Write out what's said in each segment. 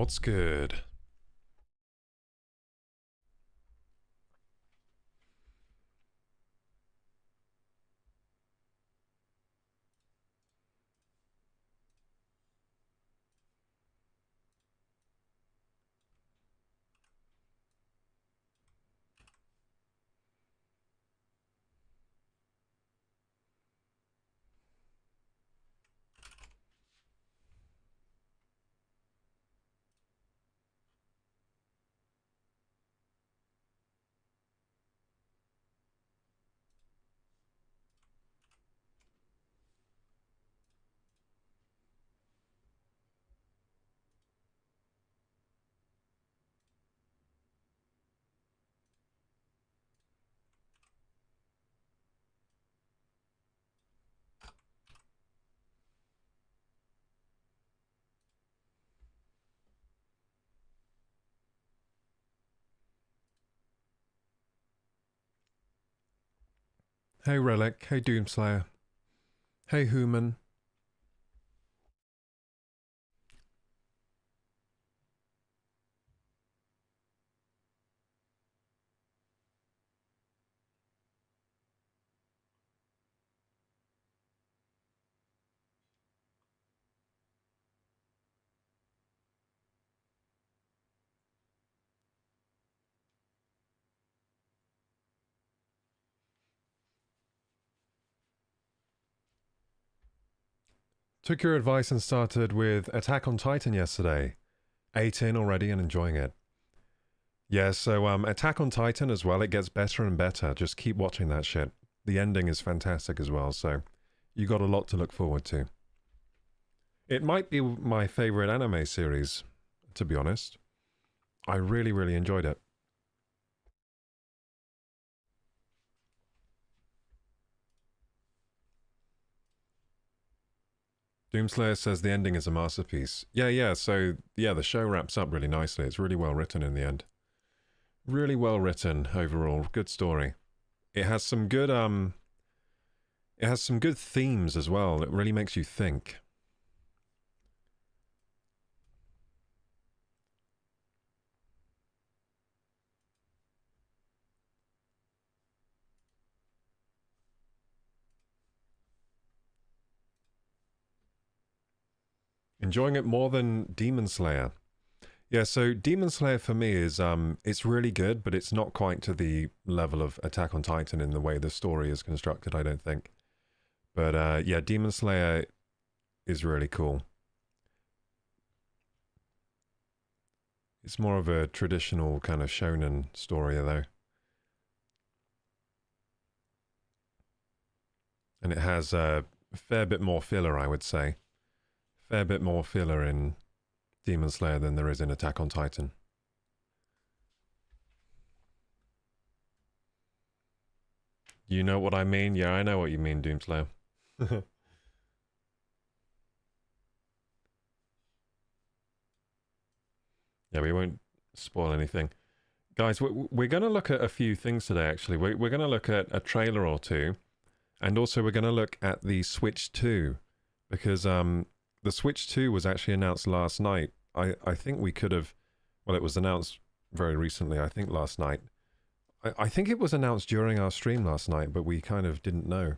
What's good? Hey Relic, hey Doomslayer, hey Human. Took your advice and started with Attack on Titan yesterday. 8 in already and enjoying it. Yeah, so Attack on Titan as well, it gets better and better. Just keep watching that shit. The ending is fantastic as well, so you got a lot to look forward to. It might be my favorite anime series, to be honest. I really, really enjoyed it. Doomslayer says the ending is a masterpiece. Yeah, so yeah, the show wraps up really nicely. It's really well written in the end. Really well written overall. Good story. It has some good it has some good themes as well. It really makes you think. Enjoying it more than Demon Slayer. Yeah, so Demon Slayer for me is it's really good, but it's not quite to the level of Attack on Titan in the way the story is constructed, I don't think. But yeah, Demon Slayer is really cool. It's more of a traditional kind of shonen story though. And it has a fair bit more filler, I would say. Fair bit more filler in Demon Slayer than there is in Attack on Titan. You know what I mean? Yeah, I know what you mean, Doomslayer. Yeah, we won't spoil anything. Guys, we're going to look at a few things today, actually. We're going to look at a trailer or two, and also we're going to look at the Switch 2, because the Switch 2 was actually announced last night. I think we could have, well, it was announced very recently, I think last night. I think it was announced during our stream last night, but we kind of didn't know.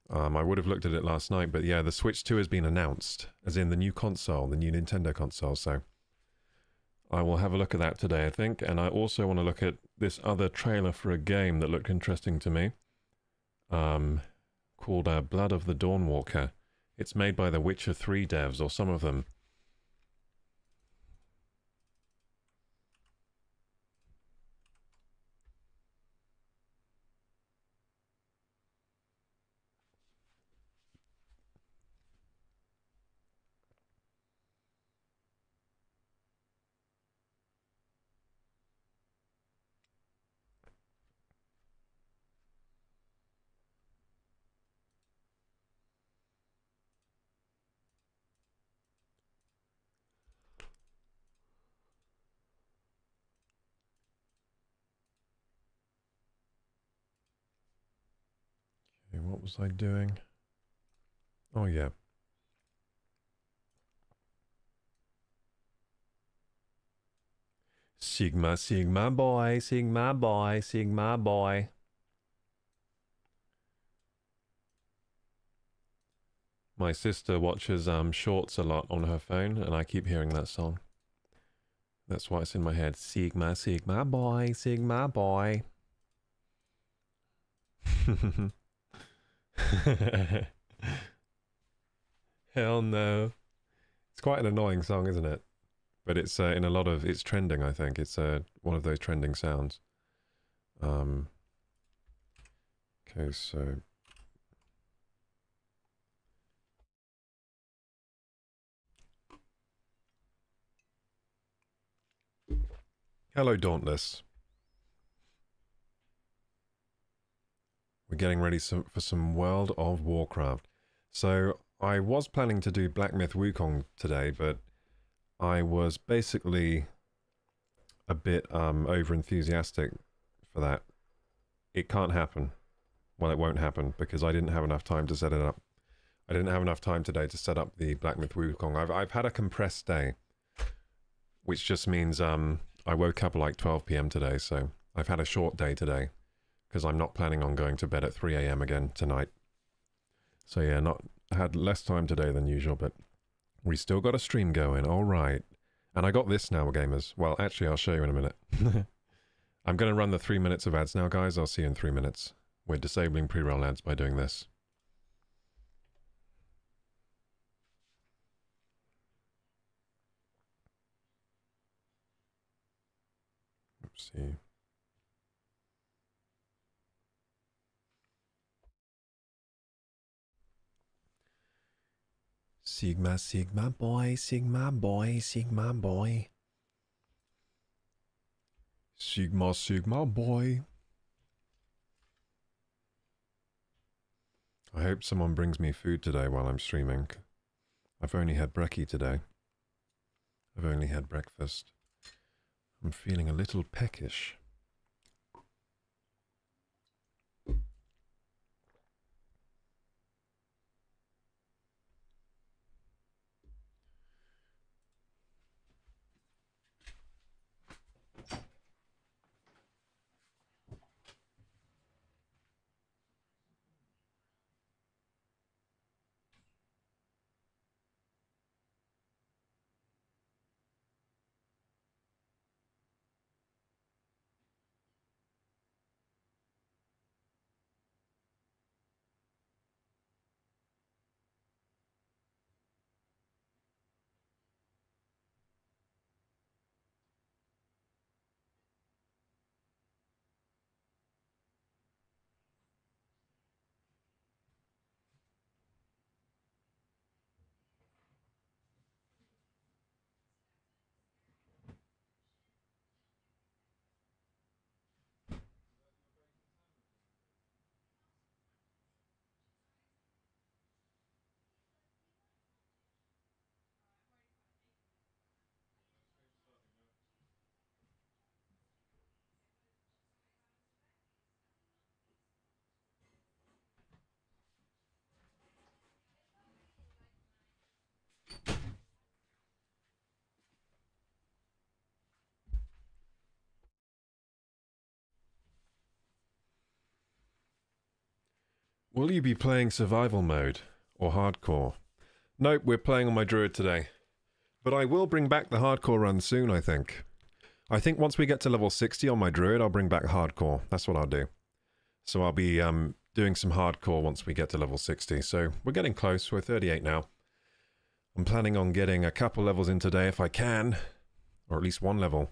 I would have looked at it last night, but yeah, the Switch 2 has been announced, as in the new console, the new Nintendo console, so I will have a look at that today, I think, and I also want to look at this other trailer for a game that looked interesting to me, called Blood of the Dawnwalker. It's made by the Witcher 3 devs, or some of them. Okay, what was I doing? Oh yeah. Sigma, Sigma boy, Sigma boy, Sigma boy. My sister watches shorts a lot on her phone, and I keep hearing that song. That's why it's in my head. Sigma, Sigma boy, Sigma boy. Hell no. It's quite an annoying song, isn't it? But it's in a lot of... It's trending, I think. It's one of those trending sounds. Okay, so... Hello, Dauntless. We're getting ready for some World of Warcraft. So, I was planning to do Black Myth Wukong today, but I was basically a bit over-enthusiastic for that. It can't happen. Well, it won't happen, because I didn't have enough time to set it up. I didn't have enough time today to set up the Black Myth Wukong. I've had a compressed day, which just means I woke up at like 12 PM today, so I've had a short day today, because I'm not planning on going to bed at 3 AM again tonight. So yeah, had less time today than usual, but we still got a stream going, alright. And I got this now, gamers. Well, actually, I'll show you in a minute. I'm going to run the 3 minutes of ads now, guys. I'll see you in 3 minutes. We're disabling pre-roll ads by doing this. Oopsie. Sigma, Sigma boy, Sigma boy, Sigma boy. Sigma, Sigma boy. I hope someone brings me food today while I'm streaming. I've only had brekkie today. I've only had breakfast. I'm feeling a little peckish. Will you be playing survival mode or hardcore? Nope, we're playing on my druid today. But I will bring back the hardcore run soon, I think. I think once we get to level 60 on my druid, I'll bring back hardcore. That's what I'll do. So I'll be doing some hardcore once we get to level 60. So we're getting close. We're 38 now. I'm planning on getting a couple levels in today if I can. Or at least one level.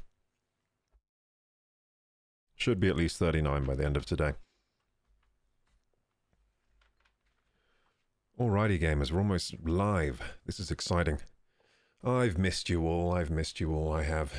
Should be at least 39 by the end of today. Alrighty gamers, we're almost live. This is exciting. I've missed you all, I have.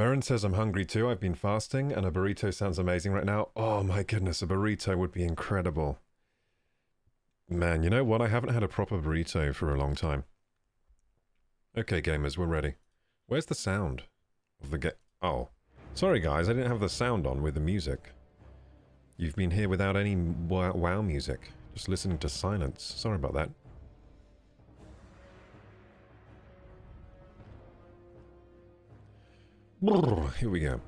Maren says I'm hungry too. I've been fasting and a burrito sounds amazing right now. Oh my goodness, a burrito would be incredible. Man, you know what? I haven't had a proper burrito for a long time. Okay, gamers, we're ready. Where's the sound of the Oh. Sorry guys, I didn't have the sound on with the music. You've been here without any WoW music. Just listening to silence. Sorry about that. Here we go.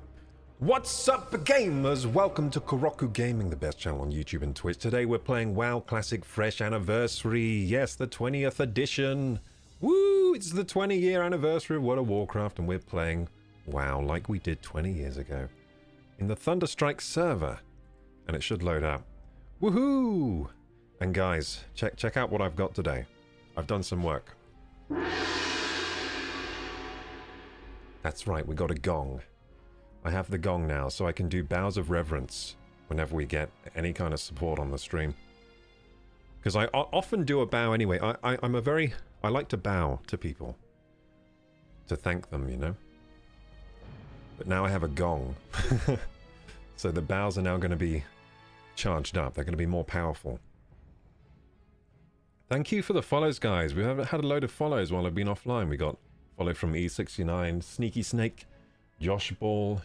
What's up, gamers? Welcome to KorokuGaming, the best channel on YouTube and Twitch. Today we're playing WoW Classic Fresh Anniversary. Yes, the 20th edition. Woo! It's the 20-year anniversary of World of Warcraft, and we're playing WoW like we did 20 years ago. In the Thunderstrike server. And it should load up. Woohoo! And guys, check out what I've got today. I've done some work. That's right, we got a gong. I have the gong now, so I can do bows of reverence whenever we get any kind of support on the stream. Because I often do a bow anyway. I like to bow to people. To thank them, you know? But now I have a gong. So the bows are now going to be charged up. They're going to be more powerful. Thank you for the follows, guys. We haven't had a load of follows while I've been offline. We got follow from E69, Sneaky Snake, Josh Ball,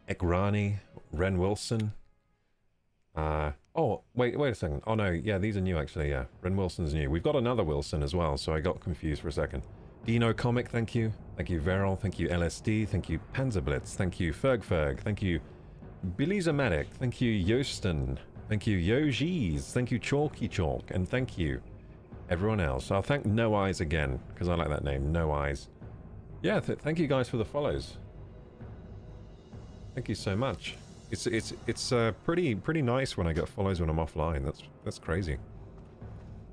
Ekrani, Ren Wilson. Oh, wait a second. Oh no, yeah, these are new actually, yeah. Ren Wilson's new. We've got another Wilson as well, so I got confused for a second. Dino Comic, thank you. Thank you, Veril. Thank you, LSD. Thank you, Panzerblitz. Thank you, Ferg. Thank you, Billy Zamatic. Thank you, Yosten. Thank you, Yojis. Thank you, Chalky Chalk. And thank you, everyone else. I'll thank No Eyes again, because I like that name, No Eyes. Yeah, thank you guys for the follows. Thank you so much. It's pretty nice when I get follows when I'm offline. That's crazy.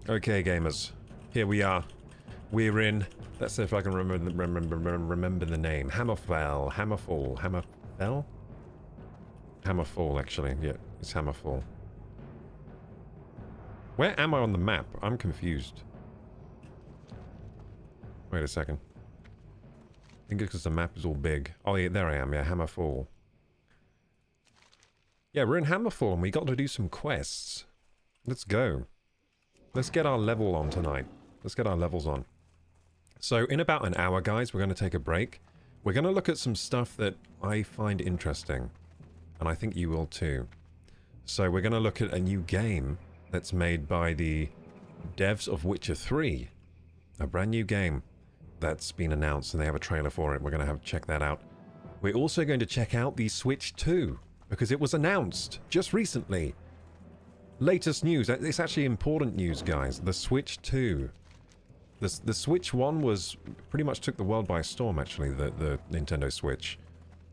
Okay, gamers, here we are. We're in. Let's see if I can remember the name. Hammerfell. Hammerfall, actually. Yeah, it's Hammerfall. Where am I on the map? I'm confused. Wait a second. I think it's because the map is all big. Oh yeah, there I am. Yeah, Hammerfall. Yeah, we're in Hammerfall and we got to do some quests. Let's go. Let's get our level on tonight. Let's get our levels on. So in about an hour, guys, we're going to take a break. We're going to look at some stuff that I find interesting. And I think you will too. So we're going to look at a new game that's made by the devs of Witcher 3. A brand new game that's been announced and they have a trailer for it. We're going to check that out. We're also going to check out the Switch 2 because it was announced just recently. Latest news. It's actually important news, guys. The Switch 2. The Switch 1 was pretty much took the world by storm, actually, the Nintendo Switch.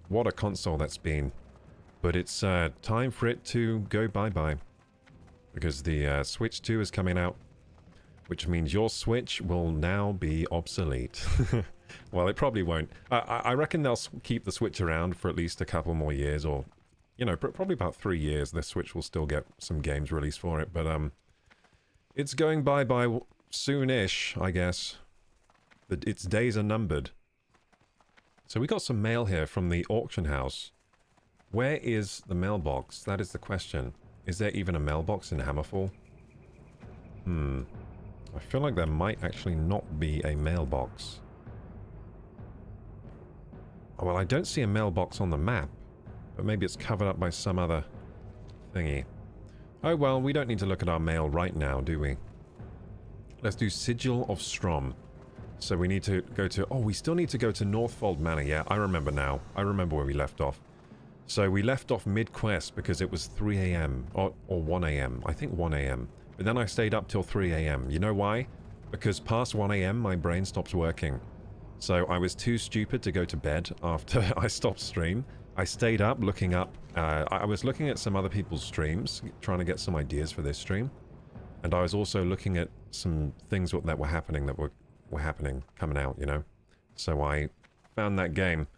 What a console that's been. But it's time for it to go bye-bye. Because the Switch 2 is coming out. Which means your Switch will now be obsolete. Well, it probably won't. I reckon they'll keep the Switch around for at least a couple more years. Or, you know, probably about 3 years. The Switch will still get some games released for it. But it's going bye-bye soon-ish, I guess. Its days are numbered. So we got some mail here from the auction house. Where is the mailbox? That is the question. Is there even a mailbox in Hammerfall? I feel like there might actually not be a mailbox. Oh, well, I don't see a mailbox on the map. But maybe it's covered up by some other thingy. Oh, well, we don't need to look at our mail right now, do we? Let's do Sigil of Strom. So we need to go to... Oh, we still need to go to Northfold Manor. Yeah, I remember now. I remember where we left off. So we left off mid-quest because it was 3 AM. Or 1 AM. I think 1 AM. But then I stayed up till 3 AM. You know why? Because past 1 AM, my brain stops working. So I was too stupid to go to bed after I stopped stream. I stayed up looking up... I was looking at some other people's streams, trying to get some ideas for this stream. And I was also looking at some things that were happening, coming out, you know? So I found that game.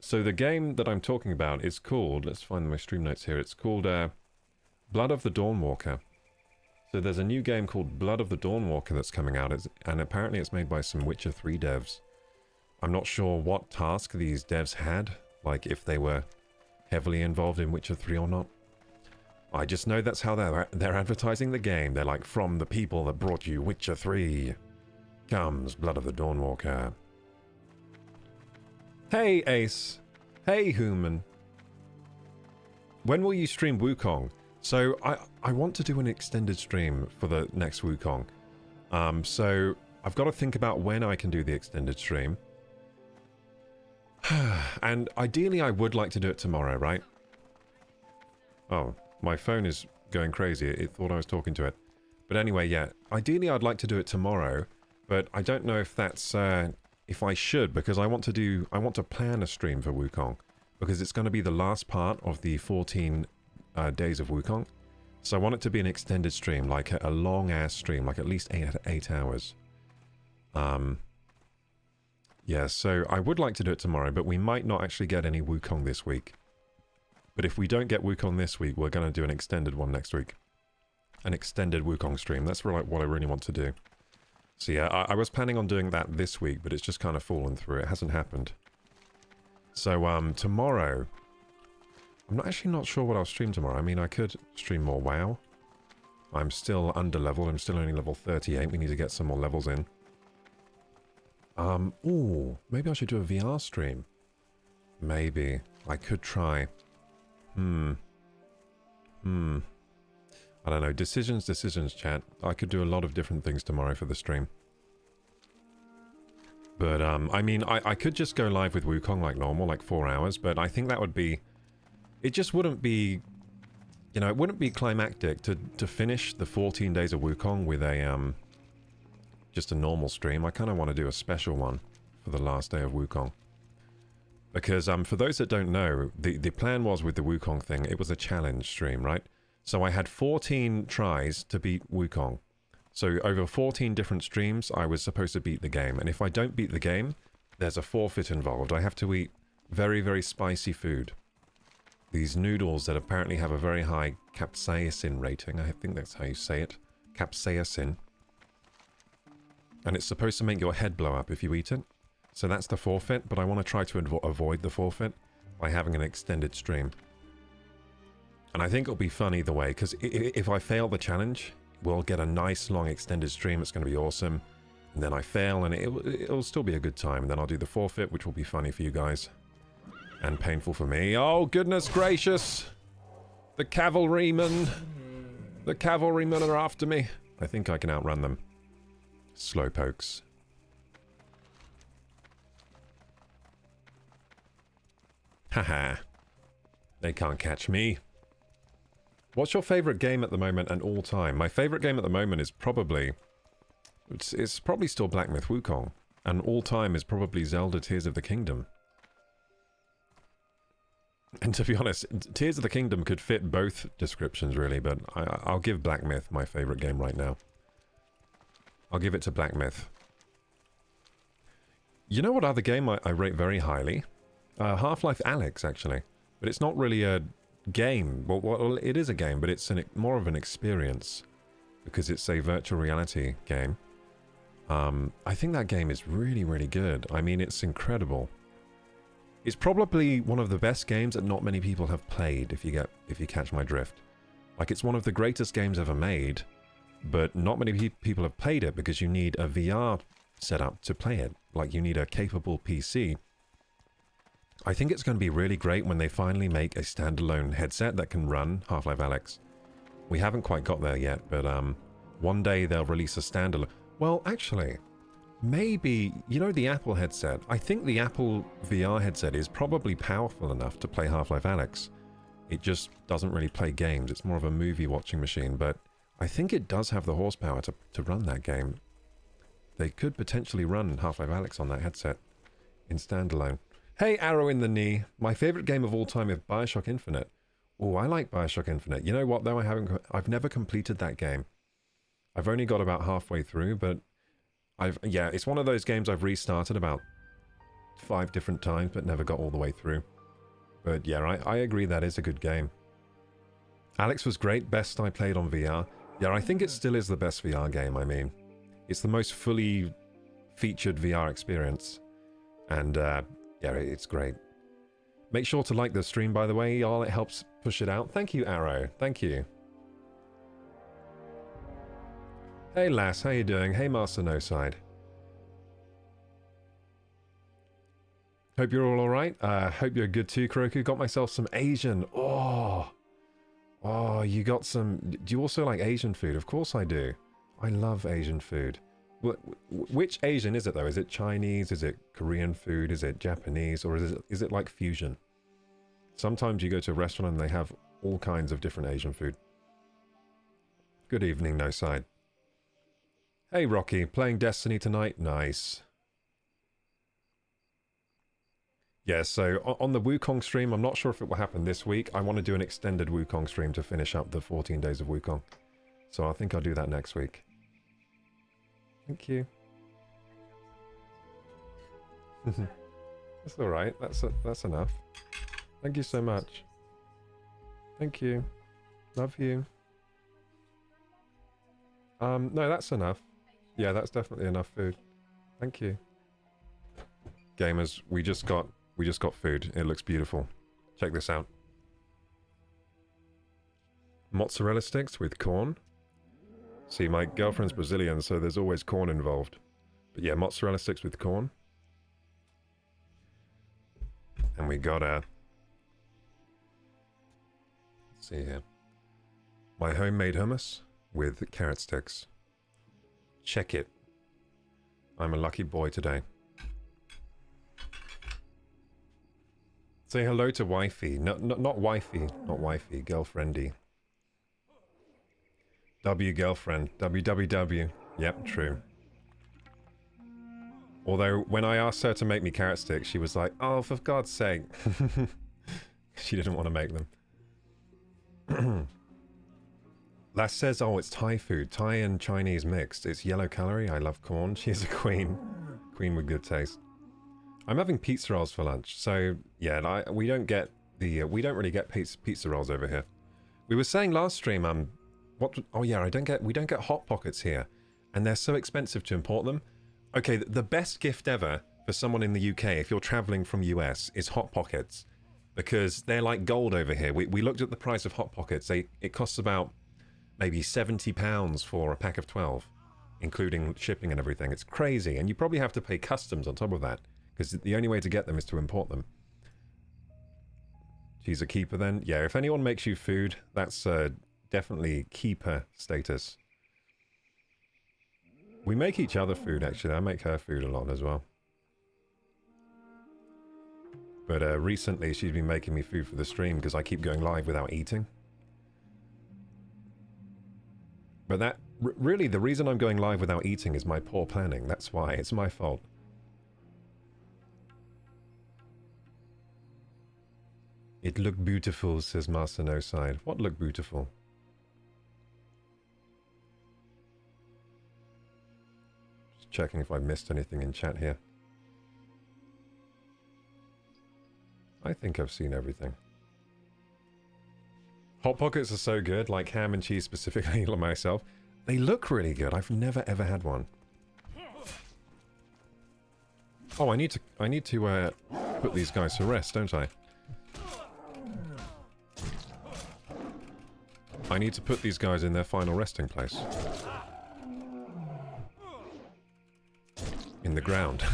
So the game that I'm talking about is called... Let's find my stream notes here. It's called Blood of the Dawnwalker. So there's a new game called Blood of the Dawnwalker that's coming out, and apparently it's made by some Witcher 3 devs. I'm not sure what task these devs had like if they were heavily involved in Witcher 3 or not. I just know that's how they're advertising the game. They're like, from the people that brought you Witcher 3 comes Blood of the Dawnwalker. Hey, Ace. Hey, Human. When will you stream Wukong? So, I want to do an extended stream for the next Wukong. So, I've got to think about when I can do the extended stream. And ideally, I would like to do it tomorrow, right? Oh, my phone is going crazy. It thought I was talking to it. But anyway, yeah. Ideally, I'd like to do it tomorrow. But I don't know if that's... if I should, because I want to plan a stream for Wukong. Because it's going to be the last part of the 14 days of Wukong. So I want it to be an extended stream, like a long-ass stream, like at least 8 hours. Yeah, so I would like to do it tomorrow, but we might not actually get any Wukong this week. But if we don't get Wukong this week, we're going to do an extended one next week. An extended Wukong stream. That's what I really want to do. So yeah, I was planning on doing that this week, but it's just kind of fallen through. It hasn't happened. So, tomorrow... I'm actually not sure what I'll stream tomorrow. I mean, I could stream more WoW. I'm still under-leveled. I'm still only level 38. We need to get some more levels in. Ooh, maybe I should do a VR stream. Maybe. I could try. I don't know. Decisions, chat. I could do a lot of different things tomorrow for the stream. But, I mean, I could just go live with Wukong like normal, like 4 hours, but I think that would be... It just wouldn't be... You know, it wouldn't be climactic to finish the 14 days of Wukong with a, just a normal stream. I kind of want to do a special one for the last day of Wukong. Because, for those that don't know, the plan was with the Wukong thing, it was a challenge stream, right? So I had 14 tries to beat Wukong. So over 14 different streams, I was supposed to beat the game. And if I don't beat the game, there's a forfeit involved. I have to eat very, very spicy food. These noodles that apparently have a very high capsaicin rating. I think that's how you say it. Capsaicin. And it's supposed to make your head blow up if you eat it. So that's the forfeit, but I want to try to avoid the forfeit by having an extended stream. And I think it'll be fun either way, because if I fail the challenge, we'll get a nice long extended stream. It's going to be awesome. And then I fail, and it'll still be a good time. And then I'll do the forfeit, which will be funny for you guys. And painful for me. Oh, goodness gracious! The cavalrymen! The cavalrymen are after me. I think I can outrun them. Slowpokes. Haha. They can't catch me. What's your favorite game at the moment and all time? My favorite game at the moment is probably... It's probably still Black Myth Wukong. And all time is probably Zelda Tears of the Kingdom. And to be honest, Tears of the Kingdom could fit both descriptions really, but I'll give Black Myth my favorite game right now. I'll give it to Black Myth. You know what other game I rate very highly? Half-Life Alyx, actually. But it's not really a game. Well, it is a game, but it's more of an experience. Because it's a virtual reality game. I think that game is really, really good. I mean, it's incredible. It's probably one of the best games that not many people have played, if you catch my drift. Like, it's one of the greatest games ever made, but not many people have played it because you need a VR setup to play it. Like, you need a capable PC. I think it's going to be really great when they finally make a standalone headset that can run Half-Life Alyx. We haven't quite got there yet, but one day they'll release a standalone... Well, actually... Maybe, you know, the Apple headset. I think the Apple VR headset is probably powerful enough to play Half-Life Alyx. It just doesn't really play games. It's more of a movie watching machine, but I think it does have the horsepower to run that game. They could potentially run Half-Life Alyx on that headset in standalone. Hey, arrow in the knee. My favorite game of all time is BioShock Infinite. Oh, I like BioShock Infinite. You know what, though? I've never completed that game. I've only got about halfway through, but yeah, it's one of those games I've restarted about 5 different times, but never got all the way through. But yeah, I agree that is a good game. Alyx was great, best I played on VR. Yeah, I think it still is the best VR game, I mean. It's the most fully featured VR experience. And yeah, it's great. Make sure to like the stream, by the way, y'all. It helps push it out. Thank you, Arrow. Thank you. Hey, Lass. How you doing? Hey, Master No Side. Hope you're all alright. Hope you're good too, Koroku. Got myself some Asian. Oh, you got some... Do you also like Asian food? Of course I do. I love Asian food. Which Asian is it, though? Is it Chinese? Is it Korean food? Is it Japanese? Or is it like fusion? Sometimes you go to a restaurant and they have all kinds of different Asian food. Good evening, No Side. Hey, Rocky. Playing Destiny tonight? Nice. Yeah, so on the Wukong stream, I'm not sure if it will happen this week. I want to do an extended Wukong stream to finish up the 14 days of Wukong. So I think I'll do that next week. Thank you. That's alright. That's enough. Thank you so much. Thank you. Love you. No, that's enough. Yeah, that's definitely enough food. Thank you. Gamers, we just got food. It looks beautiful. Check this out. Mozzarella sticks with corn. See, my girlfriend's Brazilian, so there's always corn involved. But yeah, mozzarella sticks with corn. And we got let's see here. My homemade hummus with carrot sticks. Check it. I'm a lucky boy today. Say hello to wifey. No, not wifey. Not wifey. Girlfriendy. W girlfriend. WWW. Yep, true. Although, when I asked her to make me carrot sticks, she was like, oh, for God's sake. She didn't want to make them. Lass says, oh, it's Thai food. Thai and Chinese mixed. It's yellow calorie. I love corn. She is a queen. Queen with good taste. I'm having pizza rolls for lunch. So, yeah, we don't really get pizza rolls over here. We were saying last stream, oh yeah, we don't get Hot Pockets here. And they're so expensive to import them. Okay, the best gift ever for someone in the UK, if you're traveling from US, is Hot Pockets. Because they're like gold over here. We looked at the price of Hot Pockets. It costs about maybe £70 for a pack of 12, including shipping and everything. It's crazy. And you probably have to pay customs on top of that, because the only way to get them is to import them. She's a keeper then? Yeah, if anyone makes you food, that's definitely keeper status. We make each other food, actually. I make her food a lot as well. But recently she's been making me food for the stream because I keep going live without eating. But that, really, the reason I'm going live without eating is my poor planning. That's why. It's my fault. It looked beautiful, says Master No Side. What looked beautiful? Just checking if I've missed anything in chat here. I think I've seen everything. Hot Pockets are so good, like ham and cheese specifically, like myself. They look really good. I've never ever had one. Oh, I need to put these guys to rest, don't I? I need to put these guys in their final resting place. In the ground.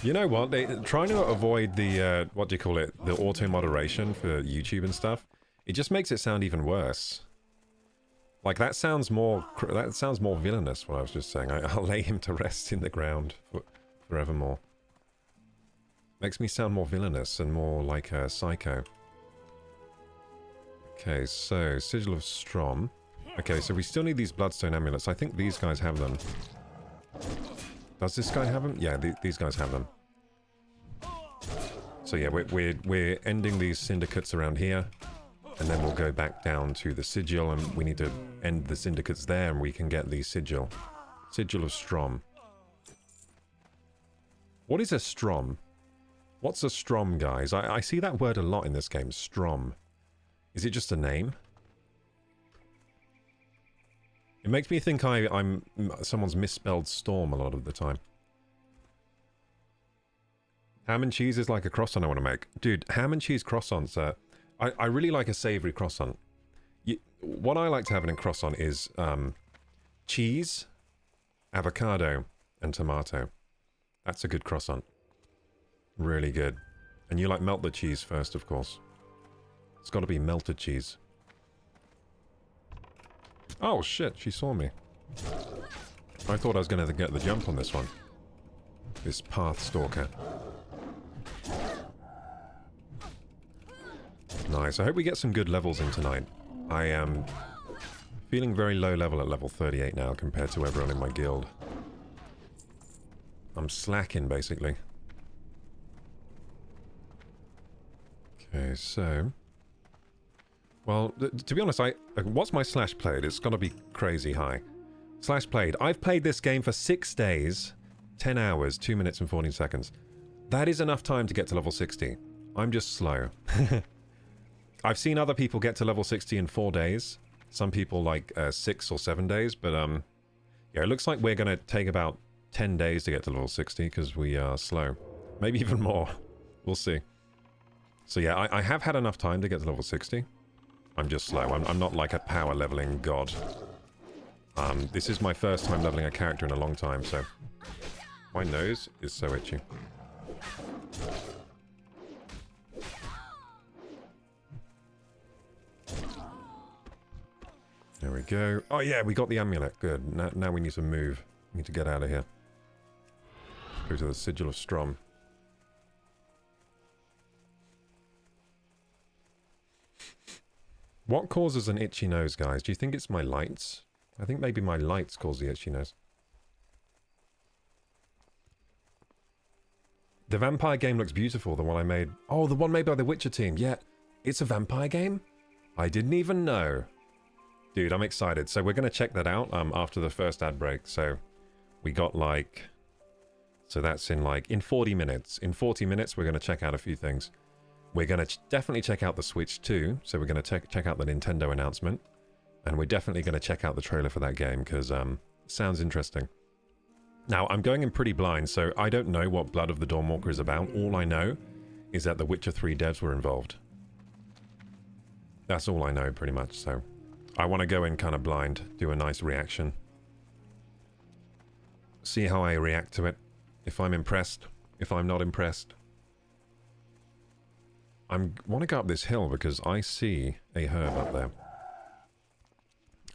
You know what? Trying to avoid the, what do you call it? The auto-moderation for YouTube and stuff. It just makes it sound even worse. Like, that sounds more villainous, what I was just saying. I'll lay him to rest in the ground forevermore. Makes me sound more villainous and more like a psycho. Okay, so, Sigil of Strom. Okay, so we still need these Bloodstone amulets. I think these guys have them. Does this guy have them? Yeah, these guys have them. So yeah, we're ending these syndicates around here. And then we'll go back down to the Sigil, and we need to end the syndicates there, and we can get the Sigil. Sigil of Strom. What is a Strom? What's a Strom, guys? I see that word a lot in this game, Strom. Is it just a name? It makes me think I'm someone's misspelled Storm a lot of the time. Ham and cheese is like a croissant I want to make. Dude, ham and cheese croissants are... I really like a savoury croissant. What I like to have in a croissant is cheese, avocado, and tomato. That's a good croissant. Really good. And you like melt the cheese first, of course. It's got to be melted cheese. Oh shit, she saw me. I thought I was going to get the jump on this one. This path stalker. Nice. I hope we get some good levels in tonight. I am feeling very low level at level 38 now compared to everyone in my guild. I'm slacking, basically. Okay, so... Well, to be honest, what's my slash played? It's got to be crazy high. Slash played. I've played this game for 6 days, 10 hours, 2 minutes and 14 seconds. That is enough time to get to level 60. I'm just slow. I've seen other people get to level 60 in 4 days. Some people like 6 or 7 days, but yeah, it looks like we're going to take about 10 days to get to level 60 because we are slow. Maybe even more. We'll see. So yeah, I have had enough time to get to level 60. I'm just slow. I'm not like a power leveling god. This is my first time leveling a character in a long time, so... My nose is so itchy. There we go. Oh yeah, we got the amulet. Good. Now we need to move. We need to get out of here. Go to the Sigil of Strom. What causes an itchy nose, guys? Do you think it's my lights? I think maybe my lights cause the itchy nose. The vampire game looks beautiful, the one I made. Oh, the one made by the Witcher team. Yeah, it's a vampire game? I didn't even know. Dude, I'm excited. So we're going to check that out after the first ad break. So we got like... So that's in 40 minutes. In 40 minutes, we're going to check out a few things. We're going to definitely check out the Switch 2. So we're going to check out the Nintendo announcement. And we're definitely going to check out the trailer for that game because it sounds interesting. Now, I'm going in pretty blind, so I don't know what Blood of the Dawnwalker is about. All I know is that the Witcher 3 devs were involved. That's all I know, pretty much, so... I want to go in kind of blind, do a nice reaction. See how I react to it. If I'm impressed, if I'm not impressed. I want to go up this hill because I see a herb up there.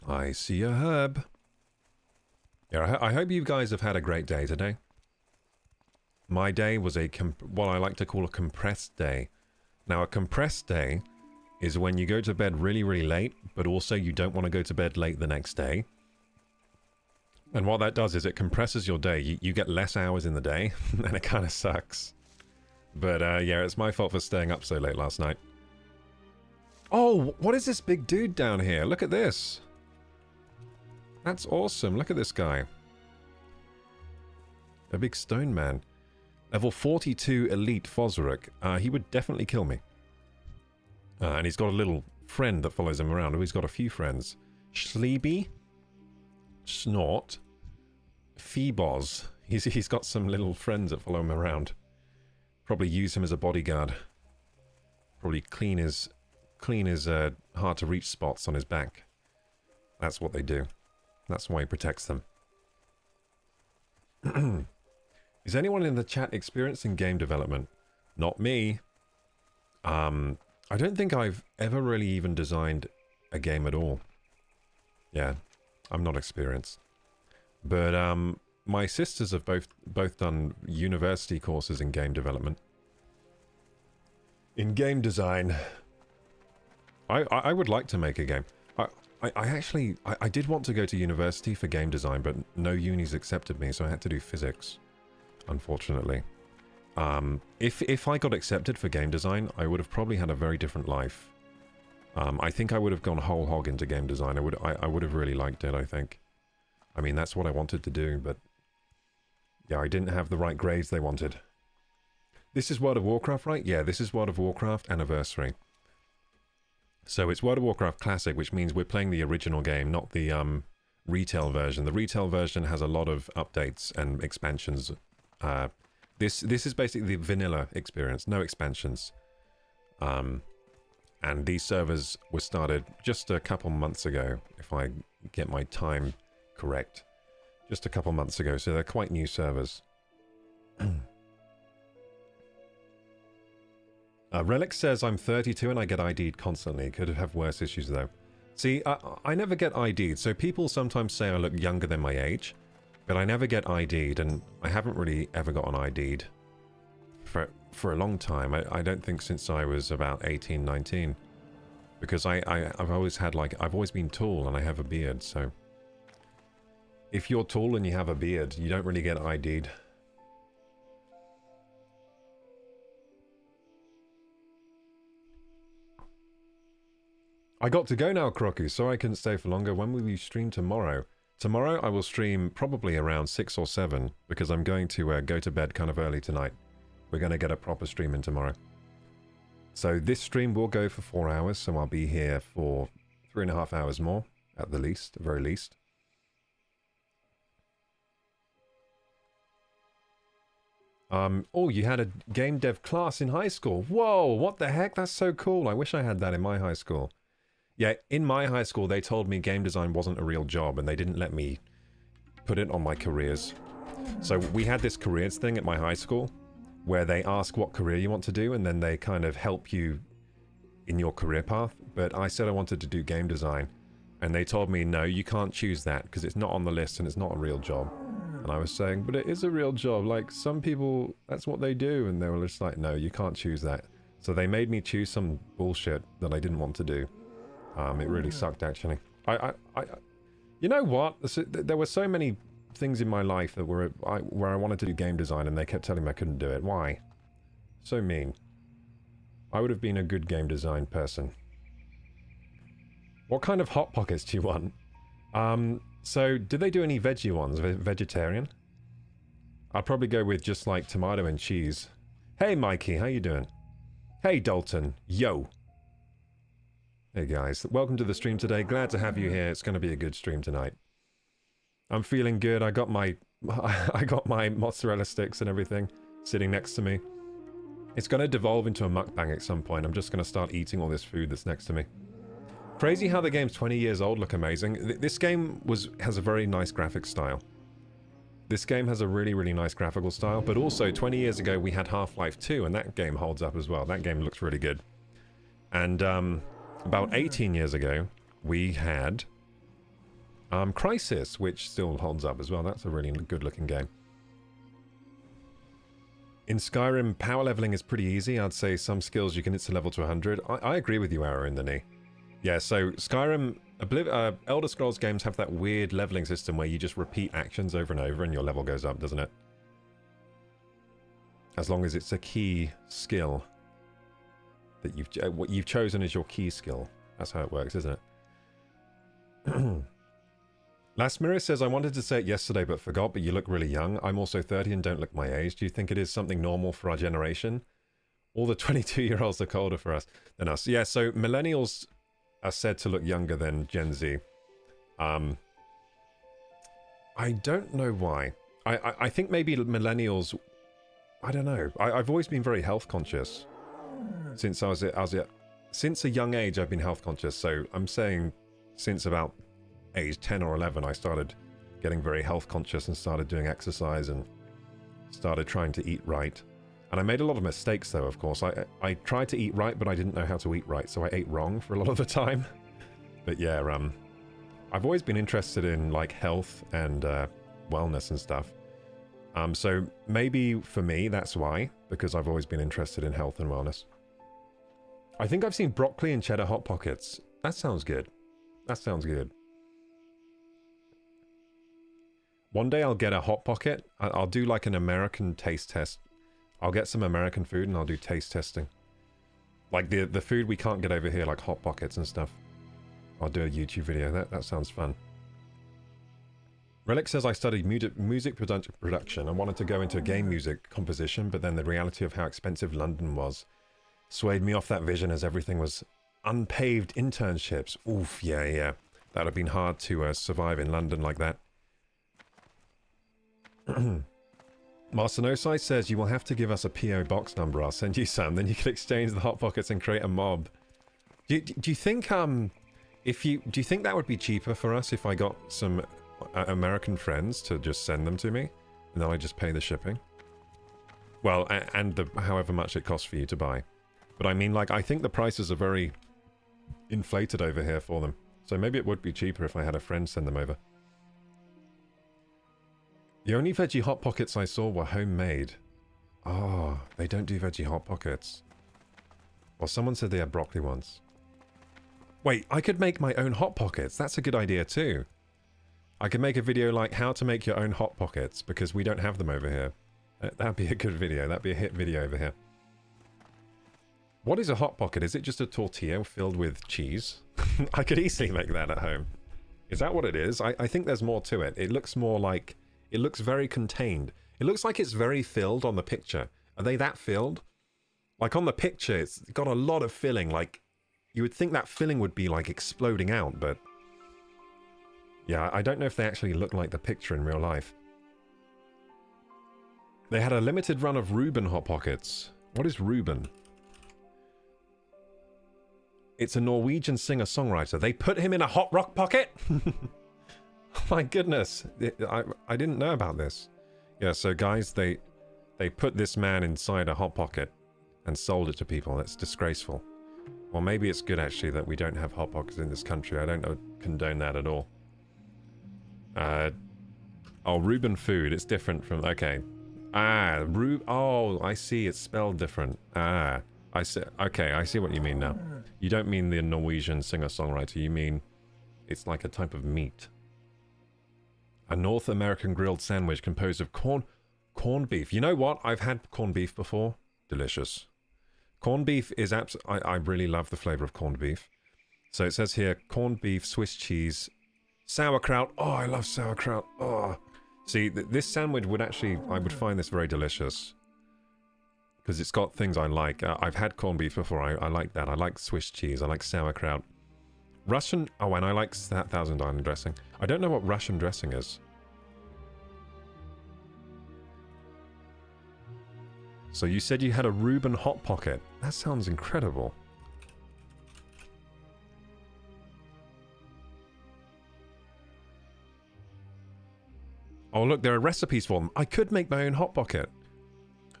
I see a herb. Yeah, I hope you guys have had a great day today. My day was what I like to call a compressed day. Now, a compressed day is when you go to bed really, really late, but also you don't want to go to bed late the next day. And what that does is it compresses your day. You get less hours in the day, and it kind of sucks. But yeah, it's my fault for staying up so late last night. Oh, what is this big dude down here? Look at this. That's awesome. Look at this guy. A big stone man. Level 42 elite Fosric. He would definitely kill me. And he's got a little friend that follows him around. Oh, he's got a few friends. Sleeby. Snort. Phoebos. He's got some little friends that follow him around. Probably use him as a bodyguard. Probably clean his hard to reach spots on his back. That's what they do. That's why he protects them. Is anyone in the chat experiencing game development? Not me. I don't think I've ever really even designed a game at all. Yeah, I'm not experienced. But my sisters have both done university courses in game development. In game design. I would like to make a game. I did want to go to university for game design, but no unis accepted me, so I had to do physics, unfortunately. If I got accepted for game design, I would have probably had a very different life. I think I would have gone whole hog into game design. I would have really liked it, I think. I mean, that's what I wanted to do, but... Yeah, I didn't have the right grades they wanted. This is World of Warcraft, right? Yeah, this is World of Warcraft Anniversary. So it's World of Warcraft Classic, which means we're playing the original game, not the retail version. The retail version has a lot of updates and expansions This is basically the vanilla experience, no expansions. And these servers were started just a couple months ago, if I get my time correct. Just a couple months ago, so they're quite new servers. Relic says, I'm 32 and I get ID'd constantly. Could have worse issues though. See, I never get ID'd, so people sometimes say I look younger than my age, but I never get ID'd, and I haven't really ever gotten ID'd for a long time. I don't think since I was about 18, 19. Because I've always had, like, I've always been tall and I have a beard, so... If you're tall and you have a beard, you don't really get ID'd. I got to go now, Kroku. Sorry I couldn't stay for longer. When will you stream tomorrow? Tomorrow I will stream probably around 6 or 7, because I'm going to go to bed kind of early tonight. We're going to get a proper stream in tomorrow. So this stream will go for 4 hours, so I'll be here for 3.5 hours more, at the least, very least. Oh, you had a game dev class in high school. Whoa, what the heck? That's so cool. I wish I had that in my high school. Yeah, in my high school, they told me game design wasn't a real job, and they didn't let me put it on my careers. So we had this careers thing at my high school, where they ask what career you want to do, and then they kind of help you in your career path. But I said I wanted to do game design, and they told me, no, you can't choose that, because it's not on the list, and it's not a real job. And I was saying, but it is a real job. Like, some people, that's what they do. And they were just like, no, you can't choose that. So they made me choose some bullshit that I didn't want to do. It really sucked, actually. You know what? There were so many things in my life that were where I wanted to do game design, and they kept telling me I couldn't do it. Why? So mean. I would have been a good game design person. What kind of Hot Pockets do you want? So, did they do any veggie ones? Vegetarian? I'd probably go with just like tomato and cheese. Hey Mikey, how you doing? Hey Dalton, yo! Hey guys, welcome to the stream today. Glad to have you here. It's going to be a good stream tonight. I'm feeling good. I got my mozzarella sticks and everything sitting next to me. It's going to devolve into a mukbang at some point. I'm just going to start eating all this food that's next to me. Crazy how the game's 20 years old, look amazing. This game has a very nice graphic style. This game has a really, really nice graphical style, but also 20 years ago we had Half-Life 2, and that game holds up as well. That game looks really good. And about 18 years ago we had Crysis, which still holds up as well. That's a really good looking game. In Skyrim, power leveling is pretty easy. I'd say some skills you can hit to level to 100. I agree with you, Arrow in the knee. Yeah, so Skyrim, Elder Scrolls games have that weird leveling system where you just repeat actions over and over and your level goes up, doesn't it? As long as it's a key skill that what you've chosen as your key skill. That's how it works, isn't it? Last Mirror says, I wanted to say it yesterday but forgot, but you look really young. I'm also 30 and don't look my age. Do you think it is something normal for our generation? All the 22-year-olds are colder for us than us. Yeah, so millennials are said to look younger than Gen Z. I don't know why. I think maybe millennials... I don't know. I've always been very health conscious. Since since a young age, I've been health conscious. So I'm saying since about age 10 or 11, I started getting very health conscious and started doing exercise and started trying to eat right. And I made a lot of mistakes, though, of course. I tried to eat right, but I didn't know how to eat right, so I ate wrong for a lot of the time. But yeah, I've always been interested in, like, health and wellness and stuff. So maybe for me, that's why, because I've always been interested in health and wellness. I think I've seen broccoli and cheddar Hot Pockets. That sounds good. That sounds good. One day I'll get a Hot Pocket. I'll do, like, an American taste test. I'll get some American food and I'll do taste testing. Like the food we can't get over here, like Hot Pockets and stuff. I'll do a YouTube video. That sounds fun. Relic says, I studied music production. I wanted to go into game music composition, but then the reality of how expensive London was swayed me off that vision as everything was unpaved internships. Oof, yeah. That would have been hard to survive in London like that. Marcinosai says you will have to give us a PO box number. I'll send you some. Then you can exchange the hot pockets and create a mob. Do you think do you think that would be cheaper for us if I got some American friends to just send them to me, and then I just pay the shipping? Well, and the however much it costs for you to buy. But I mean, like, I think the prices are very inflated over here for them. So maybe it would be cheaper if I had a friend send them over. The only veggie hot pockets I saw were homemade. Oh, they don't do veggie hot pockets. Well, someone said they had broccoli ones. Wait, I could make my own hot pockets. That's a good idea too. I could make a video like how to make your own hot pockets, because we don't have them over here. That'd be a good video. That'd be a hit video over here. What is a hot pocket? Is it just a tortilla filled with cheese? I could easily make that at home. Is that what it is? I think there's more to it. It looks more like... It looks very contained. It looks like it's very filled on the picture. Are they that filled? Like on the picture, it's got a lot of filling. Like, you would think that filling would be like exploding out, but... Yeah, I don't know if they actually look like the picture in real life. They had a limited run of Reuben Hot Pockets. What is Reuben? It's a Norwegian singer-songwriter. They put him in a hot rock pocket? My goodness, I didn't know about this. Yeah, so guys, they put this man inside a hot pocket and sold it to people. That's disgraceful. Well, maybe it's good actually that we don't have hot pockets in this country. I don't condone that at all. Oh, Reuben food. It's different from... Okay. Ah, oh, I see. It's spelled different. Ah, I see. Okay, I see what you mean now. You don't mean the Norwegian singer-songwriter. You mean it's like a type of meat. A North American grilled sandwich composed of corned beef. You know what? I've had corned beef before. Delicious. Corned beef is I really love the flavor of corned beef. So it says here, corned beef, Swiss cheese, sauerkraut. Oh, I love sauerkraut. Oh. See, this sandwich would actually, I would find this very delicious. Because it's got things I like. I've had corned beef before. I like that. I like Swiss cheese. I like sauerkraut. Russian... Oh, and I like Thousand Island dressing. I don't know what Russian dressing is. So you said you had a Reuben Hot Pocket. That sounds incredible. Oh, look, there are recipes for them. I could make my own Hot Pocket.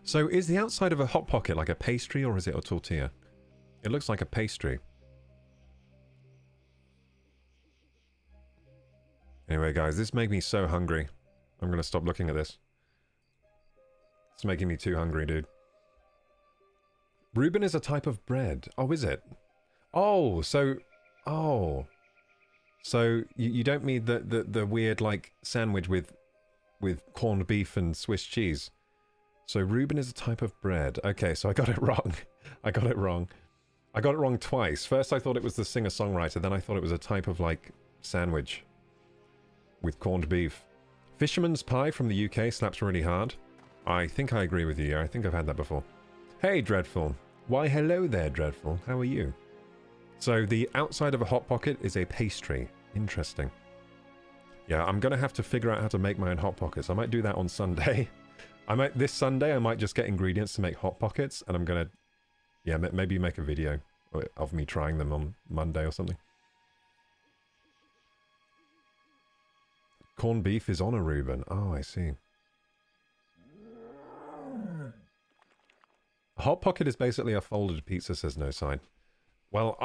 So is the outside of a Hot Pocket like a pastry or is it a tortilla? It looks like a pastry. Anyway, guys, this made me so hungry. I'm going to stop looking at this. It's making me too hungry, dude. Reuben is a type of bread. Oh, is it? Oh, so... Oh. So you don't mean the weird, like, sandwich with corned beef and Swiss cheese. So Reuben is a type of bread. Okay, so I got it wrong. I got it wrong. I got it wrong twice. First I thought it was the singer-songwriter, then I thought it was a type of, like, sandwich with corned beef. Fisherman's pie from the UK slaps really hard. I think I agree with you. I think I've had that before. Hey, Dreadful. Why, hello there, Dreadful. How are you? So the outside of a Hot Pocket is a pastry. Interesting. Yeah, I'm going to have to figure out how to make my own Hot Pockets. I might do that on Sunday. This Sunday, I might just get ingredients to make Hot Pockets, and I'm going to, yeah, maybe make a video of me trying them on Monday or something. Corned beef is on a Reuben. Oh, I see. A Hot Pocket is basically a folded pizza, says No Sign. Well,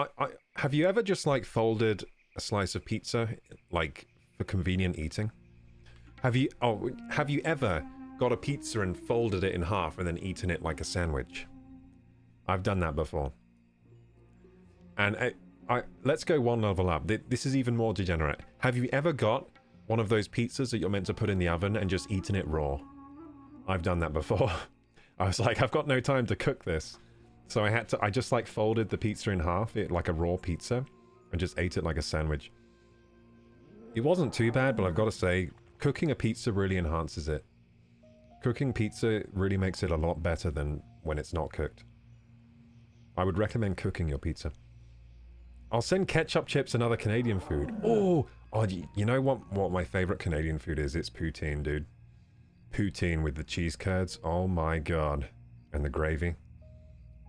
have you ever just, like, folded a slice of pizza, like, for convenient eating? Have you ever got a pizza and folded it in half and then eaten it like a sandwich? I've done that before. And let's go one level up. This is even more degenerate. Have you ever got one of those pizzas that you're meant to put in the oven and just eaten it raw? I've done that before. I was like, I've got no time to cook this. So I just like folded the pizza in half, like a raw pizza, and just ate it like a sandwich. It wasn't too bad, but I've got to say, cooking a pizza really enhances it. Cooking pizza really makes it a lot better than when it's not cooked. I would recommend cooking your pizza. I'll send ketchup, chips, and other Canadian food. Oh, you know what my favorite Canadian food is? It's poutine, dude. poutine with the cheese curds. Oh my god. And the gravy.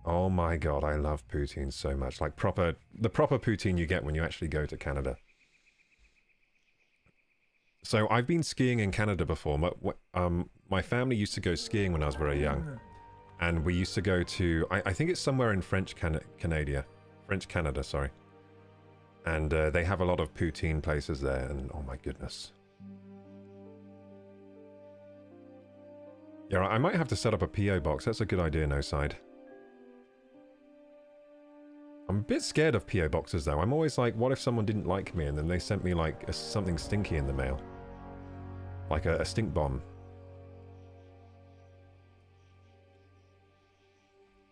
Oh my god, I love poutine so much. Like the proper poutine you get when you actually go to Canada. So I've been skiing in Canada before. My family used to go skiing when I was very young. And we used to go to, I think it's somewhere in French Canada, sorry. And they have a lot of poutine places there, and oh my goodness. Yeah, I might have to set up a PO box. That's a good idea, no side. I'm a bit scared of PO boxes though. I'm always like, what if someone didn't like me and then they sent me like something stinky in the mail? Like a stink bomb.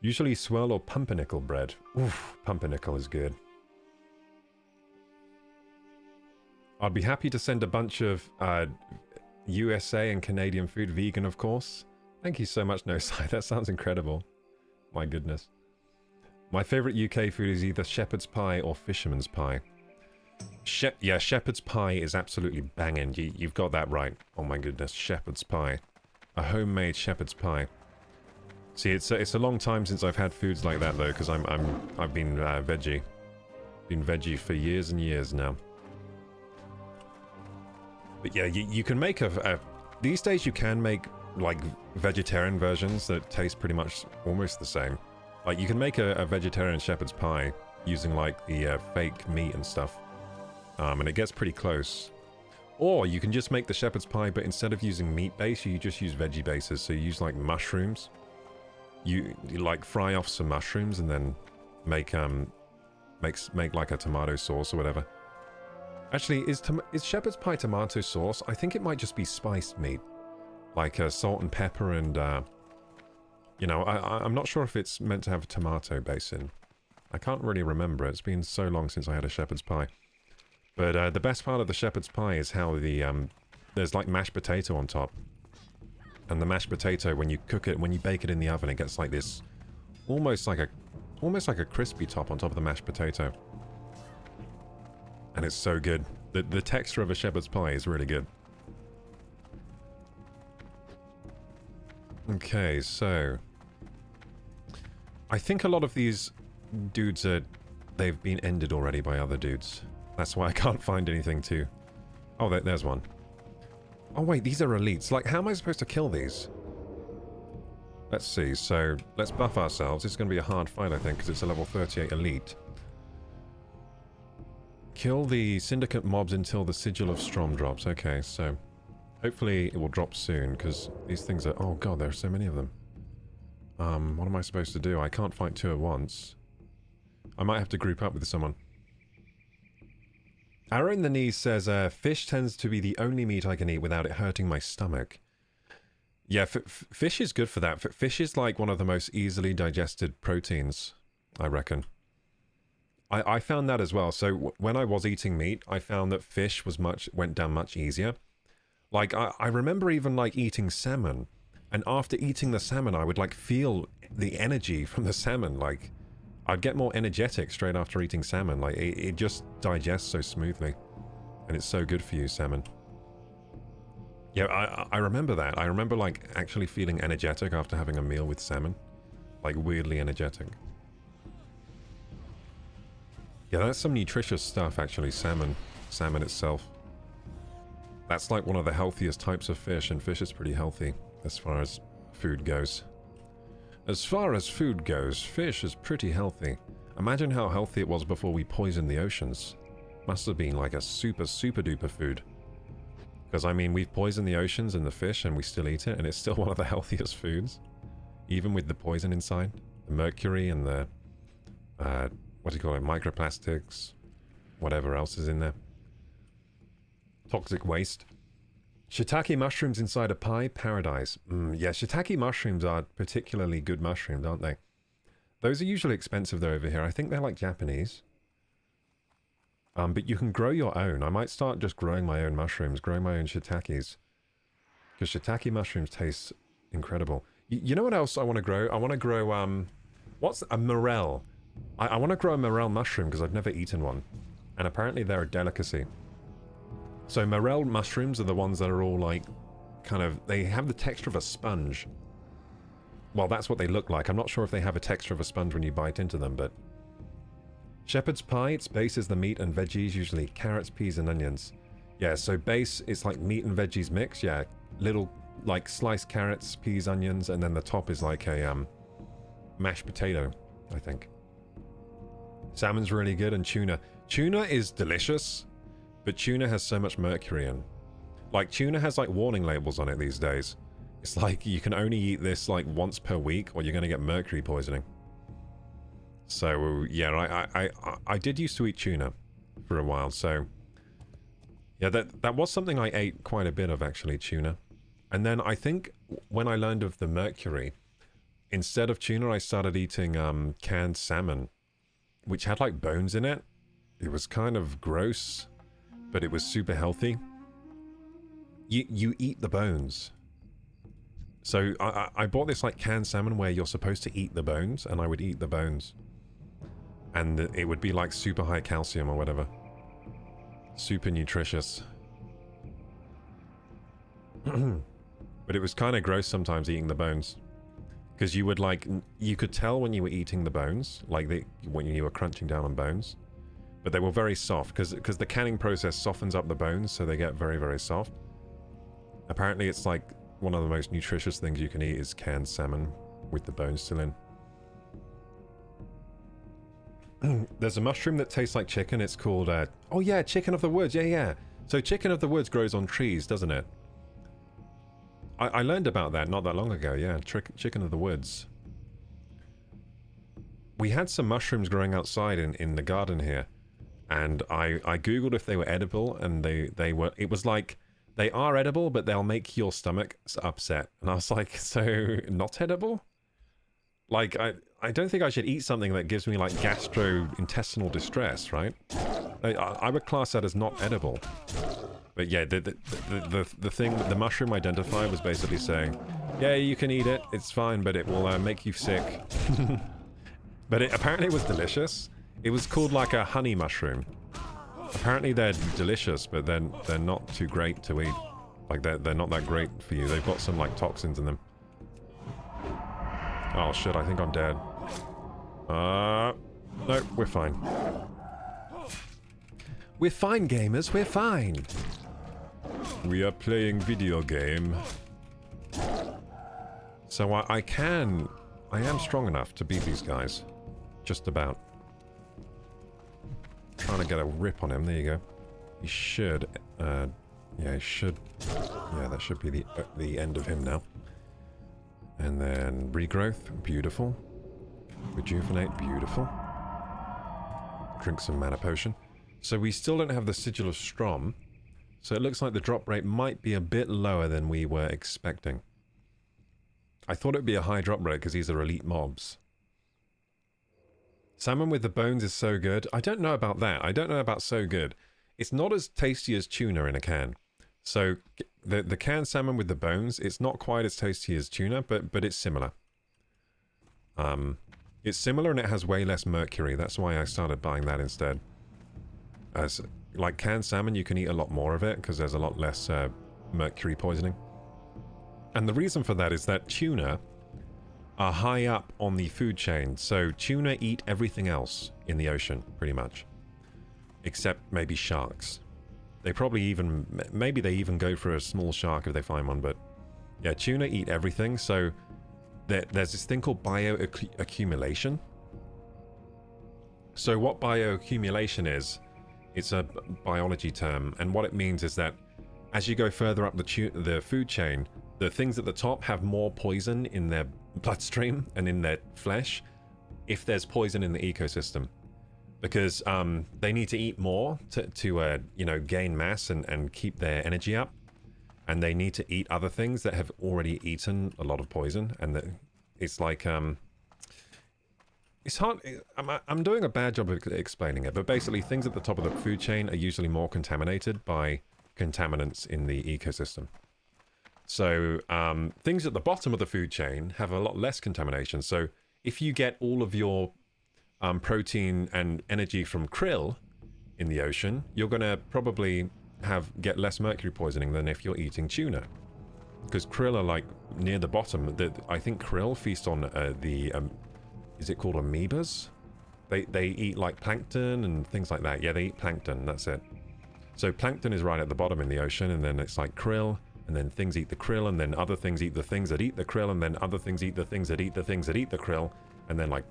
Usually swirl or pumpernickel bread. Oof, pumpernickel is good. I'd be happy to send a bunch of USA and Canadian food, vegan of course. Thank you so much, No Side. That sounds incredible. My goodness. My favourite UK food is either shepherd's pie or fisherman's pie. Yeah, shepherd's pie is absolutely banging. You've got that right. Oh my goodness, shepherd's pie. A homemade shepherd's pie. See, it's a long time since I've had foods like that though, because I've been veggie. Been veggie for years and years now. But yeah, you can make these days you can make like vegetarian versions that taste pretty much almost the same. Like you can make a vegetarian shepherd's pie using like the fake meat and stuff. And it gets pretty close. Or you can just make the shepherd's pie, but instead of using meat base, you just use veggie bases. So you use like mushrooms. You like fry off some mushrooms and then make like a tomato sauce or whatever. Actually, is shepherd's pie tomato sauce? I think it might just be spiced meat. Like salt and pepper and, you know, I'm not sure if it's meant to have a tomato base in. I can't really remember. It's been so long since I had a shepherd's pie. But the best part of the shepherd's pie is how there's like mashed potato on top. And the mashed potato, when you cook it, when you bake it in the oven, it gets like this, almost like a crispy top on top of the mashed potato. And it's so good. The texture of a shepherd's pie is really good. Okay, so I think a lot of these dudes they've been ended already by other dudes. That's why I can't find anything to... Oh, there's one. Oh wait, these are elites. Like, how am I supposed to kill these? Let's see, so let's buff ourselves. It's going to be a hard fight, I think, because it's a level 38 elite. Kill the syndicate mobs until the sigil of Strom drops. Okay, so hopefully it will drop soon, because these things are... Oh god, there are so many of them. What am I supposed to do? I can't fight two at once. I might have to group up with someone. Arrow in the Knees says, fish tends to be the only meat I can eat without it hurting my stomach. Yeah, fish is good for that. Fish is like one of the most easily digested proteins, I reckon. I found that as well. So when I was eating meat, I found that fish went down much easier. Like, I remember even like eating salmon. And after eating the salmon, I would like feel the energy from the salmon. Like, I'd get more energetic straight after eating salmon. Like, it just digests so smoothly. And it's so good for you, salmon. Yeah, I remember that. I remember, like, actually feeling energetic after having a meal with salmon. Like, weirdly energetic. Yeah, that's some nutritious stuff, actually, salmon. Salmon itself. That's, like, one of the healthiest types of fish, and fish is pretty healthy as far as food goes. As far as food goes, fish is pretty healthy. Imagine how healthy it was before we poisoned the oceans. Must have been like a super, super duper food. Because, I mean, we've poisoned the oceans and the fish and we still eat it, and it's still one of the healthiest foods. Even with the poison inside. The mercury and the, what do you call it, microplastics. Whatever else is in there. Toxic waste. Shiitake mushrooms inside a pie? Paradise. Yeah, shiitake mushrooms are particularly good mushrooms, aren't they? Those are usually expensive though over here. I think they're like Japanese. But you can grow your own. I might start just growing my own mushrooms, growing my own shiitakes. Because shiitake mushrooms taste incredible. You know what else I want to grow? I want to grow, what's a morel? I want to grow a morel mushroom because I've never eaten one. And apparently they're a delicacy. So morel mushrooms are the ones that are all like kind of, they have the texture of a sponge. Well, that's what they look like. I'm not sure if they have a texture of a sponge when you bite into them, but... Shepherd's pie, its base is the meat and veggies, usually carrots, peas, and onions. Yeah, so base, it's like meat and veggies mix, yeah. Little, like, sliced carrots, peas, onions, and then the top is like a, mashed potato, I think. Salmon's really good, and tuna. Tuna is delicious, but tuna has so much mercury in. Like, tuna has, like, warning labels on it these days. It's like, you can only eat this, like, once per week, or you're gonna get mercury poisoning. So, yeah, I did used to eat tuna for a while, so... Yeah, that was something I ate quite a bit of, actually, tuna. And then I think when I learned of the mercury, instead of tuna, I started eating canned salmon, which had, like, bones in it. It was kind of gross, but it was super healthy. You eat the bones. So I bought this, like, canned salmon where you're supposed to eat the bones, and I would eat the bones. And it would be, like, super high calcium or whatever. Super nutritious. But it was kind of gross sometimes eating the bones. Because you would, like, you could tell when you were eating the bones, like, when you were crunching down on bones. But they were very soft, because the canning process softens up the bones, so they get very, very soft. Apparently, it's, like, one of the most nutritious things you can eat is canned salmon with the bones still in. There's a mushroom that tastes like chicken. It's called, oh yeah, chicken of the woods. Yeah, yeah. So chicken of the woods grows on trees, doesn't it? I learned about that not that long ago. Yeah, chicken of the woods. We had some mushrooms growing outside in the garden here. And I googled if they were edible, and they were. It was like, they are edible, but they'll make your stomach upset. And I was like, so not edible? Like, I don't think I should eat something that gives me, like, gastrointestinal distress, right? I would class that as not edible. But yeah, the thing, the mushroom identifier was basically saying, yeah, you can eat it, it's fine, but it will make you sick. But apparently it was delicious. It was called, like, a honey mushroom. Apparently they're delicious, but they're not too great to eat. Like, they're not that great for you. They've got some, like, toxins in them. Oh shit, I think I'm dead. No, we're fine. We're fine, gamers, we're fine. We are playing video game. So I am strong enough to beat these guys. Just about. Trying to get a rip on him, there you go. He should, yeah, he should, yeah, that should be the end of him now. And then regrowth, beautiful. Rejuvenate, beautiful. Drink some mana potion. So we still don't have the Sigil of Strom. So it looks like the drop rate might be a bit lower than we were expecting. I thought it would be a high drop rate because these are elite mobs. Salmon with the bones is so good. I don't know about that. I don't know about so good. It's not as tasty as tuna in a can. So the canned salmon with the bones, it's not quite as tasty as tuna, but it's similar. It's similar and it has way less mercury. That's why I started buying that instead. As like canned salmon, you can eat a lot more of it because there's a lot less mercury poisoning. And the reason for that is that tuna are high up on the food chain. So tuna eat everything else in the ocean, pretty much. Except maybe sharks. They probably even, maybe they even go for a small shark if they find one, but yeah, tuna eat everything. So there's this thing called bioaccumulation. So what bioaccumulation is, it's a biology term, and what it means is that as you go further up the food chain, the things at the top have more poison in their bloodstream and in their flesh if there's poison in the ecosystem. Because they need to eat more to you know, gain mass and keep their energy up. And they need to eat other things that have already eaten a lot of poison. And it's like, it's hard, I'm doing a bad job of explaining it, but basically things at the top of the food chain are usually more contaminated by contaminants in the ecosystem. So things at the bottom of the food chain have a lot less contamination. So if you get all of your protein and energy from krill in the ocean, you're going to probably get less mercury poisoning than if you're eating tuna. Because krill are like near the bottom. I think krill feast on is it called amoebas? They eat like plankton and things like that. Yeah, they eat plankton, that's it. So plankton is right at the bottom in the ocean, and then it's like krill, and then things eat the krill, and then other things eat the things that eat the krill, and then other things eat the things that eat the things that eat the krill, and then like,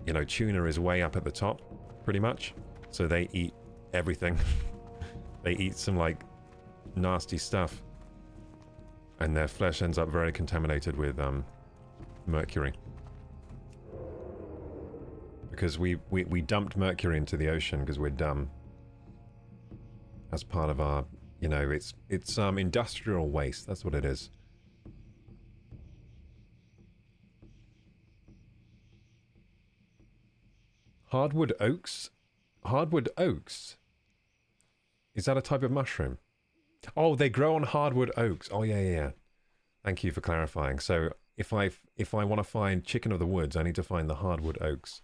you know, tuna is way up at the top, pretty much. So they eat everything. They eat some like nasty stuff, and their flesh ends up very contaminated with mercury. Because we dumped mercury into the ocean because we're dumb. As part of our, you know, it's industrial waste. That's what it is. Hardwood oaks? Hardwood oaks? Is that a type of mushroom? Oh, they grow on hardwood oaks. Oh, yeah, yeah, yeah. Thank you for clarifying. So if I want to find chicken of the woods, I need to find the hardwood oaks.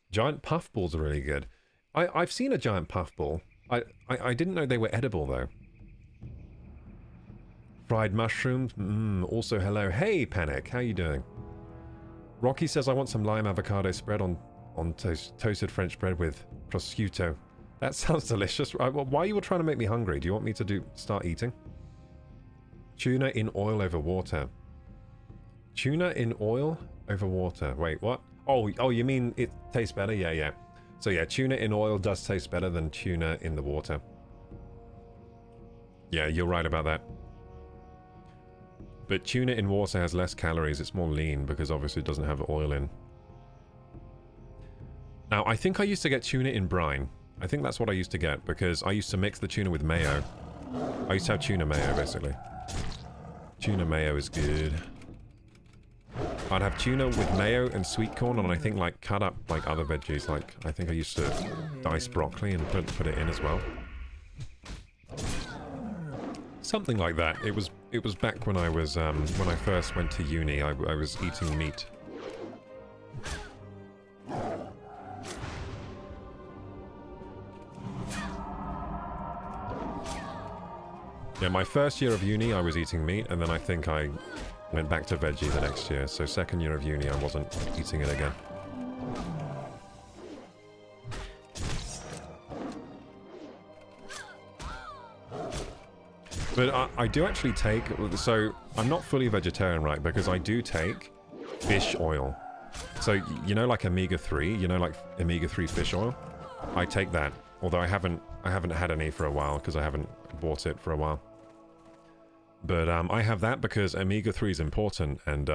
Giant puffballs are really good. I've seen a giant puffball. I didn't know they were edible, though. Fried mushrooms. Also, hello. Hey, Panic. How you doing? Rocky says, I want some lime avocado spread on toasted French bread with prosciutto. That sounds delicious. Why are you all trying to make me hungry? Do you want me to start eating? Tuna in oil over water. Tuna in oil over water. Wait, what? Oh, you mean it tastes better? Yeah, yeah. So yeah, tuna in oil does taste better than tuna in the water. Yeah, you're right about that. But tuna in water has less calories. It's more lean because obviously it doesn't have oil in. Now, I think I used to get tuna in brine. I think that's what I used to get because I used to mix the tuna with mayo. I used to have tuna mayo, basically. Tuna mayo is good. I'd have tuna with mayo and sweet corn, and I think like cut up like other veggies. Like I think I used to dice broccoli and put it in as well. Something like that. It was back when I was when I first went to uni. I was eating meat. Yeah, my first year of uni, I was eating meat, and then I think I went back to veggie the next year. So second year of uni, I wasn't eating it again. But I do actually take... So I'm not fully vegetarian, right? Because I do take fish oil. So, you know, like omega-3? You know, like omega-3 fish oil? I take that. Although I haven't had any for a while because I haven't bought it for a while. But I have that because omega-3 is important, and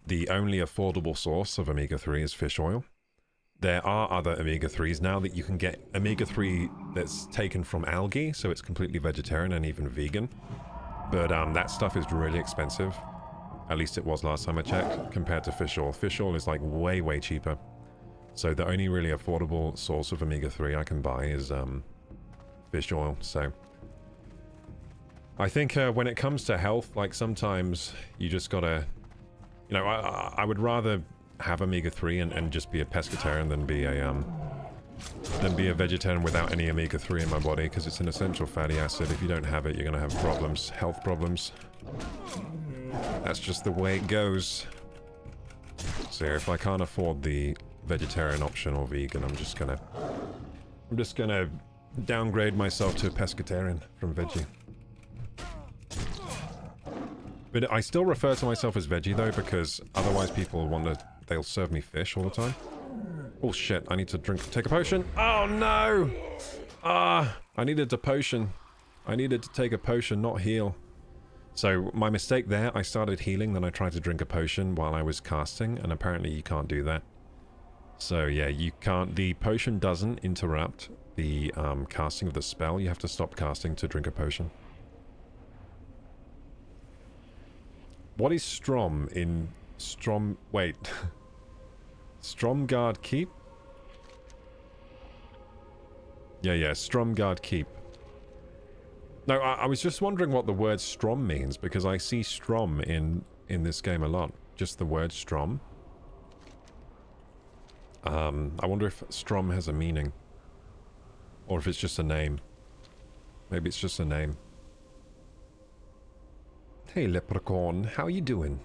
the only affordable source of omega-3 is fish oil. There are other omega-3s now that you can get omega-3 that's taken from algae, so it's completely vegetarian and even vegan. But that stuff is really expensive. At least it was last time I checked, compared to fish oil. Fish oil is like way, way cheaper. So the only really affordable source of omega-3 I can buy is fish oil, so... I think when it comes to health, like sometimes you just gotta, you know, I would rather have omega-3 and just be a pescatarian than be a vegetarian without any omega-3 in my body, because it's an essential fatty acid. If you don't have it, you're gonna have problems, health problems. That's just the way it goes. So if I can't afford the vegetarian option or vegan, I'm just gonna downgrade myself to a pescatarian from veggie. But I still refer to myself as veggie though, because otherwise people they'll serve me fish all the time. Oh shit, I need to take a potion. Oh no! I needed a potion. I needed to take a potion, not heal. So my mistake there, I started healing, then I tried to drink a potion while I was casting, and apparently you can't do that. So yeah, you can't, the potion doesn't interrupt the casting of the spell. You have to stop casting to drink a potion. What is Strom in Strom... Wait. Stromgard Keep? Yeah, Stromgard Keep. No, I was just wondering what the word Strom means, because I see Strom in this game a lot. Just the word Strom. I wonder if Strom has a meaning. Or if it's just a name. Maybe it's just a name. Hey, leprechaun. How you doing?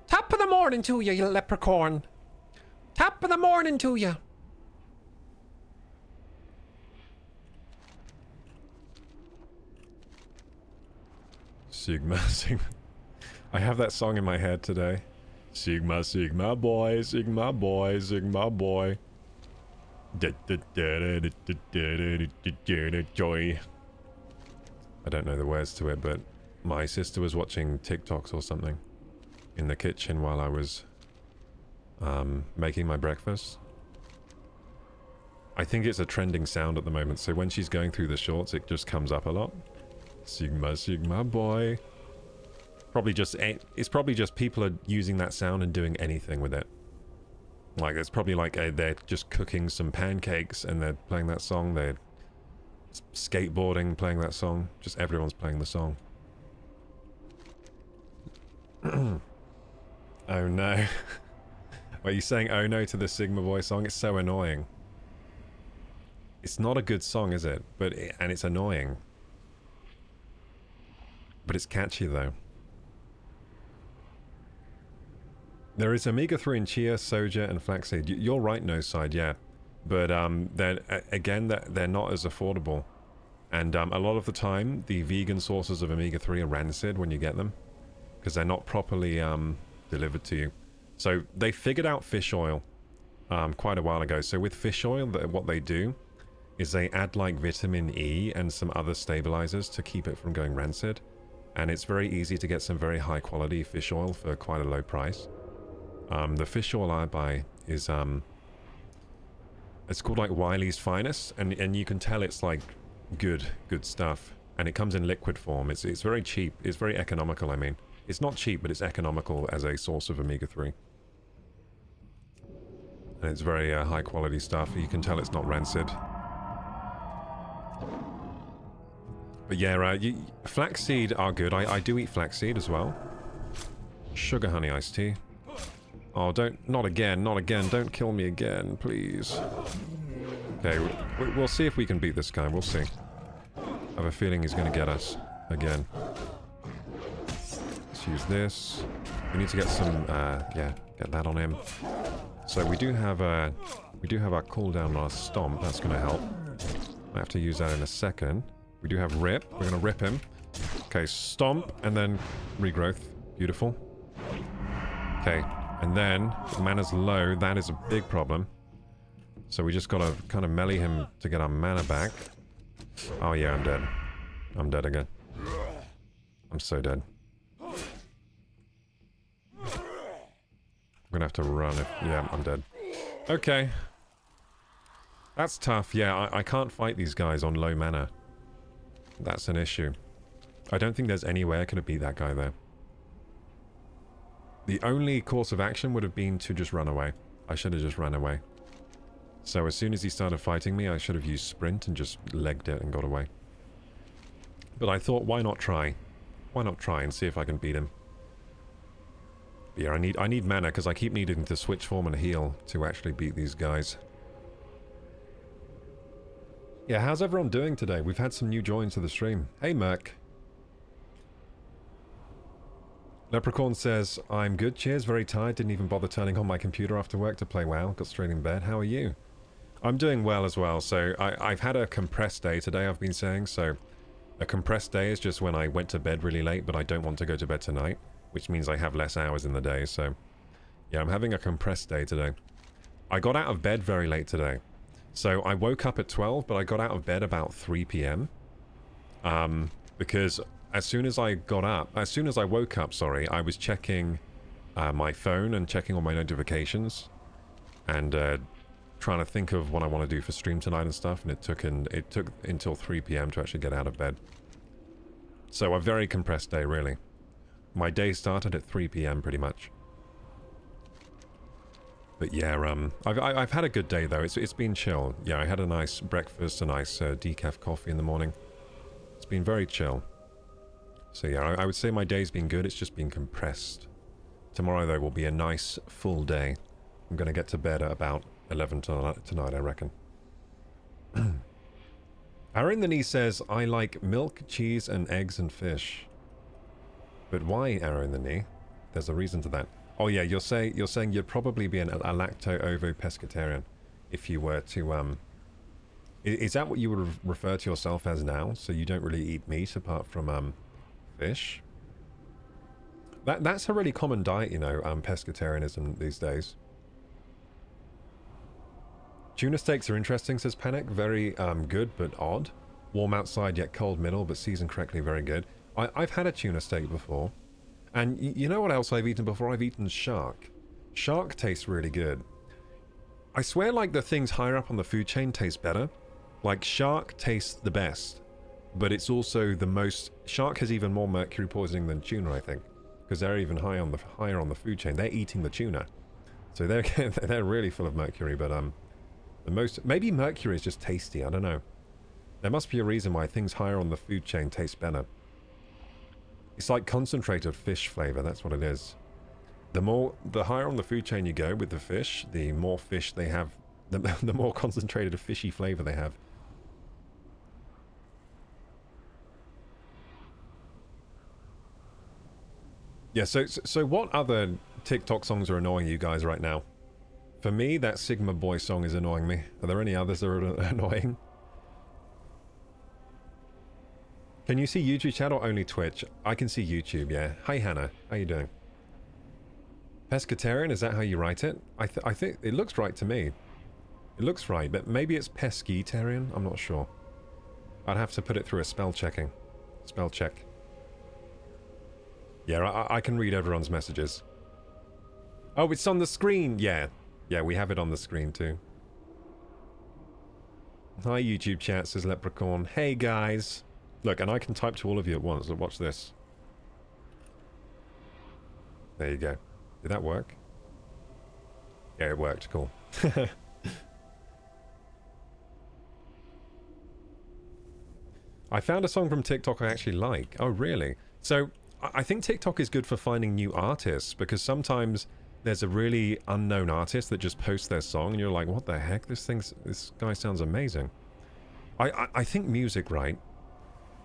Top of the morning to you, you leprechaun. Top of the morning to you. Sigma, Sigma. I have that song in my head today. Sigma, Sigma boy, Sigma boy, Sigma boy. Joy. I don't know the words to it, but my sister was watching TikToks or something in the kitchen while I was making my breakfast. I think it's a trending sound at the moment, so when she's going through the shorts, it just comes up a lot. Sigma, Sigma boy. It's probably just people are using that sound and doing anything with it. Like, it's probably like they're just cooking some pancakes and they're playing that song. They're skateboarding, playing that song. Just everyone's playing the song. Oh no. Are you saying oh no to the Sigma Boy song? It's so annoying. It's not a good song, is it? And it's annoying. But it's catchy though. There is omega-3 in chia, soja, and flaxseed. You're right, no side, yeah. But they're not as affordable. And a lot of the time, the vegan sources of omega-3 are rancid when you get them. Because they're not properly delivered to you. So they figured out fish oil quite a while ago. So with fish oil, what they do is they add like vitamin E and some other stabilizers to keep it from going rancid. And it's very easy to get some very high quality fish oil for quite a low price. The fish oil I buy is it's called like Wiley's Finest, and you can tell it's like good stuff, and it comes in liquid form. It's very cheap. It's very economical. I mean, it's not cheap, but it's economical as a source of omega-3, and it's very high quality stuff. You can tell it's not rancid. But yeah, flaxseed are good. I do eat flaxseed as well. Sugar honey iced tea. Oh, not again, don't kill me again, please. Okay, we'll see if we can beat this guy, we'll see. I have a feeling he's gonna get us again. Let's use this. We need to get some, yeah, get that on him. So we do have our cooldown on our stomp, that's gonna help. I have to use that in a second. We do have rip, we're gonna rip him. Okay, stomp, and then regrowth, beautiful. Okay. And then, if mana's low, that is a big problem. So we just gotta kind of melee him to get our mana back. Oh yeah, I'm dead. I'm dead again. I'm so dead. I'm gonna have to run if... Yeah, I'm dead. Okay. That's tough. Yeah, I can't fight these guys on low mana. That's an issue. I don't think there's any way I could have beat that guy there. The only course of action would have been to just run away. I should have just run away. So as soon as he started fighting me, I should have used sprint and just legged it and got away. But I thought, why not try? Why not try and see if I can beat him? But yeah, I need mana because I keep needing to switch form and heal to actually beat these guys. Yeah, how's everyone doing today? We've had some new joins to the stream. Hey, Merc. Leprechaun says, I'm good, cheers, very tired, didn't even bother turning on my computer after work to play WoW, got straight in bed. How are you? I'm doing well as well, so I've had a compressed day today, I've been saying, so a compressed day is just when I went to bed really late, but I don't want to go to bed tonight, which means I have less hours in the day, so yeah, I'm having a compressed day today. I got out of bed very late today, so I woke up at 12, but I got out of bed about 3 p.m. Because as soon as I woke up, sorry, I was checking my phone and checking all my notifications and trying to think of what I want to do for stream tonight and stuff, and it took until 3 p.m. to actually get out of bed. So a very compressed day, really. My day started at 3 p.m. pretty much. But yeah, I've had a good day though. It's been chill. Yeah, I had a nice breakfast, a nice decaf coffee in the morning. It's been very chill. So yeah, I would say my day's been good, it's just been compressed. Tomorrow, though, will be a nice, full day. I'm going to get to bed at about 11 tonight, I reckon. Aaron the Knee says, I like milk, cheese, and eggs and fish. But why arrow in the knee? There's a reason to that. Oh yeah, you're saying you'd probably be a lacto-ovo pescatarian if you were to is that what you would refer to yourself as now? So you don't really eat meat apart from fish? That's a really common diet, you know, pescatarianism these days. Tuna steaks are interesting, says Panic. Very good, but odd. Warm outside, yet cold middle, but seasoned correctly, very good. I've had a tuna steak before. And you know what else I've eaten before? I've eaten shark. Shark tastes really good. I swear, like, the things higher up on the food chain taste better. Like, shark tastes the best. But it's also the most... Shark has even more mercury poisoning than tuna, I think. Because they're even higher on the food chain. They're eating the tuna. So they're really full of mercury, but the most... Maybe mercury is just tasty, I don't know. There must be a reason why things higher on the food chain taste better. It's like concentrated fish flavor, that's what it is. The higher on the food chain you go with the fish, the more fish they have, the more concentrated fishy flavor they have. Yeah, so what other TikTok songs are annoying you guys right now? For me, that Sigma Boy song is annoying me. Are there any others that are annoying? Can you see YouTube chat or only Twitch? I can see YouTube, yeah. Hi Hannah, how you doing? Pescatarian, is that how you write it? I think it looks right to me. It looks right, but maybe it's pescatarian? I'm not sure. I'd have to put it through a spell check. Yeah, I can read everyone's messages. Oh, it's on the screen! Yeah. Yeah, we have it on the screen too. Hi YouTube chat, says Leprechaun. Hey guys! Look, and I can type to all of you at once. Look, watch this. There you go. Did that work? Yeah, it worked. Cool. I found a song from TikTok I actually like. Oh, really? So, I think TikTok is good for finding new artists, because sometimes there's a really unknown artist that just posts their song, and you're like, what the heck? This guy sounds amazing. I think music, right?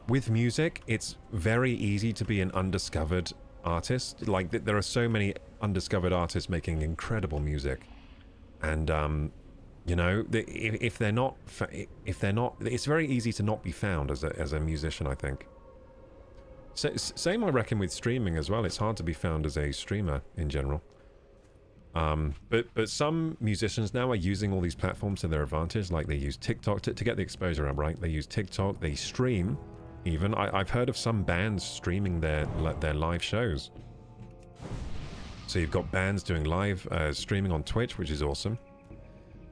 With music, it's very easy to be an undiscovered artist. Like, there are so many undiscovered artists making incredible music. And, you know, if they're not, it's very easy to not be found as a musician, I think. Same, I reckon, with streaming as well. It's hard to be found as a streamer in general. But some musicians now are using all these platforms to their advantage. Like, they use TikTok to get the exposure up, right? They use TikTok, they stream. Even I've heard of some bands streaming their live shows. So you've got bands doing live streaming on Twitch, which is awesome.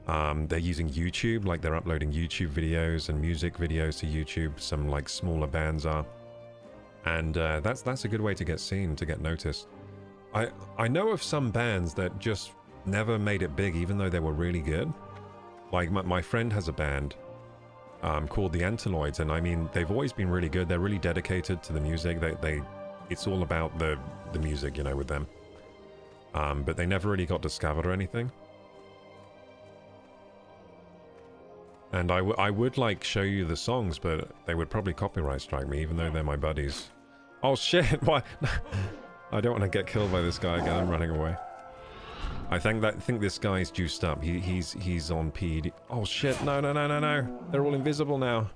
They're using YouTube, like they're uploading YouTube videos and music videos to YouTube. Some like smaller bands are, and that's a good way to get seen, to get noticed. I know of some bands that just never made it big, even though they were really good. Like my friend has a band called the Antiloids, and I mean, they've always been really good. They're really dedicated to the music. It's all about the music, you know, with them. But they never really got discovered or anything. And I would like show you the songs, but they would probably copyright strike me, even though they're my buddies. Oh shit! Why? I don't want to get killed by this guy again. I'm running away. I think this guy's juiced up. He's on PD. Oh shit! No! They're all invisible now.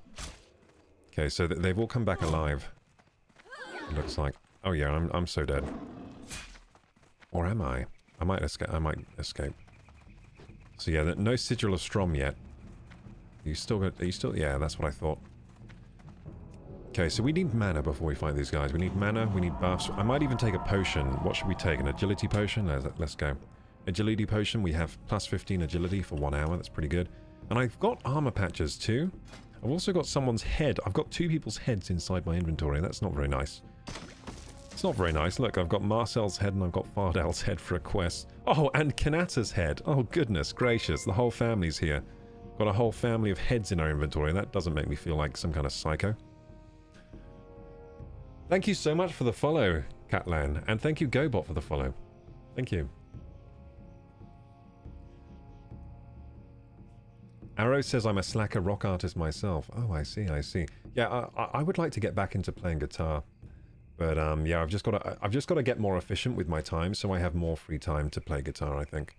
Okay, so they've all come back alive. It looks like. Oh yeah, I'm so dead. Or am I? I might escape. So yeah, no sigil of Strom yet. Are you still? Yeah, that's what I thought. Okay, so we need mana before we fight these guys. We need mana. We need buffs. I might even take a potion. What should we take? An agility potion? Let's go. Agility potion, we have plus 15 agility for 1 hour. That's pretty good. And I've got armor patches too. I've also got someone's head. I've got 2 people's heads inside my inventory. That's not very nice. It's not very nice. Look, I've got Marcel's head and I've got Fardel's head for a quest. Oh, and Kanata's head. Oh, goodness gracious. The whole family's here. Got a whole family of heads in our inventory. That doesn't make me feel like some kind of psycho. Thank you so much for the follow, Catlan. And thank you, GoBot, for the follow. Thank you. Arrow says I'm a slacker rock artist myself. Oh, I see. Yeah, I would like to get back into playing guitar. But yeah, I've just got to get more efficient with my time, so I have more free time to play guitar. I think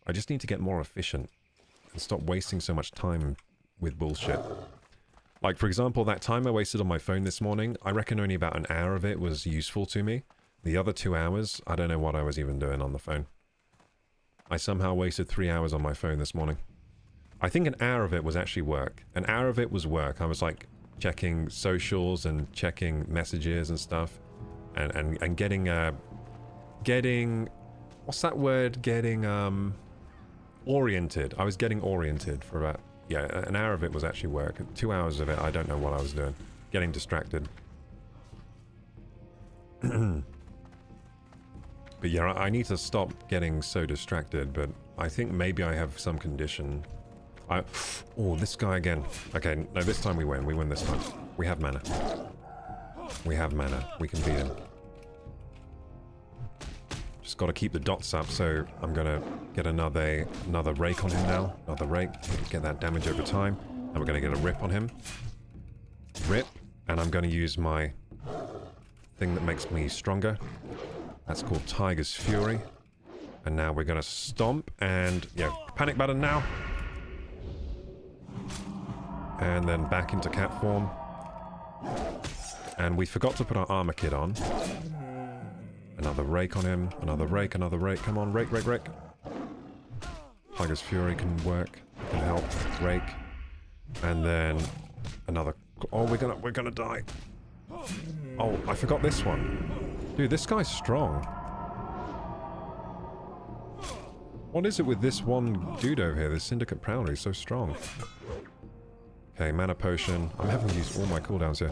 I just need to get more efficient and stop wasting so much time with bullshit. Like, for example, that time I wasted on my phone this morning, I reckon only about an hour of it was useful to me. The other 2 hours, I don't know what I was even doing on the phone. I somehow wasted 3 hours on my phone this morning. I think an hour of it was actually work. An hour of it was work. I was like checking socials and checking messages and stuff. And getting, what's that word? Getting, oriented. I was getting oriented for about, yeah, an hour of it was actually work. 2 hours of it, I don't know what I was doing. Getting distracted. But yeah, I need to stop getting so distracted, but I think maybe I have some condition. Oh, this guy again. Okay, no, this time we win. We win this time. We have mana. We have mana. We can beat him. Just got to keep the dots up, so I'm going to get another rake on him now. Another rake. Get that damage over time. And we're going to get a rip on him. Rip. And I'm going to use my thing that makes me stronger. That's called Tiger's Fury. And now we're going to stomp and, yeah, panic button now. And then back into cat form. And we forgot to put our armor kit on. Another rake on him. Another rake, another rake. Come on, rake, rake, rake. Tiger's Fury can work. Can help. Rake. And then another... Oh, we're gonna die. Oh, I forgot this one. Dude, this guy's strong. What is it with this one dude over here? This Syndicate Prowler, he's so strong. Okay, mana potion. I'm having to use all my cooldowns here.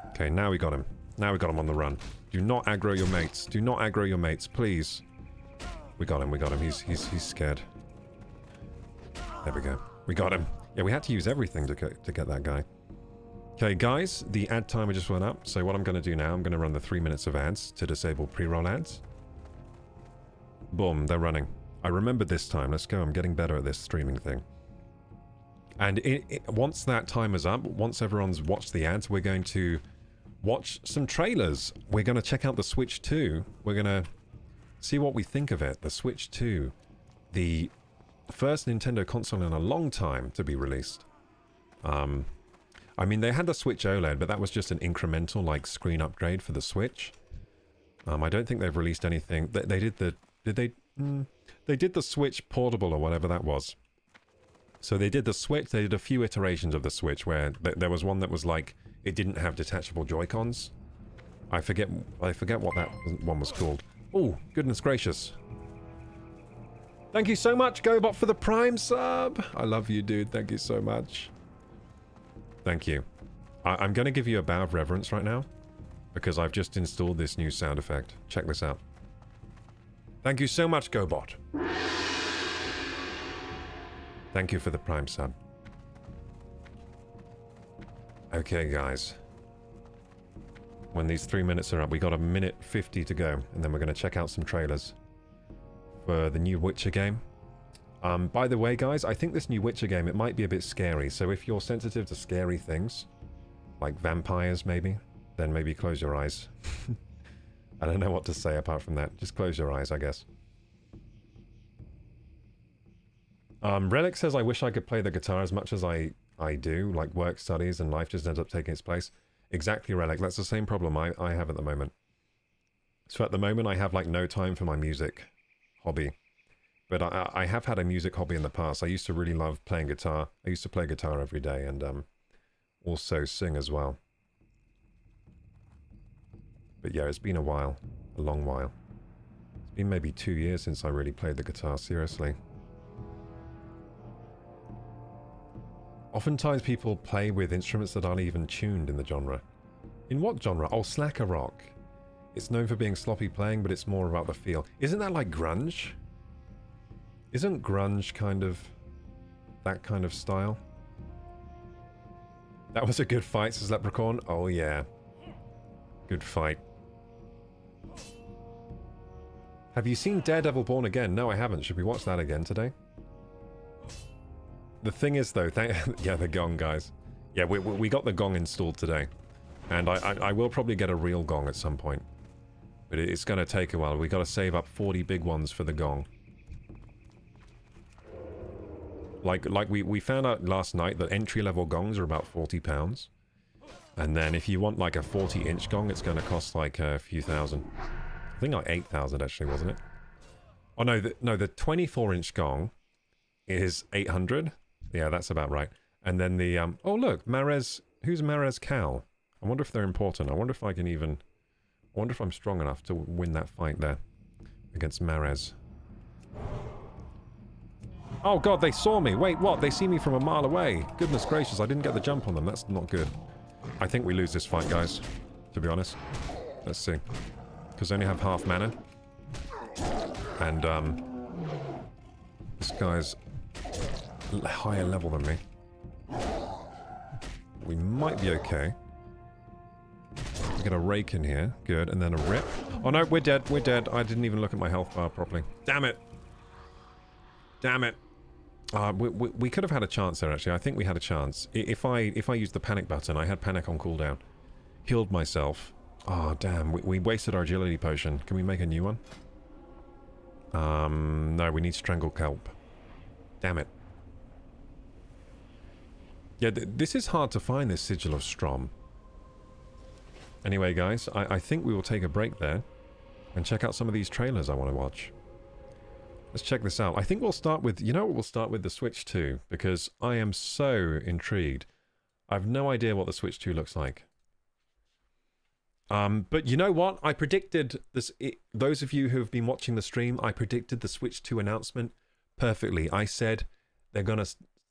Okay, now we got him. Now we got him on the run. Do not aggro your mates. Do not aggro your mates, please. We got him, we got him. He's scared. There we go. We got him. Yeah, we had to use everything to get that guy. Okay, guys, the ad timer just went up. So what I'm going to do now, I'm going to run the 3 minutes of ads to disable pre-roll ads. Boom, they're running. I remembered this time. Let's go. I'm getting better at this streaming thing. And once that timer's up, once everyone's watched the ads, we're going to watch some trailers. We're going to check out the Switch 2. We're going to see what we think of it. The Switch 2. The first Nintendo console in a long time to be released. I mean, they had the Switch OLED, but that was just an incremental, like, screen upgrade for the Switch. I don't think they've released anything. They did the... Did they... They did the Switch Portable or whatever that was. So they did the Switch, they did a few iterations of the Switch where there was one that was like, it didn't have detachable Joy-Cons. I forget what that one was called. Oh, goodness gracious. Thank you so much, GoBot, for the Prime sub. I love you, dude. Thank you so much. Thank you. I'm going to give you a bow of reverence right now because I've just installed this new sound effect. Check this out. Thank you so much, GoBot. Thank you for the Prime sub. Okay, guys. When these 3 minutes are up, we got a minute 50 to go, and then we're going to check out some trailers for the new Witcher game. By the way, guys, I think this new Witcher game, it might be a bit scary, so if you're sensitive to scary things, like vampires maybe, then maybe close your eyes. I don't know what to say apart from that. Just close your eyes, I guess. Relic says, I wish I could play the guitar as much as I do, like work, studies, and life just ends up taking its place. Exactly, Relic. That's the same problem I have at the moment. So at the moment, I have like no time for my music hobby. But I have had a music hobby in the past. I used to really love playing guitar. I used to play guitar every day and also sing as well. But yeah, it's been a while. A long while. It's been maybe 2 years since I really played the guitar seriously. Oftentimes people play with instruments that aren't even tuned in the genre. In what genre? Oh, slacker rock. It's known for being sloppy playing, but it's more about the feel. Isn't that like grunge? Isn't grunge kind of that kind of style? That was a good fight, says Leprechaun. Oh yeah. Good fight. Have you seen Daredevil Born Again? No, I haven't. Should we watch that again today? The thing is though, yeah, the gong, guys. Yeah, we got the gong installed today. And I will probably get a real gong at some point. But it's going to take a while. We've got to save up 40 big ones for the gong. Like we found out last night that entry-level gongs are about £40. And then if you want like a 40-inch gong, it's going to cost like a few thousand. I think like 8,000 actually, wasn't it? Oh no, the 24-inch gong is 800. Yeah, that's about right. And then the oh look, Marez. Who's Marez Cal? I wonder if they're important. I wonder if I can even... I wonder if I'm strong enough to win that fight there against Marez. Oh god, they saw me. Wait, what? They see me from a mile away. Goodness gracious, I didn't get the jump on them. That's not good. I think we lose this fight, guys. To be honest. Let's see. Because I only have half mana. And, this guy's higher level than me. We might be okay. We get a rake in here. Good. And then a rip. Oh no, we're dead. We're dead. I didn't even look at my health bar properly. Damn it. Damn it. We could have had a chance there, actually. I think we had a chance. If I used the panic button, I had panic on cooldown. Healed myself. Oh, damn. We wasted our agility potion. Can we make a new one? No, we need Strangle Kelp. Damn it. Yeah, this is hard to find, this Sigil of Strom. Anyway, guys, I think we will take a break there and check out some of these trailers I want to watch. Let's check this out. I think we'll start with... You know what? We'll start with the Switch 2, because I am so intrigued. I have no idea what the Switch 2 looks like. But you know what? I predicted this... those of you who have been watching the stream, I predicted the Switch 2 announcement perfectly. I said they're gonna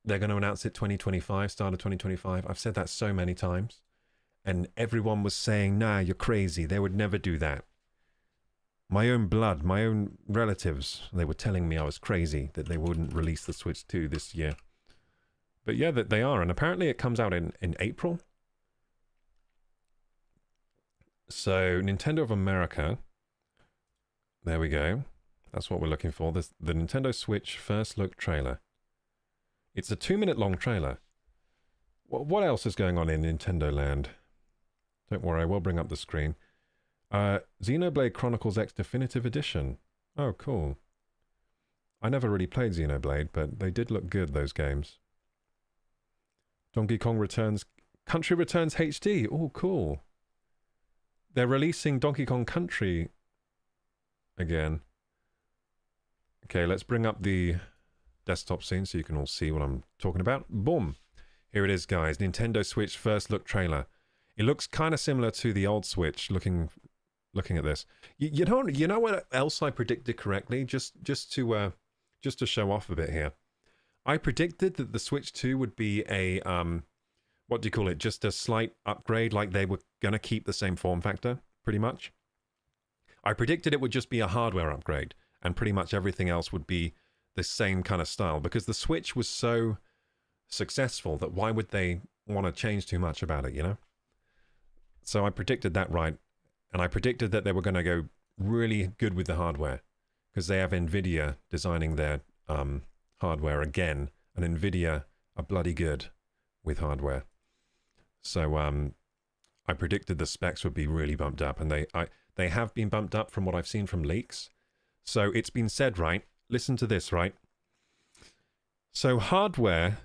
announce it 2025, start of 2025. I've said that so many times. And everyone was saying, nah, you're crazy. They would never do that. My own blood, my own relatives, they were telling me I was crazy, that they wouldn't release the Switch 2 this year. But yeah, that they are. And apparently it comes out in April. So, Nintendo of America. There we go. That's what we're looking for. The Nintendo Switch first look trailer. It's a 2-minute long trailer. What else is going on in Nintendo land? Don't worry, I will bring up the screen. Xenoblade Chronicles X Definitive Edition. Oh, cool. I never really played Xenoblade, but they did look good, those games. Donkey Kong Returns... Country Returns HD. Oh, cool. They're releasing Donkey Kong Country again. Okay, let's bring up the desktop scene so you can all see what I'm talking about. Boom. Here it is, guys. Nintendo Switch first look trailer. It looks kind of similar to the old Switch, looking at this. You know what else I predicted correctly? Just to show off a bit here. I predicted that the Switch 2 would be a what do you call it? Just a slight upgrade, like they were gonna keep the same form factor, pretty much. I predicted it would just be a hardware upgrade, and pretty much everything else would be the same kind of style, because the Switch was so successful that why would they want to change too much about it, you know? So I predicted that right, and I predicted that they were going to go really good with the hardware, because they have NVIDIA designing their hardware again, and NVIDIA are bloody good with hardware. So I predicted the specs would be really bumped up, and they have been bumped up from what I've seen from leaks. So it's been said, right? Listen to this, right? So hardware,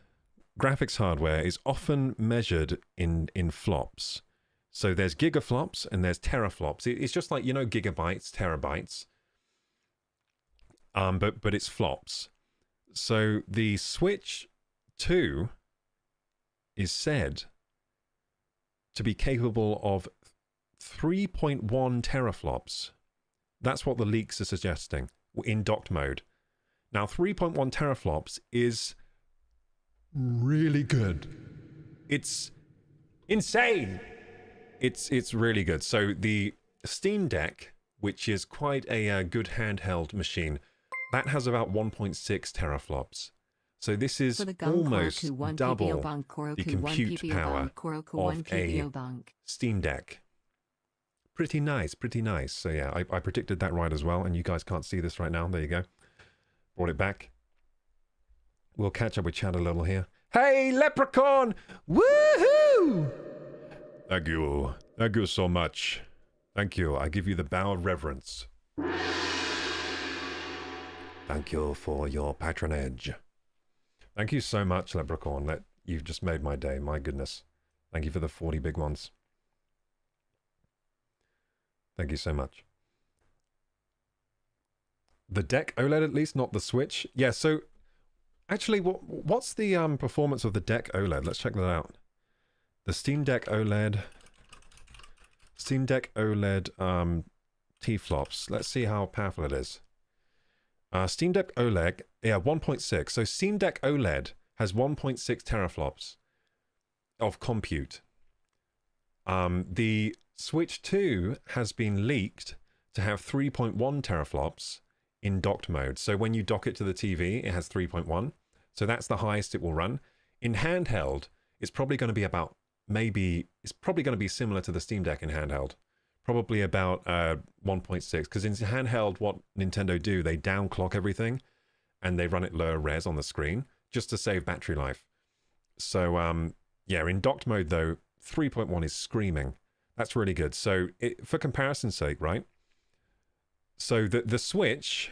graphics hardware, is often measured in flops. So there's gigaflops and there's teraflops. It's just like, you know, gigabytes, terabytes. But it's flops. So the Switch 2 is said to be capable of 3.1 teraflops. That's what the leaks are suggesting in docked mode. Now, 3.1 teraflops is really good. It's insane. It's really good. So the Steam Deck, which is quite a good handheld machine, that has about 1.6 teraflops. So this is almost double the compute power of a Steam Deck. Pretty nice, pretty nice. So yeah, I predicted that right as well, and you guys can't see this right now. There you go. Brought it back. We'll catch up with chat a little here. Hey, Leprechaun! Woohoo! Thank you. Thank you so much. Thank you. I give you the bow of reverence. Thank you for your patronage. Thank you so much, Leprechaun. That you've just made my day. My goodness. Thank you for the 40 big ones. Thank you so much. The deck OLED at least, not the Switch. Yeah, so actually, what's the performance of the deck OLED? Let's check that out. The Steam Deck OLED. Steam Deck OLED T-flops. Let's see how powerful it is. Steam Deck OLED, yeah, 1.6. So Steam Deck OLED has 1.6 teraflops of compute. The Switch 2 has been leaked to have 3.1 teraflops in docked mode. So when you dock it to the TV, it has 3.1. So that's the highest it will run. In handheld, it's probably going to be about, it's probably going to be similar to the Steam Deck in handheld. Probably about 1.6. Because in handheld, what Nintendo do, they downclock everything and they run it lower res on the screen just to save battery life. So, yeah, in docked mode, though, 3.1 is screaming. That's really good. So, for comparison's sake, right? So, the Switch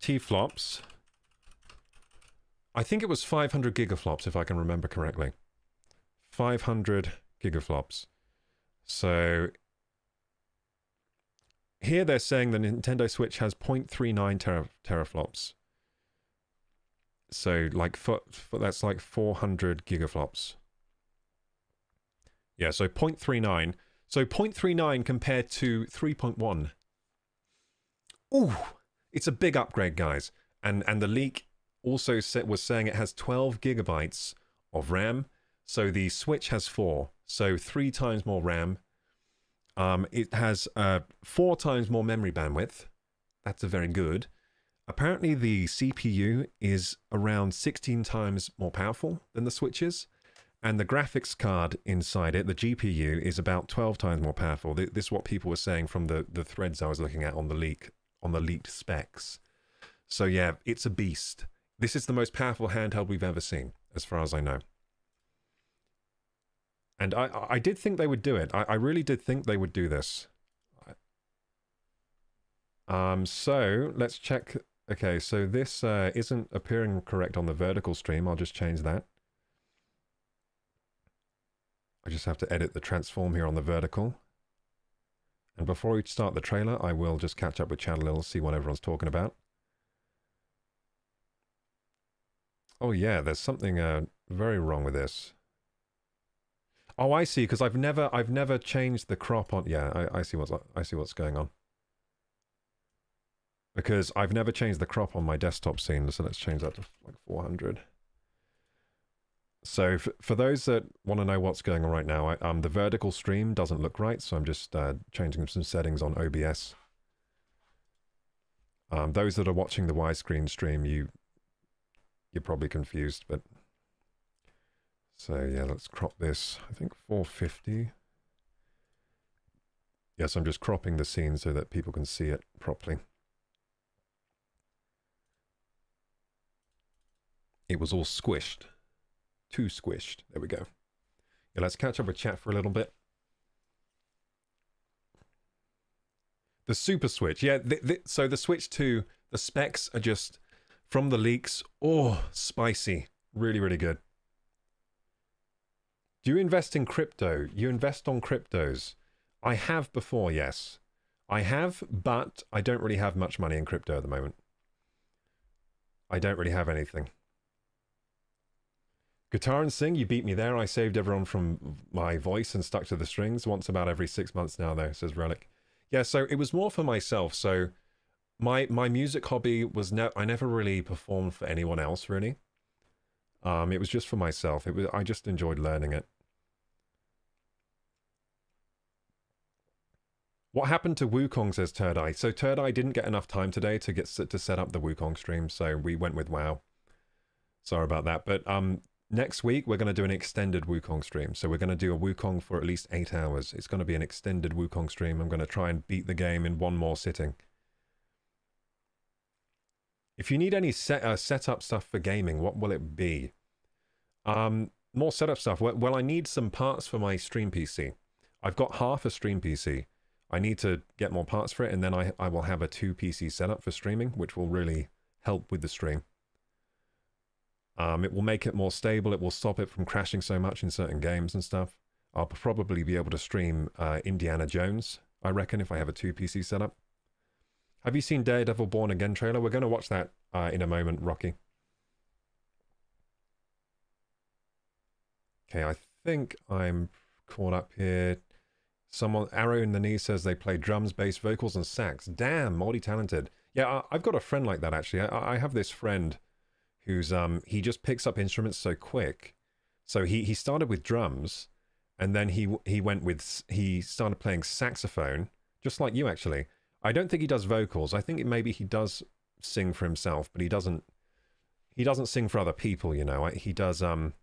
T-flops, I think it was 500 gigaflops, if I can remember correctly. 500 gigaflops. So, here they're saying the Nintendo Switch has 0.39 teraflops. So, like, that's like 400 gigaflops. Yeah, so 0.39. So 0.39 compared to 3.1. Ooh, it's a big upgrade, guys. And the leak also was saying it has 12 gigabytes of RAM. So the Switch has 4. So 3 times more RAM. It has 4 times more memory bandwidth. That's a very good. Apparently the CPU is around 16 times more powerful than the Switch's. And the graphics card inside it, the GPU, is about 12 times more powerful. This is what people were saying from the threads I was looking at on the leaked specs. So yeah, it's a beast. This is the most powerful handheld we've ever seen, as far as I know. And I did think they would do it. I really did think they would do this. So let's check. Okay, so this isn't appearing correct on the vertical stream. I'll just change that. I just have to edit the transform here on the vertical. And before we start the trailer, I will just catch up with chat a little, see what everyone's talking about. Oh yeah, there's something very wrong with this. Oh, I see, because I've never changed the crop on. Yeah, I see what's going on. Because I've never changed the crop on my desktop scene, so let's change that to like 400. So for those that want to know what's going on right now, the vertical stream doesn't look right, so I'm just changing some settings on OBS. Those that are watching the widescreen stream, you're probably confused, but so yeah, let's crop this. I think 450. Yes, I'm just cropping the scene so that people can see it properly. It was all squished. Too squished. There we go. Yeah, let's catch up with chat for a little bit. The Super Switch. Yeah, so the Switch 2, the specs are just, from the leaks, oh, spicy. Really, really good. Do you invest in crypto? You invest on cryptos. I have before, yes. I have, but I don't really have much money in crypto at the moment. I don't really have anything. Guitar and sing, you beat me there. I saved everyone from my voice and stuck to the strings once about every 6 months now, though, says Relic. Yeah, so it was more for myself. So my music hobby was I never really performed for anyone else, really. It was just for myself. I just enjoyed learning it. What happened to Wukong, says Third Eye. So Third Eye didn't get enough time today to set up the Wukong stream, so we went with WoW. Sorry about that, but next week, we're going to do an extended Wukong stream. So we're going to do a Wukong for at least 8 hours. It's going to be an extended Wukong stream. I'm going to try and beat the game in one more sitting. If you need any setup stuff for gaming, what will it be? more setup stuff. Well, I need some parts for my stream PC. I've got half a stream PC. I need to get more parts for it, and then I will have a 2 PC setup for streaming, which will really help with the stream. It will make it more stable. It will stop it from crashing so much in certain games and stuff. I'll probably be able to stream Indiana Jones, I reckon, if I have a 2 PC setup. Have you seen Daredevil Born Again trailer? We're going to watch that in a moment, Rocky. Okay, I think I'm caught up here. Someone, Arrow in the Knee, says they play drums, bass, vocals, and sax. Damn, multi-talented. Yeah, I've got a friend like that, actually. I have this friend who's, he just picks up instruments so quick. So he started with drums, and then he started playing saxophone, just like you, actually. I don't think he does vocals. I think maybe he does sing for himself, but he doesn't sing for other people, you know. He does, and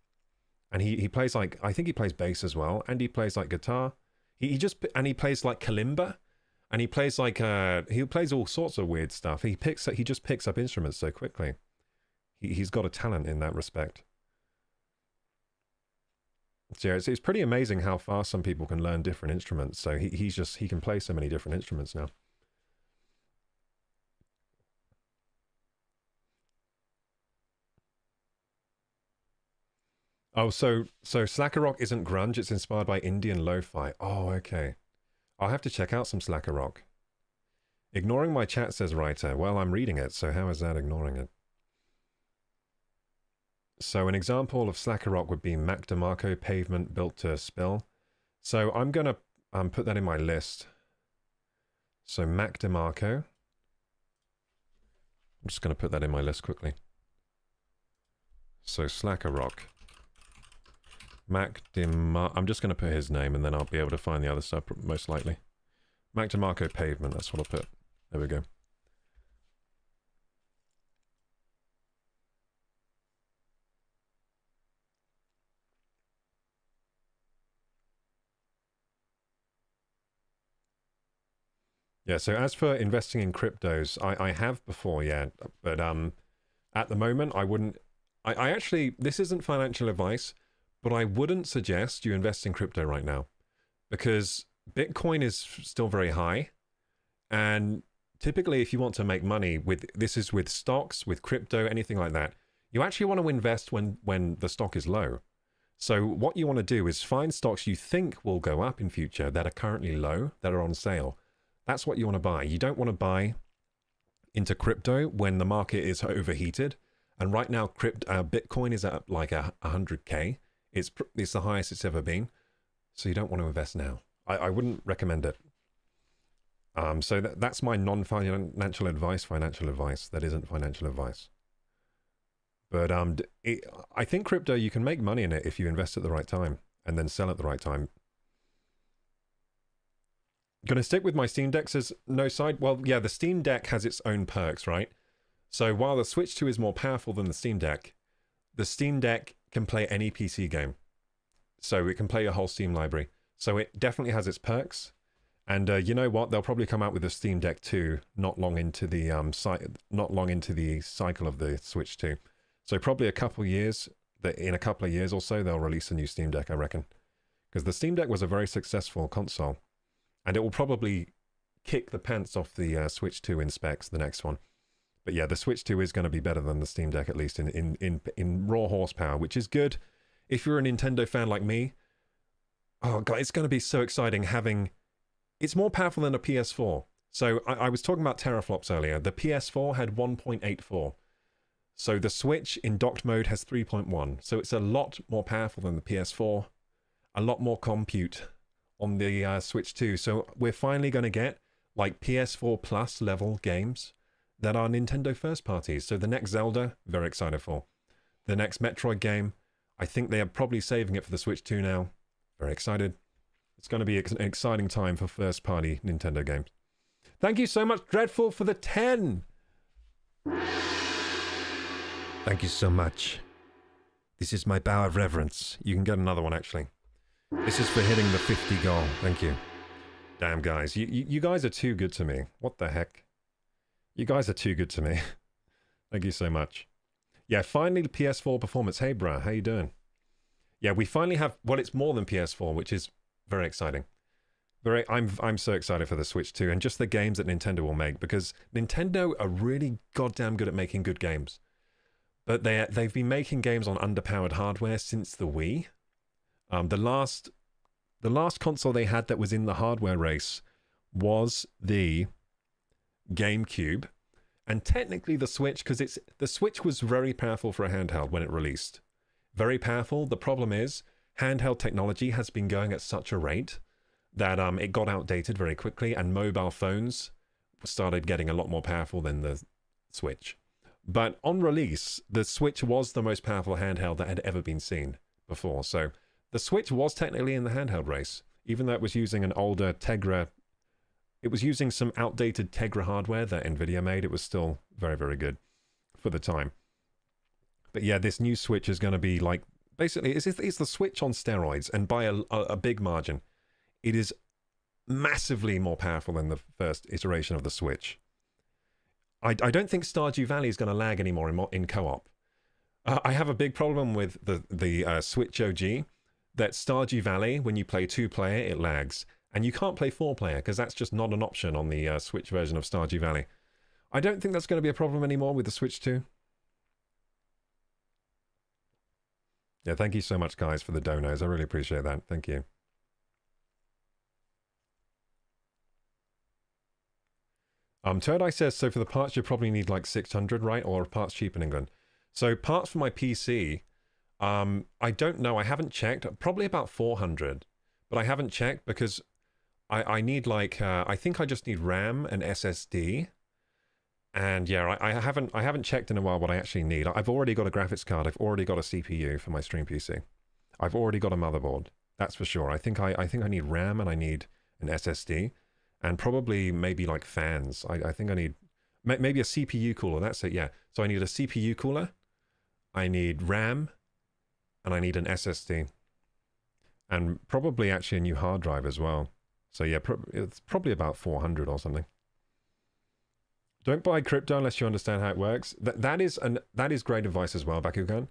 he plays, like, I think he plays bass as well, and he plays, like, guitar. He plays, like, kalimba, and he plays, like, he plays all sorts of weird stuff. He just picks up instruments so quickly. He's got a talent in that respect. So yeah, it's pretty amazing how fast some people can learn different instruments. So he can play so many different instruments now. Oh, so Slacker Rock isn't grunge, it's inspired by Indian lo-fi. Oh, okay. I'll have to check out some Slacker Rock. Ignoring my chat, says writer. Well, I'm reading it, so how is that ignoring it? So an example of Slacker Rock would be Mac DeMarco Pavement Built to Spill. So I'm going to put that in my list. So Mac DeMarco. I'm just going to put that in my list quickly. So Slacker Rock. Mac DeMarco. I'm just going to put his name, and then I'll be able to find the other stuff, most likely. Mac DeMarco Pavement, that's what I'll put. There we go. Yeah, so as for investing in cryptos, I have before, yeah, but at the moment, I wouldn't... I actually, this isn't financial advice, but I wouldn't suggest you invest in crypto right now, because Bitcoin is still very high, and typically if you want to make money, this is with stocks, with crypto, anything like that, you actually want to invest when the stock is low. So what you want to do is find stocks you think will go up in future that are currently low, that are on sale. That's what you want to buy. You don't want to buy into crypto when the market is overheated. And right now, Bitcoin is at like 100K. It's the highest it's ever been. So you don't want to invest now. I wouldn't recommend it. So that's my non-financial advice, financial advice. That isn't financial advice. But I think crypto, you can make money in it if you invest at the right time and then sell at the right time. Gonna stick with my Steam Deck, says no side. Well, yeah, the Steam Deck has its own perks, right? So while the Switch 2 is more powerful than the Steam Deck can play any PC game. So it can play your whole Steam library. So it definitely has its perks. And you know what? They'll probably come out with the Steam Deck 2 not long into the cycle of the Switch 2. So probably in a couple of years or so, they'll release a new Steam Deck, I reckon. Because the Steam Deck was a very successful console. And it will probably kick the pants off the Switch 2 in specs, the next one. But yeah, the Switch 2 is going to be better than the Steam Deck, at least in raw horsepower, which is good. If you're a Nintendo fan like me, oh god, it's going to be so exciting having... It's more powerful than a PS4. So I was talking about teraflops earlier. The PS4 had 1.84. So the Switch in docked mode has 3.1. So it's a lot more powerful than the PS4. A lot more compute on the Switch 2. So we're finally going to get like PS4 Plus level games that are Nintendo first parties. So the next Zelda, very excited for. The next Metroid game, I think they are probably saving it for the Switch 2 now. Very excited. It's going to be an exciting time for first party Nintendo games. Thank you so much, Dreadful, for the 10. Thank you so much. This is my bow of reverence. You can get another one, actually. This is for hitting the 50 goal. Thank you. Damn, guys. You guys are too good to me. What the heck? You guys are too good to me. Thank you so much. Yeah, finally the PS4 performance. Hey, bruh. How you doing? Yeah, we finally have, well, it's more than PS4, which is very exciting. I'm so excited for the Switch 2 and just the games that Nintendo will make, because Nintendo are really goddamn good at making good games. But they've been making games on underpowered hardware since the Wii. The last console they had that was in the hardware race was the GameCube, and technically the Switch, because the Switch was very powerful for a handheld when it released. Very powerful. The problem is handheld technology has been going at such a rate that it got outdated very quickly, and mobile phones started getting a lot more powerful than the Switch. But on release, the Switch was the most powerful handheld that had ever been seen before. So the Switch was technically in the handheld race, even though it was using an older Tegra. It was using some outdated Tegra hardware that Nvidia made. It was still very, very good for the time. But yeah, this new Switch is going to be like, basically, it's the Switch on steroids, and by a big margin. It is massively more powerful than the first iteration of the Switch. I don't think Stardew Valley is going to lag anymore in co-op. I have a big problem with the Switch OG, that Stardew Valley, when you play 2-player, it lags. And you can't play 4-player, because that's just not an option on the Switch version of Stardew Valley. I don't think that's going to be a problem anymore with the Switch 2. Yeah, thank you so much, guys, for the donos. I really appreciate that. Thank you. Third Eye says, so for the parts you probably need like 600, right? Or parts cheap in England? So parts for my PC, I don't know. I haven't checked. Probably about 400. But I haven't checked because I need like, I think I just need RAM and SSD. And yeah, I haven't checked in a while what I actually need. I've already got a graphics card. I've already got a CPU for my stream PC. I've already got a motherboard. That's for sure. I think I need RAM and I need an SSD. And probably maybe like fans. I think I need maybe a CPU cooler. That's it, yeah. So I need a CPU cooler, I need RAM, and I need an SSD. And probably actually a new hard drive as well. So yeah, it's probably about 400 or something. Don't buy crypto unless you understand how it works. That is great advice as well, Bakugan.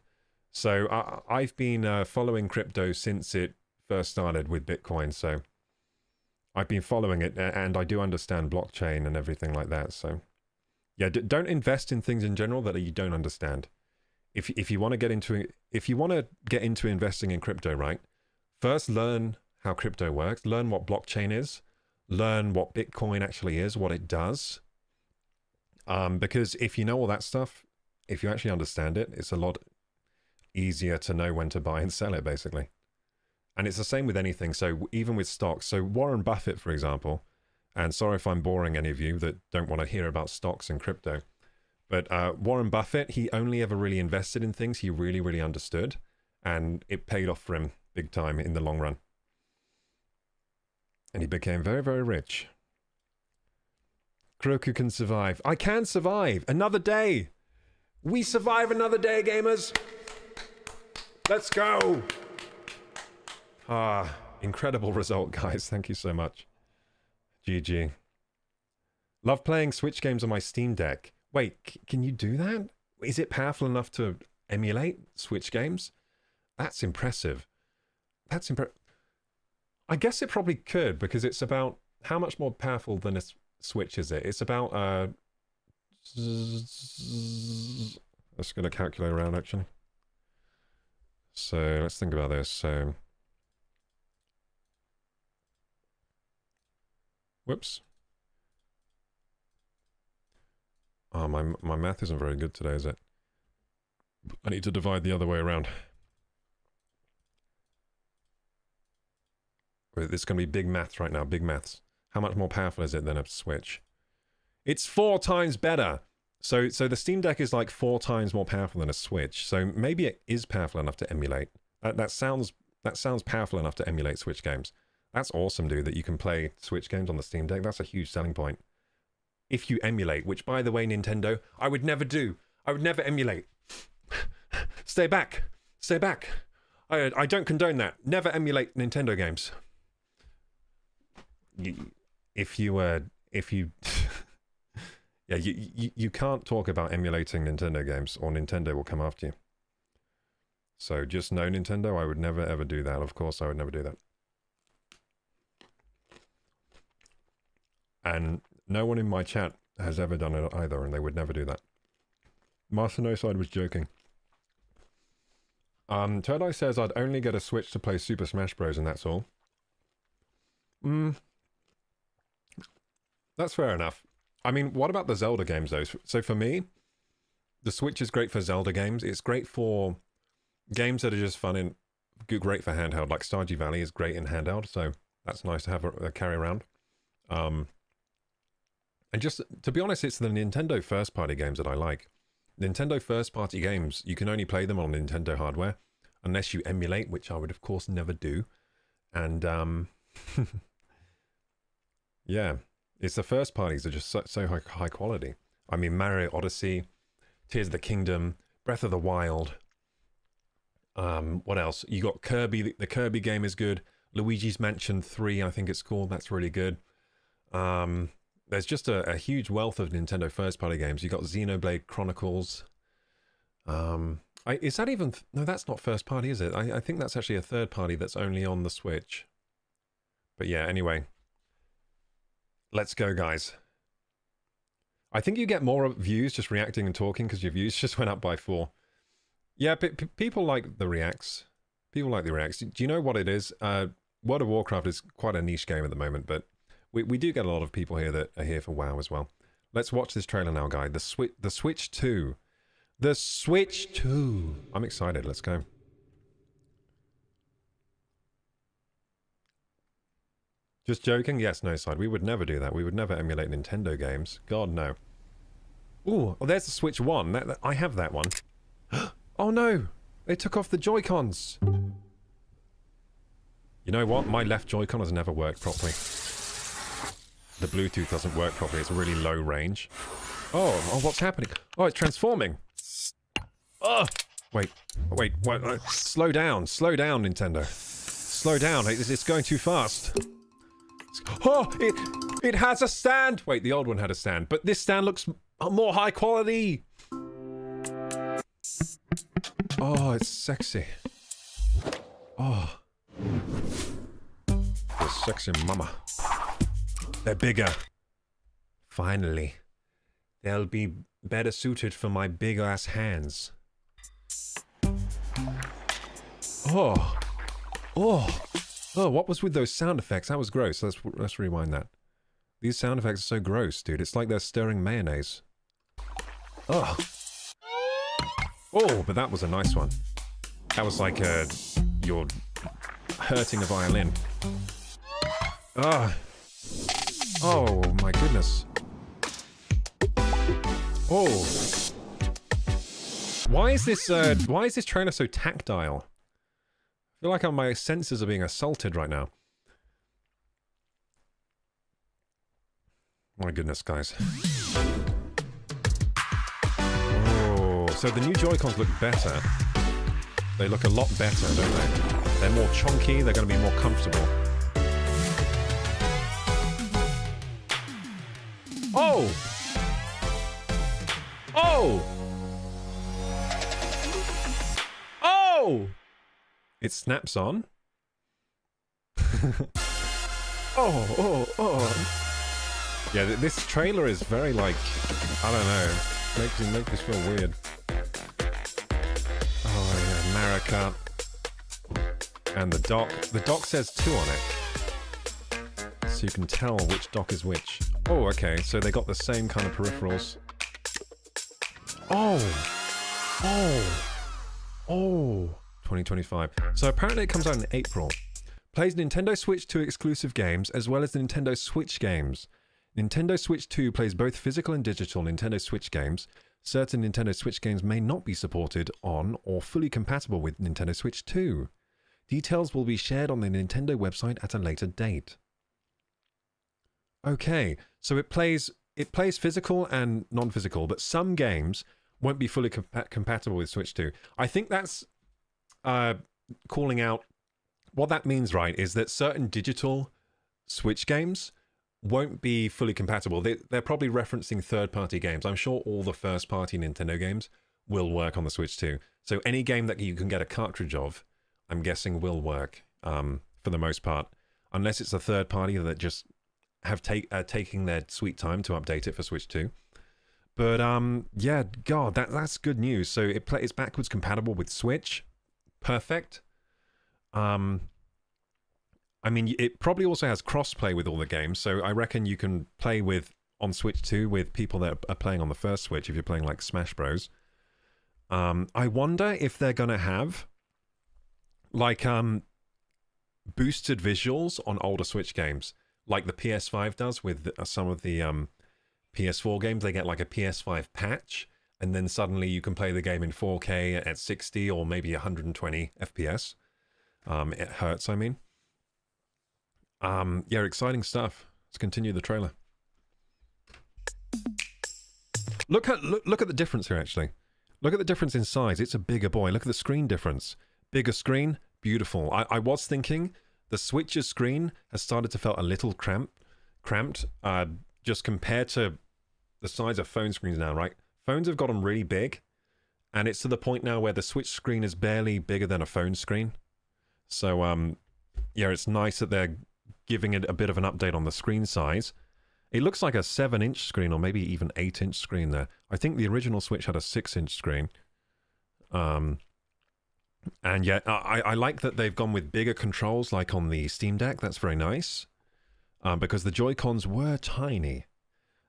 So I've been following crypto since it first started with Bitcoin, so I've been following it, and I do understand blockchain and everything like that. So, yeah, don't invest in things in general that you don't understand. If you want to get into investing in crypto, right? First, learn how crypto works. Learn what blockchain is. Learn what Bitcoin actually is, what it does. Because if you know all that stuff, if you actually understand it, it's a lot easier to know when to buy and sell it, basically. And it's the same with anything. So even with stocks. So Warren Buffett, for example, and sorry if I'm boring any of you that don't want to hear about stocks and crypto, but Warren Buffett, he only ever really invested in things he really, really understood, and it paid off for him big time in the long run. And he became very, very rich. Koroku can survive. I can survive another day. We survive another day, gamers. Let's go. Incredible result, guys. Thank you so much. GG. Love playing Switch games on my Steam Deck. Wait, can you do that? Is it powerful enough to emulate Switch games? That's impressive. I guess it probably could, because it's about... How much more powerful than a Switch is it? It's about... Let's get a calculator around, actually. So, let's think about this. So... Whoops. Oh, my math isn't very good today, is it? I need to divide the other way around. It's going to be big maths right now, big maths. How much more powerful is it than a Switch? It's 4 times better! So the Steam Deck is like 4 times more powerful than a Switch. So maybe it is powerful enough to emulate. That sounds powerful enough to emulate Switch games. That's awesome, dude, that you can play Switch games on the Steam Deck. That's a huge selling point. If you emulate, which, by the way, Nintendo, I would never do. I would never emulate. Stay back. Stay back. I don't condone that. Never emulate Nintendo games. Yeah, you can't talk about emulating Nintendo games, or Nintendo will come after you. So just no Nintendo, I would never ever do that. Of course, I would never do that. And no one in my chat has ever done it either, and they would never do that. Master No Side was joking. Third Eye says I'd only get a Switch to play Super Smash Bros. And that's all. That's fair enough. I mean, what about the Zelda games though? So for me, the Switch is great for Zelda games. It's great for games that are just fun and great for handheld. Like Stardew Valley is great in handheld, so that's nice to have a carry around. And just, to be honest, it's the Nintendo first-party games that I like. Nintendo first-party games, you can only play them on Nintendo hardware, unless you emulate, which I would, of course, never do. And, yeah, it's the first parties are just so high quality. I mean, Mario Odyssey, Tears of the Kingdom, Breath of the Wild. What else? You got Kirby. The Kirby game is good. Luigi's Mansion 3, I think it's called. That's really good. There's just a huge wealth of Nintendo first-party games. You got Xenoblade Chronicles. Is that even... No, that's not first-party, is it? I think that's actually a third-party that's only on the Switch. But yeah, anyway. Let's go, guys. I think you get more views just reacting and talking because your views just went up by 4. Yeah, people like the reacts. People like the reacts. Do you know what it is? World of Warcraft is quite a niche game at the moment, but we do get a lot of people here that are here for WoW as well. Let's watch this trailer now, guys. The Switch 2. The Switch 2. I'm excited. Let's go. Just joking? Yes, no side. We would never do that. We would never emulate Nintendo games. God, no. Ooh, oh, there's the Switch 1. I have that one. Oh no! They took off the Joy-Cons! You know what? My left Joy-Con has never worked properly. The Bluetooth doesn't work properly. It's a really low range. Oh, what's happening? Oh, it's transforming! Oh! Wait, what? Slow down, Nintendo. Slow down, it's going too fast. Oh, it has a stand! Wait, the old one had a stand, but this stand looks more high quality! Oh, it's sexy. Oh. The sexy mama. They're bigger. Finally. They'll be better suited for my big ass hands. Oh. Oh. Oh, what was with those sound effects? That was gross. Let's rewind that. These sound effects are so gross, dude. It's like they're stirring mayonnaise. Oh. Oh, but that was a nice one. That was like you're hurting a violin. Ah. Oh my goodness. Oh. Why is this trailer so tactile? I feel like my senses are being assaulted right now. My goodness, guys. So the new Joy-Cons look better. They look a lot better, don't they? They're more chunky, they're going to be more comfortable. Oh! Oh! Oh! It snaps on. Oh. Yeah, this trailer is very like, I don't know, makes me feel weird. Oh yeah, America. And the dock. The dock says 2 on it. So you can tell which dock is which. Oh, okay, so they got the same kind of peripherals. Oh! 2025. So apparently it comes out in April. Plays Nintendo Switch 2 exclusive games as well as the Nintendo Switch games. Nintendo Switch 2 plays both physical and digital Nintendo Switch games. Certain Nintendo Switch games may not be supported on or fully compatible with Nintendo Switch 2. Details will be shared on the Nintendo website at a later date. Okay, so it plays physical and non-physical, but some games won't be fully compatible with Switch 2. I think that's calling out... What that means, right, is that certain digital Switch games won't be fully compatible. They're probably referencing third-party games. I'm sure all the first-party Nintendo games will work on the Switch 2. So any game that you can get a cartridge of, I'm guessing will work for the most part, unless it's a third party that just have taking their sweet time to update it for Switch 2. But yeah, God, that's good news. So it's backwards compatible with Switch. Perfect. I mean, it probably also has crossplay with all the games, so I reckon you can play with on Switch 2 with people that are playing on the first Switch if you're playing like Smash Bros. I wonder if they're gonna have like boosted visuals on older Switch games, like the PS5 does with some of the PS4 games. They get like a PS5 patch, and then suddenly you can play the game in 4K at 60 or maybe 120 FPS. It hurts, I mean. Yeah, exciting stuff. Let's continue the trailer. Look at the difference here, actually. Look at the difference in size. It's a bigger boy. Look at the screen difference. Bigger screen, beautiful. I was thinking the Switch's screen has started to feel a little cramped, just compared to the size of phone screens now, right? Phones have gotten really big, and it's to the point now where the Switch screen is barely bigger than a phone screen. So, yeah, it's nice that they're giving it a bit of an update on the screen size. It looks like a 7-inch screen or maybe even 8-inch screen there. I think the original Switch had a 6-inch screen. And yeah, I like that they've gone with bigger controls like on the Steam Deck. That's very nice. Because the Joy-Cons were tiny.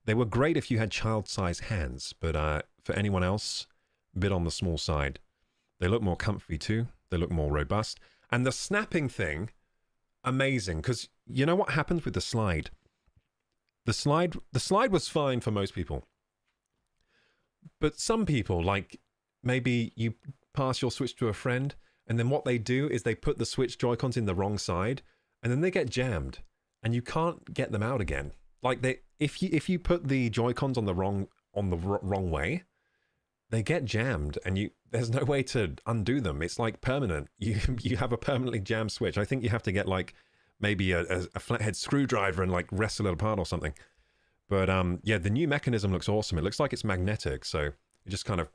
They were great if you had child-sized hands, but for anyone else, a bit on the small side. They look more comfy too. They look more robust. And the snapping thing, amazing, because you know what happens with the slide? The slide was fine for most people. But some people, like maybe you pass your Switch to a friend, and then what they do is they put the Switch Joy-Cons in the wrong side, and then they get jammed, and you can't get them out again. Like if you put the Joy-Cons on the wrong way, they get jammed, and there's no way to undo them. It's like permanent. You have a permanently jammed Switch. I think you have to get like maybe a flathead screwdriver and like wrestle it apart or something. But yeah, the new mechanism looks awesome. It looks like it's magnetic, so it just kind of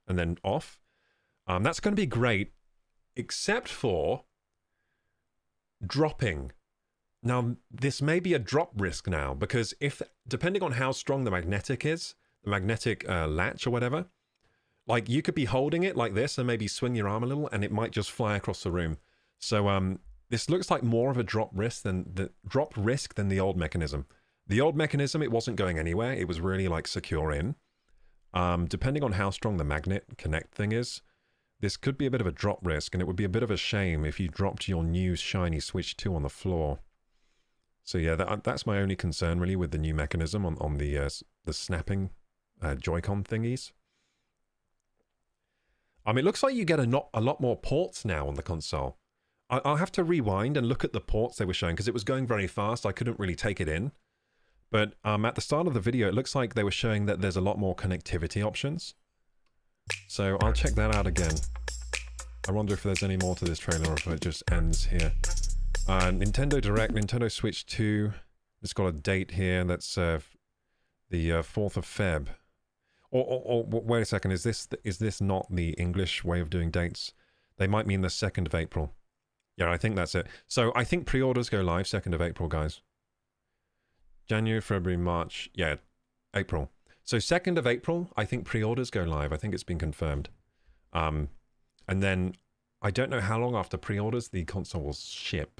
and then off. That's going to be great, except for dropping. Now, this may be a drop risk now, because depending on how strong the magnetic is, the magnetic latch or whatever, like you could be holding it like this and maybe swing your arm a little and it might just fly across the room. So this looks like more of a drop risk than the old mechanism. The old mechanism, it wasn't going anywhere. It was really like secure in. Depending on how strong the magnet connect thing is, this could be a bit of a drop risk, and it would be a bit of a shame if you dropped your new shiny Switch 2 on the floor. So yeah, that's my only concern really with the new mechanism on the snapping Joy-Con thingies. It looks like you get a lot more ports now on the console. I'll have to rewind and look at the ports they were showing, because it was going very fast. I couldn't really take it in. But at the start of the video, it looks like they were showing that there's a lot more connectivity options. So I'll check that out again. I wonder if there's any more to this trailer or if it just ends here. Nintendo Direct, Nintendo Switch 2. It's got a date here. That's the 4th of Feb. Or wait a second. Is this not the English way of doing dates? They might mean the 2nd of April. Yeah, I think that's it. So I think pre-orders go live 2nd of April, guys. January, February, March. Yeah, April. So 2nd of April, I think pre-orders go live. I think it's been confirmed. And then I don't know how long after pre-orders the console will ship.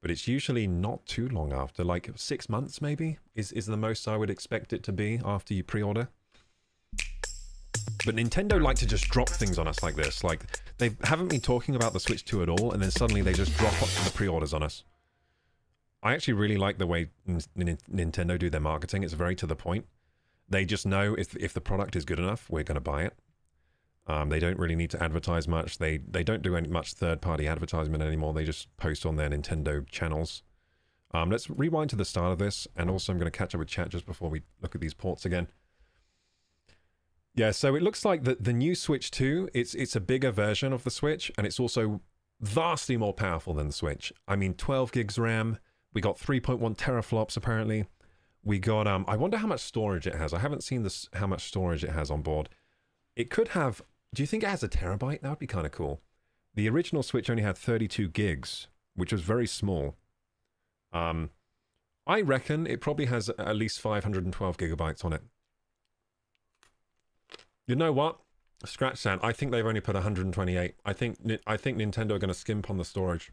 But it's usually not too long after, like 6 months maybe, is the most I would expect it to be after you pre-order. But Nintendo like to just drop things on us like this. Like, they haven't been talking about the Switch 2 at all, and then suddenly they just drop the pre-orders on us. I actually really like the way Nintendo do their marketing. It's very to the point. They just know if the product is good enough, we're going to buy it. They don't really need to advertise much. They don't do much third-party advertisement anymore. They just post on their Nintendo channels. Let's rewind to the start of this, and also I'm going to catch up with chat just before we look at these ports again. Yeah, so it looks like the new Switch 2, it's a bigger version of the Switch, and it's also vastly more powerful than the Switch. I mean, 12 gigs RAM. We got 3.1 teraflops, apparently. We got, I wonder how much storage it has. I haven't seen how much storage it has on board. It could have... Do you think it has a terabyte? That would be kind of cool. The original Switch only had 32 gigs, which was very small. I reckon it probably has at least 512 gigabytes on it. You know what? Scratch that. I think they've only put 128. I think Nintendo are going to skimp on the storage.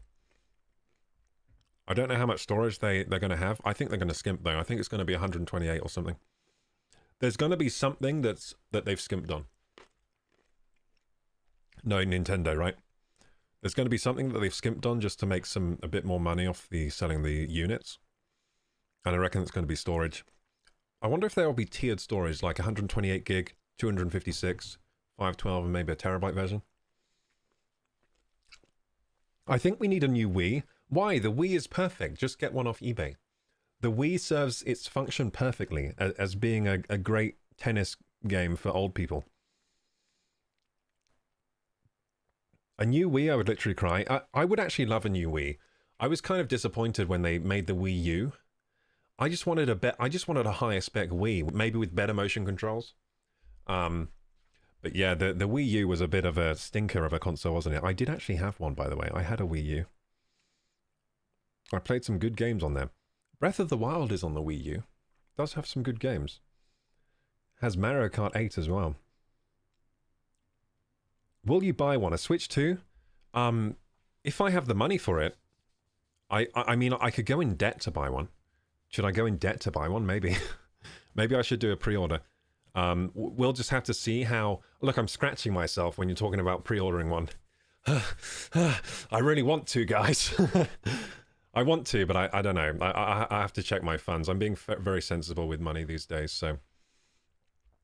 I don't know how much storage they're going to have. I think they're going to skimp though. I think it's going to be 128 or something. There's going to be something that they've skimped on. No, Nintendo, right? There's going to be something that they've skimped on just to make a bit more money off selling the units. And I reckon it's going to be storage. I wonder if there will be tiered storage, like 128 gig, 256, 512, and maybe a terabyte version. I think we need a new Wii. Why? The Wii is perfect. Just get one off eBay. The Wii serves its function perfectly as being a great tennis game for old people. A new Wii, I would literally cry. I would actually love a new Wii. I was kind of disappointed when they made the Wii U. I just wanted a higher spec Wii, maybe with better motion controls. But yeah, the Wii U was a bit of a stinker of a console, wasn't it? I did actually have one, by the way. I had a Wii U. I played some good games on there. Breath of the Wild is on the Wii U. It does have some good games. Has Mario Kart 8 as well. Will you buy one? A Switch 2? If I have the money for it, I mean, I could go in debt to buy one. Should I go in debt to buy one? Maybe. Maybe I should do a pre-order. We'll just have to see how... Look, I'm scratching myself when you're talking about pre-ordering one. I really want to, guys. I want to, but I don't know. I have to check my funds. I'm being very sensible with money these days, so...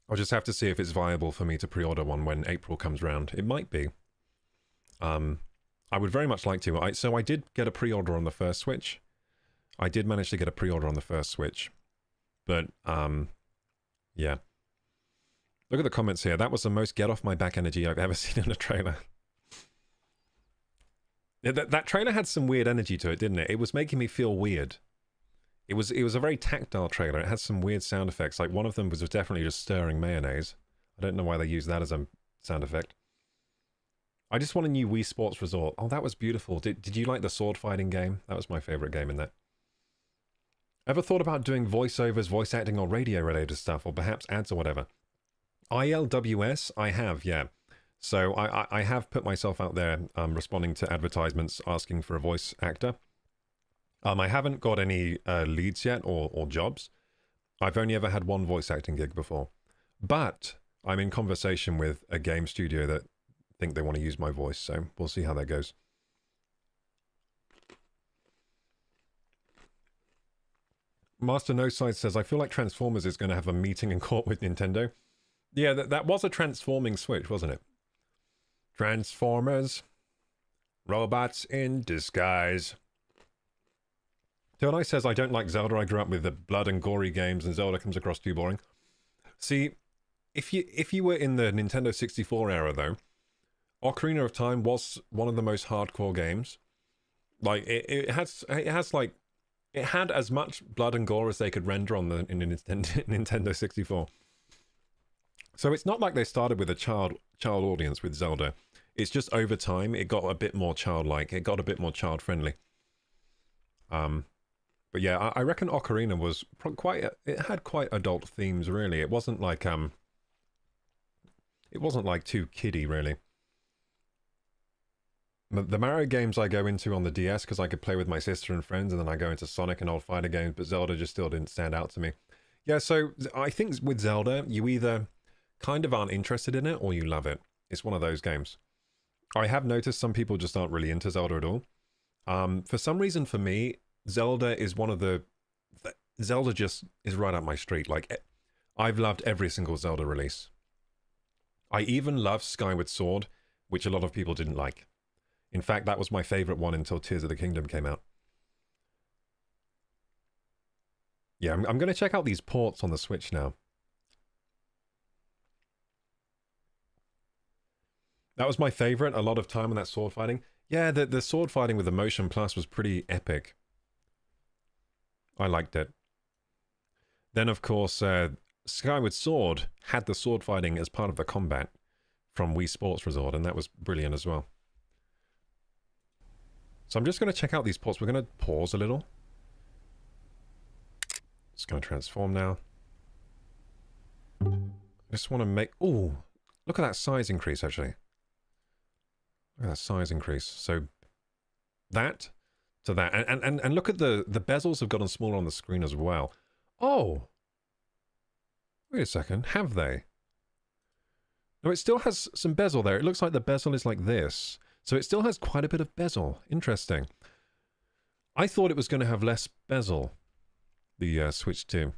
I'll just have to see if it's viable for me to pre-order one when April comes round. It might be. I would very much like to. So I did get a pre-order on the first Switch. I did manage to get a pre-order on the first Switch. But, yeah. Look at the comments here. That was the most get-off-my-back energy I've ever seen in a trailer. That trailer had some weird energy to it, didn't it? It was making me feel weird. It was a very tactile trailer. It had some weird sound effects. Like, one of them was definitely just stirring mayonnaise. I don't know why they used that as a sound effect. I just want a new Wii Sports Resort. Oh, that was beautiful. Did you like the sword fighting game? That was my favorite game in that. Ever thought about doing voiceovers, voice acting, or radio-related stuff, or perhaps ads or whatever? ILWS? I have, yeah. So I have put myself out there responding to advertisements asking for a voice actor. I haven't got any leads yet or jobs. I've only ever had one voice acting gig before. But I'm in conversation with a game studio that think they want to use my voice, so we'll see how that goes. Master No Side says, I feel like Transformers is going to have a meeting in court with Nintendo. Yeah, that was a transforming Switch, wasn't it? Transformers. Robots in disguise. Tonai says, I don't like Zelda. I grew up with the blood and gory games, and Zelda comes across too boring. See, if you were in the Nintendo 64 era, though, Ocarina of Time was one of the most hardcore games. Like, it had as much blood and gore as they could render in the Nintendo 64. So it's not like they started with a child audience with Zelda. It's just over time, it got a bit more childlike. It got a bit more child-friendly. But yeah, I reckon Ocarina was it had quite adult themes, really. It wasn't like too kiddie, really. The Mario games I go into on the DS because I could play with my sister and friends, and then I go into Sonic and old fighter games, but Zelda just still didn't stand out to me. Yeah, so I think with Zelda, you either kind of aren't interested in it or you love it. It's one of those games. I have noticed some people just aren't really into Zelda at all. For some reason, for me, Zelda is one of the... Zelda just is right up my street. Like, I've loved every single Zelda release. I even love Skyward Sword, which a lot of people didn't like. In fact, that was my favorite one until Tears of the Kingdom came out. Yeah, I'm going to check out these ports on the Switch now. That was my favorite, a lot of time on that sword fighting. Yeah, the sword fighting with the Motion Plus was pretty epic. I liked it. Then, of course, Skyward Sword had the sword fighting as part of the combat, from Wii Sports Resort, and that was brilliant as well. So I'm just going to check out these ports. We're going to pause a little. It's going to transform now. I just want to make... Ooh, look at that size increase, actually. Look at that size increase. So that to that. And look at the bezels have gotten smaller on the screen as well. Oh! Wait a second. Have they? No, it still has some bezel there. It looks like the bezel is like this. So it still has quite a bit of bezel. Interesting. I thought it was going to have less bezel, the Switch 2.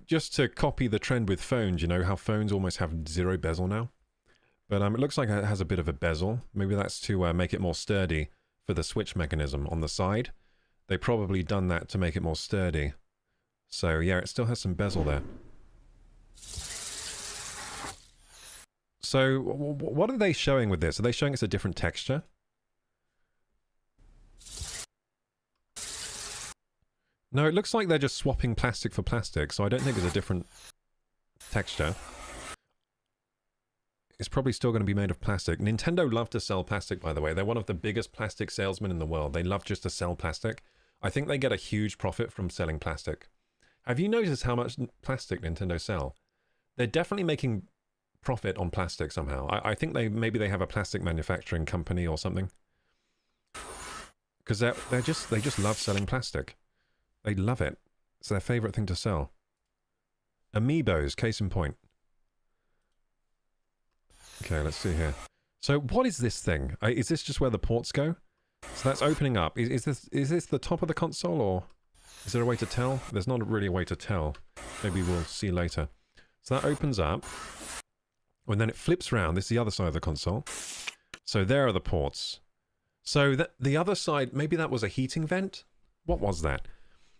Just to copy the trend with phones, you know, how phones almost have zero bezel now. But it looks like it has a bit of a bezel. Maybe that's to make it more sturdy for the switch mechanism on the side. They've probably done that to make it more sturdy. So yeah, it still has some bezel there. So what are they showing with this? Are they showing us a different texture? No, it looks like they're just swapping plastic for plastic, so I don't think it's a different texture. It's probably still going to be made of plastic. Nintendo love to sell plastic, by the way. They're one of the biggest plastic salesmen in the world. They love just to sell plastic. I think they get a huge profit from selling plastic. Have you noticed how much plastic Nintendo sell? They're definitely making profit on plastic somehow. I think maybe they have a plastic manufacturing company or something. Because they just love selling plastic. They love it. It's their favorite thing to sell. Amiibos, case in point. Okay, let's see here. So what is this thing? Is this just where the ports go? So that's opening up. Is this the top of the console, or is there a way to tell? There's not really a way to tell. Maybe we'll see later. So that opens up. And then it flips around. This is the other side of the console. So there are the ports. So the other side, maybe that was a heating vent? What was that?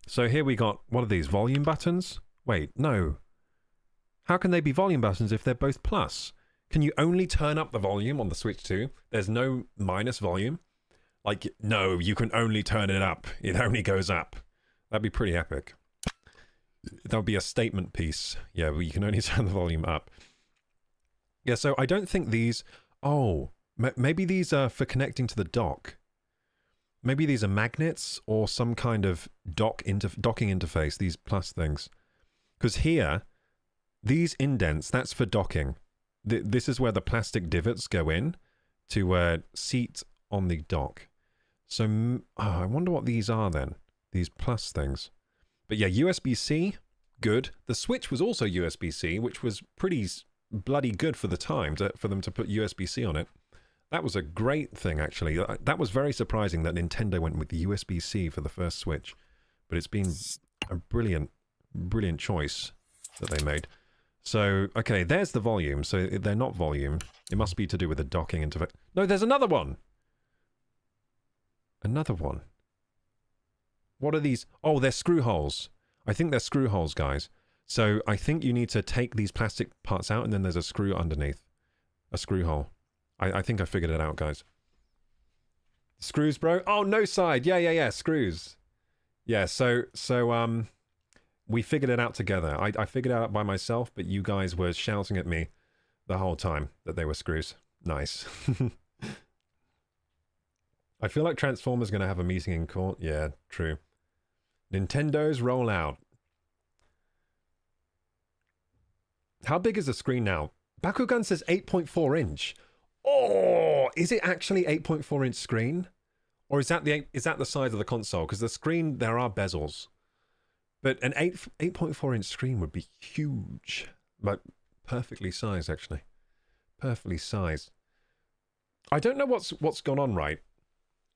So here we got, what are these, volume buttons? Wait, no. How can they be volume buttons if they're both plus? Can you only turn up the volume on the Switch 2? There's no minus volume? Like, no, you can only turn it up. It only goes up. That'd be pretty epic. That would be a statement piece. Yeah, well, you can only turn the volume up. Yeah, so I don't think these... Oh, maybe these are for connecting to the dock. Maybe these are magnets or some kind of docking interface, these plus things. Because here, these indents, that's for docking. This is where the plastic divots go in to seat on the dock. So, I wonder what these are then. These plus things. But yeah, USB-C, good. The Switch was also USB-C, which was pretty bloody good for the time for them to put USB-C on it. That was a great thing, actually. That was very surprising that Nintendo went with USB-C for the first Switch. But it's been a brilliant, brilliant choice that they made. So, okay, there's the volume. So they're not volume. It must be to do with the docking interface. No, there's another one! Another one. What are these? Oh, they're screw holes. I think they're screw holes, guys. So I think you need to take these plastic parts out and then there's a screw underneath. A screw hole. I think I figured it out, guys. Screws, bro? Oh, no side. Yeah, screws. Yeah, so we figured it out together. I figured it out by myself, but you guys were shouting at me the whole time that they were screws. Nice. I feel like Transformers going to have a meeting in court. Yeah, true. Nintendo's rollout. How big is the screen now? Bakugan says 8.4 inch. Oh, is it actually 8.4 inch screen? Or is that the size of the console? Because the screen, there are bezels. But an 8.4 inch screen would be huge. But perfectly sized, actually. Perfectly sized. I don't know what's gone on, right?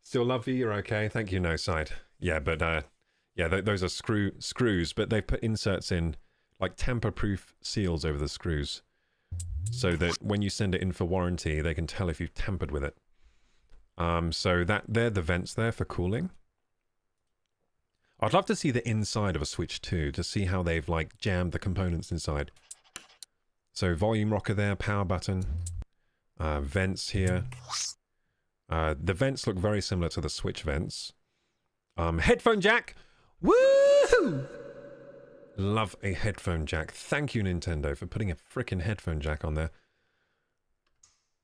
Still love you, you're okay. Thank you, no side. Yeah, but yeah, those are screws, but they've put inserts in, like tamper-proof seals over the screws. So that when you send it in for warranty, they can tell if you've tampered with it. So they're the vents there for cooling. I'd love to see the inside of a Switch 2 to see how they've like jammed the components inside. So volume rocker there, power button, vents here. The vents look very similar to the Switch vents. Headphone jack! Woo! Love a headphone jack. Thank you, Nintendo, for putting a frickin' headphone jack on there.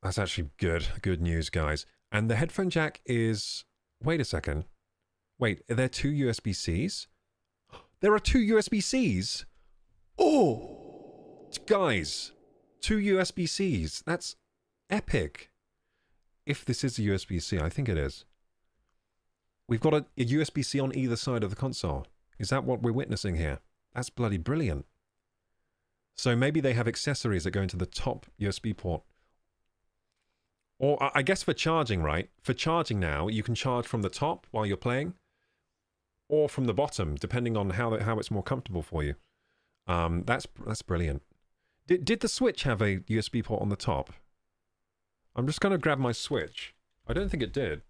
That's actually good. Good news, guys. And the headphone jack is... Wait a second. Wait, are there two USB-Cs? There are two USB-Cs? Oh! Guys, two USB-Cs. That's epic. If this is a USB-C, I think it is. We've got a USB-C on either side of the console. Is that what we're witnessing here? That's bloody brilliant. So maybe they have accessories that go into the top USB port. Or I guess for charging, right? For charging now, you can charge from the top while you're playing, or from the bottom, depending on how it's more comfortable for you. That's brilliant. Did the Switch have a USB port on the top? I'm just going to grab my Switch. I don't think it did.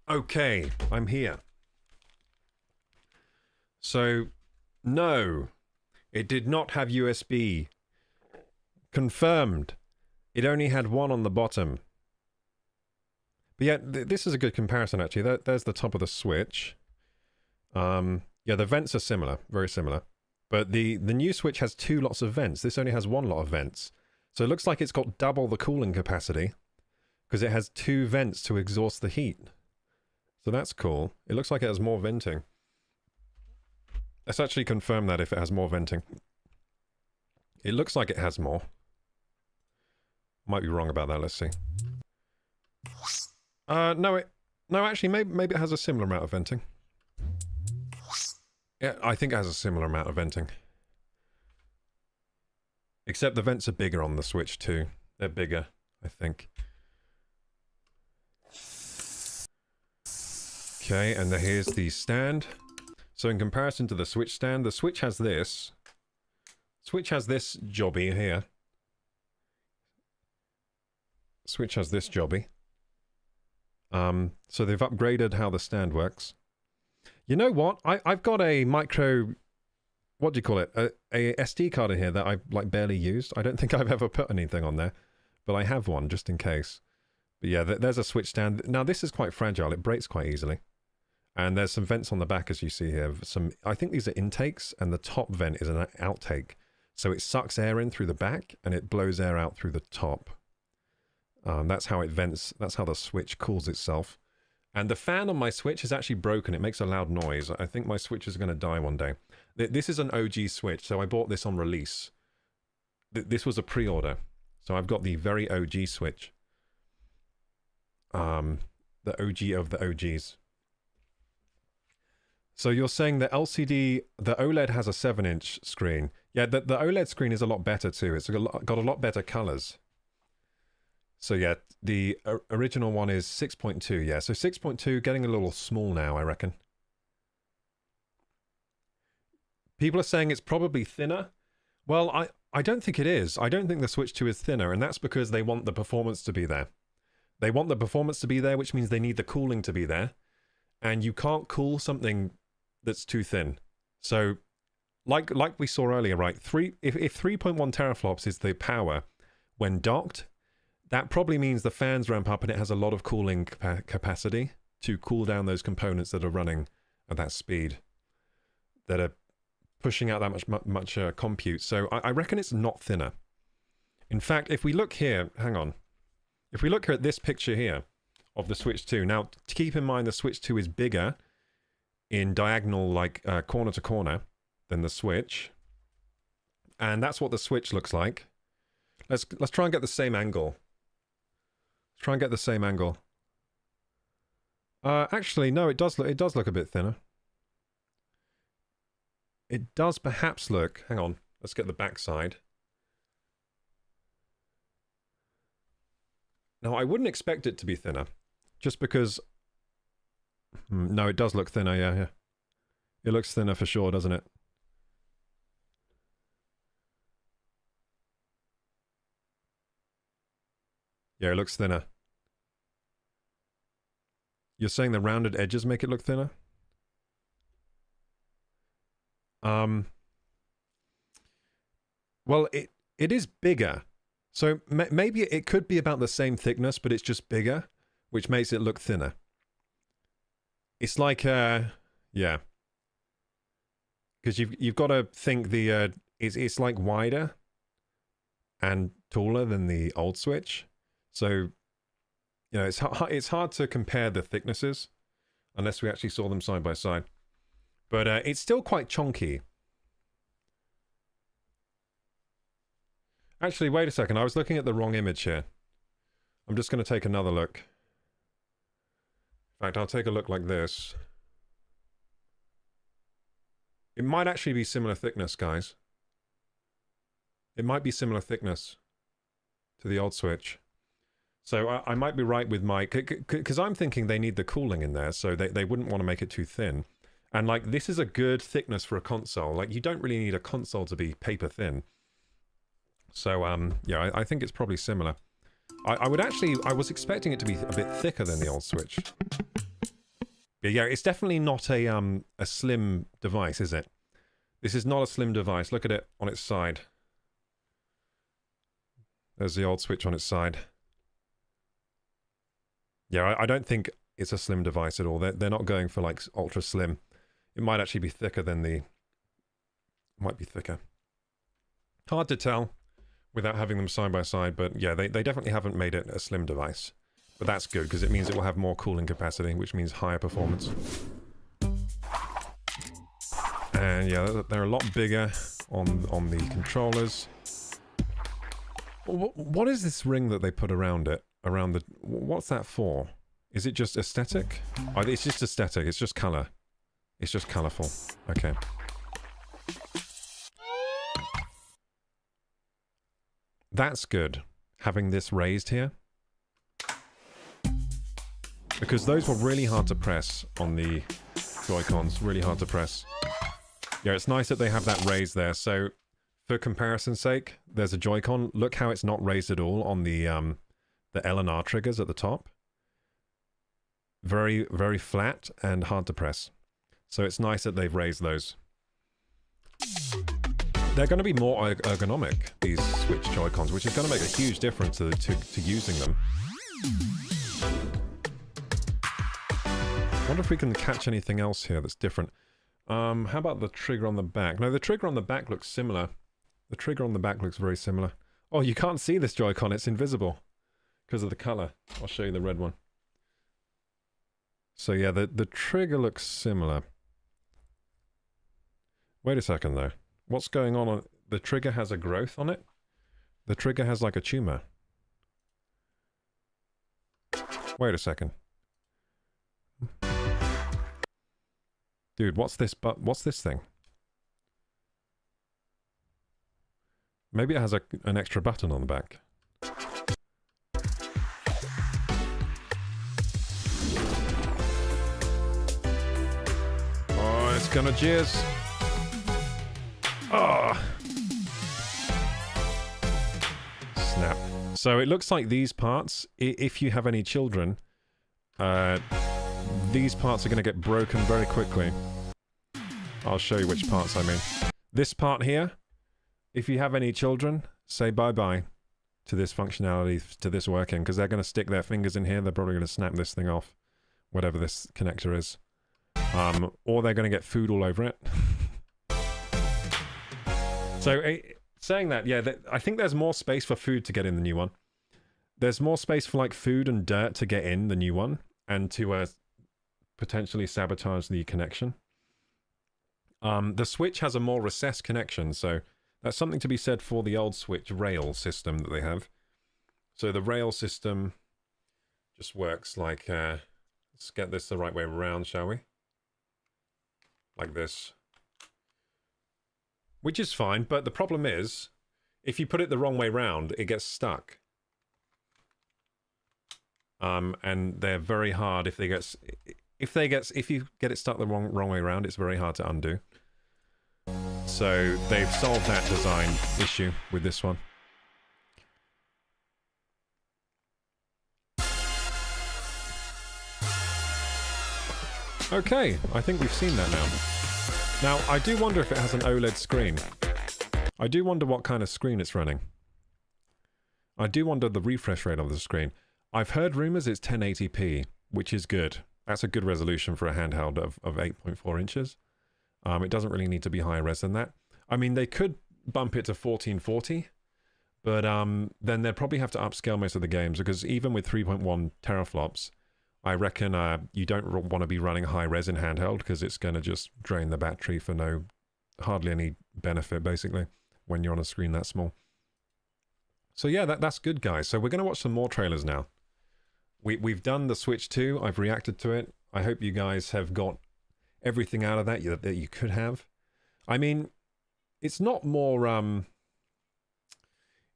Okay, I'm here. So, no, it did not have USB. Confirmed. It only had one on the bottom. But yeah, this is a good comparison, actually. There's the top of the Switch. Yeah, the vents are similar, very similar. But the new Switch has two lots of vents. This only has one lot of vents. So it looks like it's got double the cooling capacity, because it has two vents to exhaust the heat. So that's cool. It looks like it has more venting. Let's actually confirm that if it has more venting. It looks like it has more. Might be wrong about that, let's see. No, actually, maybe it has a similar amount of venting. Yeah, I think it has a similar amount of venting. Except the vents are bigger on the Switch too. They're bigger, I think. Okay, and here's the stand. So in comparison to the Switch stand, the Switch has this. Switch has this jobby here. Switch has this jobby. So they've upgraded how the stand works. You know what? I've got a micro... What do you call it? A SD card in here that I've like barely used. I don't think I've ever put anything on there. But I have one just in case. But yeah, there's a Switch stand. Now this is quite fragile. It breaks quite easily. And there's some vents on the back, as you see here. I think these are intakes, and the top vent is an outtake. So it sucks air in through the back, and it blows air out through the top. That's how it vents. That's how the Switch cools itself. And the fan on my Switch is actually broken. It makes a loud noise. I think my Switch is going to die one day. This is an OG Switch, so I bought this on release. This was a pre-order. So I've got the very OG Switch. The OG of the OGs. So you're saying the LCD, the OLED has a 7-inch screen. Yeah, the OLED screen is a lot better too. It's got a lot better colors. So yeah, the original one is 6.2. Yeah, so 6.2 getting a little small now, I reckon. People are saying it's probably thinner. Well, I don't think it is. I don't think the Switch 2 is thinner, and that's because they want the performance to be there. They want the performance to be there, which means they need the cooling to be there. And you can't cool something that's too thin. So, like we saw earlier, right? If 3.1 teraflops is the power when docked, that probably means the fans ramp up and it has a lot of cooling capacity to cool down those components that are running at that speed, that are pushing out that much compute. So I reckon it's not thinner. In fact, if we look here, hang on. If we look here at this picture here of the Switch 2, now to keep in mind the Switch 2 is bigger in diagonal, like corner to corner, than the Switch. And that's what the Switch looks like. Let's try and get the same angle. Let's try and get the same angle. Actually, no, it does look a bit thinner. It does perhaps look... Hang on, let's get the back side. Now, I wouldn't expect it to be thinner, just because... No, it does look thinner, yeah. It looks thinner for sure, doesn't it? Yeah, it looks thinner. You're saying the rounded edges make it look thinner? Well, it is bigger. So maybe it could be about the same thickness, but it's just bigger, which makes it look thinner. It's like, yeah. Because you've got to think it's like wider and taller than the old Switch. So, you know, it's hard to compare the thicknesses unless we actually saw them side by side. But it's still quite chunky. Actually, wait a second. I was looking at the wrong image here. I'm just going to take another look. In fact, I'll take a look like this. It might actually be similar thickness, guys. It might be similar thickness to the old Switch. So I might be right with my... Because I'm thinking they need the cooling in there, so they wouldn't want to make it too thin. And, like, this is a good thickness for a console. Like, you don't really need a console to be paper thin. So, yeah, I think it's probably similar. I was expecting it to be a bit thicker than the old Switch. But yeah, it's definitely not a slim device, is it? This is not a slim device. Look at it on its side. There's the old Switch on its side. Yeah, I don't think it's a slim device at all. They're not going for, like, ultra slim. It might actually be thicker than the... Might be thicker. Hard to tell without having them side by side, but yeah, they definitely haven't made it a slim device. But that's good, because it means it will have more cooling capacity, which means higher performance. And yeah, they're a lot bigger on the controllers. What is this ring that they put around it? Around the... What's that for? Is it just aesthetic? Oh, it's just aesthetic, it's just colour. It's just colourful. Okay. That's good, having this raised here. Because those were really hard to press on the Joy-Cons, really hard to press. Yeah, it's nice that they have that raised there, so for comparison's sake, there's a Joy-Con. Look how it's not raised at all on the L and R triggers at the top. Very, very flat and hard to press. So it's nice that they've raised those. They're going to be more ergonomic, these Switch Joy-Cons, which is going to make a huge difference to using them. I wonder if we can catch anything else here that's different. How about the trigger on the back? No, the trigger on the back looks similar. The trigger on the back looks very similar. Oh, you can't see this Joy-Con, it's invisible because of the color. I'll show you the red one. So yeah, the trigger looks similar. Wait a second though. What's going on? The trigger has a growth on it? The trigger has like a tumor. Wait a second. Dude, what's this thing? Maybe it has an extra button on the back. Oh, it's gonna jizz. Oh. Snap. So it looks like these parts, if you have any children, these parts are going to get broken very quickly. I'll show you which parts I mean. This part here, if you have any children, say bye-bye to this functionality, to this working, because they're going to stick their fingers in here, they're probably going to snap this thing off, whatever this connector is. Or they're going to get food all over it. So, saying that, yeah, I think there's more space for food to get in the new one. There's more space for, like, food and dirt to get in the new one, and to potentially sabotage the connection. The Switch has a more recessed connection, so that's something to be said for the old Switch rail system that they have. So the rail system just works like... let's get this the right way around, shall we? Like this. Which is fine, but the problem is, if you put it the wrong way round, it gets stuck. And they're very hard if you get it stuck the wrong way around, it's very hard to undo. So they've solved that design issue with this one. Okay, I think we've seen that now. Now, I do wonder if it has an OLED screen. I do wonder what kind of screen it's running. I do wonder the refresh rate of the screen. I've heard rumors it's 1080p, which is good. That's a good resolution for a handheld of 8.4 inches. It doesn't really need to be higher res than that. I mean, they could bump it to 1440, but then they'd probably have to upscale most of the games, because even with 3.1 teraflops, I reckon you don't want to be running high res in handheld, because it's going to just drain the battery for hardly any benefit, basically, when you're on a screen that small. So yeah, that's good, guys. So we're going to watch some more trailers now. We've done the Switch 2. I've reacted to it. I hope you guys have got everything out of that you could have. I mean, it's not more...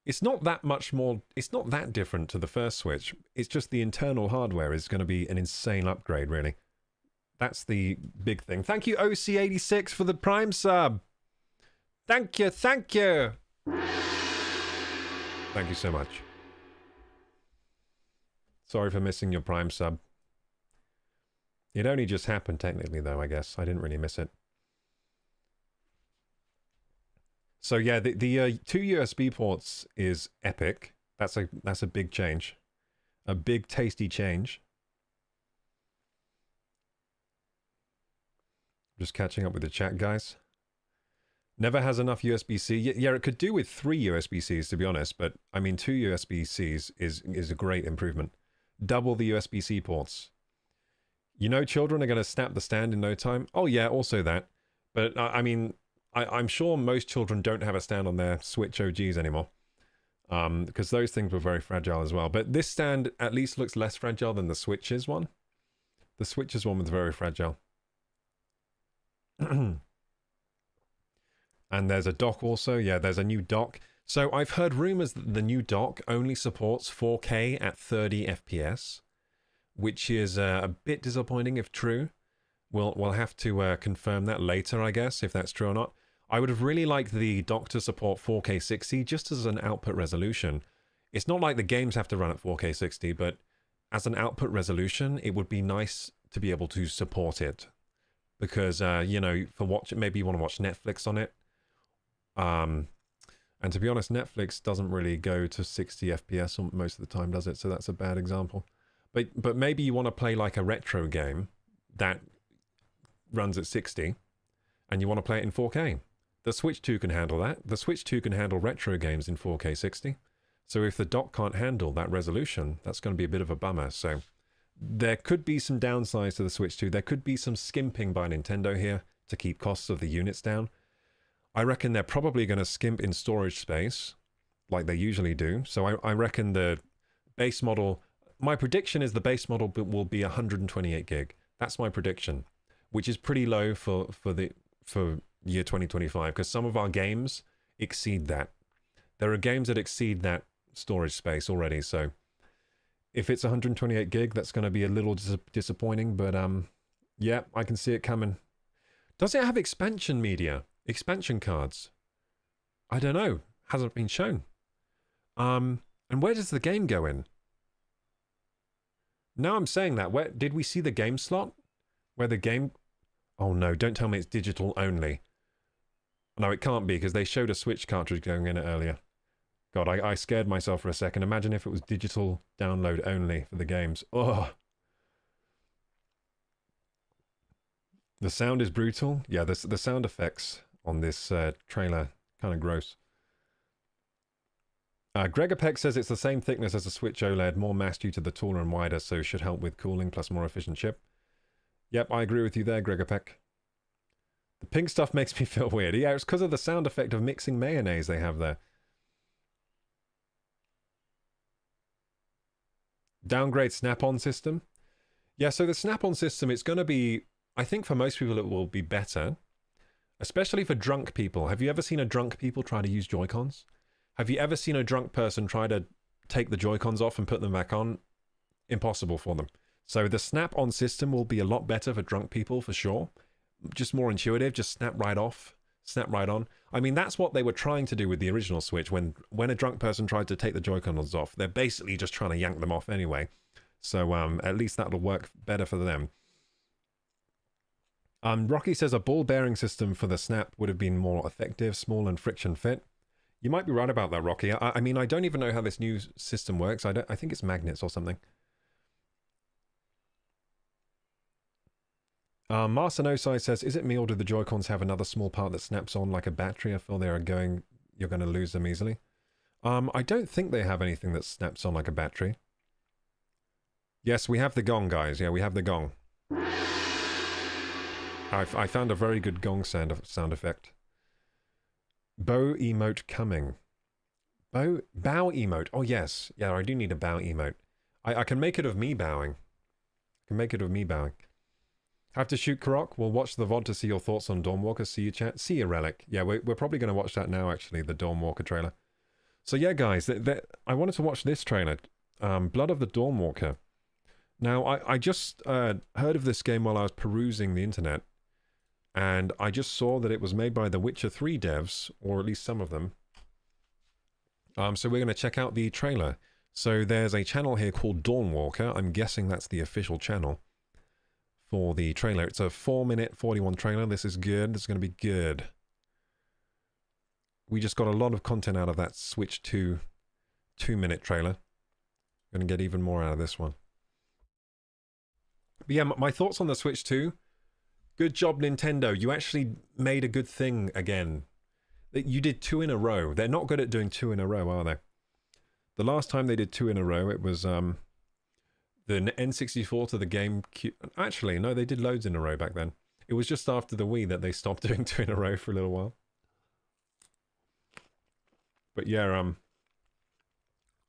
it's not that much more... It's not that different to the first Switch. It's just the internal hardware is going to be an insane upgrade, really. That's the big thing. Thank you, OC86, for the Prime sub. Thank you, thank you. Thank you so much. Sorry for missing your Prime sub. It only just happened, technically, though, I guess. I didn't really miss it. So yeah, the 2 USB ports is epic. That's a big change. A big, tasty change. Just catching up with the chat, guys. Never has enough USB-C. Yeah, it could do with 3 USB-Cs, to be honest, but I mean 2 USB-Cs is a great improvement. Double the USB-C ports. You know children are going to snap the stand in no time? Oh yeah, also that. But I mean, I'm sure most children don't have a stand on their Switch OGs anymore. Because those things were very fragile as well. But this stand at least looks less fragile than the Switch's one. The Switch's one was very fragile. And there's a dock also. Yeah, there's a new dock. So I've heard rumors that the new dock only supports 4K at 30 FPS, which is a bit disappointing if true. We'll have to confirm that later, I guess, if that's true or not. I would have really liked the dock to support 4K 60 just as an output resolution. It's not like the games have to run at 4K 60, but as an output resolution, it would be nice to be able to support it. Because, you know, maybe you want to watch Netflix on it. And to be honest, Netflix doesn't really go to 60 FPS most of the time, does it? So that's a bad example. But maybe you want to play like a retro game that runs at 60, and you want to play it in 4K. The Switch 2 can handle that. The Switch 2 can handle retro games in 4K 60. So if the dock can't handle that resolution, that's going to be a bit of a bummer. So there could be some downsides to the Switch 2. There could be some skimping by Nintendo here to keep costs of the units down. I reckon they're probably going to skimp in storage space, like they usually do. So I reckon the base model... My prediction is the base model will be 128 gig. That's my prediction, which is pretty low for year 2025, because some of our games exceed that. There are games that exceed that storage space already, so if it's 128 gig, that's going to be a little disappointing, but yeah, I can see it coming. Does it have expansion media? Expansion cards? I don't know. Hasn't been shown. And where does the game go in? Now I'm saying that, where did we see the game slot? Where the game... Oh no, don't tell me it's digital only. No, it can't be, because they showed a Switch cartridge going in it earlier. God, I scared myself for a second. Imagine if it was digital download only for the games. Oh. The sound is brutal. Yeah, the sound effects on this trailer, kind of gross. Gregapec says it's the same thickness as a Switch OLED, more mass due to the taller and wider, so should help with cooling, plus more efficient chip. Yep, I agree with you there, Gregapec. The pink stuff makes me feel weird. Yeah, it's because of the sound effect of mixing mayonnaise they have there. Downgrade snap-on system. Yeah, so the snap-on system, it's going to be... I think for most people it will be better. Especially for drunk people. Have you ever seen a drunk people try to use Joy-Cons? Have you ever seen a drunk person try to take the Joy-Cons off and put them back on? Impossible for them. So the snap-on system will be a lot better for drunk people, for sure. Just more intuitive, just snap right off, snap right on. I mean, that's what they were trying to do with the original Switch. When a drunk person tried to take the Joy-Cons off, they're basically just trying to yank them off anyway. So at least that'll work better for them. Rocky says a ball bearing system for the snap would have been more effective, small and friction fit. You might be right about that, Rocky. I mean, I don't even know how this new system works. I think it's magnets or something. Master Nosai says, is it me or do the Joy-Cons have another small part that snaps on like a battery? I feel you're going to lose them easily. I don't think they have anything that snaps on like a battery. Yes, we have the gong, guys. Yeah, we have the gong. I found a very good gong sound effect. Bow emote coming. Bow emote. Oh, yes. Yeah, I do need a bow emote. I can make it of me bowing. I can make it of me bowing. Have to shoot Korok? We'll watch the VOD to see your thoughts on Dawnwalker. See you, chat. See you, Relic. Yeah, we're probably going to watch that now, actually, the Dawnwalker trailer. So, yeah, guys, I wanted to watch this trailer. Blood of the Dawnwalker. Now, I just heard of this game while I was perusing the internet. And I just saw that it was made by the Witcher 3 devs, or at least some of them. So we're going to check out the trailer. So there's a channel here called Dawnwalker. I'm guessing that's the official channel for the trailer. It's a 4-minute 41 trailer. This is good. This is going to be good. We just got a lot of content out of that Switch 2 2-minute trailer. Going to get even more out of this one. But yeah, my thoughts on the Switch 2. Good job, Nintendo. You actually made a good thing again. You did 2 in a row. They're not good at doing 2 in a row, are they? The last time they did 2 in a row, it was the N64 to the GameCube. Actually, no, they did loads in a row back then. It was just after the Wii that they stopped doing 2 in a row for a little while. But yeah,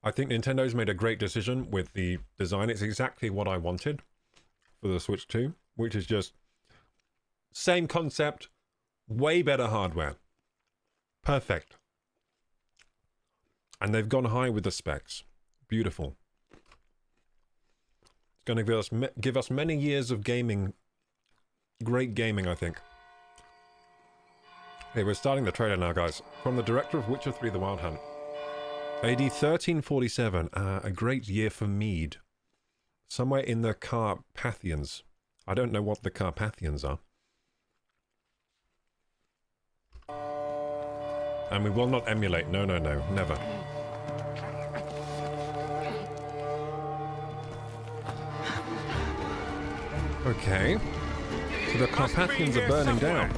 I think Nintendo's made a great decision with the design. It's exactly what I wanted for the Switch 2, which is just same concept, way better hardware. Perfect. And they've gone high with the specs. Beautiful. It's going to give us many years of gaming. Great gaming, I think. Okay, we're starting the trailer now, guys. From the director of Witcher 3: The Wild Hunt. AD 1347. A great year for mead. Somewhere in the Carpathians. I don't know what the Carpathians are. And we will not emulate. No, no, no. Never. Okay. So the Carpathians are burning down.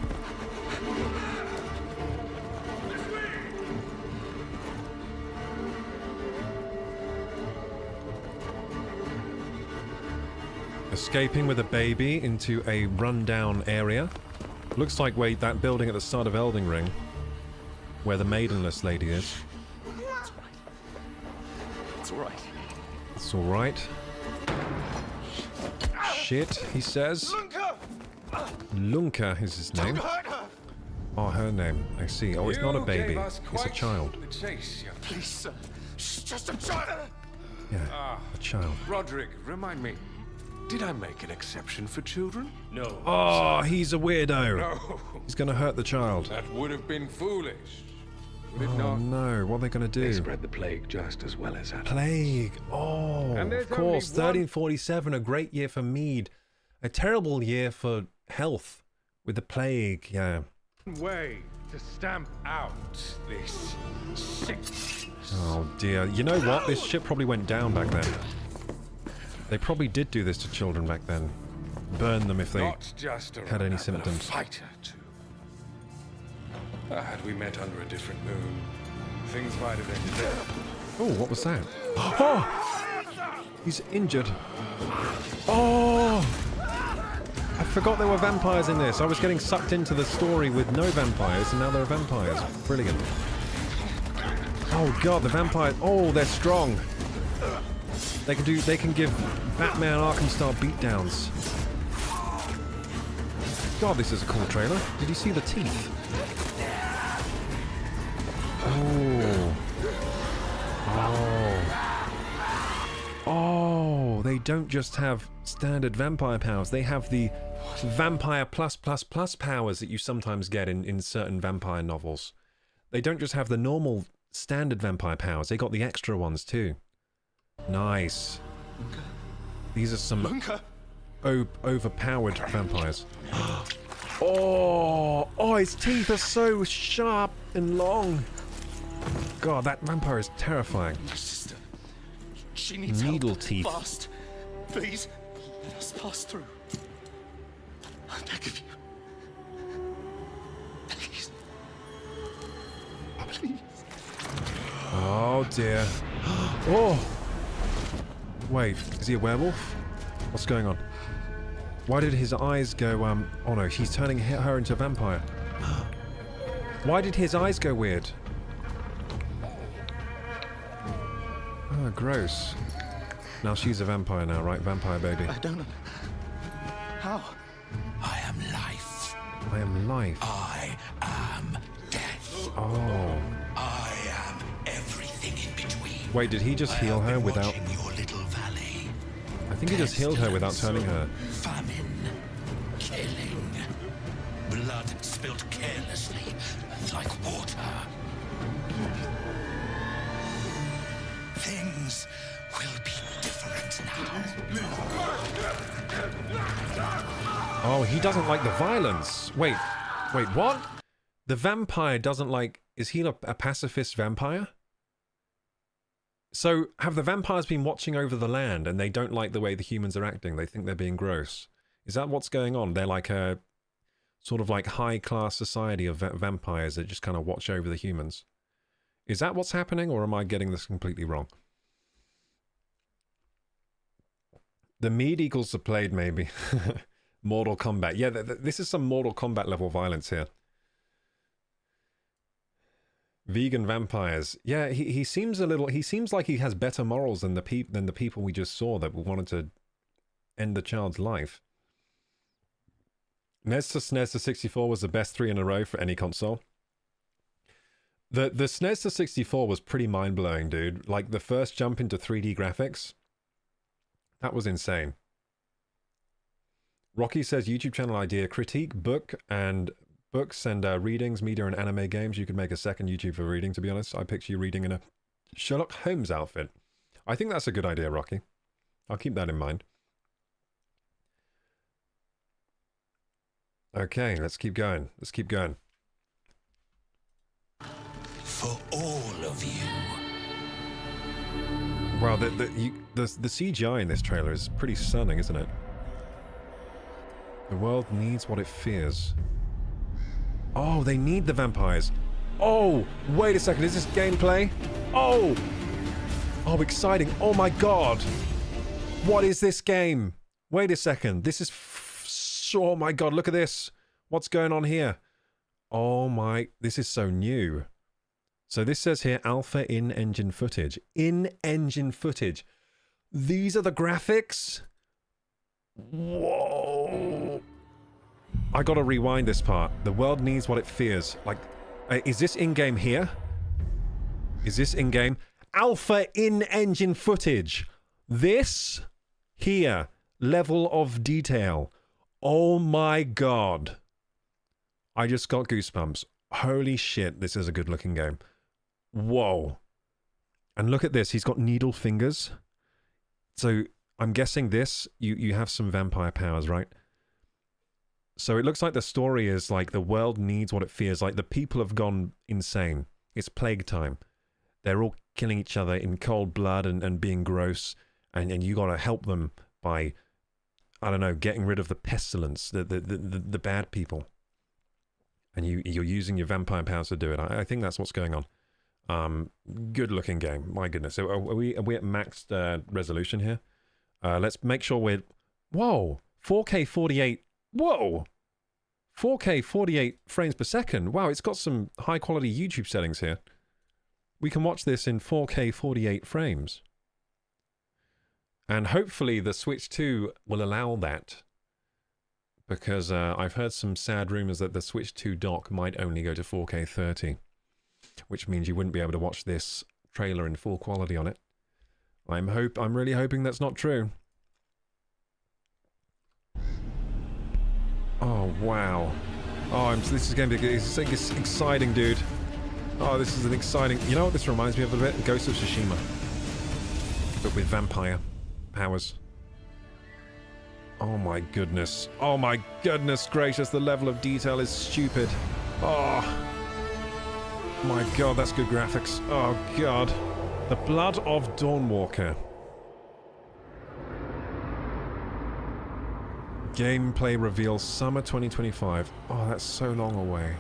Escaping with a baby into a rundown area. Looks like that building at the start of Elden Ring, where the maidenless lady is. It's alright. It's alright. Shit, he says. Lunka is his name. Oh, her name. I see. Oh, it's not a baby. It's a child. Please, sir. She's just a child. Yeah, a child. Roderick, remind me. Did I make an exception for children? No. Oh, he's a weirdo. No. He's going to hurt the child. That would have been foolish. Would it Oh not? no, what are they going to do? They spread the plague just as well as adults. Plague. Oh, And there's of course. only 1347, a great year for mead. A terrible year for health with the plague, yeah. One way to stamp out this sickness. Oh dear. You know what? This ship probably went down back then. They probably did do this to children back then. Burn them if they Not just a had any runner, but a symptoms. fighter too. Had we met under a different moon, things might have ended there. Oh, what was that? Oh! He's injured. Oh! I forgot there were vampires in this. I was getting sucked into the story with no vampires, and now there are vampires. Brilliant. Oh god, the vampires. Oh, they're strong. They can give Batman Arkham style beatdowns. God, this is a cool trailer. Did you see the teeth? Oh. Oh. Oh, they don't just have standard vampire powers. They have the vampire plus powers that you sometimes get in certain vampire novels. They don't just have the normal standard vampire powers. They got the extra ones too. Nice. These are some overpowered vampires. Oh, his teeth are so sharp and long. God, that vampire is terrifying. My sister. She needs Needle help. teeth. Fast. Please, let us pass through. I beg of you. Please. Please. Oh dear. Oh! Wait, is he a werewolf? What's going on? Why did his eyes go, oh no, he's turning her into a vampire. Why did his eyes go weird? Oh, gross. Now she's a vampire now, right? Vampire baby. I don't know. How? I am life. I am life. I am death. Oh. I am everything in between. Wait, did he just heal her without... Your little valley. I think he just healed her without turning her. Famine. Killing. Blood spilled carelessly like water. Things will be different now. Oh, he doesn't like the violence. Wait, what? The vampire doesn't like... Is he a pacifist vampire? So, have the vampires been watching over the land and they don't like the way the humans are acting? They think they're being gross. Is that what's going on? They're like a sort of like high-class society of vampires that just kind of watch over the humans. Is that what's happening, or am I getting this completely wrong? The mead equals the played, maybe. Mortal Kombat. Yeah, this is some Mortal Kombat level violence here. Vegan vampires. Yeah, he seems a little... He seems like he has better morals than the people we just saw that wanted to end the child's life. NES to SNES to 64 was the best 3 in a row for any console. The SNES to 64 was pretty mind-blowing, dude. Like, the first jump into 3D graphics... That was insane. Rocky says, YouTube channel idea, critique books and readings, media and anime games. You could make a second YouTube for reading, to be honest. I picture you reading in a Sherlock Holmes outfit. I think that's a good idea, Rocky. I'll keep that in mind. Okay, let's keep going. Let's keep going. For all of you. Wow, the CGI in this trailer is pretty stunning, isn't it? The world needs what it fears. Oh, they need the vampires. Oh, wait a second, is this gameplay? Oh! Oh, exciting. Oh my god! What is this game? Wait a second, this is... Oh my god, look at this! What's going on here? Oh my... This is so new. So this says here, alpha in-engine footage. In-engine footage. These are the graphics? Whoa! I gotta rewind this part. The world needs what it fears. Like, is this in-game here? Is this in-game? Alpha in-engine footage. This here. Level of detail. Oh my god. I just got goosebumps. Holy shit, this is a good-looking game. Whoa. And look at this, he's got needle fingers. So, I'm guessing this, you have some vampire powers, right? So it looks like the story is like the world needs what it fears. Like the people have gone insane. It's plague time. They're all killing each other in cold blood and being gross. And you gotta help them by, I don't know, getting rid of the pestilence, the bad people. And you're using your vampire powers to do it. I think that's what's going on. Good looking game. My goodness. So are we at maxed resolution here? Let's make sure we're... Whoa! 4K 48... Whoa! 4K 48 frames per second. Wow, it's got some high quality YouTube settings here. We can watch this in 4K 48 frames. And hopefully the Switch 2 will allow that. Because I've heard some sad rumors that the Switch 2 dock might only go to 4K 30. Which means you wouldn't be able to watch this trailer in full quality on it. I'm really hoping that's not true. Oh, wow. Oh, this is going to be exciting, dude. Oh, this is an exciting... You know what this reminds me of a bit? Ghost of Tsushima. But with vampire powers. Oh my goodness. Oh my goodness gracious, the level of detail is stupid. Oh my god, that's good graphics. Oh god. The Blood of Dawnwalker. Gameplay reveal summer 2025. Oh, that's so long away.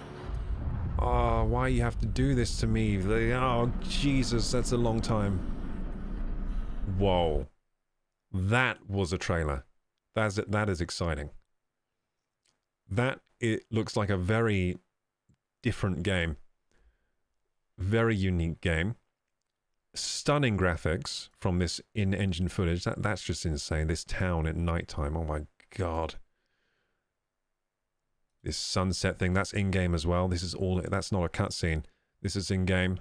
Oh, why you have to do this to me? Oh, Jesus, that's a long time. Whoa. That was a trailer. That is exciting. It looks like a very different game. Very unique game. Stunning graphics from this in-engine footage. That's just insane. This town at nighttime. Oh my god. This sunset thing, that's in-game as well. This is all, that's not a cutscene. This is in-game.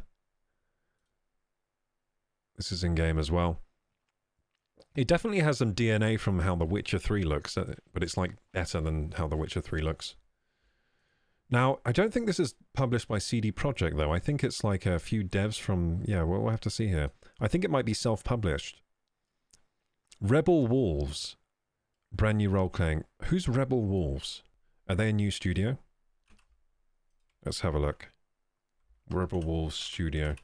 This is in-game as well. It definitely has some DNA from how The Witcher 3 looks, but it's like better than how The Witcher 3 looks. Now, I don't think this is published by CD Projekt though. I think it's like a few devs from, yeah, we'll have to see here. I think it might be self-published. Rebel Wolves. Brand new role-playing. Who's Rebel Wolves? Are they a new studio? Let's have a look. Rebel Wolves Studio.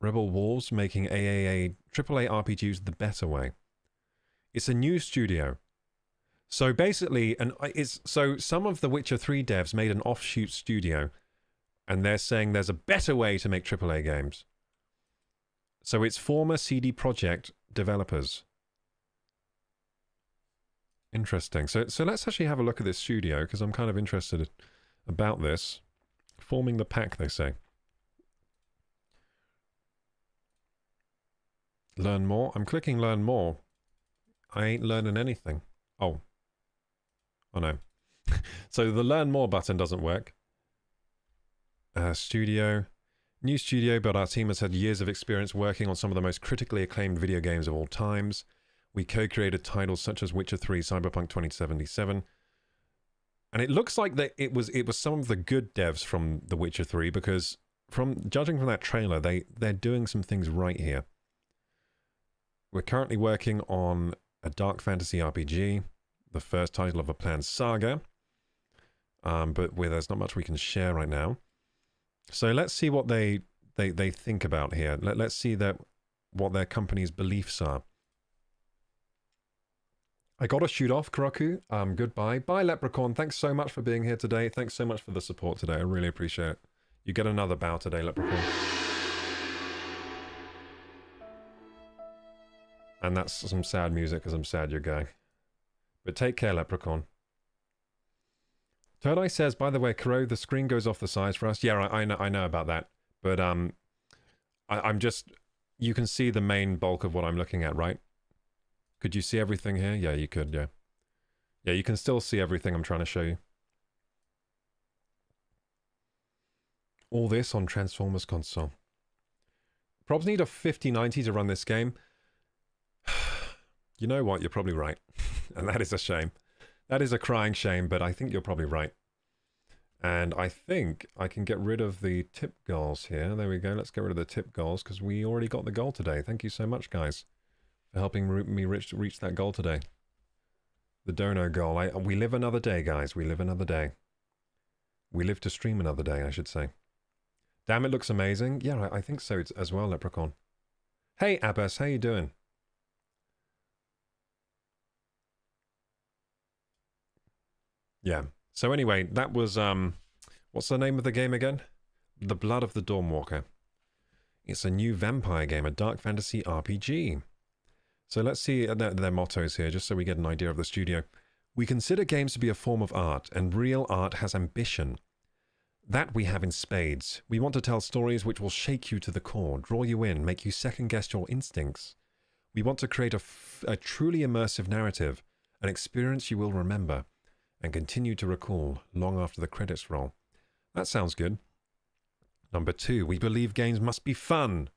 Rebel Wolves making AAA RPGs the better way. It's a new studio. So basically, so some of the Witcher 3 devs made an offshoot studio, and they're saying there's a better way to make AAA games. So it's former CD Projekt developers. Interesting. So let's actually have a look at this studio, because I'm kind of interested about this. Forming the pack, they say. Learn more. I'm clicking learn more. I ain't learning anything. Oh. Oh no. So the learn more button doesn't work. Studio. New studio, but our team has had years of experience working on some of the most critically acclaimed video games of all times. We co-created titles such as Witcher 3, Cyberpunk 2077. And it looks like that it was some of the good devs from The Witcher 3, because judging from that trailer, they're doing some things right here. We're currently working on a dark fantasy RPG, the first title of a planned saga, but there's not much we can share right now. So let's see what they think about here. Let's see what their company's beliefs are. I gotta shoot off, Koroku. Goodbye. Bye, Leprechaun. Thanks so much for being here today. Thanks so much for the support today. I really appreciate it. You get another bow today, Leprechaun. And that's some sad music, because I'm sad you're going. But take care, Leprechaun. Third Eye says, by the way, Kuro, the screen goes off the sides for us. Yeah, I know about that. But I'm just... You can see the main bulk of what I'm looking at, right? Could you see everything here? Yeah, you could, yeah. Yeah, you can still see everything I'm trying to show you. All this on Transformers console. Probs need a 5090 to run this game. You know what? You're probably right. And that is a shame. That is a crying shame, but I think you're probably right. And I think I can get rid of the tip goals here. There we go. Let's get rid of the tip goals, because we already got the goal today. Thank you so much, guys, for helping me reach that goal today. The dono goal. We live another day, guys. We live another day. We live to stream another day, I should say. Damn, it looks amazing. Yeah, I think so as well, Leprechaun. Hey, Abbas, how you doing? Yeah. So anyway, that was, what's the name of the game again? The Blood of the Dawnwalker. It's a new vampire game, a dark fantasy RPG. So let's see their mottos here, just so we get an idea of the studio. We consider games to be a form of art, and real art has ambition. That we have in spades. We want to tell stories which will shake you to the core, draw you in, make you second-guess your instincts. We want to create a truly immersive narrative, an experience you will remember, and continue to recall long after the credits roll. That sounds good. Number 2, we believe games must be fun.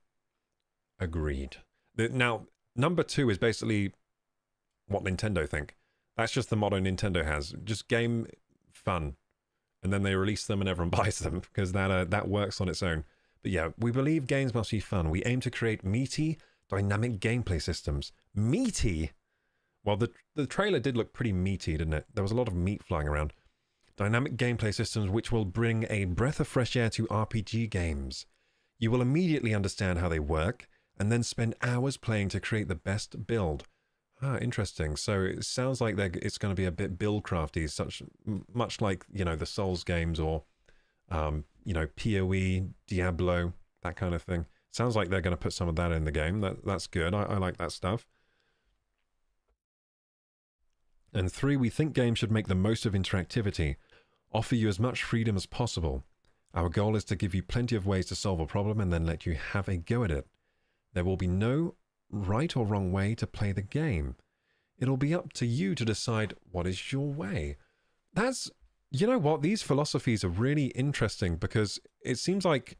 Agreed. Now, number 2 is basically what Nintendo think. That's just the motto Nintendo has. Just game fun. And then they release them and everyone buys them, because that works on its own. But yeah, we believe games must be fun. We aim to create meaty, dynamic gameplay systems. Meaty? Well, the trailer did look pretty meaty, didn't it? There was a lot of meat flying around. Dynamic gameplay systems which will bring a breath of fresh air to RPG games. You will immediately understand how they work, and then spend hours playing to create the best build. Ah, interesting. So it sounds like it's going to be a bit build-crafty, much like, you know, the Souls games or, you know, PoE, Diablo, that kind of thing. Sounds like they're going to put some of that in the game. That's good. I like that stuff. And 3, we think games should make the most of interactivity, offer you as much freedom as possible. Our goal is to give you plenty of ways to solve a problem and then let you have a go at it. There will be no right or wrong way to play the game. It'll be up to you to decide what is your way. That's, you know what, these philosophies are really interesting because it seems like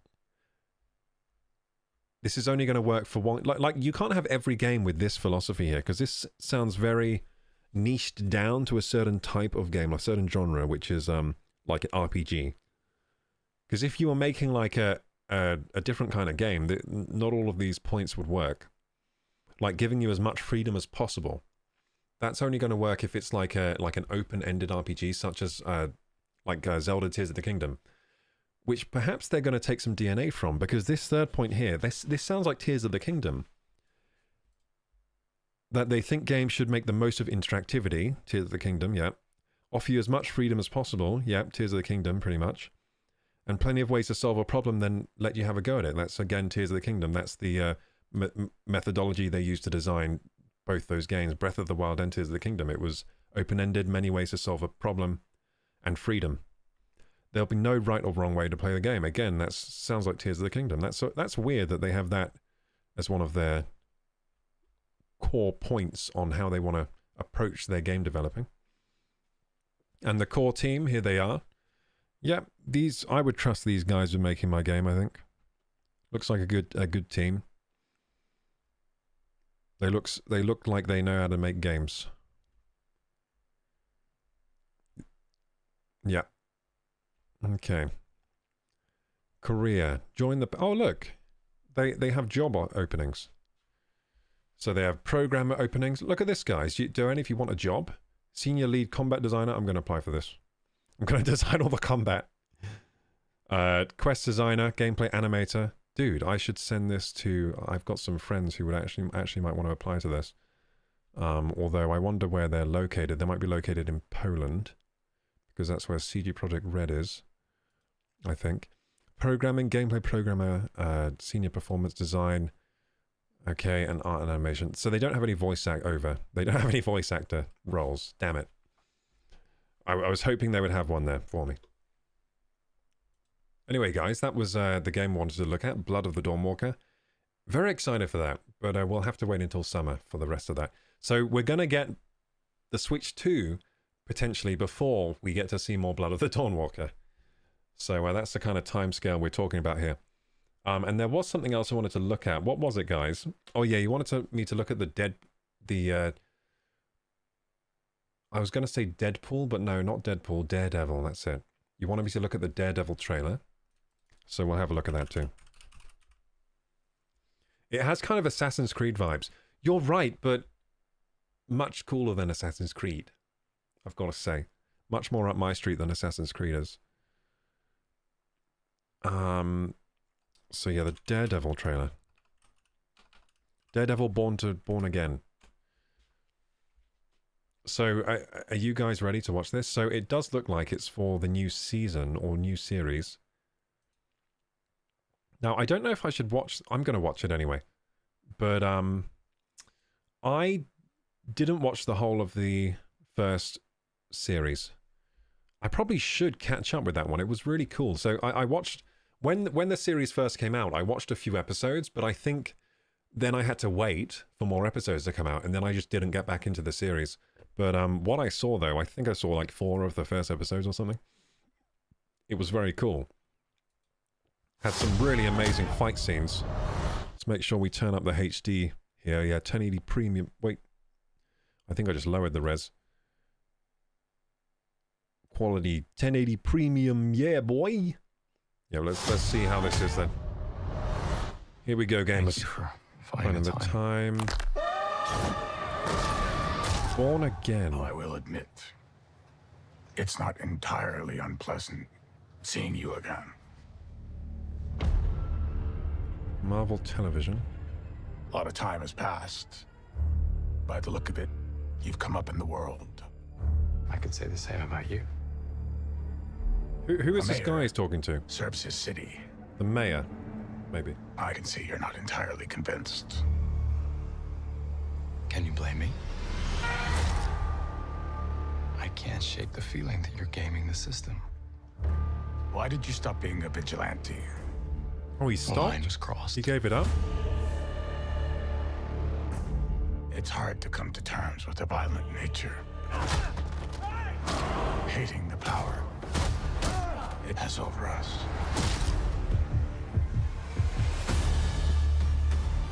this is only going to work for one. Like you can't have every game with this philosophy here because this sounds very niched down to a certain type of game, a certain genre, which is like an RPG. Because if you were making like a different kind of game, not all of these points would work. Like giving you as much freedom as possible. That's only going to work if it's like an open-ended RPG, such as like Zelda Tears of the Kingdom, which perhaps they're going to take some DNA from, because this third point here, this sounds like Tears of the Kingdom. That they think games should make the most of interactivity, Tears of the Kingdom, yeah. Offer you as much freedom as possible, yeah, Tears of the Kingdom, pretty much. And plenty of ways to solve a problem, then let you have a go at it. That's, again, Tears of the Kingdom. That's the methodology they used to design both those games, Breath of the Wild and Tears of the Kingdom. It was open-ended, many ways to solve a problem, and freedom. There'll be no right or wrong way to play the game. Again, that sounds like Tears of the Kingdom. That's weird that they have that as one of their core points on how they want to approach their game developing. And the core team, here they are. Yeah, I would trust these guys with making my game, I think. Looks like a good team. They look like they know how to make games. Yeah. Okay. Career. Join the... Oh, look. They have job openings. So they have programmer openings. Look at this, guys. Darren, if you want a job, senior lead combat designer, I'm going to apply for this. I'm going to design all the combat. Quest designer, gameplay animator. Dude, I should send this to... I've got some friends who would actually might want to apply to this. Although I wonder where they're located. They might be located in Poland, because that's where CG Project Red is, I think. Programming, gameplay programmer, senior performance design. Okay, and art and animation. So they don't have any voice They don't have any voice actor roles. Damn it. I was hoping they would have one there for me. Anyway, guys, that was the game I wanted to look at, Blood of the Dawnwalker. Very excited for that, but we'll have to wait until summer for the rest of that. So we're going to get the Switch 2 potentially before we get to see more Blood of the Dawnwalker. So that's the kind of timescale we're talking about here. And there was something else I wanted to look at. What was it, guys? Oh yeah, you wanted me to look at I was going to say Deadpool, but no, not Deadpool, Daredevil, that's it. You wanted me to look at the Daredevil trailer. So we'll have a look at that too. It has kind of Assassin's Creed vibes. You're right, but much cooler than Assassin's Creed, I've got to say. Much more up my street than Assassin's Creed is. So yeah, the Daredevil trailer. Daredevil Born Again. So, are you guys ready to watch this? So, it does look like it's for the new season or new series. Now, I don't know if I should watch... I'm going to watch it anyway. But, I didn't watch the whole of the first series. I probably should catch up with that one. It was really cool. So, I watched... When the series first came out, I watched a few episodes, but I think then I had to wait for more episodes to come out, and then I just didn't get back into the series. But what I saw, though, I think I saw like 4 of the first episodes or something. It was very cool. Had some really amazing fight scenes. Let's make sure we turn up the HD here. Yeah, 1080 premium. Wait. I think I just lowered the res. Quality 1080 premium. Yeah, boy. Yeah, let's see how this is then. Here we go, gamers. Thank you for Finding the time. Born again. I will admit, it's not entirely unpleasant seeing you again. Marvel Television. A lot of time has passed. By the look of it, you've come up in the world. I could say the same about you. Who is The this guy mayor he's talking to? serves his city. The mayor, maybe. I can see you're not entirely convinced. Can you blame me? I can't shake the feeling that you're gaming the system. Why did you stop being a vigilante? Oh, he The stopped? line was crossed. He gave it up? It's hard to come to terms with a violent nature. Hating the power it has over us.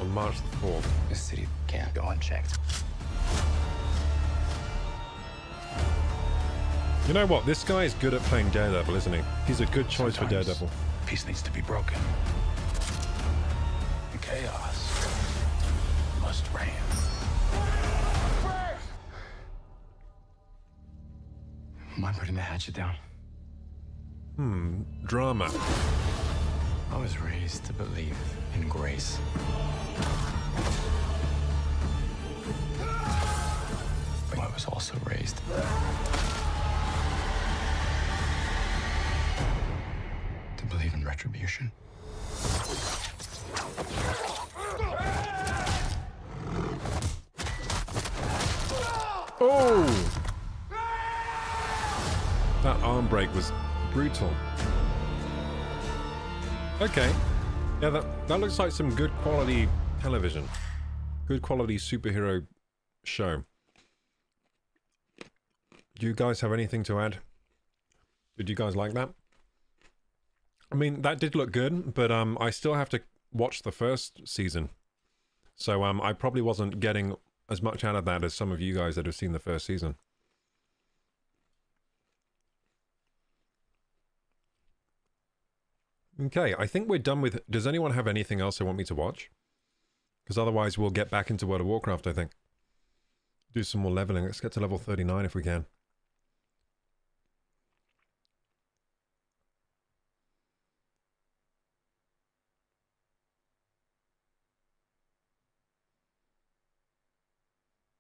On March the 4th. This city can't go unchecked. You know what? This guy is good at playing Daredevil, isn't he? He's a good choice for Sometimes Daredevil. Peace needs to be broken. And chaos must reign. Am I putting the hatchet down? Drama. I was raised to believe in grace. But I was also raised to believe in retribution. Oh! That arm break was brutal. Okay. Yeah, that looks like some good quality television. Good quality superhero show. Do you guys have anything to add? Did you guys like that? I mean, that did look good, but I still have to watch the first season. So I probably wasn't getting as much out of that as some of you guys that have seen the first season. Okay, I think we're done with... Does anyone have anything else they want me to watch? Because otherwise we'll get back into World of Warcraft, I think. Do some more leveling. Let's get to level 39 if we can.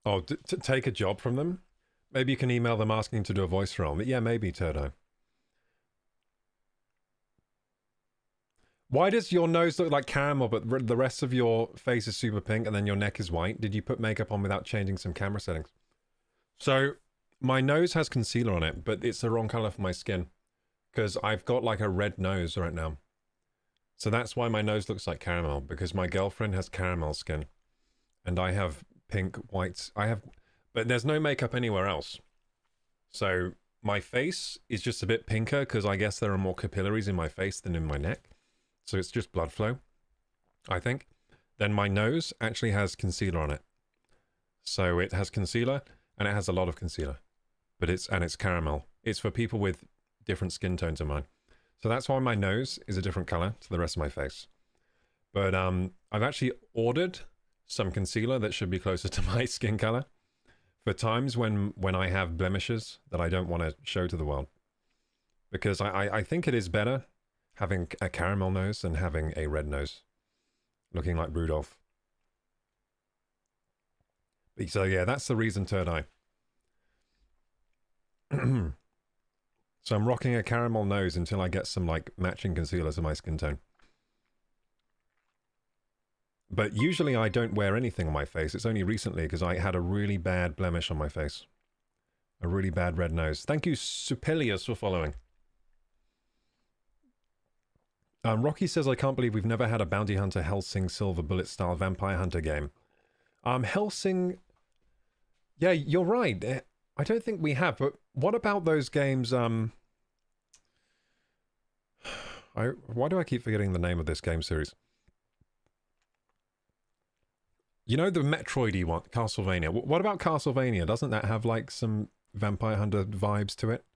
Oh, to take a job from them? Maybe you can email them asking to do a voice role. Yeah, maybe, Turdo. Why does your nose look like caramel, but the rest of your face is super pink and then your neck is white? Did you put makeup on without changing some camera settings? So, my nose has concealer on it, but it's the wrong color for my skin. Because I've got like a red nose right now. So that's why my nose looks like caramel, because my girlfriend has caramel skin. And I have pink, white, but there's no makeup anywhere else. So, my face is just a bit pinker, because I guess there are more capillaries in my face than in my neck. So it's just blood flow, I think. Then my nose actually has concealer on it. So it has concealer, and it has a lot of concealer. But it's caramel. It's for people with different skin tones than mine. So that's why my nose is a different color to the rest of my face. But I've actually ordered some concealer that should be closer to my skin color for times when I have blemishes that I don't want to show to the world. Because I think it is better having a caramel nose than having a red nose. Looking like Rudolph. So yeah, that's the reason, Third Eye. So I'm rocking a caramel nose until I get some like matching concealer to my skin tone. But usually I don't wear anything on my face. It's only recently because I had a really bad blemish on my face. A really bad red nose. Thank you, Supelius, for following. Rocky says, I can't believe we've never had a Bounty Hunter Helsing Silver Bullet style Vampire Hunter game. Helsing... Yeah, you're right. I don't think we have, but what about those games, why do I keep forgetting the name of this game series? You know the Metroid-y one, Castlevania. What about Castlevania? Doesn't that have, like, some Vampire Hunter vibes to it?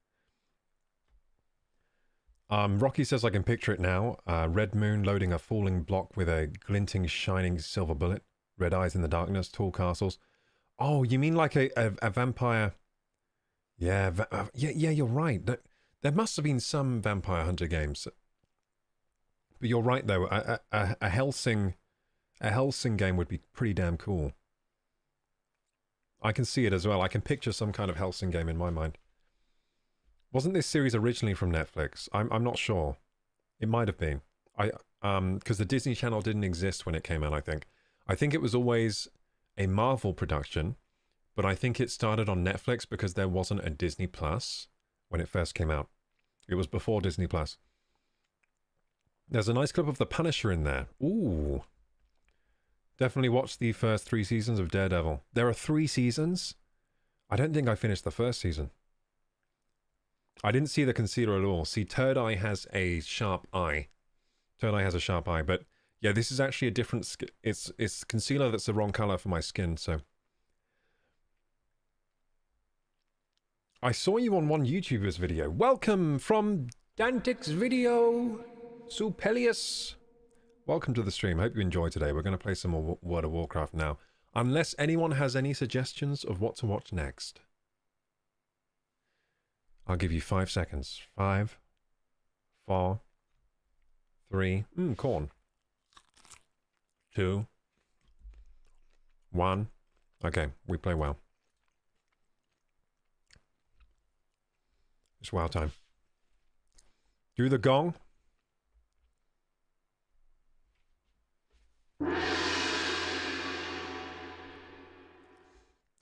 Rocky says I can picture it now. Red moon loading a falling block with a glinting, shining silver bullet. Red eyes in the darkness, tall castles. Oh, you mean like a vampire? Yeah, yeah, you're right. There must have been some Vampire Hunter games. But you're right, though. A Helsing game would be pretty damn cool. I can see it as well. I can picture some kind of Helsing game in my mind. Wasn't this series originally from Netflix? I'm not sure. It might have been. Because the Disney Channel didn't exist when it came out, I think. I think it was always a Marvel production, but I think it started on Netflix because there wasn't a Disney Plus when it first came out. It was before Disney Plus. There's a nice clip of The Punisher in there. Ooh. Definitely watch the first 3 seasons of Daredevil. There are 3 seasons? I don't think I finished the first season. I didn't see the concealer at all. See, Third Eye has a sharp eye. Third Eye has a sharp eye, but yeah, this is actually a different... It's concealer that's the wrong color for my skin, so... I saw you on one YouTuber's video. Welcome from Dantic's video, Supelius. Welcome to the stream. Hope you enjoyed today. We're going to play some more World of Warcraft now. Unless anyone has any suggestions of what to watch next. I'll give you 5 seconds. 5, 4, 3, corn. 2, 1. Okay, we play WoW. It's WoW time. Do the gong.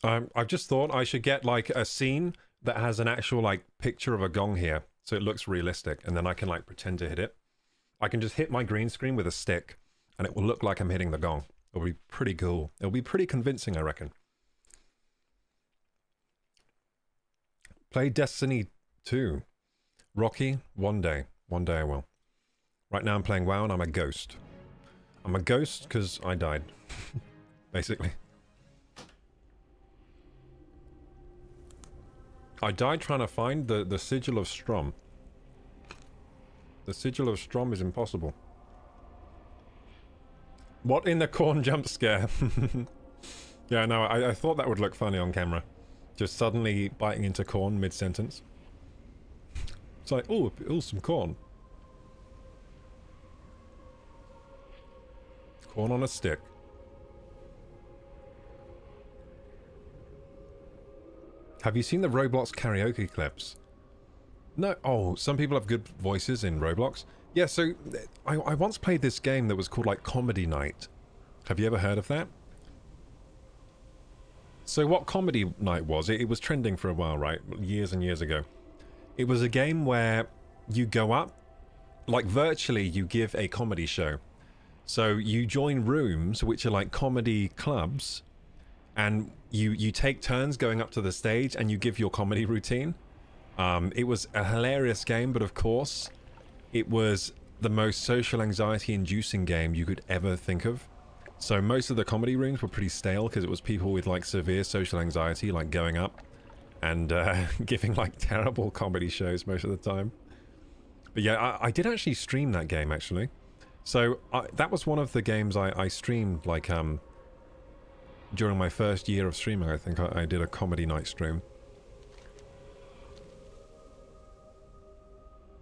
I've just thought I should get like a scene that has an actual like picture of a gong here, so it looks realistic, and then I can like pretend to hit it. I can just hit my green screen with a stick, and it will look like I'm hitting the gong. It'll be pretty cool. It'll be pretty convincing, I reckon. Play Destiny 2. Rocky, one day. One day I will. Right now I'm playing WoW and I'm a ghost. I'm a ghost because I died. Basically. I died trying to find the Sigil of Strom. The Sigil of Strom is impossible. What in the corn jump scare? Yeah, no, I thought that would look funny on camera. Just suddenly biting into corn mid-sentence. It's like, oh, some corn. Corn on a stick. Have you seen the Roblox karaoke clips? No. Oh, some people have good voices in Roblox. Yeah, so I once played this game that was called like Comedy Night. Have you ever heard of that? So what Comedy Night was, it was trending for a while, right? Years and years ago. It was a game where you go up, like virtually you give a comedy show. So you join rooms, which are like comedy clubs, and you take turns going up to the stage and you give your comedy routine. It was a hilarious game, but of course, it was the most social anxiety inducing game you could ever think of. So most of the comedy rooms were pretty stale because it was people with like severe social anxiety, like going up and giving like terrible comedy shows most of the time. But yeah, I did actually stream that game actually. So that was one of the games I streamed like during my first year of streaming. I think I did a Comedy Night stream.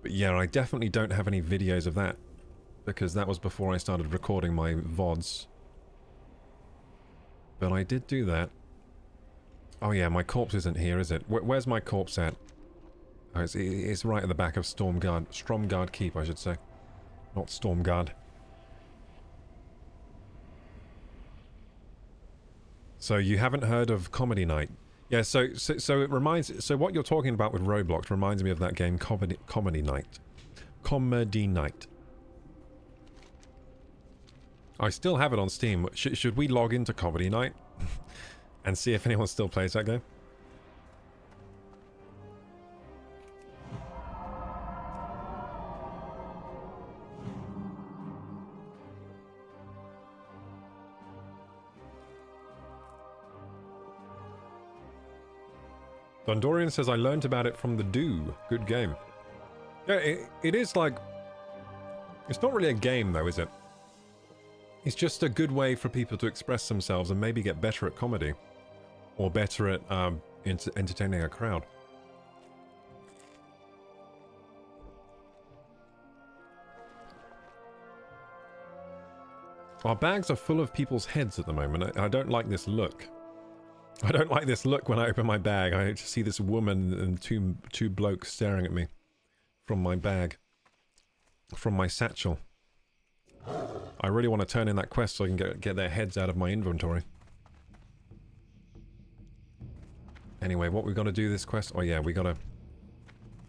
But yeah, I definitely don't have any videos of that because that was before I started recording my VODs. But I did do that. Oh yeah, my corpse isn't here, is it? Where's my corpse at? Oh, it's right at the back of Stromgard Keep, I should say. Not Stormguard. So you haven't heard of Comedy Night? Yeah, so it reminds... So what you're talking about with Roblox reminds me of that game Comedy Night. Comedy Night. I still have it on Steam. Should we log into Comedy Night? And see if anyone still plays that game? Dondorian says, I learned about it from the Do. Good game. Yeah, it is like... It's not really a game though, is it? It's just a good way for people to express themselves and maybe get better at comedy. or better at entertaining a crowd. Our bags are full of people's heads at the moment. I don't like this look. I don't like this look when I open my bag. I just see this woman and two blokes staring at me from my bag. From my satchel. I really want to turn in that quest so I can get their heads out of my inventory. Anyway, what we got to do this quest? Oh yeah, we got to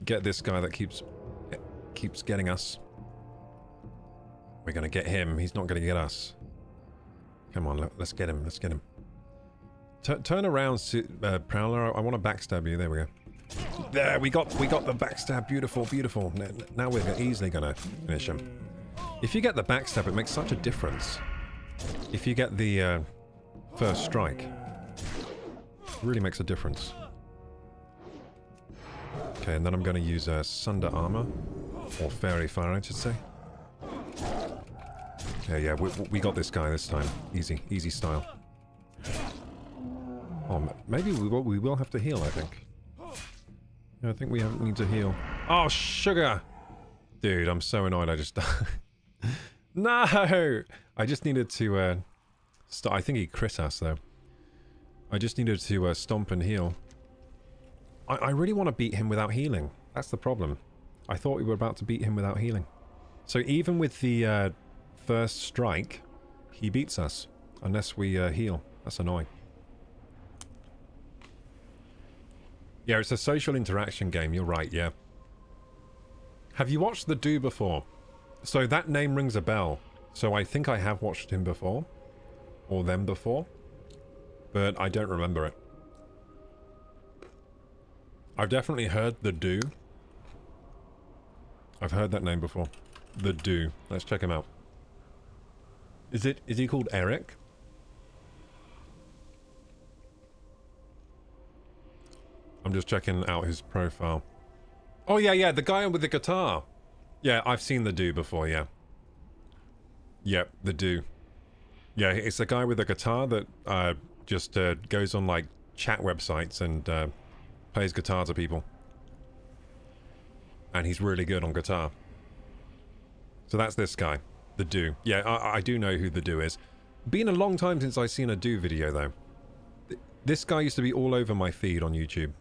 get this guy that keeps getting us. We're going to get him. He's not going to get us. Come on, let's get him. Let's get him. Turn around, Prowler. I want to backstab you. There we go. There, we got the backstab. Beautiful, beautiful. Now we're easily going to finish him. If you get the backstab, it makes such a difference. If you get the first strike, it really makes a difference. Okay, and then I'm going to use Sunder Armor. Or Fairy Fire, I should say. Yeah, we got this guy this time. Easy style. Oh, maybe we will have to heal, I think. Yeah, I think we need to heal. Oh, sugar! Dude, I'm so annoyed I just died. No! I just needed to, I think he crit us, though. I just needed to, stomp and heal. I really want to beat him without healing. That's the problem. I thought we were about to beat him without healing. So even with the, first strike, he beats us. Unless we, heal. That's annoying. Yeah, it's a social interaction game, you're right, yeah. Have you watched The Do before? So that name rings a bell. So I think I have watched him before. Or them before. But I don't remember it. I've definitely heard The Do. I've heard that name before. The Do. Let's check him out. Is he called Eric? I'm just checking out his profile. Oh yeah, the guy with the guitar. Yeah, I've seen The Do before, yeah. Yep, The Do. Yeah, it's the guy with the guitar that just goes on like chat websites and plays guitar to people. And he's really good on guitar. So that's this guy, The Do. Yeah, I do know who The Do is. Been a long time since I've seen a Do video though. This guy used to be all over my feed on YouTube.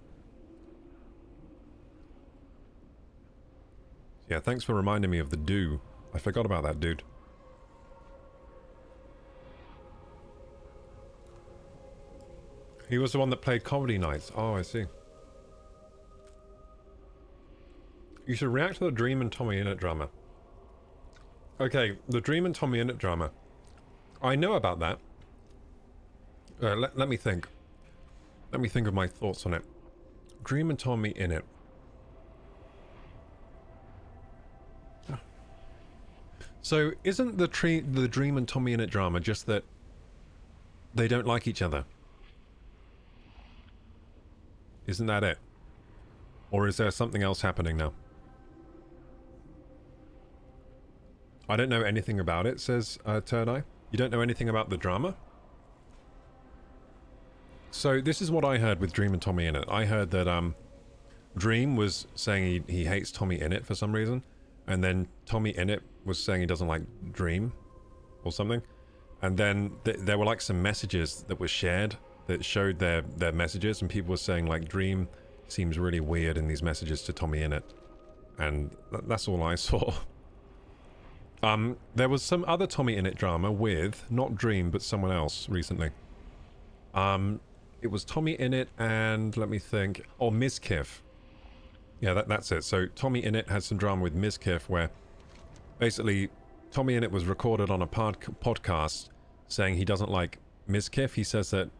Yeah, thanks for reminding me of The Do. I forgot about that dude. He was the one that played Comedy Nights. Oh, I see. You should react to the Dream and Tommy Innit drama. Okay, the Dream and Tommy Innit drama. I know about that. Let me think. Let me think of my thoughts on it. Dream and Tommy Innit. So, isn't the Dream and Tommy Innit drama just that they don't like each other? Isn't that it? Or is there something else happening now? I don't know anything about it, says Turneye. You don't know anything about the drama? So this is what I heard with Dream and Tommy Innit. I heard that Dream was saying he hates Tommy Innit for some reason. And then Tommy Innit was saying he doesn't like Dream or something. And then there were like some messages that were shared that showed their messages. And people were saying like Dream seems really weird in these messages to Tommy Innit. And that's all I saw. There was some other Tommy Innit drama with, not Dream, but someone else recently. It was Tommy Innit and, let me think, oh, Mizkif. Yeah, that's it. So Tommy Innit had some drama with Mizkif where basically Tommy Innit was recorded on a podcast saying he doesn't like Mizkif. He says that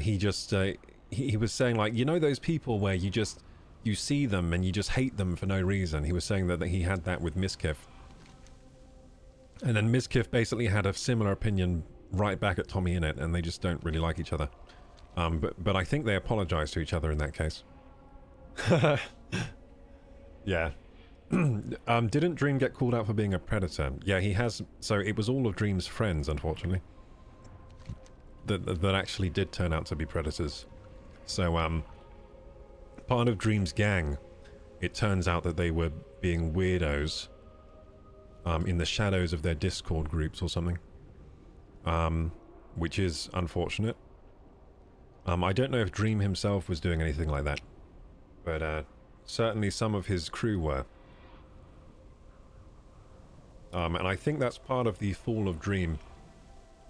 he was saying like, you know those people where you see them and you just hate them for no reason. He was saying that he had that with Mizkif. And then Mizkif basically had a similar opinion right back at Tommy Innit, and they just don't really like each other. But I think they apologized to each other in that case. Yeah. Didn't Dream get called out for being a predator? Yeah, he has. So it was all of Dream's friends, unfortunately. that actually did turn out to be predators. So part of Dream's gang, it turns out that they were being weirdos in the shadows of their Discord groups or something, which is unfortunate. I don't know if Dream himself was doing anything like that, but certainly some of his crew were. And I think that's part of the fall of Dream,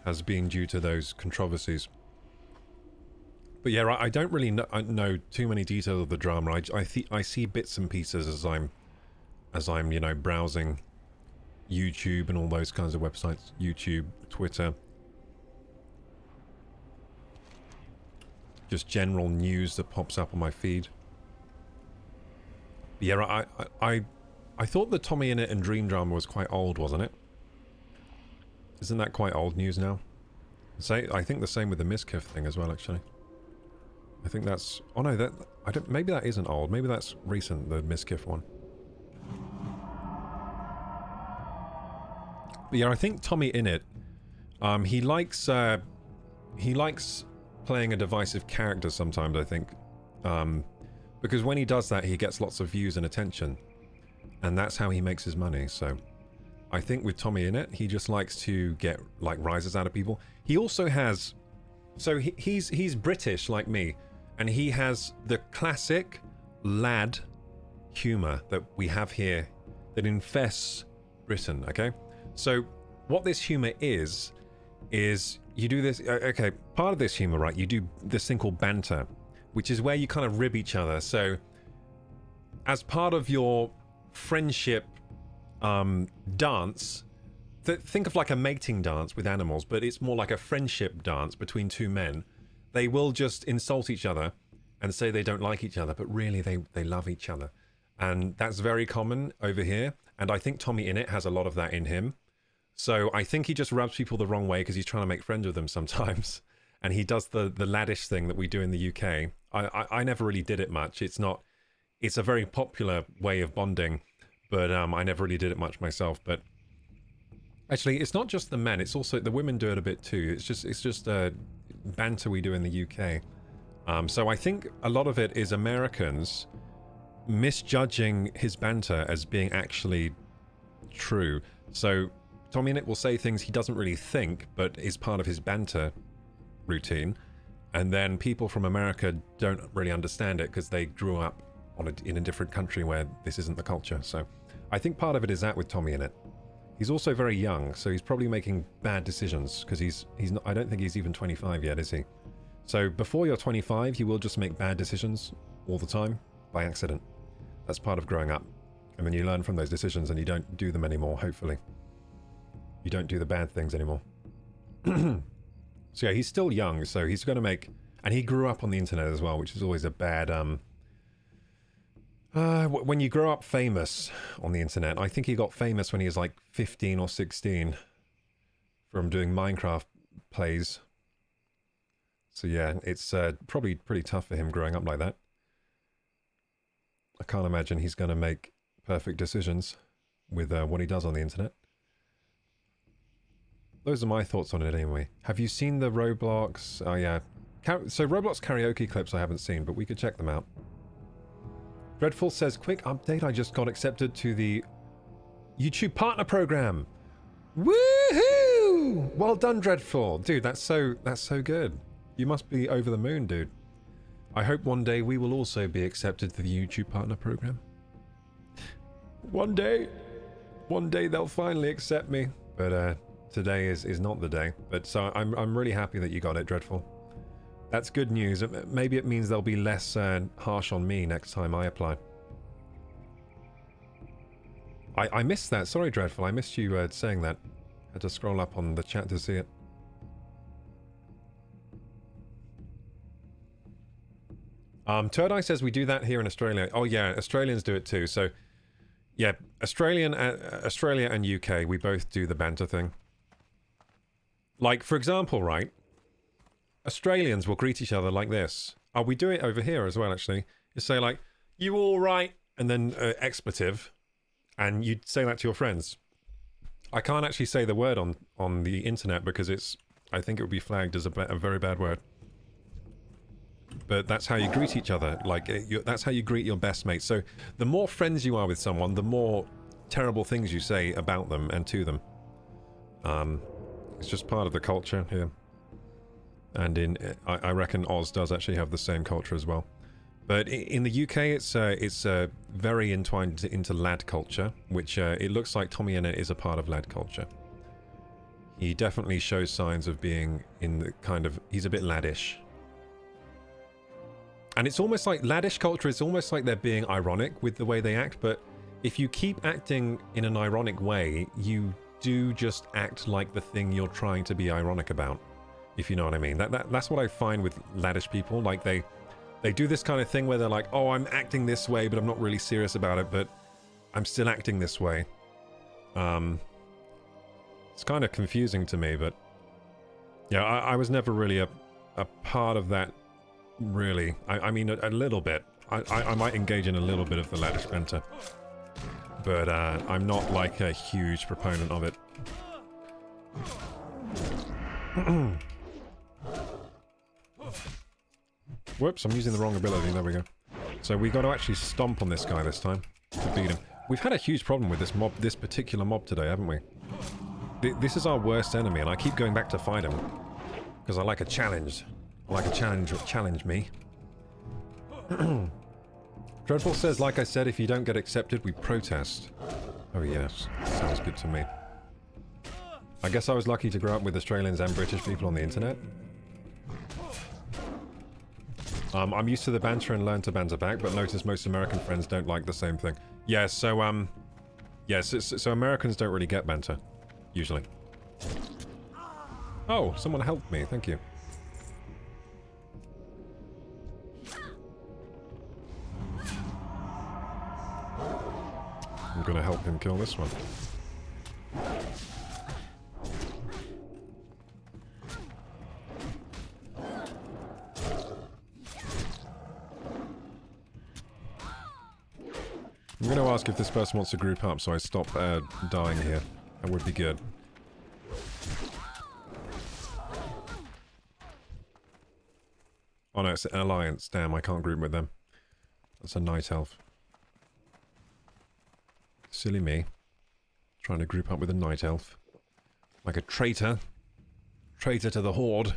has been due to those controversies. But yeah, I don't really know too many details of the drama. I see bits and pieces as I'm you know, browsing YouTube and all those kinds of websites, YouTube, Twitter, just general news that pops up on my feed. But yeah, I thought the Tommy Innit and Dream drama was quite old, wasn't it? Isn't that quite old news now? I think the same with the Miskiff thing as well, actually. I think that's... Oh no, that... I don't... Maybe that isn't old. Maybe that's recent, the Miskiff one. But yeah, I think Tommy Innit, he likes playing a divisive character sometimes, I think. Because when he does that, he gets lots of views and attention. And that's how he makes his money, so... I think with Tommy Innit, he just likes to get, like, rises out of people. He also has... So he's British, like me. And he has the classic lad humor that we have here that infests Britain, okay? So what this humor is you do this... Okay, part of this humor, right? You do this thing called banter, which is where you kind of rib each other. So as part of your friendship dance, think of like a mating dance with animals, but it's more like a friendship dance between two men. They will just insult each other and say they don't like each other, but really they love each other. And that's very common over here. And I think Tommy Innit has a lot of that in him. So I think he just rubs people the wrong way because he's trying to make friends with them sometimes. And he does the laddish thing that we do in the UK. I never really did it much. It's a very popular way of bonding. But I never really did it much myself. But actually, it's not just the men. It's also the women do it a bit too. It's just banter we do in the UK. So I think a lot of it is Americans misjudging his banter as being actually true. So Tommy Innit will say things he doesn't really think, but is part of his banter routine. And then people from America don't really understand it because they grew up in a different country where this isn't the culture. So I think part of it is that with Tommy Innit. He's also very young, so he's probably making bad decisions because he's not, I don't think he's even 25 yet, is he? So before you're 25, you will just make bad decisions all the time by accident. That's part of growing up. And then you learn from those decisions and you don't do them anymore, hopefully. You don't do the bad things anymore. So yeah, he's still young, so he's going to make... And he grew up on the internet as well, which is always a bad... when you grow up famous on the internet, I think he got famous when he was like 15 or 16 from doing Minecraft plays. So yeah, it's probably pretty tough for him growing up like that. I can't imagine he's going to make perfect decisions with what he does on the internet. Those are my thoughts on it anyway. Have you seen the Roblox? Oh yeah. So Roblox karaoke clips I haven't seen, but we could check them out. Dreadful says, quick update, I just got accepted to the YouTube Partner Program. Woohoo! Well done, Dreadful. Dude, that's so good. You must be over the moon, dude. I hope one day we will also be accepted to the YouTube Partner Program. One day they'll finally accept me. But today is not the day. But so I'm really happy that you got it, Dreadful. That's good news. Maybe it means they'll be less harsh on me next time I apply. I missed that. Sorry, Dreadful. I missed you saying that. Had to scroll up on the chat to see it. Turd Eye says we do that here in Australia. Oh yeah, Australians do it too. So yeah, Australia and UK, we both do the banter thing. Like, for example, right? Australians will greet each other like this. Oh, we do it over here as well, actually. You say like, you all right? And then expletive. And you say that to your friends. I can't actually say the word on the internet because it's I think it would be flagged as a very bad word. But that's how you greet each other. Like, that's how you greet your best mate. So the more friends you are with someone, the more terrible things you say about them and to them. It's just part of the culture here. And I reckon Oz does actually have the same culture as well. But in the UK, it's very entwined into lad culture, which it looks like Tommy Innit is a part of lad culture. He definitely shows signs of being in the kind of... He's a bit laddish. And it's almost like laddish culture, it's almost like they're being ironic with the way they act, but if you keep acting in an ironic way, you do just act like the thing you're trying to be ironic about, if you know what I mean. That's what I find with laddish people. Like, they do this kind of thing where they're like, oh, I'm acting this way, but I'm not really serious about it, but I'm still acting this way. It's kind of confusing to me, but yeah, I was never really a part of that, really. I mean, a little bit. I might engage in a little bit of the laddish banter, but I'm not like a huge proponent of it. Whoops, I'm using the wrong ability. There we go. So we got to actually stomp on this guy this time to beat him. We've had a huge problem with this particular mob today, haven't we? This is our worst enemy, and I keep going back to fight him because I like a challenge. I like a challenge me. Dreadful says, like I said, if you don't get accepted, we protest. Oh yes, sounds good to me. I guess I was lucky to grow up with Australians and British people on the internet. I'm used to the banter and learn to banter back, but notice most American friends don't like the same thing. Yeah, so, yes, so Americans don't really get banter, usually. Oh, someone helped me, thank you. I'm gonna help him kill this one. I'm going to ask if this person wants to group up so I stop dying here. That would be good. Oh no, it's an alliance. Damn, I can't group with them. That's a night elf. Silly me. Trying to group up with a night elf. Like a traitor. Traitor to the horde.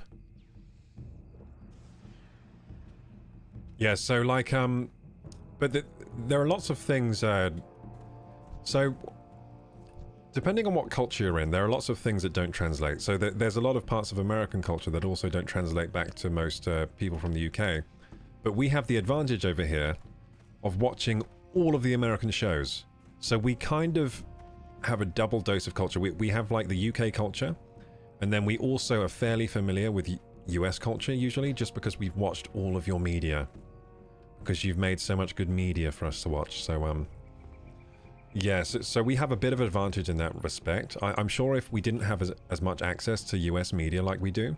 Yeah, so like, but there are lots of things, so depending on what culture you're in, there are lots of things that don't translate. So there's a lot of parts of American culture that also don't translate back to most people from the UK. But we have the advantage over here of watching all of the American shows. So we kind of have a double dose of culture. We have like the UK culture, and then we also are fairly familiar with US culture usually, just because we've watched all of your media. Because you've made so much good media for us to watch. So, yes, so we have a bit of advantage in that respect. I'm sure if we didn't have as much access to US media like we do,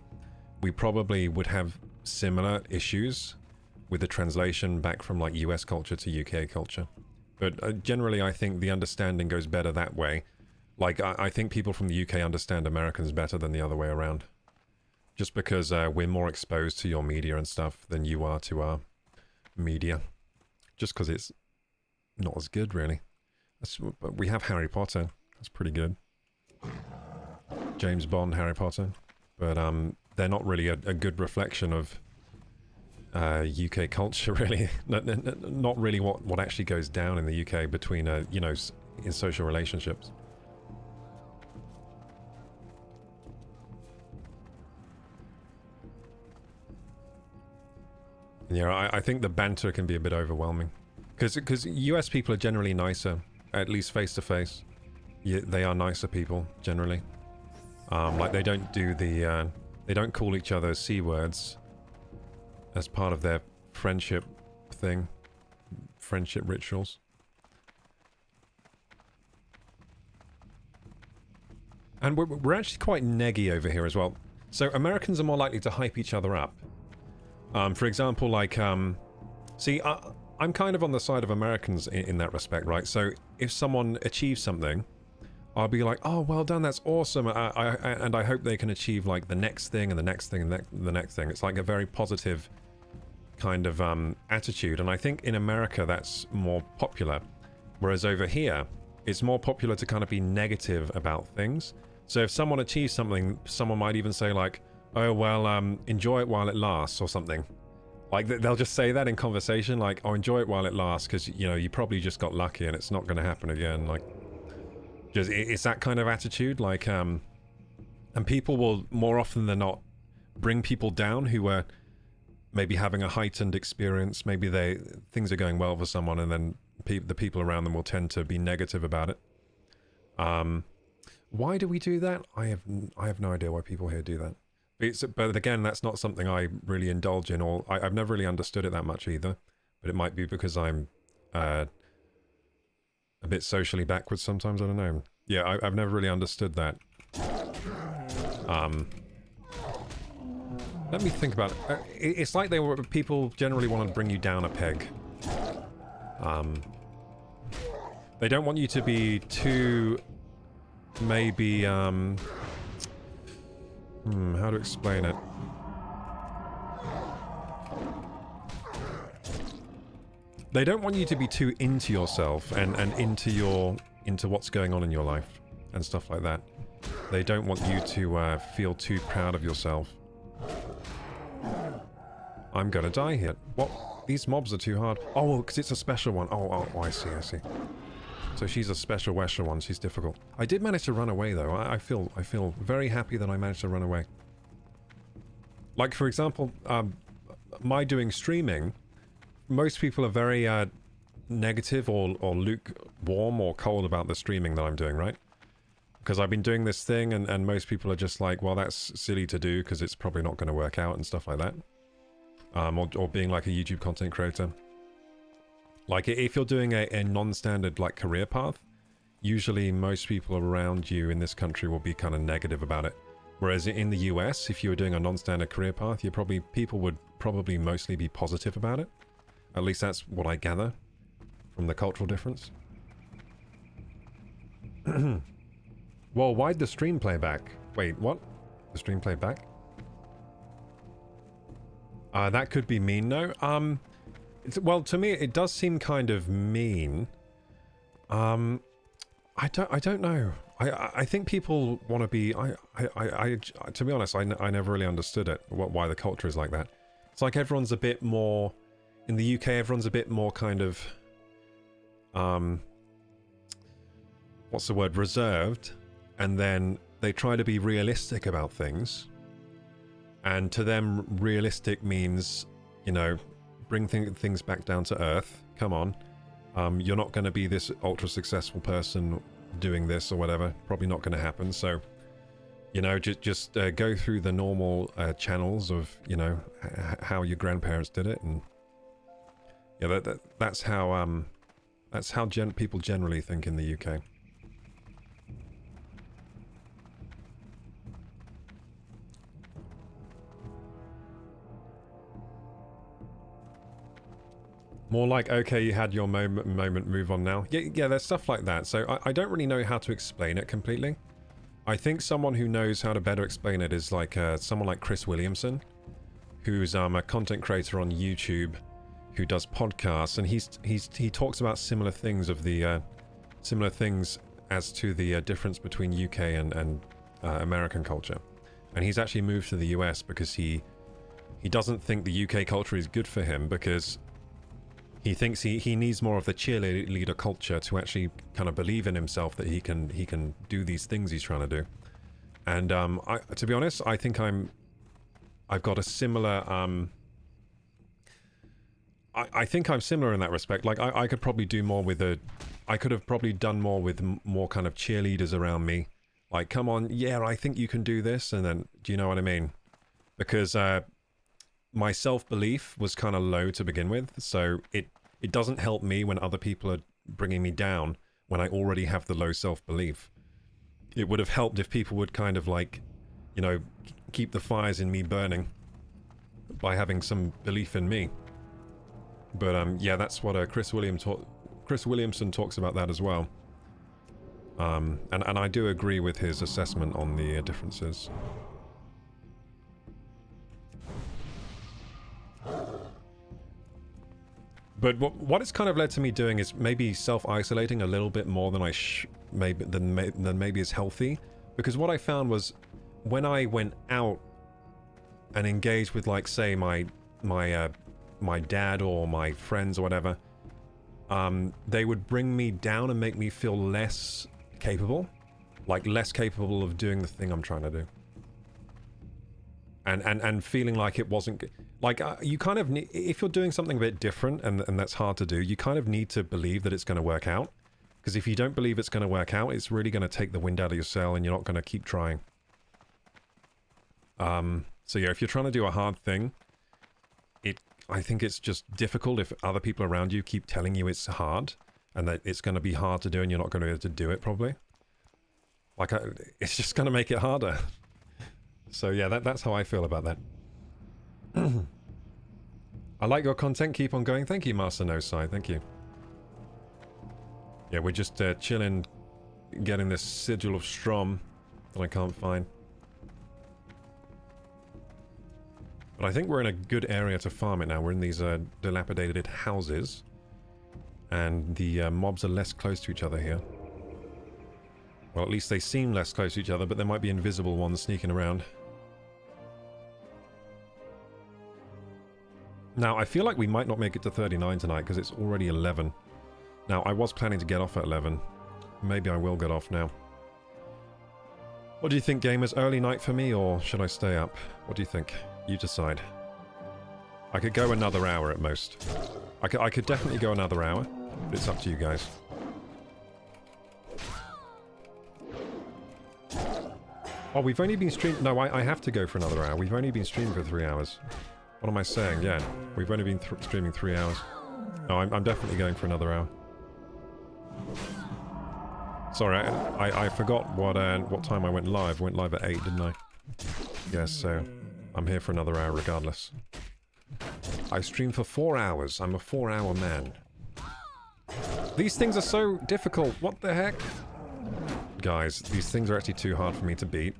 we probably would have similar issues with the translation back from like US culture to UK culture. But generally, I think the understanding goes better that way. Like, I think people from the UK understand Americans better than the other way around. Just because we're more exposed to your media and stuff than you are to our media. Just because it's not as good, really. But we have Harry Potter. That's pretty good. James Bond, Harry Potter. But they're not really a good reflection of UK culture, really. Not really what actually goes down in the UK between, you know, in social relationships. Yeah, I think the banter can be a bit overwhelming. Because US people are generally nicer, at least face to face. Yeah, they are nicer people, generally. Like, they don't do the, they don't call each other C words as part of their friendship thing. Friendship rituals. And we're actually quite neggy over here as well. So Americans are more likely to hype each other up. For example, like, see, I'm kind of on the side of Americans in that respect, right? So if someone achieves something, I'll be like, oh, well done, that's awesome. And I hope they can achieve like the next thing and the next thing and the next thing. It's like a very positive kind of attitude. And I think in America that's more popular. Whereas over here, it's more popular to kind of be negative about things. So if someone achieves something, someone might even say like, oh, well, enjoy it while it lasts or something. Like they'll just say that in conversation, like, oh, enjoy it while it lasts because, you know, you probably just got lucky and it's not going to happen again. Like, just it's that kind of attitude. Like, and people will more often than not bring people down who are maybe having a heightened experience. Maybe things are going well for someone, and then the people around them will tend to be negative about it. Why do we do that? I have no idea why people here do that. But again, that's not something I really indulge in, or I've never really understood it that much either. But it might be because I'm a bit socially backwards sometimes. I don't know. Yeah, I've never really understood that. Let me think about it. It's like people generally want to bring you down a peg. They don't want you to be too, maybe, how to explain it? They don't want you to be too into yourself and into what's going on in your life and stuff like that. They don't want you to feel too proud of yourself. I'm gonna die here. What? These mobs are too hard. Oh, because it's a special one. Oh, I see. So she's a special one. She's difficult. I did manage to run away though. I feel very happy that I managed to run away. Like for example, my doing streaming, most people are very negative or lukewarm or cold about the streaming that I'm doing, right? Because I've been doing this thing and most people are just like, well, that's silly to do because it's probably not going to work out and stuff like that. Or being like a YouTube content creator. Like if you're doing a non-standard like career path, usually most people around you in this country will be kind of negative about it. Whereas in the US, if you were doing a non-standard career path, people would probably mostly be positive about it. At least that's what I gather from the cultural difference. Well, why'd the stream play back? Wait, what? The stream played back? That could be mean, no? Well, to me, it does seem kind of mean. I don't know. I think people want to be. To be honest, I never really understood it. Why the culture is like that. It's like everyone's a bit more. In the UK, everyone's a bit more kind of. What's the word? Reserved, and then they try to be realistic about things. And to them, realistic means, you know, bring things back down to earth. Come on. You're not going to be this ultra successful person doing this or whatever. Probably not going to happen. So, you know, just go through the normal channels of, you know, how your grandparents did it. And yeah, that's how people generally think in the UK. More like, okay, you had your moment, move on now. Yeah, there's stuff like that. So I don't really know how to explain it completely. I think someone who knows how to better explain it is like someone like Chris Williamson, who's a content creator on YouTube, who does podcasts, and he talks about similar things as to the difference between UK and American culture. And he's actually moved to the US because he doesn't think the UK culture is good for him, because he thinks he needs more of the cheerleader culture to actually kind of believe in himself that he can do these things he's trying to do. And to be honest, I think I've got a similar. I think I'm similar in that respect. Like I could probably do more with I could have probably done more with more kind of cheerleaders around me. Like, come on, yeah, I think you can do this, and then, do you know what I mean? Because my self-belief was kind of low to begin with, so it doesn't help me when other people are bringing me down when I already have the low self-belief. It would have helped if people would kind of like, you know, keep the fires in me burning by having some belief in me. But yeah, that's what Chris Williamson talks about that as well. And I do agree with his assessment on the differences. But what it's kind of led to me doing is maybe self-isolating a little bit more than maybe is healthy. Because what I found was when I went out and engaged with, like, say, my dad or my friends or whatever, they would bring me down and make me feel less capable. Like, less capable of doing the thing I'm trying to do. And feeling like it wasn't... Like, you kind of need... If you're doing something a bit different and that's hard to do, you kind of need to believe that it's going to work out. Because if you don't believe it's going to work out, it's really going to take the wind out of your sail and you're not going to keep trying. So yeah, if you're trying to do a hard thing, I think it's just difficult if other people around you keep telling you it's hard and that it's going to be hard to do and you're not going to be able to do it, probably. Like, it's just going to make it harder. So yeah, that's how I feel about that. I like your content. Keep on going. Thank you, Master No Side. Thank you. Yeah, we're just chilling, getting this sigil of Strom that I can't find. But I think we're in a good area to farm it now. We're in these dilapidated houses. And the mobs are less close to each other here. Well, at least they seem less close to each other, but there might be invisible ones sneaking around. Now, I feel like we might not make it to 39 tonight, because it's already 11. Now, I was planning to get off at 11. Maybe I will get off now. What do you think, gamers? Early night for me, or should I stay up? What do you think? You decide. I could go another hour at most. I could definitely go another hour, but it's up to you guys. Oh, we've only been streaming... No, I have to go for another hour. We've only been streaming for 3 hours. What am I saying? Yeah, we've only been streaming 3 hours. No, I'm definitely going for another hour. Sorry, I forgot what time I went live. I went live at 8, didn't I? Yes, so I'm here for another hour regardless. I stream for 4 hours. I'm a 4-hour man. These things are so difficult. What the heck? Guys, these things are actually too hard for me to beat.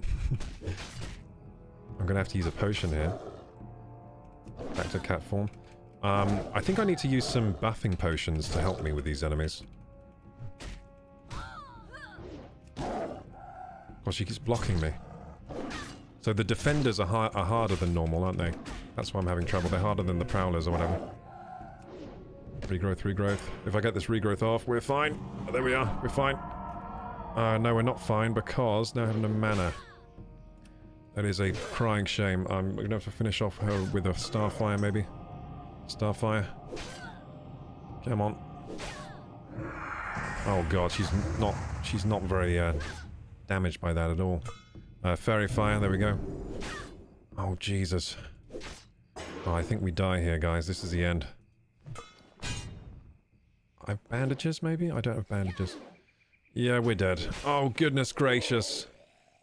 I'm gonna have to use a potion here. Back to cat form. I think I need to use some buffing potions to help me with these enemies. Oh, she keeps blocking me. So the defenders are harder than normal, aren't they? That's why I'm having trouble. They're harder than the prowlers or whatever. Regrowth, regrowth. If I get this regrowth off, we're fine. Oh, there we are. We're fine. No, we're not fine because now I have no mana. That is a crying shame. I'm going to have to finish off her with a Starfire, maybe. Starfire. Come on. Oh god, she's not very damaged by that at all. Fairy Fire, there we go. Oh Jesus. Oh, I think we die here, guys. This is the end. I have bandages, maybe? I don't have bandages. Yeah, we're dead. Oh, goodness gracious.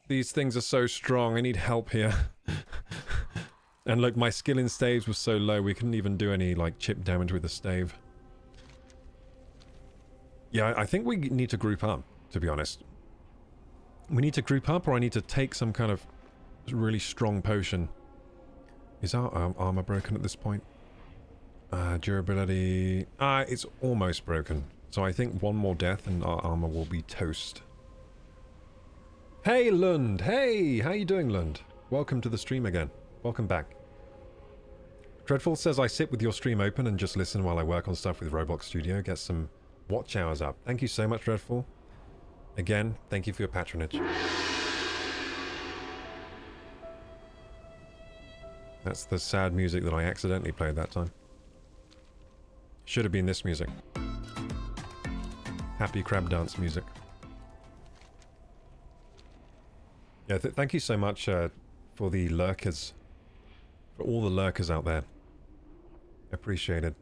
These things are so strong. I need help here. And look, my skill in staves was so low, we couldn't even do any, like, chip damage with the stave. Yeah, I think we need to group up, to be honest. We need to group up, or I need to take some kind of really strong potion. Is our armor broken at this point? Durability... it's almost broken. So I think one more death and our armor will be toast. Hey, Lund! Hey! How you doing, Lund? Welcome to the stream again. Welcome back. Dreadful says, I sit with your stream open and just listen while I work on stuff with Roblox Studio. Get some watch hours up. Thank you so much, Dreadful. Again, thank you for your patronage. That's the sad music that I accidentally played that time. Should have been this music. Happy crab dance music. Yeah, thank you so much for the lurkers. For all the lurkers out there. Appreciated.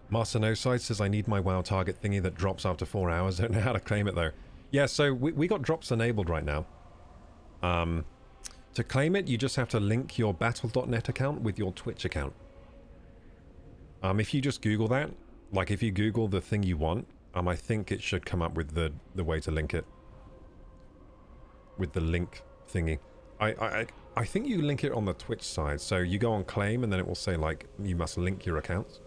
Master No Side says, I need my WoW target thingy that drops after 4 hours. Don't know how to claim it though. Yeah, so we got drops enabled right now. To claim it, you just have to link your battle.net account with your Twitch account. If you just Google that, like if you Google the thing you want, I think it should come up with the way to link it. With the link thingy. I think you link it on the Twitch side. So you go on claim and then it will say like, you must link your accounts.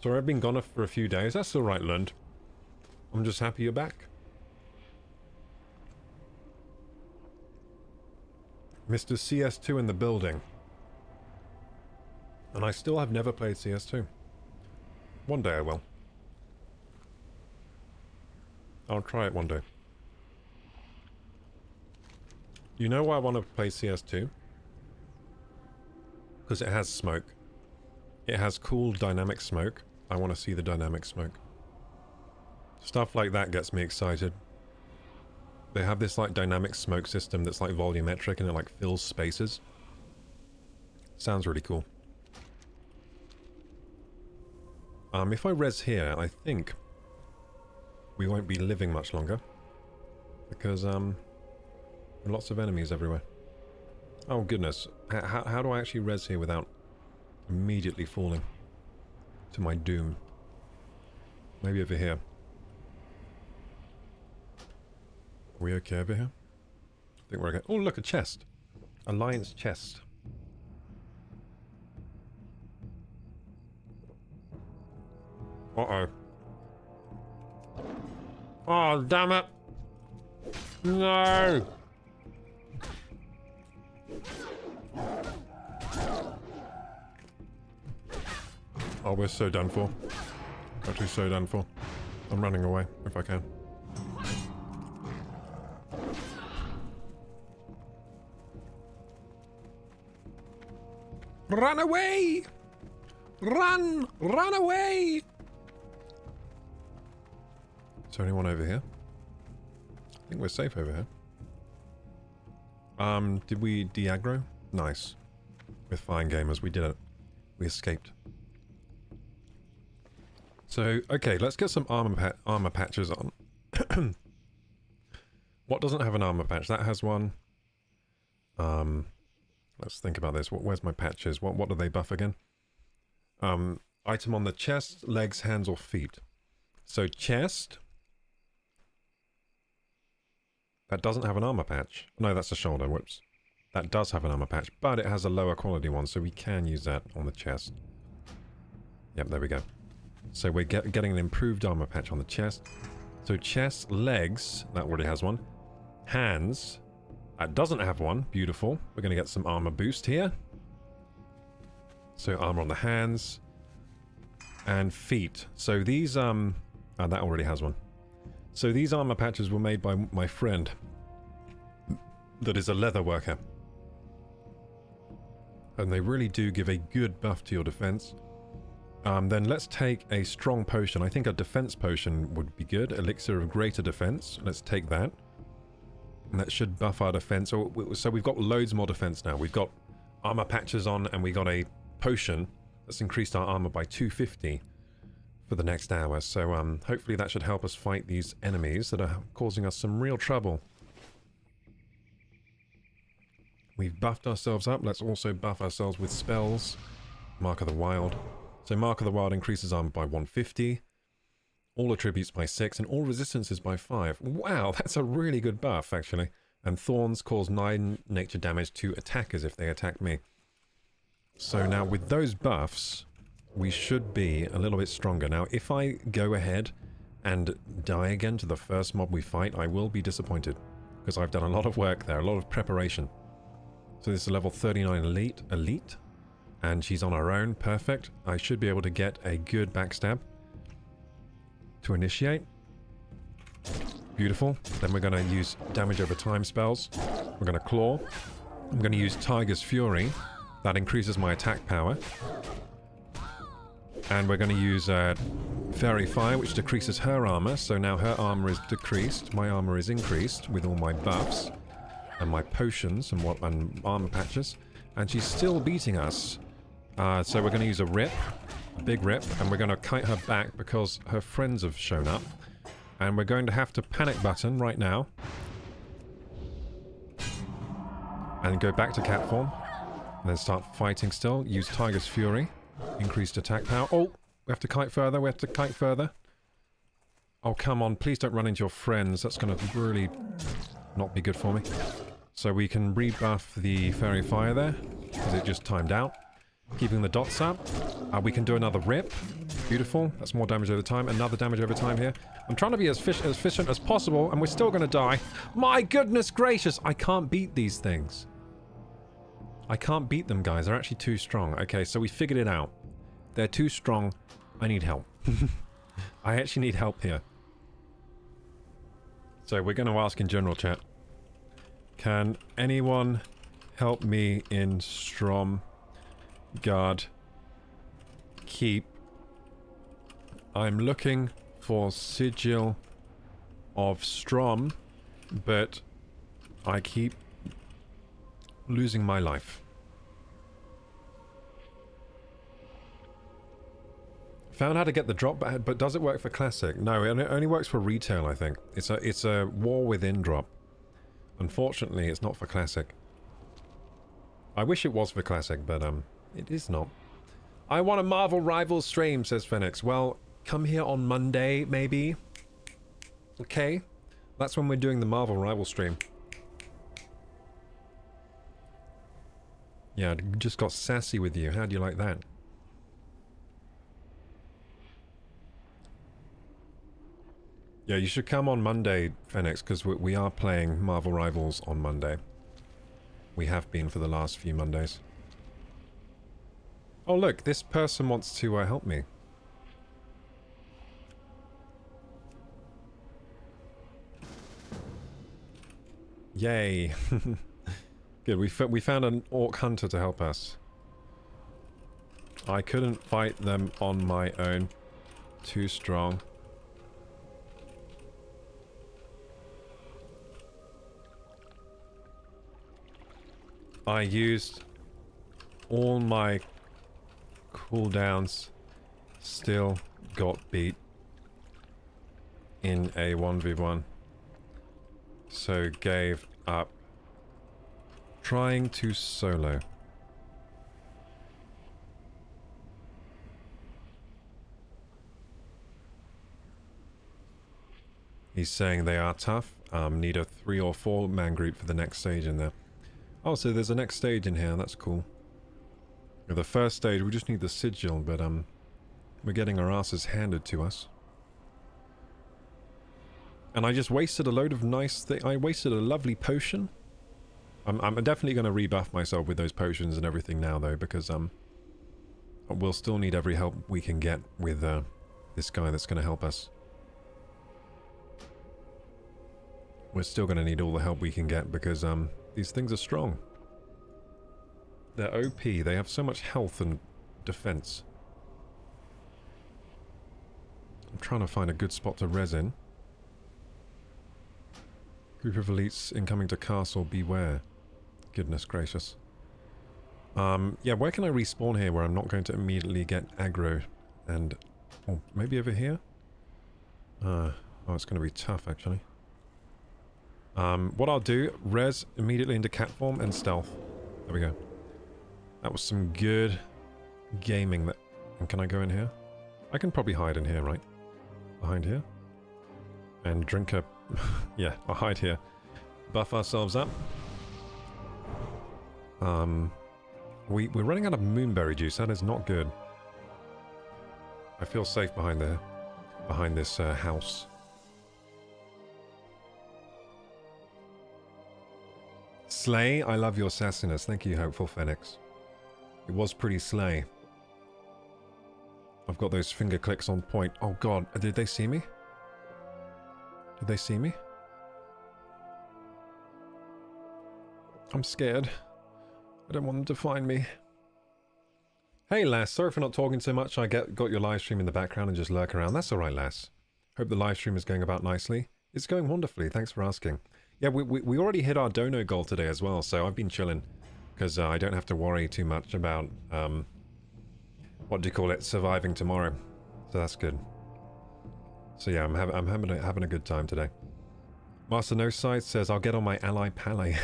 Sorry, I've been gone for a few days. That's alright, Lund. I'm just happy you're back. Mr. CS2 in the building. And I still have never played CS2. One day I will. I'll try it one day. You know why I want to play CS2? Because it has smoke. It has cool dynamic smoke. I want to see the dynamic smoke. Stuff like that gets me excited. They have this like dynamic smoke system that's like volumetric and it like fills spaces. Sounds really cool. If I res here, I think we won't be living much longer. Because, there are lots of enemies everywhere. Oh goodness. How do I actually res here without immediately falling to my doom? Maybe over here. Are we okay over here? I think we're okay. Oh, look, a chest. Alliance chest. Uh-oh. Oh, damn it! No! Oh, we're so done for. Actually so done for. I'm running away, if I can. Run away! Run! Run away! Is there anyone over here? I think we're safe over here. Did we de-aggro? Nice. We're fine gamers, we did it. We escaped. So, okay, let's get some armor patches on. What doesn't have an armor patch? That has one. Let's think about this. Where's my patches? What do they buff again? Item on the chest, legs, hands, or feet. So chest. That doesn't have an armor patch. No, that's a shoulder. Whoops. That does have an armor patch, but it has a lower quality one, so we can use that on the chest. Yep, there we go. So we're getting an improved armor patch on the chest. So chest, legs, that already has one. Hands, that doesn't have one. Beautiful. We're going to get some armor boost here. So armor on the hands. And feet. So these, that already has one. So these armor patches were made by my friend that is a leather worker. And they really do give a good buff to your defense. Then let's take a strong potion. I think a defense potion would be good. Elixir of greater defense. Let's take that. And that should buff our defense. So we've got loads more defense now. We've got armor patches on and we got a potion that's increased our armor by 250 for the next hour. So hopefully that should help us fight these enemies that are causing us some real trouble. We've buffed ourselves up. Let's also buff ourselves with spells. Mark of the Wild. So Mark of the Wild increases armor by 150. All attributes by 6 and all resistances by 5. Wow, that's a really good buff, actually. And Thorns cause 9 nature damage to attackers if they attack me. So now with those buffs, we should be a little bit stronger. Now, if I go ahead and die again to the first mob we fight, I will be disappointed. Because I've done a lot of work there, a lot of preparation. So this is level 39 elite. And she's on her own. Perfect. I should be able to get a good backstab to initiate. Beautiful. Then we're going to use damage over time spells. We're going to claw. I'm going to use Tiger's Fury. That increases my attack power. And we're going to use Fairy Fire, which decreases her armor. So now her armor is decreased. My armor is increased with all my buffs and my potions and armor patches. And she's still beating us. So we're going to use a rip. A big rip. And we're going to kite her back because her friends have shown up. And we're going to have to panic button right now. And go back to cat form. then start fighting still. Use Tiger's Fury. Increased attack power. Oh, we have to kite further. We have to kite further. Oh, come on. Please don't run into your friends. That's going to really not be good for me. So we can rebuff the Fairy Fire there, because it just timed out. Keeping the dots up. We can do another rip. Beautiful. That's more damage over time. Another damage over time here. I'm trying to be as efficient as possible, and we're still going to die. My goodness gracious! I can't beat these things. I can't beat them, guys. They're actually too strong. Okay, so we figured it out. They're too strong. I need help. I actually need help here. So we're going to ask in general chat. Can anyone help me in Strom Guard Keep? I'm looking for Sigil of Strom, but I keep losing my life. Found how to get the drop, but does it work for Classic? No, it only works for retail, I think. It's a War Within drop. Unfortunately, it's not for Classic. I wish it was for Classic, but it is not. I want a Marvel Rivals stream, says Phoenix. Well, come here on Monday, maybe. Okay? That's when we're doing the Marvel Rivals stream. Yeah, just got sassy with you. How do you like that? Yeah, you should come on Monday, Phoenix, because we are playing Marvel Rivals on Monday. We have been for the last few Mondays. Oh look, this person wants to help me. Yay. Good, we found an Orc Hunter to help us. I couldn't fight them on my own. Too strong. I used all my cooldowns, still got beat in a 1v1, so gave up trying to solo. He's saying they are tough, need a 3 or 4 man group for the next stage in there. Oh, so there's a next stage in here, that's cool. The first stage, we just need the sigil, but we're getting our asses handed to us. And I just wasted a load of nice I wasted a lovely potion. I'm definitely going to rebuff myself with those potions and everything now, though, because we'll still need every help we can get with this guy that's going to help us. We're still going to need all the help we can get, because these things are strong. They're OP. They have so much health and defense. I'm trying to find a good spot to res in. Group of elites incoming to castle, beware. Goodness gracious. Yeah, where can I respawn here where I'm not going to immediately get aggro? And... oh, maybe over here? Oh, it's going to be tough, actually. What I'll do, res immediately into cat form and stealth. There we go. That was some good gaming. That. And can I go in here? I can probably hide in here, right? Behind here? And drink a... yeah, I'll hide here. Buff ourselves up. We're running out of moonberry juice. That is not good. I feel safe behind this house. Slay, I love your sassiness. Thank you, Hopeful Phoenix. It was pretty slay. I've got those finger clicks on point. Oh god, did they see me? Did they see me? I'm scared. I don't want them to find me. Hey Lass, sorry for not talking so much. I got your live stream in the background and just lurk around. That's alright, Lass. Hope the live stream is going about nicely. It's going wonderfully, thanks for asking. Yeah, we already hit our dono goal today as well, so I've been chilling. Because I don't have to worry too much about, what do you call it, surviving tomorrow. So that's good. So yeah, I'm having a good time today. Master No Side says, I'll get on my ally pally.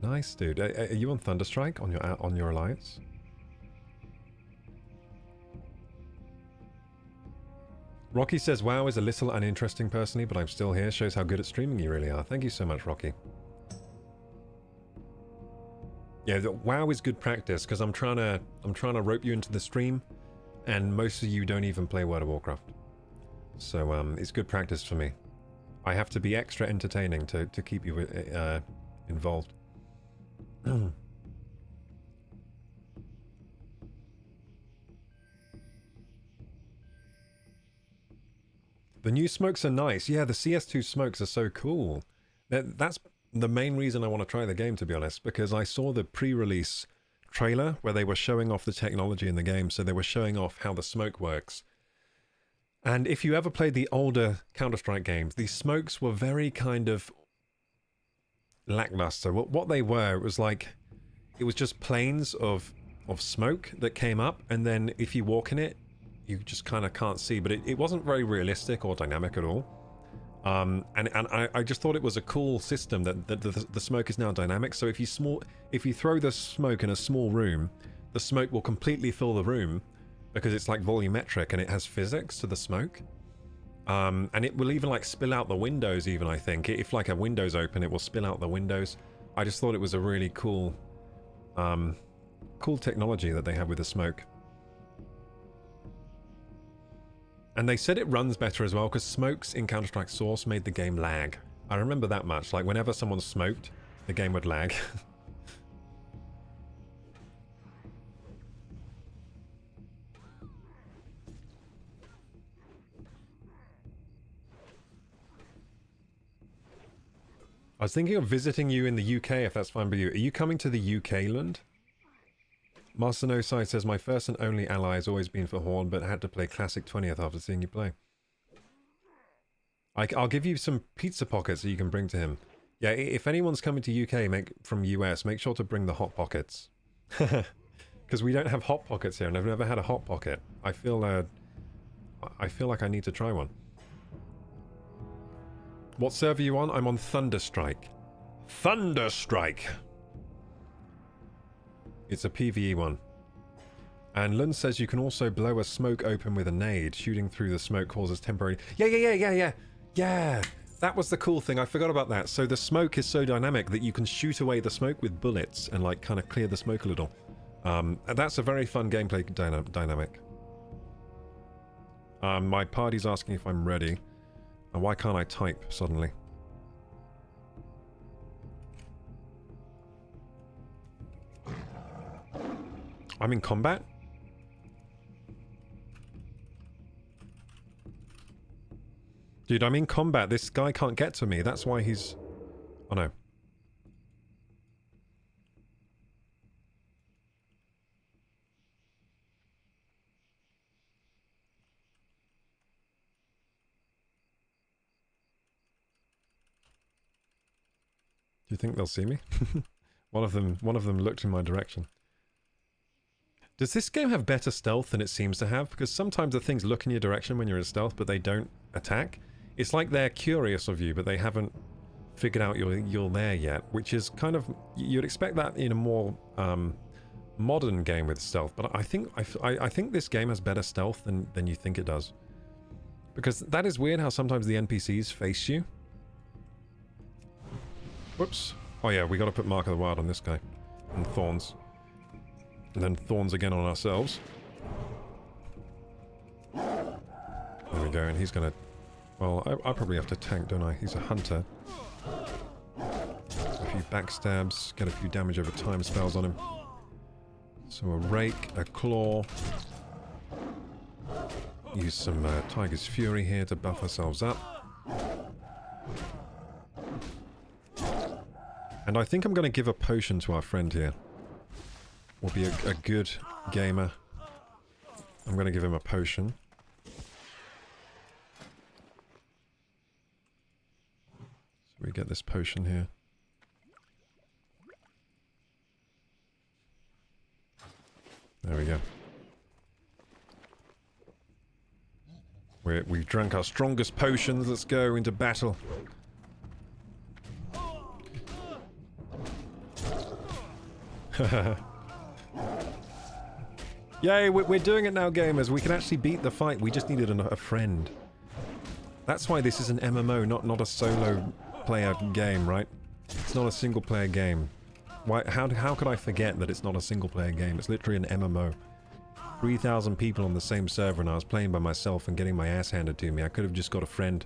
Nice, dude. Are you on Thunderstrike on your alliance? Rocky says, WoW is a little uninteresting personally, but I'm still here. Shows how good at streaming you really are. Thank you so much, Rocky. Yeah, WoW is good practice because I'm trying to rope you into the stream, and most of you don't even play World of Warcraft. So it's good practice for me. I have to be extra entertaining to keep you involved. The new smokes are nice. Yeah, the CS2 smokes are so cool. That's the main reason I want to try the game, to be honest, because I saw the pre-release trailer where they were showing off the technology in the game, so they were showing off how the smoke works. And if you ever played the older Counter-Strike games, these smokes were very kind of lackluster. What they were, it was like, it was just planes of smoke that came up, and then if you walk in it, you just kind of can't see, but it wasn't very realistic or dynamic at all. And I just thought it was a cool system that the smoke is now dynamic. So if you throw the smoke in a small room, the smoke will completely fill the room because it's like volumetric and it has physics to the smoke. And it will even like spill out the windows even, I think. If like a window's open, it will spill out the windows. I just thought it was a really cool cool technology that they have with the smoke. And they said it runs better as well, because smokes in Counter-Strike Source made the game lag. I remember that much. Like, whenever someone smoked, the game would lag. I was thinking of visiting you in the UK, if that's fine with you. Are you coming to the UK, Lund? Master No Side says, my first and only ally has always been for Horn, but had to play Classic 20th after seeing you play. I'll give you some pizza pockets that you can bring to him. Yeah, if anyone's coming to UK from US, make sure to bring the Hot Pockets. Because we don't have Hot Pockets here, and I've never had a Hot Pocket. I feel like I need to try one. What server are you on? I'm on Thunderstrike. Thunderstrike! It's a PvE one. And Lund says you can also blow a smoke open with a nade. Shooting through the smoke causes temporary... Yeah! That was the cool thing. I forgot about that. So the smoke is so dynamic that you can shoot away the smoke with bullets and like kind of clear the smoke a little. And that's a very fun gameplay dynamic. My party's asking if I'm ready. And why can't I type suddenly? I'm in combat? Dude, I'm in combat. This guy can't get to me. That's why he's... Oh no. Do you think they'll see me? One of them looked in my direction. Does this game have better stealth than it seems to have? Because sometimes the things look in your direction when you're in stealth, but they don't attack. It's like they're curious of you, but they haven't figured out you're there yet, which is kind of... You'd expect that in a more modern game with stealth, but I think this game has better stealth than you think it does. Because that is weird how sometimes the NPCs face you. Whoops. Oh yeah, we got to put Mark of the Wild on this guy. And Thorns. And then Thorns again on ourselves. There we go, and he's gonna... Well, I probably have to tank, don't I? He's a hunter. A few backstabs, get a few damage over time spells on him. So a rake, a claw. Use some Tiger's Fury here to buff ourselves up. And I think I'm going to give a potion to our friend here. Will be a good gamer. I'm going to give him a potion. So we get this potion here. There we go. We've drank our strongest potions. Let's go into battle. Yay, we're doing it now, gamers. We can actually beat the fight. We just needed a friend. That's why this is an MMO, not a solo player game, right? It's not a single player game. Why? How could I forget that it's not a single player game? It's literally an MMO. 3,000 people on the same server and I was playing by myself and getting my ass handed to me. I could have just got a friend.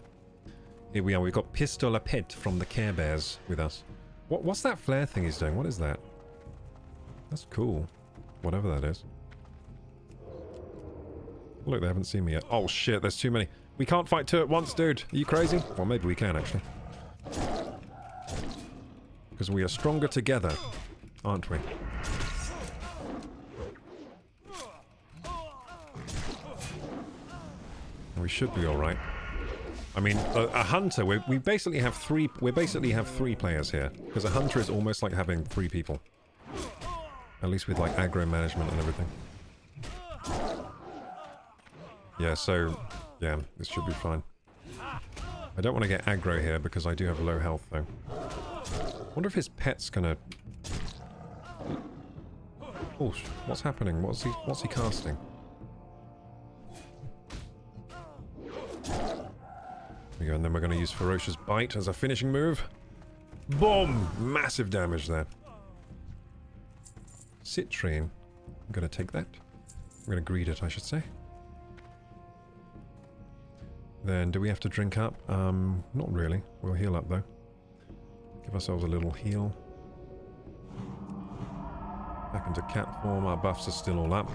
Here we are. We've got Pistol Pet from the Care Bears with us. What's that flare thing he's doing? What is that? That's cool. Whatever that is. Look, they haven't seen me yet. Oh shit, there's too many. We can't fight two at once, dude. Are you crazy? Well, maybe we can, actually. Because we are stronger together, aren't we? We should be alright. I mean, a hunter, we basically have three players here. Because a hunter is almost like having 3 people. At least with like aggro management and everything. Yeah, so, yeah, this should be fine. I don't want to get aggro here because I do have low health though. Wonder if his pet's gonna... Oh, what's happening? What's he casting? There we go, and then we're gonna use Ferocious Bite as a finishing move. Boom! Massive damage there. Citrine. I'm gonna take that. I'm gonna greed it, I should say. Then, do we have to drink up? Not really. We'll heal up, though. Give ourselves a little heal. Back into cat form. Our buffs are still all up.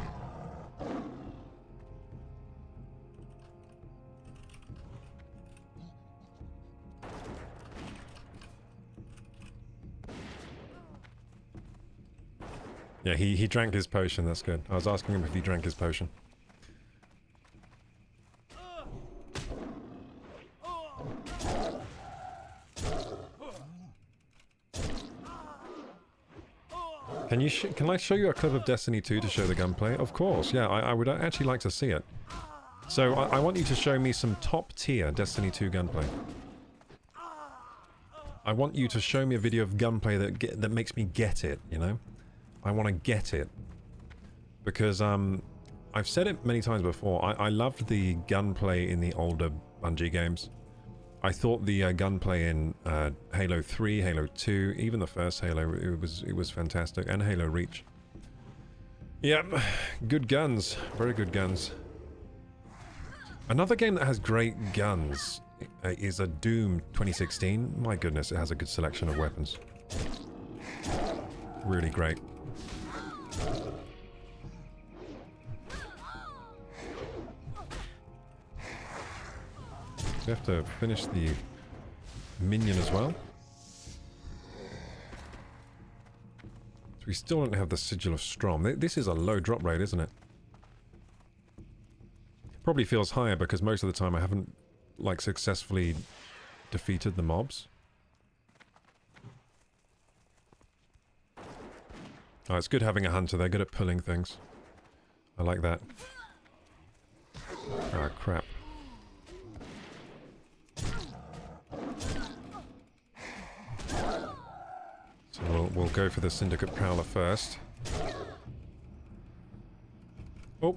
Yeah, he drank his potion. That's good. I was asking him if he drank his potion. Can I show you a clip of Destiny 2 to show the gunplay? Of course, yeah, I would actually like to see it. So, I want you to show me some top-tier Destiny 2 gunplay. I want you to show me a video of gunplay that makes me get it, you know? I want to get it. Because, I've said it many times before, I loved the gunplay in the older Bungie games. I thought the gunplay in Halo 3, Halo 2, even the first Halo, it was fantastic, and Halo Reach. Yep, good guns, very good guns. Another game that has great guns is a Doom 2016. My goodness, it has a good selection of weapons. Really great. We have to finish the minion as well. So we still don't have the Sigil of Strom. This is a low drop rate, isn't it? Probably feels higher because most of the time I haven't, like, successfully defeated the mobs. Oh, it's good having a hunter. They're good at pulling things. I like that. Ah, crap. So we'll go for the Syndicate Prowler first. Oh!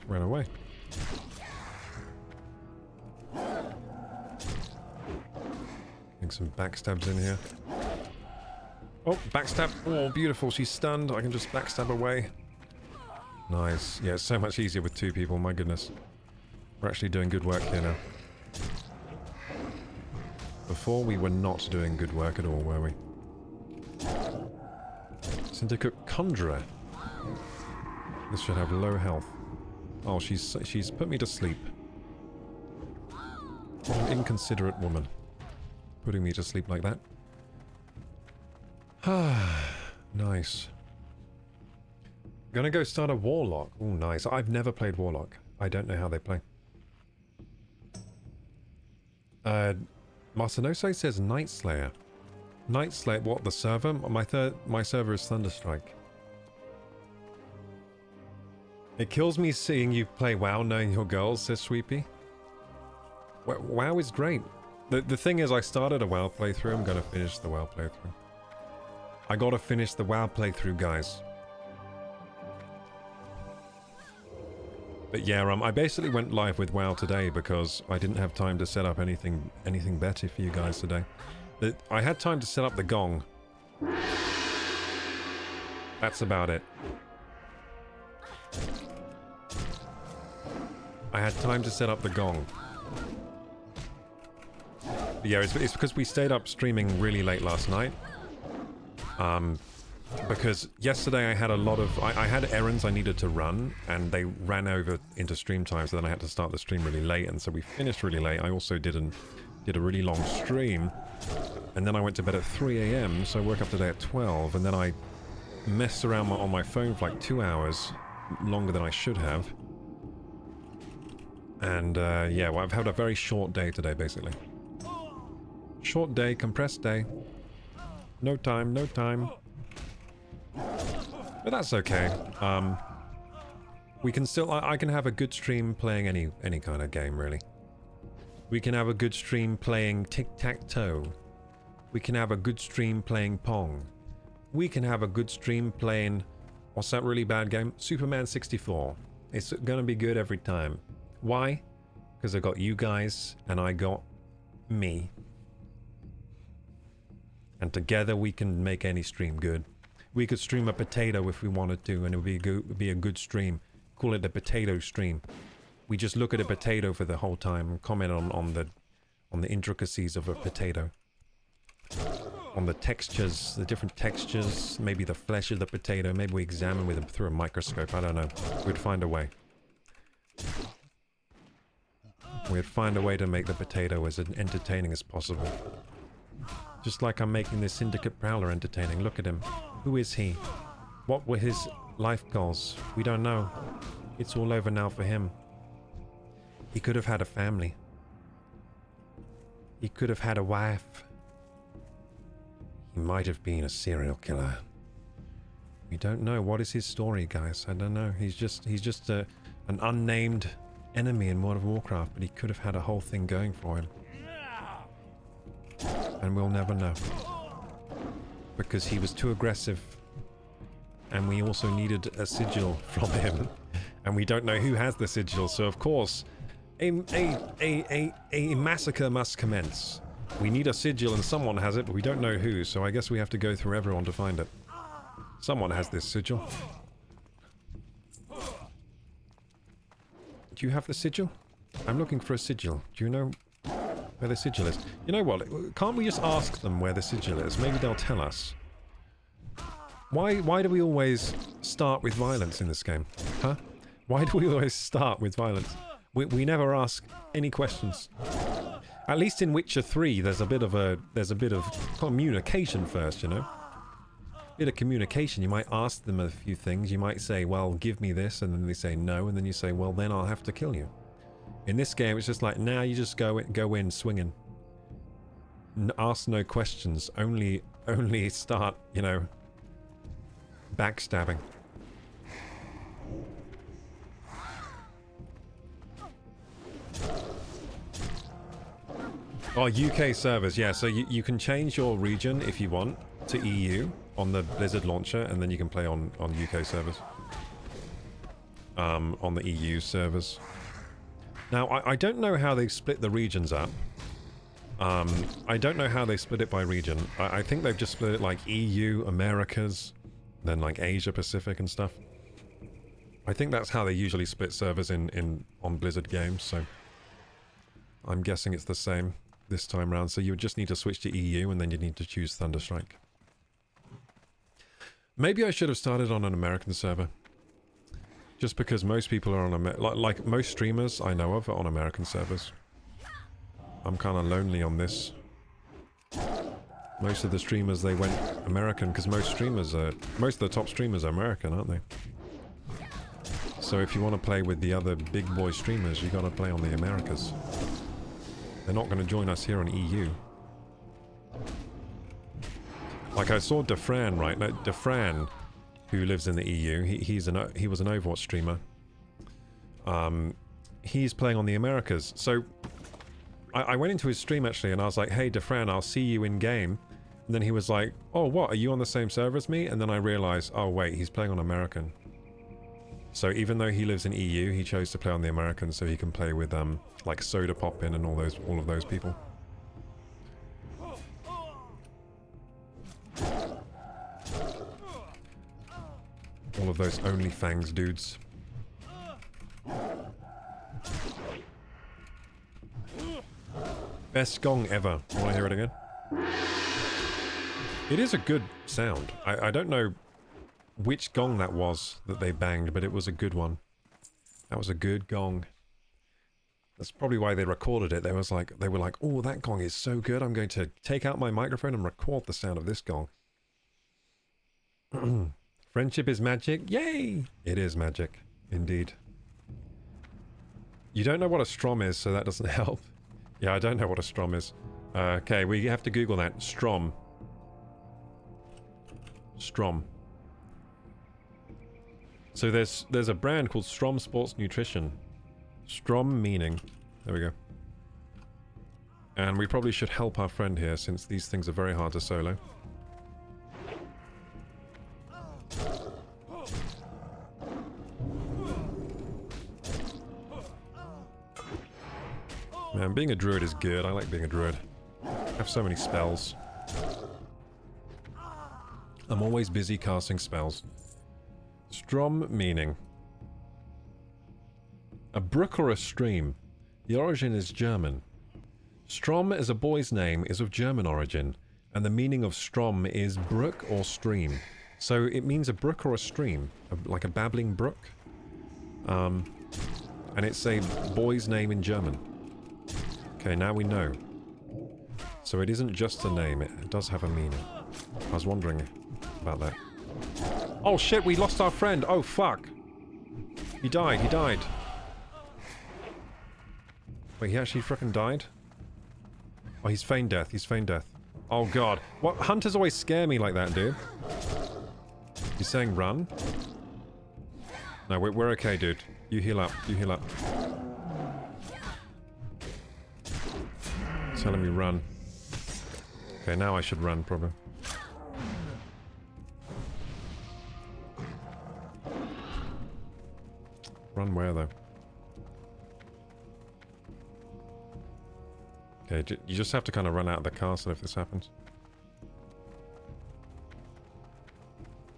Ran away. Getting some backstabs in here. Oh, backstab. Oh, beautiful. She's stunned. I can just backstab away. Nice. Yeah, it's so much easier with 2 people. My goodness. We're actually doing good work here now. Before, we were not doing good work at all, were we? Syndicate Conjurer. This should have low health. Oh, she's put me to sleep. What an inconsiderate woman. Putting me to sleep like that. Nice. Gonna go start a Warlock. Oh, nice. I've never played Warlock. I don't know how they play. Marcinose says Night Slayer. Night Slayer, what, the server? My server is Thunderstrike. It kills me seeing you play WoW knowing your girls, says Sweepy. WoW is great. The thing is, I started a WoW playthrough. I'm going to finish the WoW playthrough. I gotta finish the WoW playthrough, guys. But yeah, I basically went live with WoW today because I didn't have time to set up anything better for you guys today. I had time to set up the gong. That's about it. I had time to set up the gong. But yeah, it's because we stayed up streaming really late last night. Because yesterday I had a lot of... I had errands I needed to run, and they ran over into stream time, so then I had to start the stream really late, and so we finished really late. I also did a really long stream, and then I went to bed at 3 AM, so I woke up today at 12, and then I messed around on my phone for like 2 hours, longer than I should have. And yeah, well, I've had a very short day today, basically. Short day, compressed day. No time, no time. But that's okay. We can still... I can have a good stream playing any kind of game, really. We can have a good stream playing tic-tac-toe. We can have a good stream playing Pong. We can have a good stream playing... What's that really bad game? Superman 64. It's gonna be good every time. Why? Because I got you guys, and I got me. And together we can make any stream good. We could stream a potato if we wanted to, and it would be a good stream. Call it the potato stream. We just look at a potato for the whole time and comment on the intricacies of a potato. On the textures, the different textures, maybe the flesh of the potato. Maybe we examine with them through a microscope. I don't know. We'd find a way. We'd find a way to make the potato as entertaining as possible. Just like I'm making this Syndicate Prowler entertaining. Look at him. Who is he? What were his life goals? We don't know. It's all over now for him. He could have had a family. He could have had a wife. He might have been a serial killer. We don't know. What is his story, guys? I don't know. He's just an unnamed enemy in World of Warcraft, but he could have had a whole thing going for him. And we'll never know. Because he was too aggressive. And we also needed a sigil from him. And we don't know who has the sigil, so of course, a massacre must commence. We need a sigil and someone has it, but we don't know who, so I guess we have to go through everyone to find it. Someone has this sigil. Do you have the sigil? I'm looking for a sigil. Do you know where the sigil is? You know what? Can't we just ask them where the sigil is? Maybe they'll tell us. Why do we always start with violence in this game? Huh? Why do we always start with violence? We never ask any questions. At least in Witcher 3, there's a bit of communication first, you know? Bit of communication. You might ask them a few things. You might say, well, give me this, and then they say no, and then you say, well, then I'll have to kill you. In this game, it's just like, now you just go in swinging. Ask no questions. Only start, you know, backstabbing. Oh, UK servers, yeah. So you can change your region if you want to EU on the Blizzard launcher, and then you can play on UK servers. On the EU servers. Now, I don't know how they split the regions up. I don't know how they split it by region. I think they've just split it like EU, Americas, then like Asia Pacific and stuff. I think that's how they usually split servers on Blizzard games, so I'm guessing it's the same this time around. So you would just need to switch to EU, and then you need to choose Thunderstrike. Maybe I should have started on an American server. Just because most people are on like most streamers I know of are on American servers. I'm kind of lonely on this. Most of the streamers, they went American because most of the top streamers are American, aren't they? So if you want to play with the other big boy streamers, you got to play on the Americas. They're not going to join us here on EU. Like I saw Defran, right? Like Defran, who lives in the EU, he was an Overwatch streamer. He's playing on the Americas. So I went into his stream actually, and I was like, "Hey Defran, I'll see you in game And then he was like, oh, what? Are you on the same server as me? And then I realized, oh, wait, he's playing on American. So even though he lives in EU, he chose to play on the American so he can play with, like Soda Poppin and all of those people. All of those OnlyFangs dudes. Best gong ever. Want to hear it again? It is a good sound. I don't know which gong that was that they banged, but it was a good one. That was a good gong. That's probably why they recorded it. They were like, oh, that gong is so good. I'm going to take out my microphone and record the sound of this gong. Friendship is magic. Yay! It is magic. Indeed. You don't know what a strom is, so that doesn't help. Yeah, I don't know what a strom is. Okay, we have to Google that. Strom. Strom. So there's a brand called Strom Sports Nutrition. Strom meaning. There we go. And we probably should help our friend here, since these things are very hard to solo. Man, being a druid is good. I like being a druid. I have so many spells. I'm always busy casting spells. Strom meaning. A brook or a stream. The origin is German. Strom as a boy's name is of German origin, and the meaning of Strom is brook or stream. So it means a brook or a stream, like a babbling brook. And it's a boy's name in German. Okay, now we know. So it isn't just a name, it does have a meaning. I was wondering about that. Oh shit, we lost our friend! Oh fuck! He died, he died. Wait, he actually frickin' died? Oh, he's feigned death, he's feigned death. Oh god. What? Hunters always scare me like that, dude. He's saying run? No, we're okay, dude. You heal up, you heal up. Telling me run. Okay, now I should run, probably. Run where, though? Okay, you just have to kind of run out of the castle if this happens.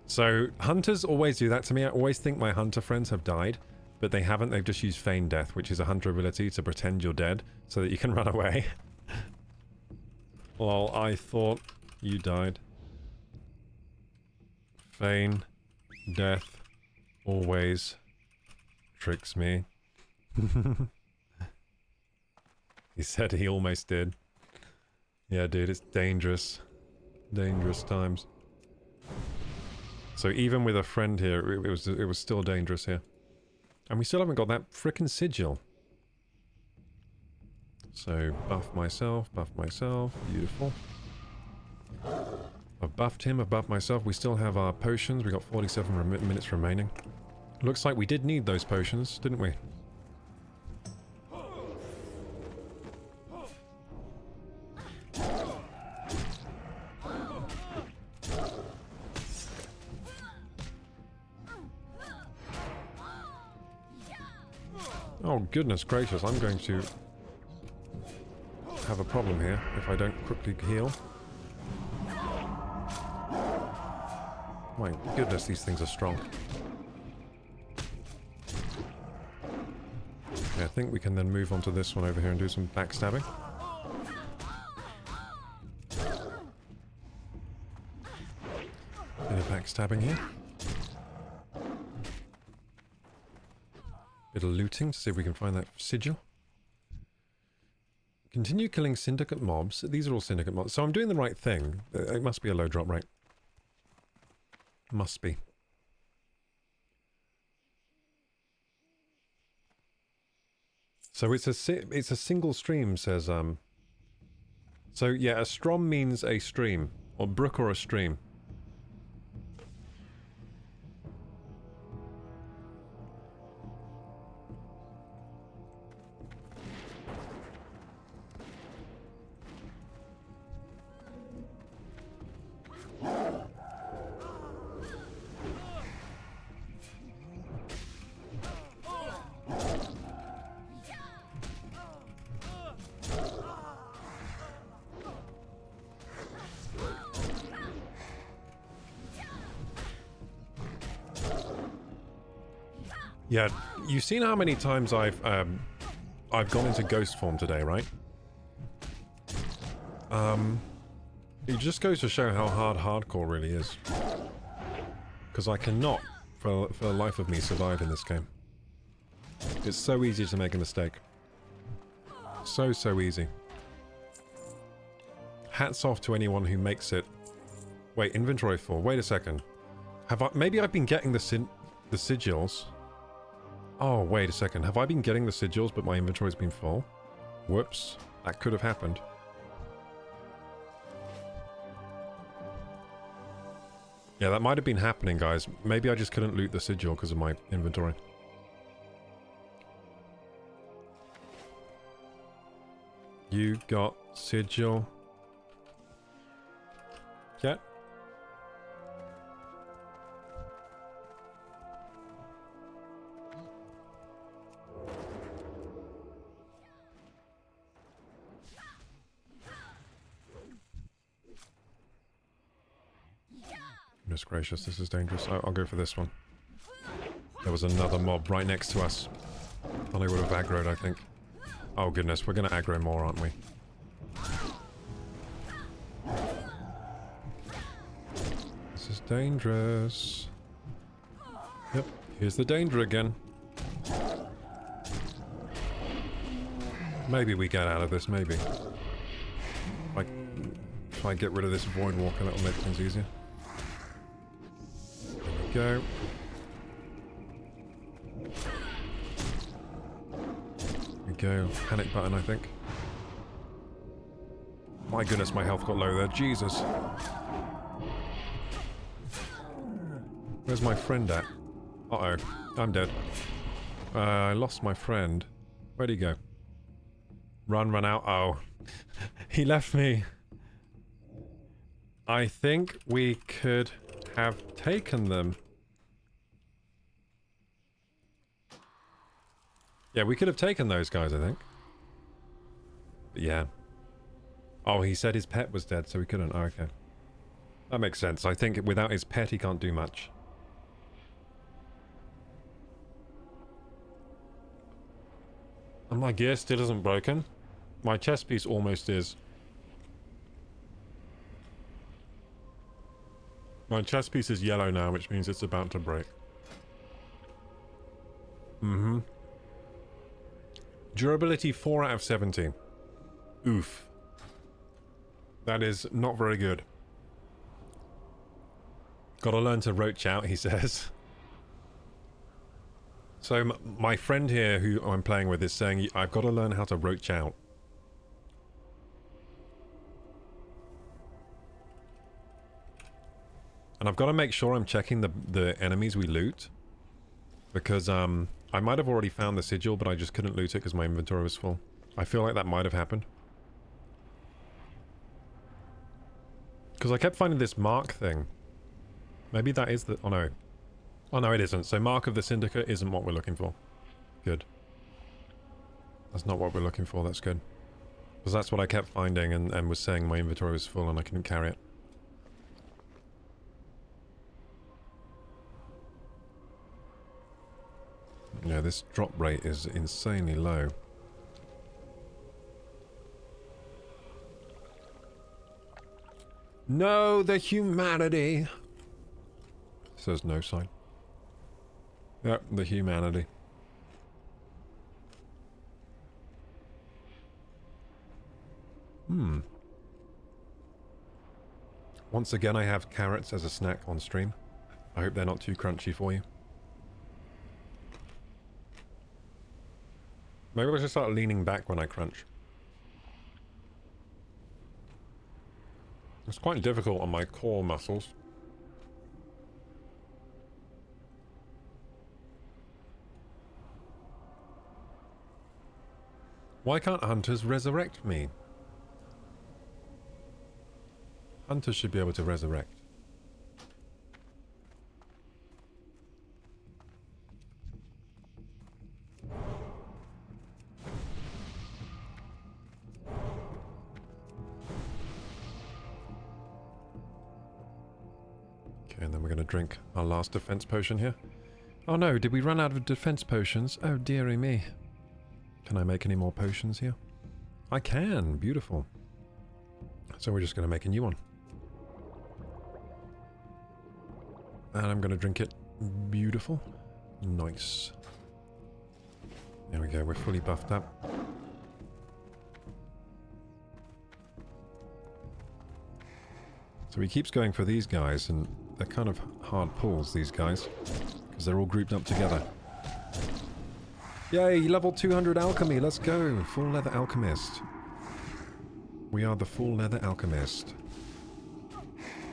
So, hunters always do that to me. I always think my hunter friends have died, but they haven't. They've just used feign death, which is a hunter ability to pretend you're dead so that you can run away. Well, I thought you died. Feign death always tricks me. He said he almost did. Yeah, dude, it's dangerous. Dangerous times. So even with a friend here, it was still dangerous here. And we still haven't got that frickin' sigil. So, buff myself, beautiful. I've buffed him, I've buffed myself. We still have our potions, we got 47 minutes remaining. Looks like we did need those potions, didn't we? Oh, goodness gracious, I'm going to have a problem here if I don't quickly heal. My goodness, these things are strong. Okay, I think we can then move on to this one over here and do some backstabbing. Bit of backstabbing here. Bit of looting to see if we can find that sigil. Continue killing syndicate mobs. These are all syndicate mobs. So I'm doing the right thing. It must be a low drop rate. Must be. So it's a single stream, says So yeah, a strom means a stream, or brook or a stream. Yeah, you've seen how many times I've gone into ghost form today, right? It just goes to show how hard hardcore really is. Because I cannot, for the life of me, survive in this game. It's so easy to make a mistake. So easy. Hats off to anyone who makes it. Wait, inventory full. Wait a second. Maybe I've been getting the sigils. Oh, wait a second. Have I been getting the sigils, but my inventory's been full? Whoops. That could have happened. Yeah, that might have been happening, guys. Maybe I just couldn't loot the sigil because of my inventory. You got sigil. Yeah. Goodness gracious, this is dangerous. I'll go for this one. There was another mob right next to us. Thought I would have aggroed, I think. Oh goodness, we're gonna aggro more, aren't we? This is dangerous. Yep, here's the danger again. Maybe we get out of this, maybe. If I get rid of this Void Walker, that'll make things easier. There we go. Go. Panic button, I think. My goodness, my health got low there. Jesus. Where's my friend at? Uh-oh. I'm dead. I lost my friend. Where'd he go? Run out. Oh. He left me. I think we could have taken them. Yeah, we could have taken those guys, I think. But yeah. Oh, he said his pet was dead, so we couldn't. Oh, okay. That makes sense. I think without his pet, he can't do much. And my gear still isn't broken. My chest piece almost is. My chest piece is yellow now, which means it's about to break. Mm-hmm. Durability 4 out of 70. Oof. That is not very good. Gotta learn to roach out, he says. So my friend here who I'm playing with is saying I've got to learn how to roach out. And I've got to make sure I'm checking the enemies we loot. Because I might have already found the sigil, but I just couldn't loot it because my inventory was full. I feel like that might have happened. Because I kept finding this mark thing. Maybe that is the... Oh no. Oh no, it isn't. So Mark of the Syndicate isn't what we're looking for. Good. That's not what we're looking for. That's good. Because that's what I kept finding and was saying my inventory was full and I couldn't carry it. Yeah, this drop rate is insanely low. No, the humanity! Says no sign. Yep, the humanity. Once again, I have carrots as a snack on stream. I hope they're not too crunchy for you. Maybe I should start leaning back when I crunch. It's quite difficult on my core muscles. Why can't hunters resurrect me? Hunters should be able to resurrect. Okay, and then we're going to drink our last defense potion here. Oh no, did we run out of defense potions? Oh dearie me. Can I make any more potions here? I can, beautiful. So we're just going to make a new one. And I'm going to drink it. Beautiful. Nice. There we go, we're fully buffed up. So he keeps going for these guys, and they're kind of hard pulls, these guys. Because they're all grouped up together. Yay, level 200 alchemy, let's go! Full leather alchemist. We are the full leather alchemist.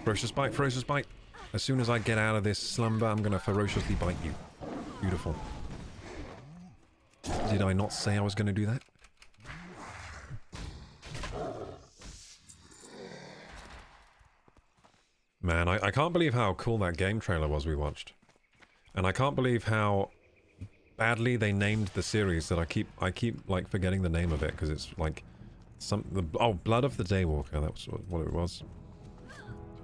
Ferocious bite, ferocious bite! As soon as I get out of this slumber, I'm gonna ferociously bite you. Beautiful. Did I not say I was gonna do that? Man, I can't believe how cool that game trailer was we watched. And I can't believe how badly they named the series that I keep like forgetting the name of it, because it's like Blood of the Daywalker, that was what it was.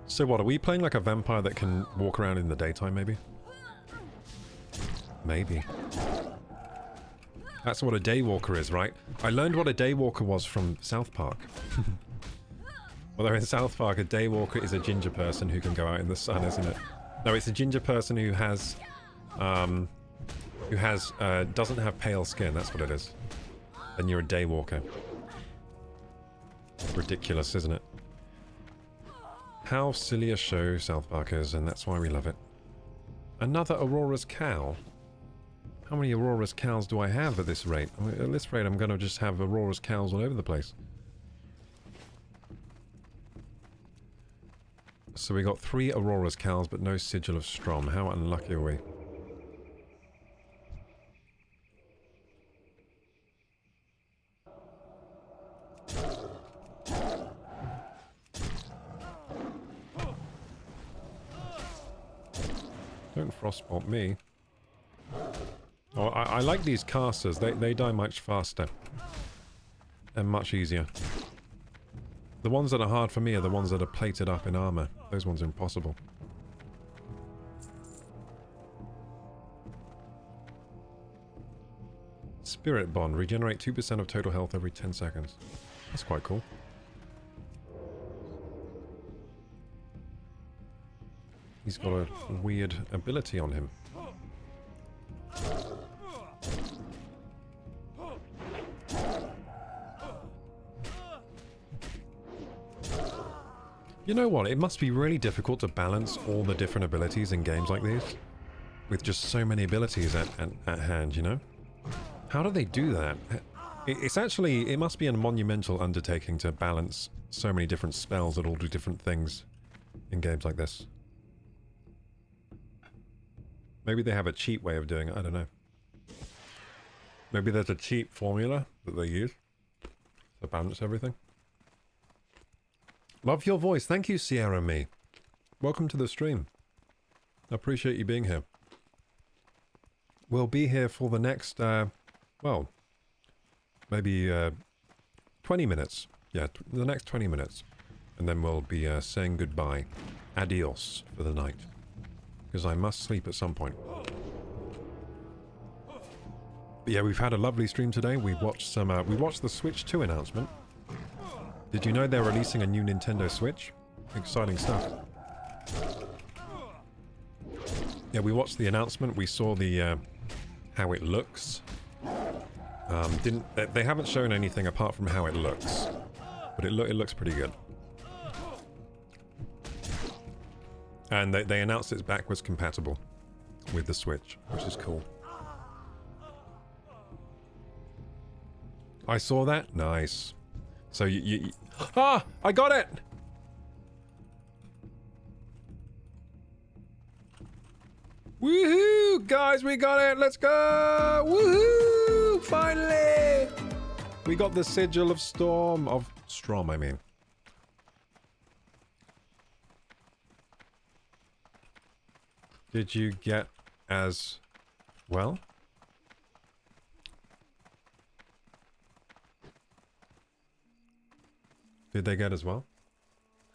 So what, are we playing like a vampire that can walk around in the daytime, maybe? Maybe. That's what a daywalker is, right? I learned what a daywalker was from South Park. Although in South Park, a daywalker is a ginger person who can go out in the sun, isn't it? No, it's a ginger person who doesn't have pale skin, that's what it is. And you're a daywalker. Ridiculous, isn't it? How silly a show South Park is, and that's why we love it. Another Aurora's cow? How many Aurora's cows do I have at this rate? I mean, at this rate, I'm going to just have Aurora's cows all over the place. So we got 3 Aurora's cows, but no Sigil of Strom. How unlucky are we? Don't frostbolt me. Oh, I like these casters. They die much faster. And much easier. The ones that are hard for me are the ones that are plated up in armor. Those ones are impossible. Spirit Bond. Regenerate 2% of total health every 10 seconds. That's quite cool. He's got a weird ability on him. You know what? It must be really difficult to balance all the different abilities in games like these. With just so many abilities at hand, you know? How do they do that? It's actually... It must be a monumental undertaking to balance so many different spells that all do different things in games like this. Maybe they have a cheat way of doing it, I don't know. Maybe there's a cheat formula that they use to balance everything. Love your voice. Thank you, Sierra Me. Welcome to the stream. I appreciate you being here. We'll be here for the next, well, maybe 20 minutes. Yeah, the next 20 minutes. And then we'll be saying goodbye. Adios for the night. Because I must sleep at some point. But yeah, we've had a lovely stream today. We've watched some, we watched the Switch 2 announcement. Did you know they're releasing a new Nintendo Switch? Exciting stuff. Yeah, we watched the announcement. We saw the, how it looks. They haven't shown anything apart from how it looks. But it looks pretty good. And they announced it's backwards compatible with the Switch, which is cool. I saw that? Nice. So you ah! I got it! Woohoo! Guys, we got it! Let's go! Woohoo! Finally! We got the Sigil of Storm. Of Strom, I mean. Did you get as well? Did they get as well?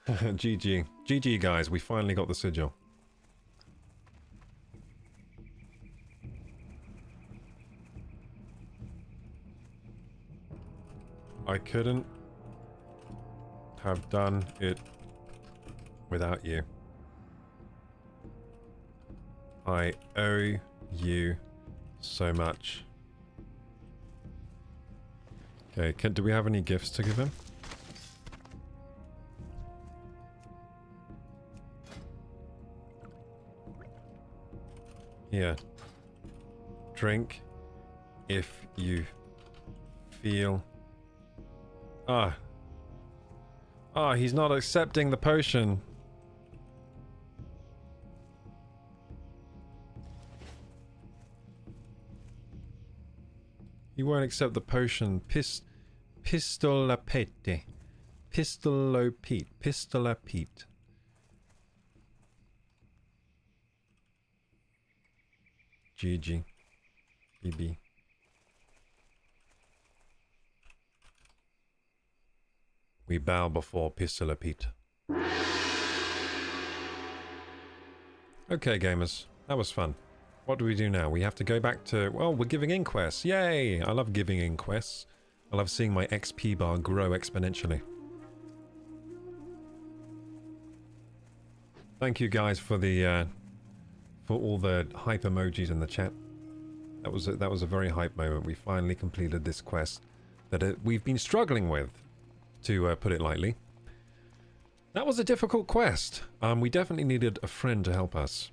GG. GG, guys. We finally got the sigil. I couldn't have done it without you. I owe you so much. Okay, do we have any gifts to give him? Here. Drink if you feel... Ah, he's not accepting the potion. He won't accept the potion. Pistolapete. Pistolopete. Pistolapete. GG. BB. We bow before Pistolapete. Okay, gamers. That was fun. What do we do now? We have to go back to... Well, we're giving inquests. Yay! I love giving inquests. I love seeing my XP bar grow exponentially. Thank you guys for the... for all the hype emojis in the chat. That was a very hype moment. We finally completed this quest that we've been struggling with, to put it lightly. That was a difficult quest. We definitely needed a friend to help us.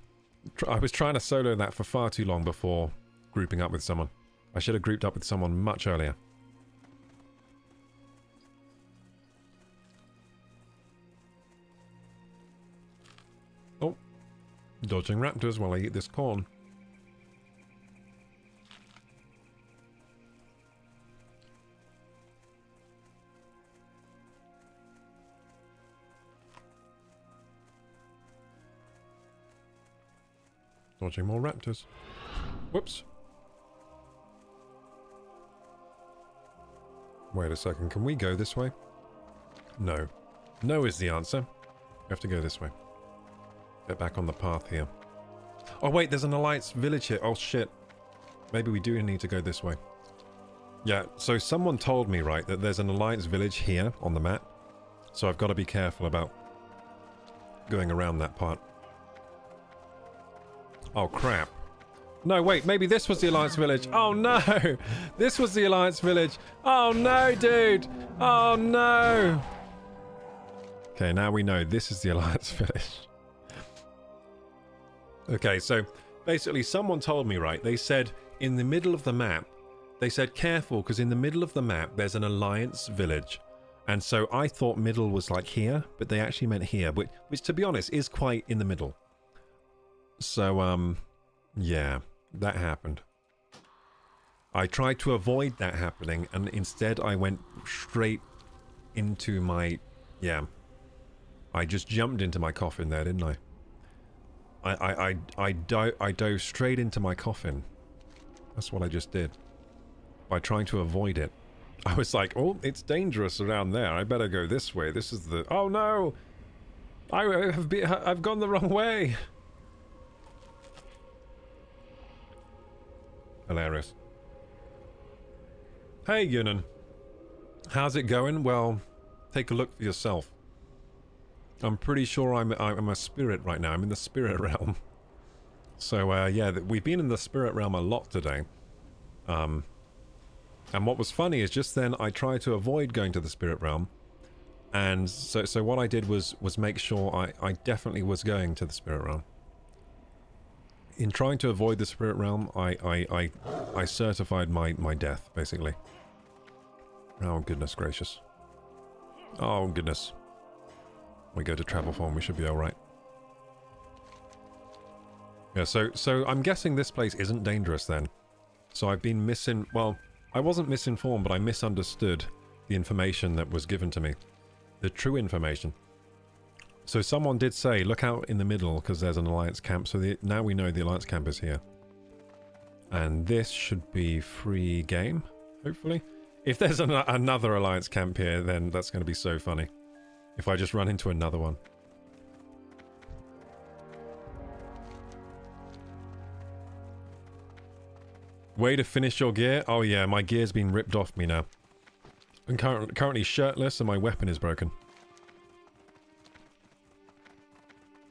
I was trying to solo that for far too long before grouping up with someone. I should have grouped up with someone much earlier. Oh, dodging raptors while I eat this corn. Dodging more raptors. Whoops. Wait a second, can we go this way? No. No is the answer. We have to go this way. Get back on the path here. Oh wait, there's an Alliance village here. Oh shit. Maybe we do need to go this way. Yeah, so someone told me, right, that there's an Alliance village here on the map. So I've got to be careful about going around that part. Oh, crap. No, wait, maybe this was the Alliance village. Oh, no! This was the Alliance village. Oh, no, dude! Oh, no! Okay, now we know this is the Alliance village. Okay, so basically someone told me, right, they said in the middle of the map, they said careful, because in the middle of the map there's an Alliance village. And so I thought middle was like here, but they actually meant here, which to be honest is quite in the middle. So, yeah, that happened. I tried to avoid that happening, and instead I went straight into my... Yeah. I just jumped into my coffin there, didn't I? I dove straight into my coffin. That's what I just did. By trying to avoid it. I was like, oh, it's dangerous around there. I better go this way. This is the... Oh, no! I've gone the wrong way! Hilarious. Hey, Yunan. How's it going? Well, take a look for yourself. I'm pretty sure I'm a spirit right now. I'm in the spirit realm. So, yeah, we've been in the spirit realm a lot today. And what was funny is just then I tried to avoid going to the spirit realm. And so what I did was make sure I definitely was going to the spirit realm. In trying to avoid the spirit realm, I certified my death, basically. Oh, goodness gracious. Oh, goodness. We go to travel form, we should be alright. Yeah, so I'm guessing this place isn't dangerous then. So I've been well, I wasn't misinformed, but I misunderstood the information that was given to me. The true information. So someone did say, look out in the middle, because there's an Alliance camp. So now we know the Alliance camp is here. And this should be free game, hopefully. If there's another Alliance camp here, then that's going to be so funny. If I just run into another one. Way to finish your gear? Oh yeah, my gear's been ripped off me now. I'm currently shirtless and my weapon is broken.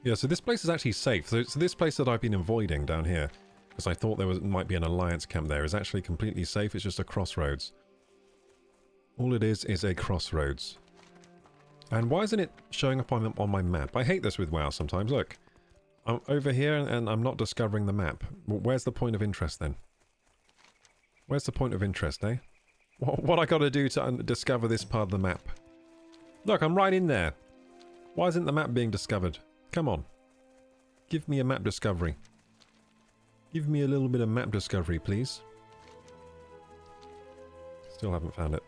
Yeah, so this place is actually safe. So this place that I've been avoiding down here, because I thought there might be an alliance camp there, is actually completely safe. It's just a crossroads. All it is a crossroads. And why isn't it showing up on my map? I hate this with WoW sometimes. Look, I'm over here and I'm not discovering the map. Where's the point of interest then? Where's the point of interest, eh? What I got to do to discover this part of the map? Look, I'm right in there. Why isn't the map being discovered? Come on. Give me a map discovery. Give me a little bit of map discovery, please. Still haven't found it.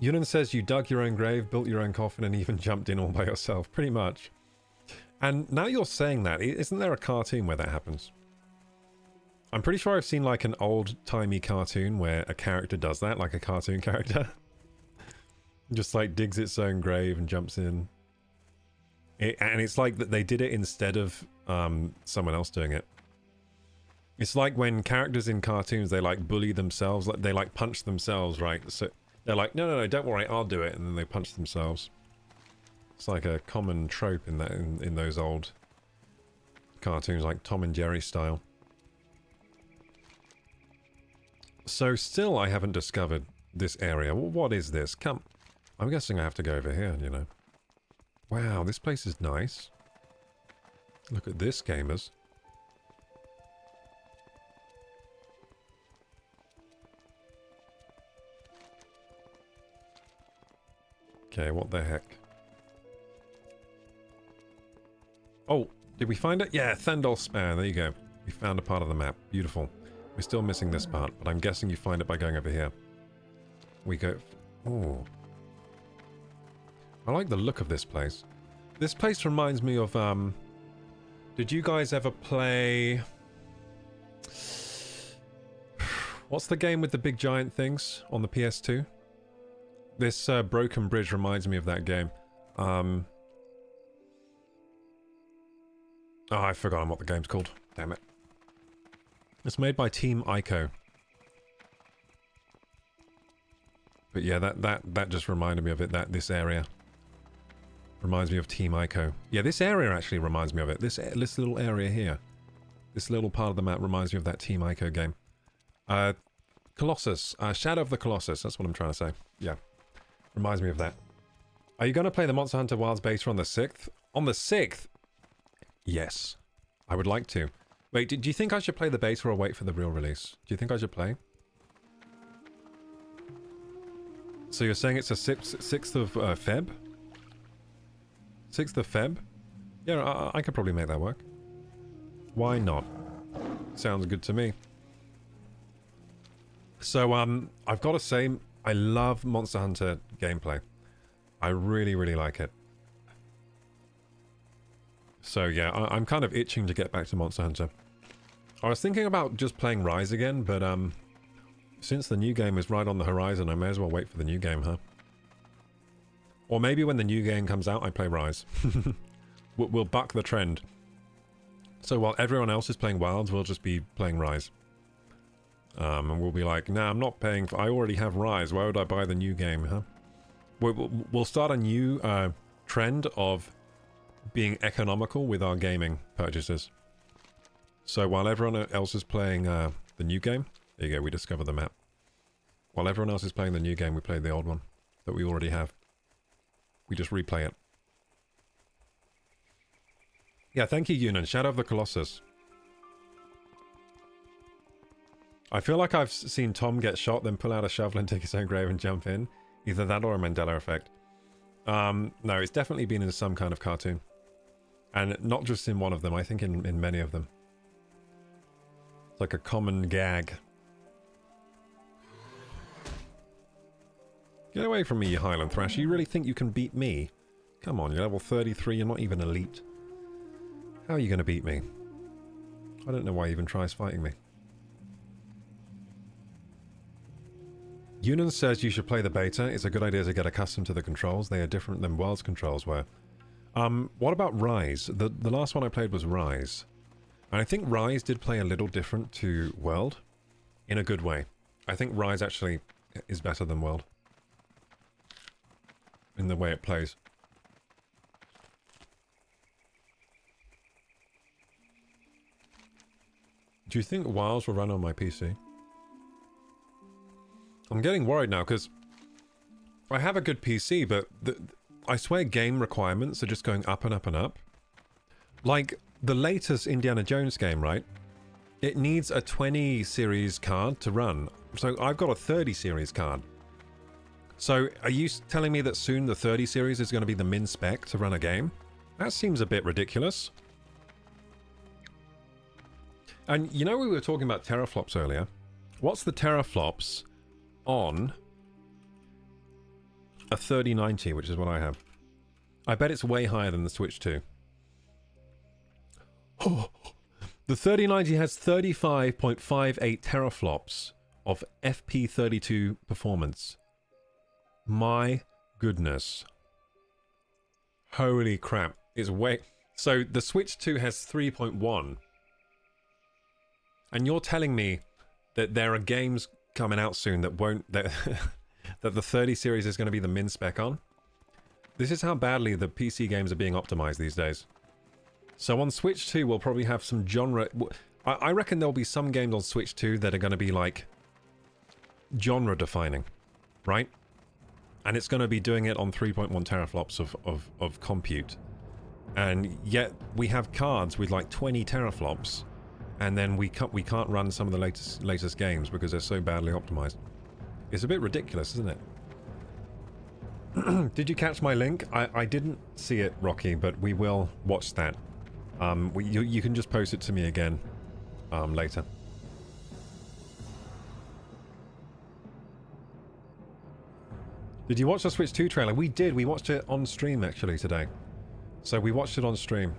Yunan says you dug your own grave, built your own coffin, and even jumped in all by yourself. Pretty much. And now you're saying that, isn't there a cartoon where that happens? I'm pretty sure I've seen like an old-timey cartoon where a character does that, like a cartoon character. Just like digs its own grave and jumps in. And it's like that they did it instead of someone else doing it. It's like when characters in cartoons, they like bully themselves, like they like punch themselves, right? So they're like, no, don't worry, I'll do it, and then they punch themselves. It's like a common trope in that in those old cartoons, like Tom and Jerry style. So still, I haven't discovered this area. Well, what is this? Come, I'm guessing I have to go over here. You know. Wow, this place is nice. Look at this, gamers. Okay, what the heck? Oh, did we find it? Yeah, Thendol Spire. There you go. We found a part of the map. Beautiful. We're still missing this part, but I'm guessing you find it by going over here. We go... Oh. I like the look of this place. This place reminds me of, did you guys ever play... What's the game with the big giant things on the PS2? This Broken Bridge reminds me of that game. Oh, I've forgotten what the game's called. Damn it. It's made by Team Ico. But yeah, that just reminded me of it, this area. Reminds me of Team Ico. Yeah, this area actually reminds me of it. This little area here. This little part of the map reminds me of that Team Ico game. Colossus. Shadow of the Colossus. That's what I'm trying to say. Yeah. Reminds me of that. Are you going to play the Monster Hunter Wilds beta on the 6th? On the 6th? Yes. I would like to. Wait, do you think I should play the beta or wait for the real release? Do you think I should play? So you're saying it's a 6th of Feb? 6th of Feb? Yeah, I could probably make that work. Why not? Sounds good to me. So, I've got to say, I love Monster Hunter gameplay. I really, really like it. So yeah, I'm kind of itching to get back to Monster Hunter. I was thinking about just playing Rise again, but since the new game is right on the horizon, I may as well wait for the new game, huh? Or maybe when the new game comes out, I play Rise. We'll buck the trend. So while everyone else is playing Wilds, we'll just be playing Rise. And we'll be like, nah, I'm not paying for... I already have Rise. Why would I buy the new game, huh? We'll start a new trend of being economical with our gaming purchases. So while everyone else is playing the new game... There you go, we discover the map. While everyone else is playing the new game, we play the old one that we already have. We just replay it. Yeah, thank you, Yunan. Shadow of the Colossus. I feel like I've seen Tom get shot, then pull out a shovel and dig his own grave and jump in. Either that or a Mandela effect. No, it's definitely been in some kind of cartoon. And not just in one of them, I think in many of them. It's like a common gag. Get away from me, you Highland Thrasher. You really think you can beat me? Come on, you're level 33, you're not even elite. How are you going to beat me? I don't know why he even tries fighting me. Yunan says you should play the beta. It's a good idea to get accustomed to the controls. They are different than World's controls were. What about Rise? The last one I played was Rise. And I think Rise did play a little different to World. In a good way. I think Rise actually is better than World. In the way it plays. Do you think WoWs will run on my PC? I'm getting worried now because I have a good PC, but I swear game requirements are just going up and up and up. Like the latest Indiana Jones game, right? It needs a 20 series card to run. So I've got a 30 series card. So are you telling me that soon the 30 series is going to be the min spec to run a game? That seems a bit ridiculous. And you know we were talking about teraflops earlier. What's the teraflops on a 3090, which is what I have? I bet it's way higher than the Switch 2. Oh, the 3090 has 35.58 teraflops of FP32 performance. My goodness. Holy crap. It's way... So the Switch 2 has 3.1. And you're telling me that there are games coming out soon that won't... That, that the 30 series is going to be the min spec on? This is how badly the PC games are being optimized these days. So on Switch 2, we'll probably have some genre... I reckon there'll be some games on Switch 2 that are going to be like genre defining, right? And it's going to be doing it on 3.1 teraflops of compute. And yet we have cards with like 20 teraflops, and then we can't run some of the latest games because they're so badly optimized. It's a bit ridiculous, isn't it? Did you catch my link? I didn't see it, Rocky, but we will watch that. You can just post it to me again later. Did you watch the Switch 2 trailer? We did. We watched it on stream actually today. So we watched it on stream.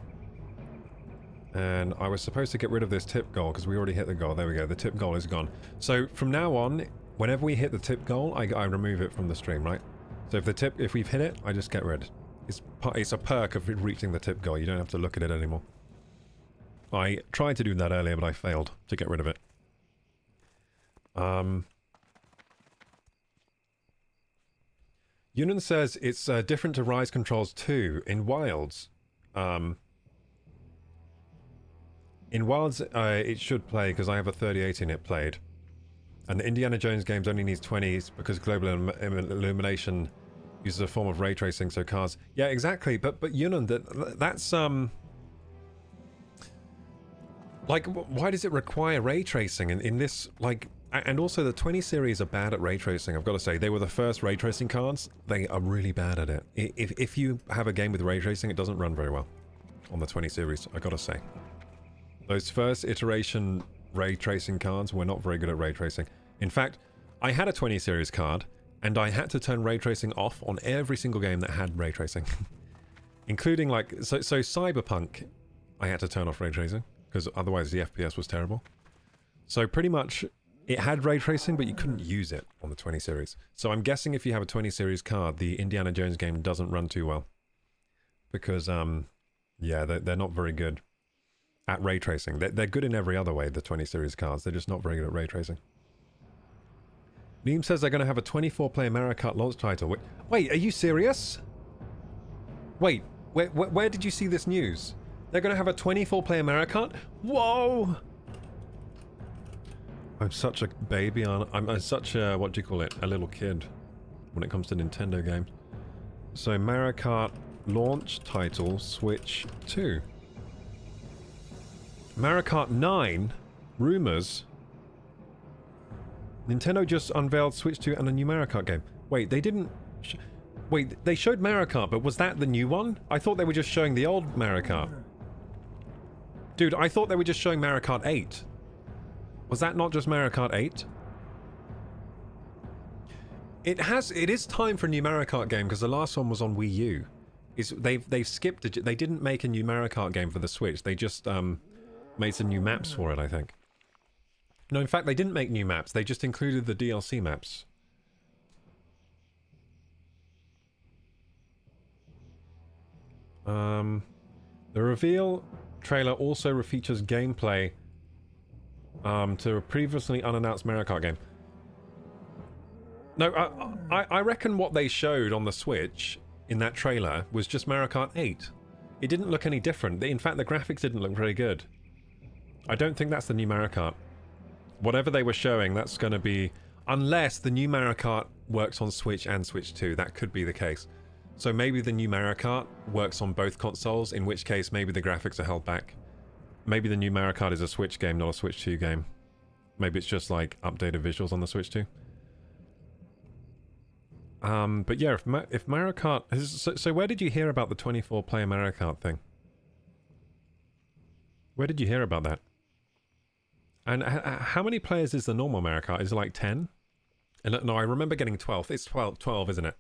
And I was supposed to get rid of this tip goal because we already hit the goal. There we go. The tip goal is gone. So from now on, whenever we hit the tip goal, I remove it from the stream, right? So if we've hit it, I just get rid. It's a perk of reaching the tip goal. You don't have to look at it anymore. I tried to do that earlier, but I failed to get rid of it. Yunan says it's different to Rise Controls 2 in Wilds. In Wilds, it should play because I have a 3080 and it played. And the Indiana Jones games only needs 20s because global illumination uses a form of ray tracing, so cars... Yeah, exactly, but Yunan, that's... Like, why does it require ray tracing in this, like... And also, the 20 series are bad at ray tracing, I've got to say. They were the first ray tracing cards. They are really bad at it. If you have a game with ray tracing, it doesn't run very well on the 20 series, I've got to say. Those first iteration ray tracing cards were not very good at ray tracing. In fact, I had a 20 series card, and I had to turn ray tracing off on every single game that had ray tracing. Including, like... So Cyberpunk, I had to turn off ray tracing, because otherwise the FPS was terrible. So pretty much... It had ray tracing, but you couldn't use it on the 20 series. So I'm guessing if you have a 20 series card, the Indiana Jones game doesn't run too well. Because, yeah, they're not very good at ray tracing. They're good in every other way, the 20 series cards. They're just not very good at ray tracing. Neem says they're going to have a 24-player Mario Kart launch title. Wait, are you serious? Wait, where did you see this news? They're going to have a 24-player Mario Kart? Whoa! I'm such a baby on... I'm such a... What do you call it? A little kid when it comes to Nintendo games. So, Mario Kart launch title Switch 2. Mario Kart 9? Rumors? Nintendo just unveiled Switch 2 and a new Mario Kart game. Wait, they didn't... Wait, they showed Mario Kart, but was that the new one? I thought they were just showing the old Mario Kart. Dude, I thought they were just showing Mario Kart 8. Was that not just Mario Kart 8? It is time for a new Mario Kart game because the last one was on Wii U. They've skipped it. They didn't make a new Mario Kart game for the Switch. They just made some new maps for it, I think. No, in fact, they didn't make new maps. They just included the DLC maps. The reveal trailer also features gameplay to a previously unannounced Mario Kart game. No, I reckon what they showed on the Switch in that trailer was just Mario Kart 8. It didn't look any different. In fact, the graphics didn't look very good. I don't think that's the new Mario Kart. Whatever they were showing, that's going to be... Unless the new Mario Kart works on Switch and Switch 2, that could be the case. So maybe the new Mario Kart works on both consoles, in which case maybe the graphics are held back. Maybe the new Mario Kart is a Switch game, not a Switch 2 game. Maybe it's just like updated visuals on the Switch 2. But yeah, if Mario Kart... So where did you hear about the 24-player Mario Kart thing? Where did you hear about that? And how many players is the normal Mario Kart? Is it like 10? And no, I remember getting 12. It's 12, isn't it?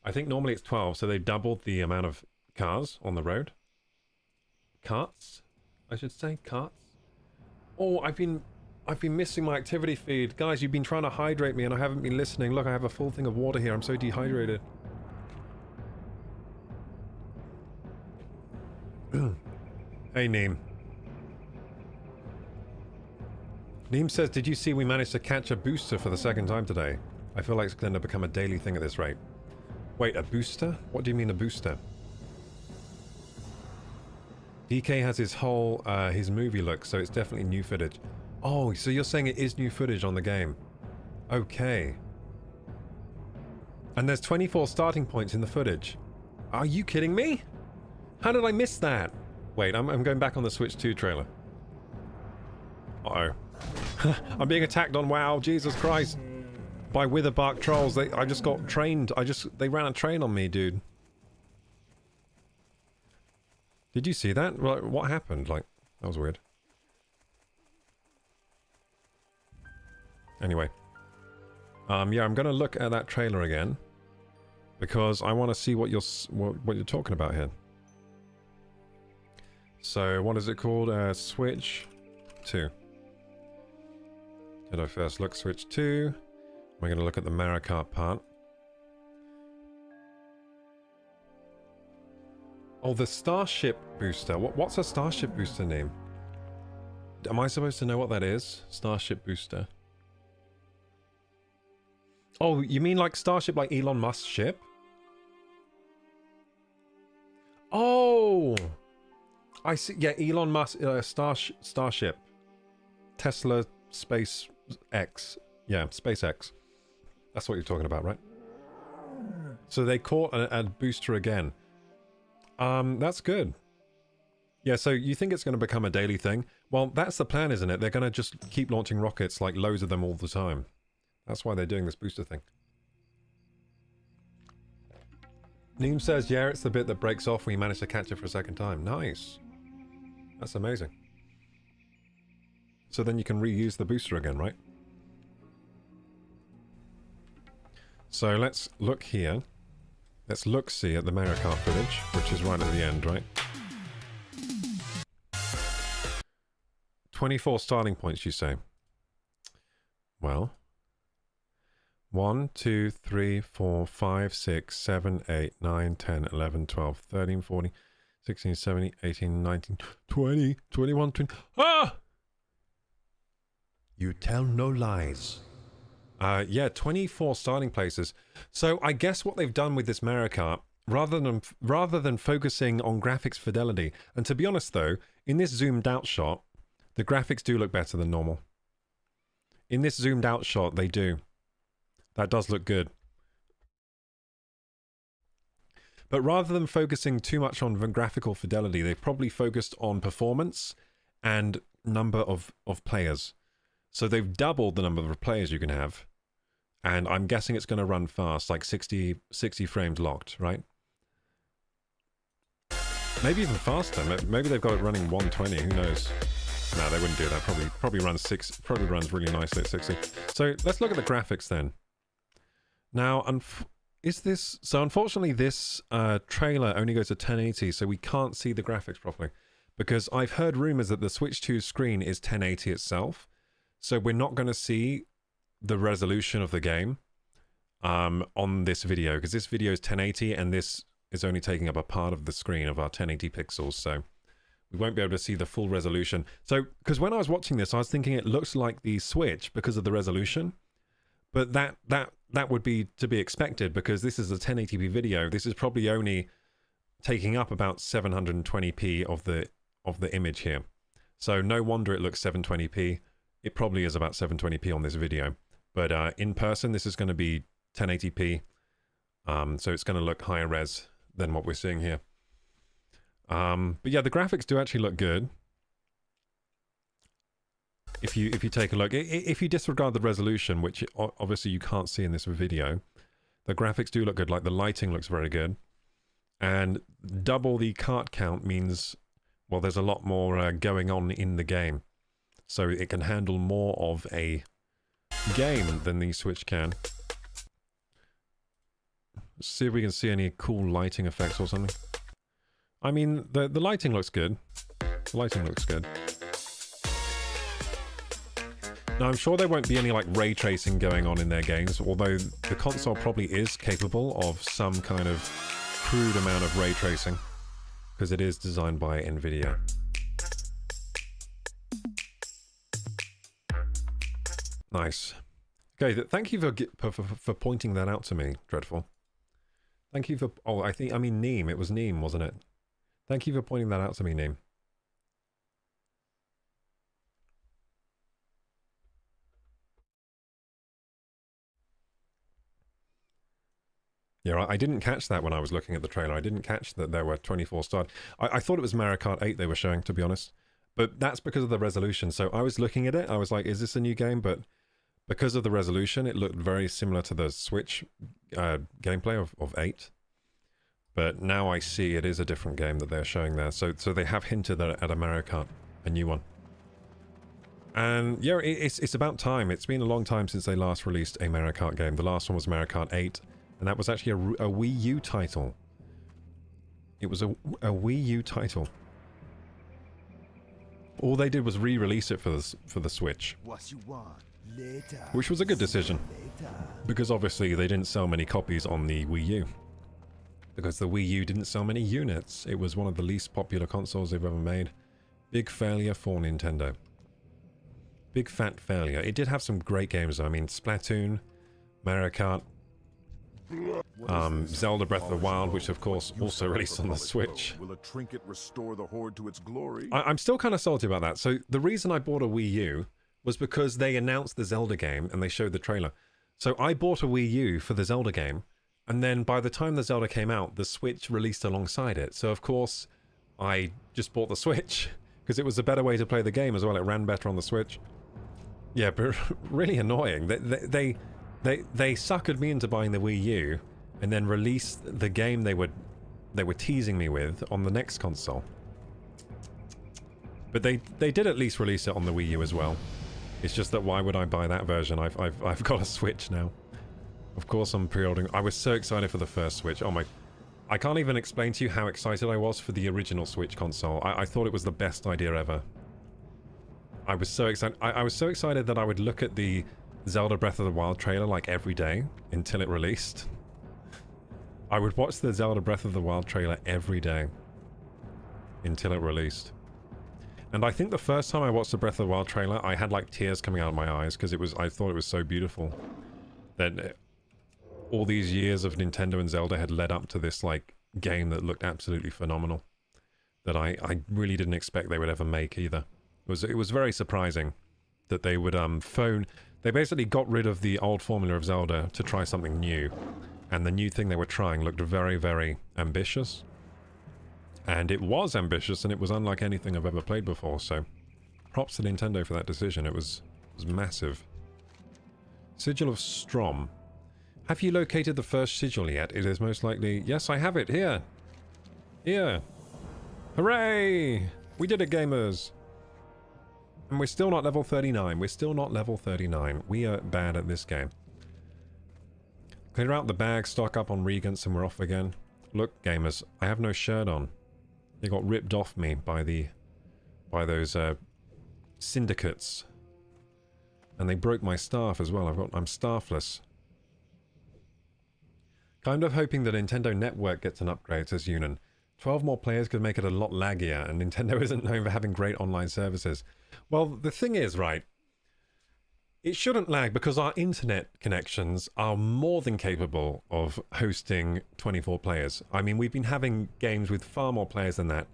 I think normally it's 12, so they doubled the amount of cars on the road. Carts, I should say, carts. Oh, I've been missing my activity feed. Guys, you've been trying to hydrate me and I haven't been listening. Look, I have a full thing of water here. I'm so dehydrated. Hey, Neem. Neem says, did you see we managed to catch a booster for the second time today? I feel like it's going to become a daily thing at this rate. Wait, a booster? What do you mean a booster? DK has his whole, his movie look, so it's definitely new footage. Oh, so you're saying it is new footage on the game. Okay. And there's 24 starting points in the footage. Are you kidding me? How did I miss that? Wait, I'm going back on the Switch 2 trailer. Uh-oh. I'm being attacked on WoW, Jesus Christ. By Witherbark trolls. I just got trained. They ran a train on me, dude. Did you see that? What happened? Like, that was weird. Anyway. Yeah, I'm gonna look at that trailer again. Because I want to see what you're talking about here. So, what is it called? Switch 2. Did I first look Switch 2? We're going to look at the Mario Kart part. Oh, the Starship Booster. What's a Starship Booster name? Am I supposed to know what that is? Starship Booster. Oh, you mean like Starship, like Elon Musk's ship? Oh! I see. Yeah, Elon Musk, Starship. Tesla SpaceX. Yeah, SpaceX. That's what you're talking about, right? So they caught a booster again. That's good. Yeah, so you think it's going to become a daily thing? Well, that's the plan, isn't it? They're going to just keep launching rockets, like loads of them all the time. That's why they're doing this booster thing. Neem says, yeah, it's the bit that breaks off when you manage to catch it for a second time. Nice. That's amazing. So then you can reuse the booster again, right? So let's look here. Let's look-see at the Mario Kart footage, which is right at the end, right? 24 starting points, you say? Well... 1, 2, 3, 4, 5, 6, 7, 8, 9, 10, 11, 12, 13, 14, 16, 17, 18, 19, 20, 21, 20... Ah! You tell no lies. Yeah, 24 starting places. So I guess what they've done with this Mario Kart, rather than focusing on graphics fidelity, and to be honest though, in this zoomed out shot, the graphics do look better than normal. In this zoomed out shot, they do. That does look good. But rather than focusing too much on graphical fidelity, they've probably focused on performance and number of players. So they've doubled the number of players you can have. And I'm guessing it's going to run fast, like 60 frames locked, right? Maybe even faster. Maybe they've got it running 120, who knows? No, they wouldn't do that. Probably runs really nicely at 60. So let's look at the graphics then. Now, unfortunately this trailer only goes to 1080, so we can't see the graphics properly. Because I've heard rumors that the Switch 2 screen is 1080 itself, so we're not going to see the resolution of the game on this video, because this video is 1080 and this is only taking up a part of the screen of our 1080 pixels, so we won't be able to see the full resolution. So, because when I was watching this, I was thinking it looks like the Switch because of the resolution. But that that would be to be expected because this is a 1080p video. This is probably only taking up about 720p of the image here. So no wonder it looks 720p. It probably is about 720p on this video. But in person, this is going to be 1080p. So it's going to look higher res than what we're seeing here. But yeah, the graphics do actually look good. If you take a look, if you disregard the resolution, which obviously you can't see in this video, the graphics do look good. Like the lighting looks very good. And double the cart count means, well, there's a lot more going on in the game. So it can handle more of a game than the Switch can. Let's see if we can see any cool lighting effects or something. I mean, the lighting looks good. The lighting looks good. Now, I'm sure there won't be any like ray tracing going on in their games, although the console probably is capable of some kind of crude amount of ray tracing, because it is designed by NVIDIA. Nice. Okay, thank you for pointing that out to me, Dreadful. Thank you for... Oh, I mean Neem. It was Neem, wasn't it? Thank you for pointing that out to me, Neem. Yeah, I didn't catch that when I was looking at the trailer. I didn't catch that there were 24 starred. I thought it was Mario Kart 8 they were showing, to be honest. But that's because of the resolution. So I was looking at it, I was like, is this a new game? But because of the resolution, it looked very similar to the Switch gameplay of 8. But now I see it is a different game that they're showing there. So they have hinted at a Mario Kart, a new one. And yeah, it's about time. It's been a long time since they last released a Mario Kart game. The last one was Mario Kart 8. And that was actually a Wii U title. It was a Wii U title. All they did was re-release it for the Switch. Which was a good decision. Because obviously they didn't sell many copies on the Wii U. Because the Wii U didn't sell many units. It was one of the least popular consoles they've ever made. Big failure for Nintendo. Big fat failure. It did have some great games though. I mean, Splatoon, Mario Kart, Zelda Breath of the Wild, which of course also released on the Switch. Will a trinket restore the horde to its glory? I'm still kind of salty about that. So the reason I bought a Wii U was because they announced the Zelda game and they showed the trailer. So I bought a Wii U for the Zelda game, and then by the time the Zelda came out, the Switch released alongside it. So of course I just bought the Switch because it was a better way to play the game as well. It ran better on the Switch. Yeah, but really annoying. They suckered me into buying the Wii U and then released the game they were teasing me with on the next console. But they did at least release it on the Wii U as well. It's just that why would I buy that version? I've got a Switch now. Of course I'm pre-ordering. I was so excited for the first Switch. Oh my... I can't even explain to you how excited I was for the original Switch console. I thought it was the best idea ever. I was so excited. I was so excited that I would look at the Zelda Breath of the Wild trailer like every day until it released. I would watch the Zelda Breath of the Wild trailer every day until it released. And I think the first time I watched the Breath of the Wild trailer, I had like tears coming out of my eyes because I thought it was so beautiful. That all these years of Nintendo and Zelda had led up to this like game that looked absolutely phenomenal. That I really didn't expect they would ever make either. It was very surprising that they would they basically got rid of the old formula of Zelda to try something new. And the new thing they were trying looked very, very ambitious. And it was ambitious, and it was unlike anything I've ever played before, so props to Nintendo for that decision. It was massive. Sigil of Strom. Have you located the first sigil yet? It is most likely... Yes, I have it. Here. Here. Hooray! We did it, gamers! And we're still not level 39. We're still not level 39. We are bad at this game. Clear out the bag, stock up on regents, and we're off again. Look, gamers, I have no shirt on. They got ripped off me by those syndicates. And they broke my staff as well. I'm staffless. Kind of hoping the Nintendo Network gets an upgrade, says Yunan. 12 more players could make it a lot laggier, and Nintendo isn't known for having great online services. Well, the thing is, right, It shouldn't lag because our internet connections are more than capable of hosting 24 players. I mean, we've been having games with far more players than that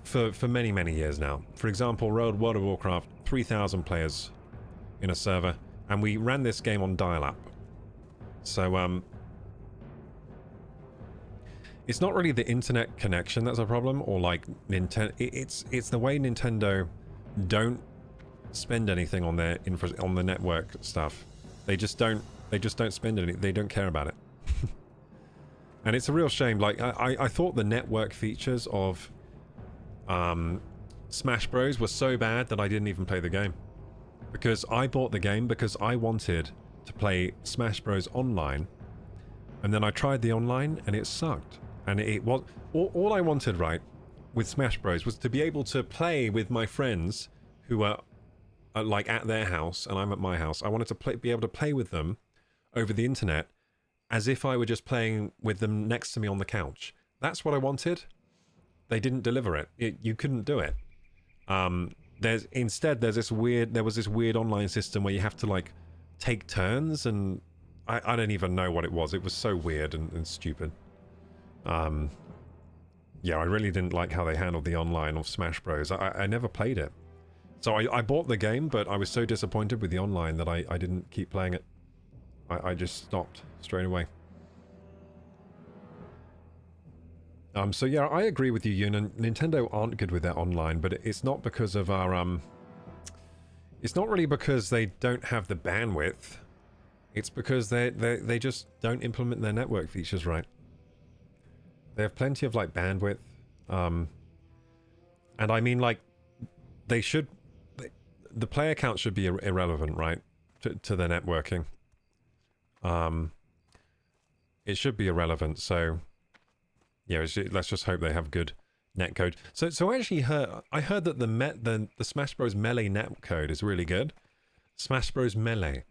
for many, many years now. For example, World of Warcraft, 3,000 players in a server, and we ran this game on dial-up. So, it's not really the internet connection that's a problem, or like Nintendo. It's the way Nintendo don't spend anything on their on the network stuff. They just don't spend any. They don't care about it. And it's a real shame. Like I thought the network features of Smash Bros were so bad that I didn't even play the game, because I bought the game because I wanted to play Smash Bros online, and then I tried the online and it sucked. And it was all I wanted, right, with Smash Bros was to be able to play with my friends who are like at their house and I'm at my house. I wanted to be able to play with them over the internet as if I were just playing with them next to me on the couch. That's what I wanted. They didn't deliver it. You couldn't do it. There was this weird online system where you have to like take turns, and I don't even know what it was. It was so weird and stupid. Yeah, I really didn't like how they handled the online of Smash Bros. I never played it. So I bought the game, but I was so disappointed with the online that I didn't keep playing it. I just stopped straight away. So yeah, I agree with you, Yun. Nintendo aren't good with their online, but it's not because of our, it's not really because they don't have the bandwidth. It's because they just don't implement their network features right. They have plenty of like bandwidth, and I mean like the player count should be irrelevant, right, to their networking. It should be irrelevant. So yeah, let's just hope they have good netcode. So I actually heard that the Smash Bros Melee netcode is really good. Smash Bros Melee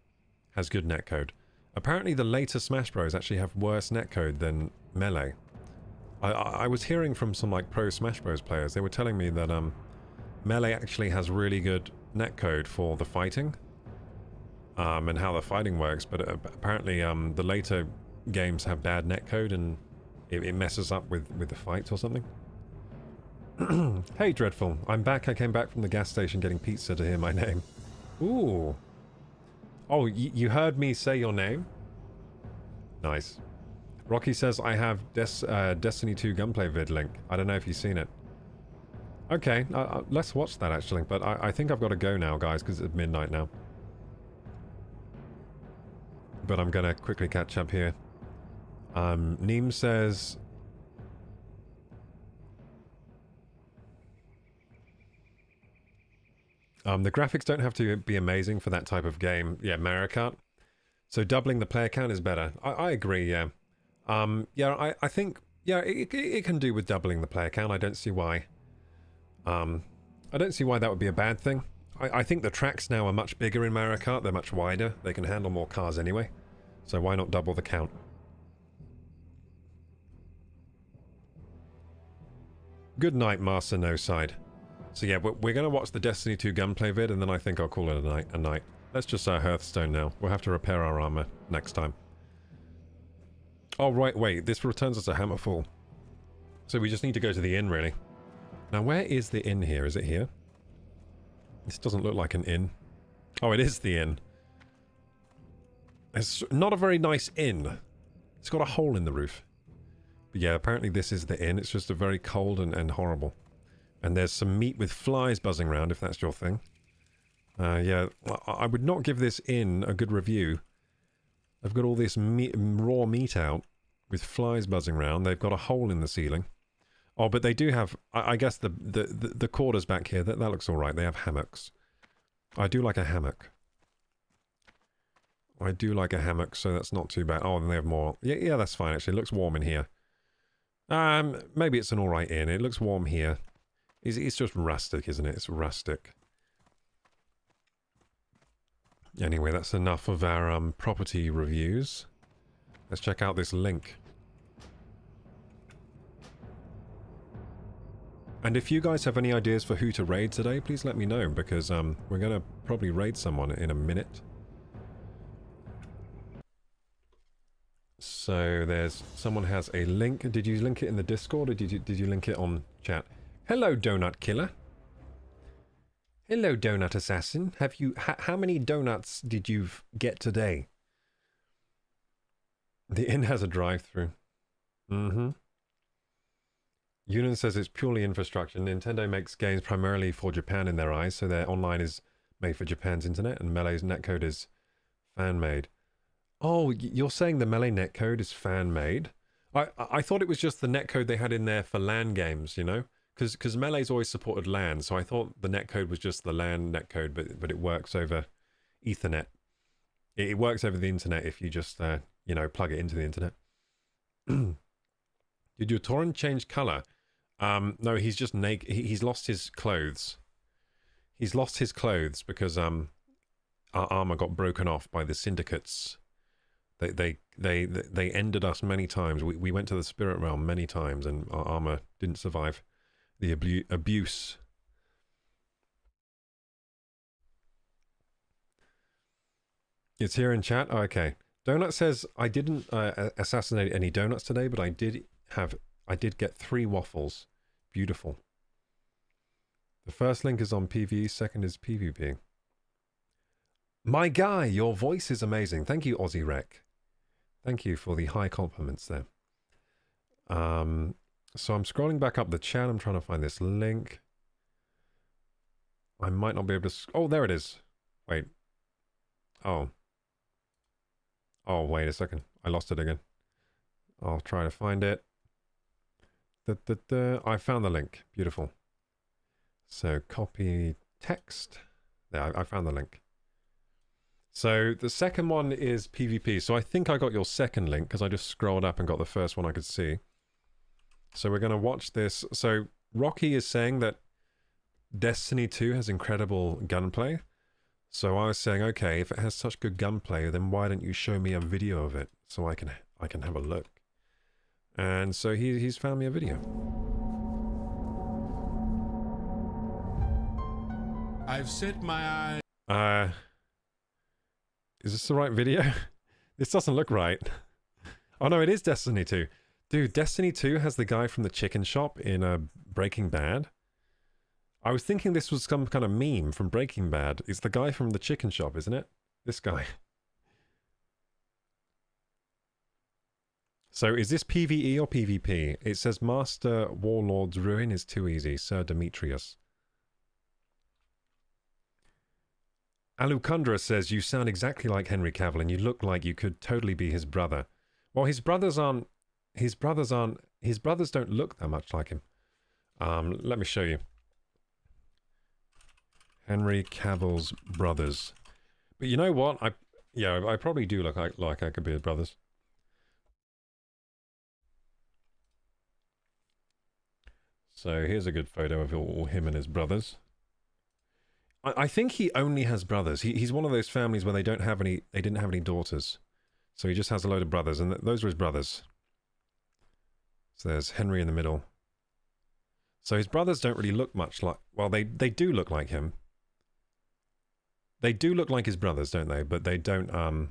has good netcode. Apparently the later Smash Bros actually have worse netcode than Melee. I was hearing from some like pro Smash Bros players. They were telling me that Melee actually has really good netcode for the fighting, and how the fighting works. But apparently the later games have bad netcode, and it messes up with the fights or something. Hey Dreadful, I'm back. I came back from the gas station getting pizza to hear my name. Ooh. Oh, you heard me say your name? Nice. Rocky says, I have Destiny 2 gunplay vid link. I don't know if you've seen it. Okay, let's watch that actually. But I think I've got to go now, guys, because it's midnight now. But I'm going to quickly catch up here. Neem says... the graphics don't have to be amazing for that type of game. Yeah, Mario Kart. So doubling the player count is better. I agree, yeah. Yeah, I think, yeah, it can do with doubling the player count. I don't see why. I don't see why that would be a bad thing. I think the tracks now are much bigger in Mario Kart. They're much wider. They can handle more cars anyway. So why not double the count? Good night, Master No Side. So yeah, we're going to watch the Destiny 2 gunplay vid, and then I think I'll call it a night. Let's just Hearthstone now. We'll have to repair our armor next time. Oh, right, wait. This returns us a Hammerfall. So we just need to go to the inn, really. Now, where is the inn here? Is it here? This doesn't look like an inn. Oh, it is the inn. It's not a very nice inn. It's got a hole in the roof. But yeah, apparently this is the inn. It's just a very cold and horrible. And there's some meat with flies buzzing around, if that's your thing. Yeah, I would not give this inn a good review. They've got all this raw meat out with flies buzzing around. They've got a hole in the ceiling. Oh, but they do have... I guess the quarters back here, that looks all right. They have hammocks. I do like a hammock. I do like a hammock, so that's not too bad. Oh, and they have more... Yeah, that's fine, actually. It looks warm in here. Maybe it's an all right inn. It looks warm here. It's just rustic, isn't it? It's rustic. Anyway, that's enough of our property reviews. Let's check out this link. And if you guys have any ideas for who to raid today, please let me know, because we're going to probably raid someone in a minute. So there's someone has a link. Did you link it in the Discord or did you link it on chat? Hello, Donut Killer. Hello, Donut Assassin. Have you how many donuts did you get today? The inn has a drive-through. Mm-hmm. Yunan says it's purely infrastructure. Nintendo makes games primarily for Japan in their eyes, so their online is made for Japan's internet, and Melee's netcode is fan-made. Oh, you're saying the Melee netcode is fan-made? I thought it was just the netcode they had in there for LAN games, you know? Because Melee's always supported LAN, so I thought the netcode was just the LAN netcode, but it works over Ethernet. It works over the internet if you just, you know, plug it into the internet. Did your Tauren change color? No, he's just naked. He's lost his clothes. He's lost his clothes because our armor got broken off by the syndicates. They ended us many times. We went to the spirit realm many times, and our armor didn't survive the abuse. It's here in chat. Oh, okay. Donut says I didn't assassinate any donuts today, but I did get 3 waffles. Beautiful. The first link is on PvE, second is PvP. My guy, your voice is amazing. Thank you, Aussie Rec. Thank you for the high compliments there. So I'm scrolling back up the chat. I'm trying to find this link. I might not be able to... Oh, there it is. Wait. Oh. Oh, wait a second. I lost it again. I'll try to find it. I found the link. Beautiful. So copy text. There, I found the link. So the second one is PvP. So I think I got your second link because I just scrolled up and got the first one I could see. So we're going to watch this. So Rocky is saying that Destiny 2 has incredible gunplay. So I was saying, okay, if it has such good gunplay, then why don't you show me a video of it so I can have a look? And so he's found me a video. I've set my eye. Is this the right video? This doesn't look right. Oh no, it is Destiny 2. Dude, Destiny 2 has the guy from the chicken shop in Breaking Bad. I was thinking this was some kind of meme from Breaking Bad. It's the guy from the chicken shop, isn't it? This guy. So is this PvE or PvP? It says Master Warlord's Ruin is too easy, Sir Demetrius. Alukandra says, you sound exactly like Henry Cavill and you look like you could totally be his brother. Well, his brothers don't look that much like him. Let me show you. Henry Cavill's brothers. But you know what? I probably do look like I could be his brothers. So here's a good photo of all him and his brothers. I think he only has brothers. He's one of those families where they didn't have any daughters. So he just has a load of brothers, and those are his brothers. So there's Henry in the middle. So his brothers don't really look much like... Well, they do look like him. They do look like his brothers, don't they? But they don't...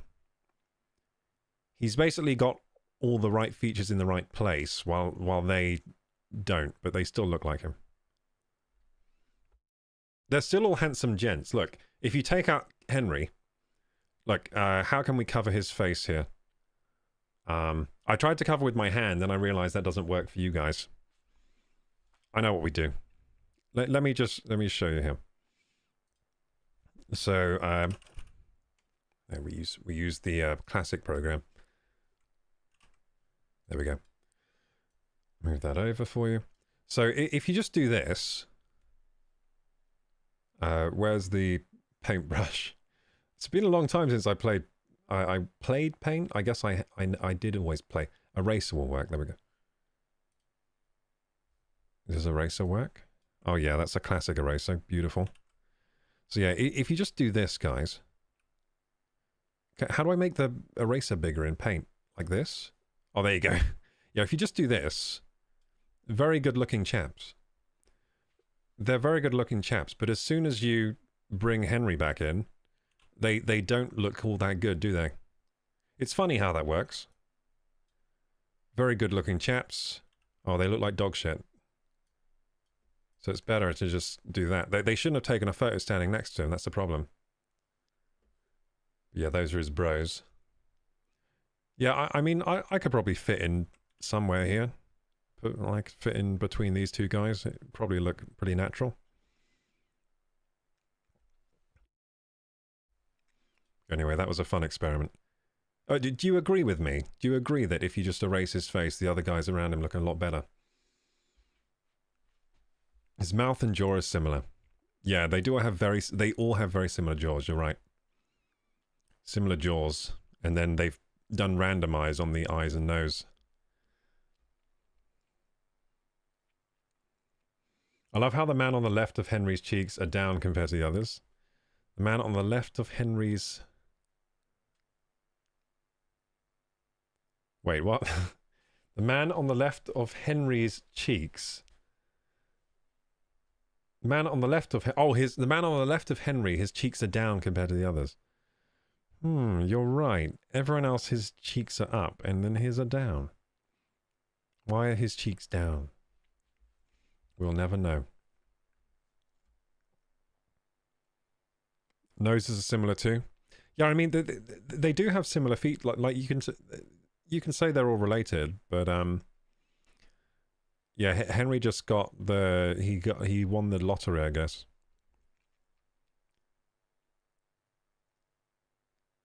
He's basically got all the right features in the right place, while they don't, but they still look like him. They're still all handsome gents. Look, if you take out Henry... Look, how can we cover his face here? I tried to cover with my hand, then I realized that doesn't work for you guys. I know what we do. Let me show you here. So, we use the classic program. There we go. Move that over for you. So if you just do this, where's the paintbrush? It's been a long time since I played. I played paint. I guess I did always play. Eraser will work. There we go. Does eraser work? Oh yeah, that's a classic eraser. Beautiful. So yeah, if you just do this, guys. Okay, how do I make the eraser bigger in paint? Like this? Oh, there you go. Yeah, if you just do this, very good looking chaps. They're very good looking chaps, but as soon as you bring Henry back in, they don't look all that good, do they? It's funny how that works. Very good looking chaps. Oh, they look like dog shit. So it's better to just do that. They shouldn't have taken a photo standing next to him. That's the problem. Yeah, those are his bros. Yeah, I mean, I could probably fit in somewhere here. But, like, fit in between these two guys. It probably look pretty natural. Anyway, that was a fun experiment. Oh, do you agree with me? Do you agree that if you just erase his face, the other guys around him look a lot better? His mouth and jaw is similar. Yeah, they all have very similar jaws, you're right. Similar jaws. And then they've done randomize on the eyes and nose. I love how the man on the left of Henry's cheeks are down compared to the others. The man on the left of Henry's... Wait, what? The man on the left of Henry's cheeks... The man on the left of... the man on the left of Henry, his cheeks are down compared to the others. You're right. Everyone else, his cheeks are up, and then his are down. Why are his cheeks down? We'll never know. Noses are similar too. Yeah, I mean, they do have similar feet. Like you can say they're all related, but yeah, Henry just got he won the lottery, I guess.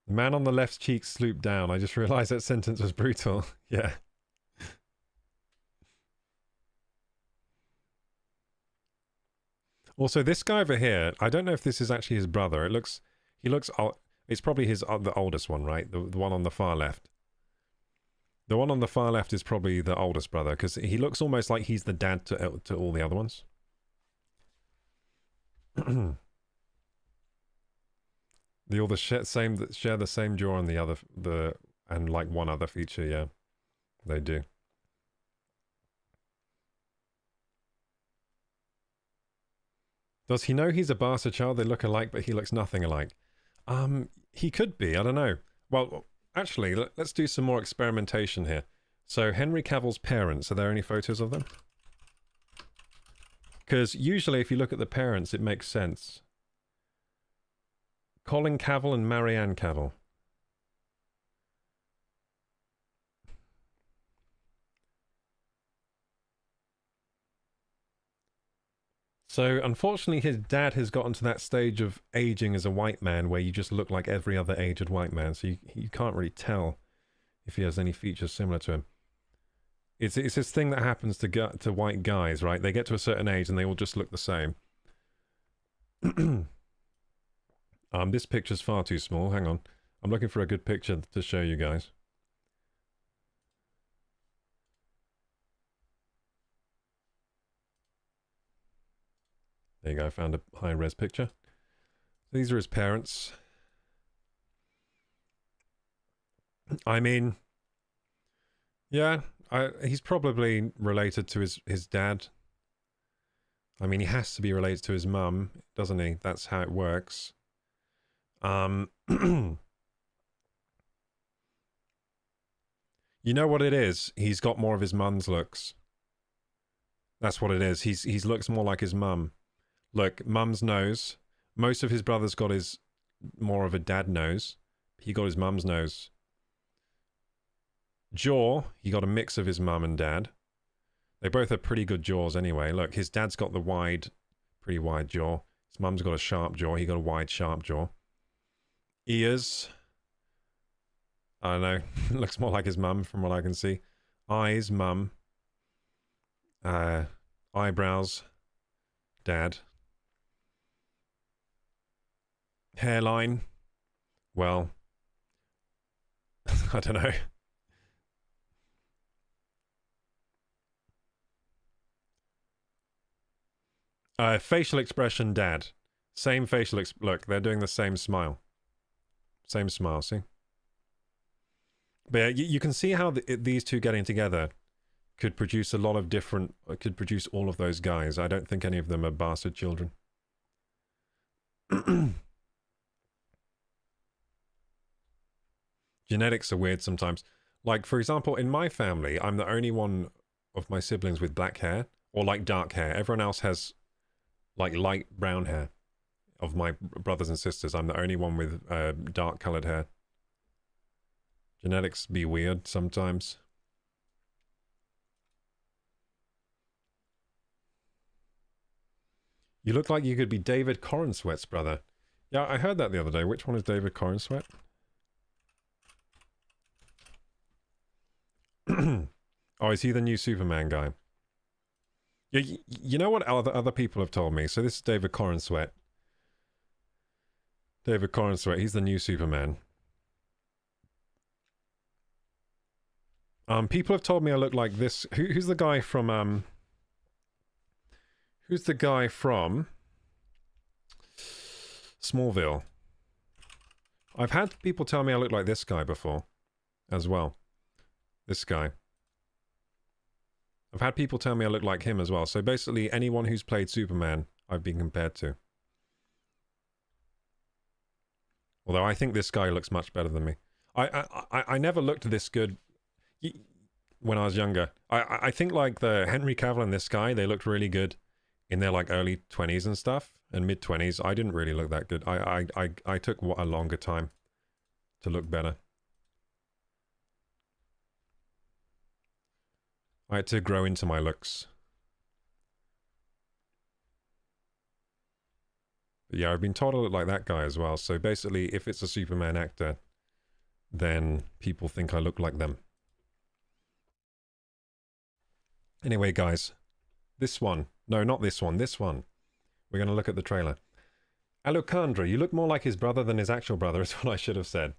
The man on the left's cheek slooped down. I just realized that sentence was brutal. Yeah. Also, this guy over here, I don't know if this is actually his brother. It's probably the oldest one, right? The one on the far left. The one on the far left is probably the oldest brother, because he looks almost like he's the dad to all the other ones. They all share the same jaw and and like one other feature, yeah. They do. Does he know he's a bastard child? They look alike, but he looks nothing alike. He could be, I don't know. Well, actually, let's do some more experimentation here. So, Henry Cavill's parents, are there any photos of them? Because usually if you look at the parents, it makes sense. Colin Cavill and Marianne Cavill. So, unfortunately, his dad has gotten to that stage of aging as a white man where you just look like every other aged white man, so you can't really tell if he has any features similar to him. It's this thing that happens to white guys, right? They get to a certain age and they all just look the same. This picture's far too small. Hang on. I'm looking for a good picture to show you guys. There you go, I found a high-res picture. These are his parents. I mean, yeah, he's probably related to his dad. I mean, he has to be related to his mum, doesn't he? That's how it works. You know what it is? He's got more of his mum's looks. That's what it is. He looks more like his mum. Look, mum's nose. Most of his brothers got more of a dad nose. He got his mum's nose. Jaw, he got a mix of his mum and dad. They both have pretty good jaws anyway. Look, his dad's got the pretty wide jaw. His mum's got a sharp jaw. He got a wide, sharp jaw. Ears. I don't know. Looks more like his mum from what I can see. Eyes, mum. Eyebrows, dad. Hairline. Well, I don't know. Facial expression, dad. Same facial look, they're doing the same smile. Same smile, see? But yeah, you can see how these two getting together could produce a lot of different... could produce all of those guys. I don't think any of them are bastard children. Genetics are weird sometimes. Like, for example, in my family, I'm the only one of my siblings with black hair, or like dark hair. Everyone else has like light brown hair. Of my brothers and sisters, I'm the only one with dark colored hair. Genetics be weird sometimes. You look like you could be David Corensweet's brother. Yeah, I heard that the other day. Which one is David Corensweet? Oh, is he the new Superman guy? Yeah, you know what other people have told me? So this is David Corensweet. David Corensweet, he's the new Superman. People have told me I look like this. Who's the guy from, who's the guy from Smallville? I've had people tell me I look like this guy before, as well. This guy. I've had people tell me I look like him as well. So basically, anyone who's played Superman, I've been compared to. Although I think this guy looks much better than me. I never looked this good when I was younger. I think like the Henry Cavill and this guy, they looked really good in their like early 20s and stuff, and mid 20s. I didn't really look that good. I took a longer time to look better. I had to grow into my looks. But yeah, I've been told I look like that guy as well. So basically, if it's a Superman actor, then people think I look like them. Anyway, guys, this one. No, not this one. This one. We're going to look at the trailer. Alukandra, you look more like his brother than his actual brother, is what I should have said.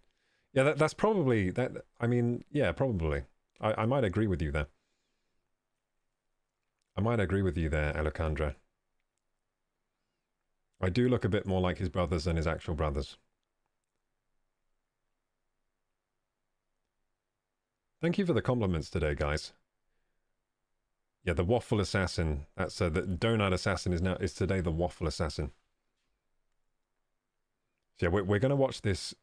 Yeah, that's probably... I mean, yeah, probably. I might agree with you there. I might agree with you there, Alukandra. I do look a bit more like his brothers than his actual brothers. Thank you for the compliments today, guys. Yeah, the Waffle Assassin. That's the Donut Assassin is today the Waffle Assassin. So yeah, we're going to watch this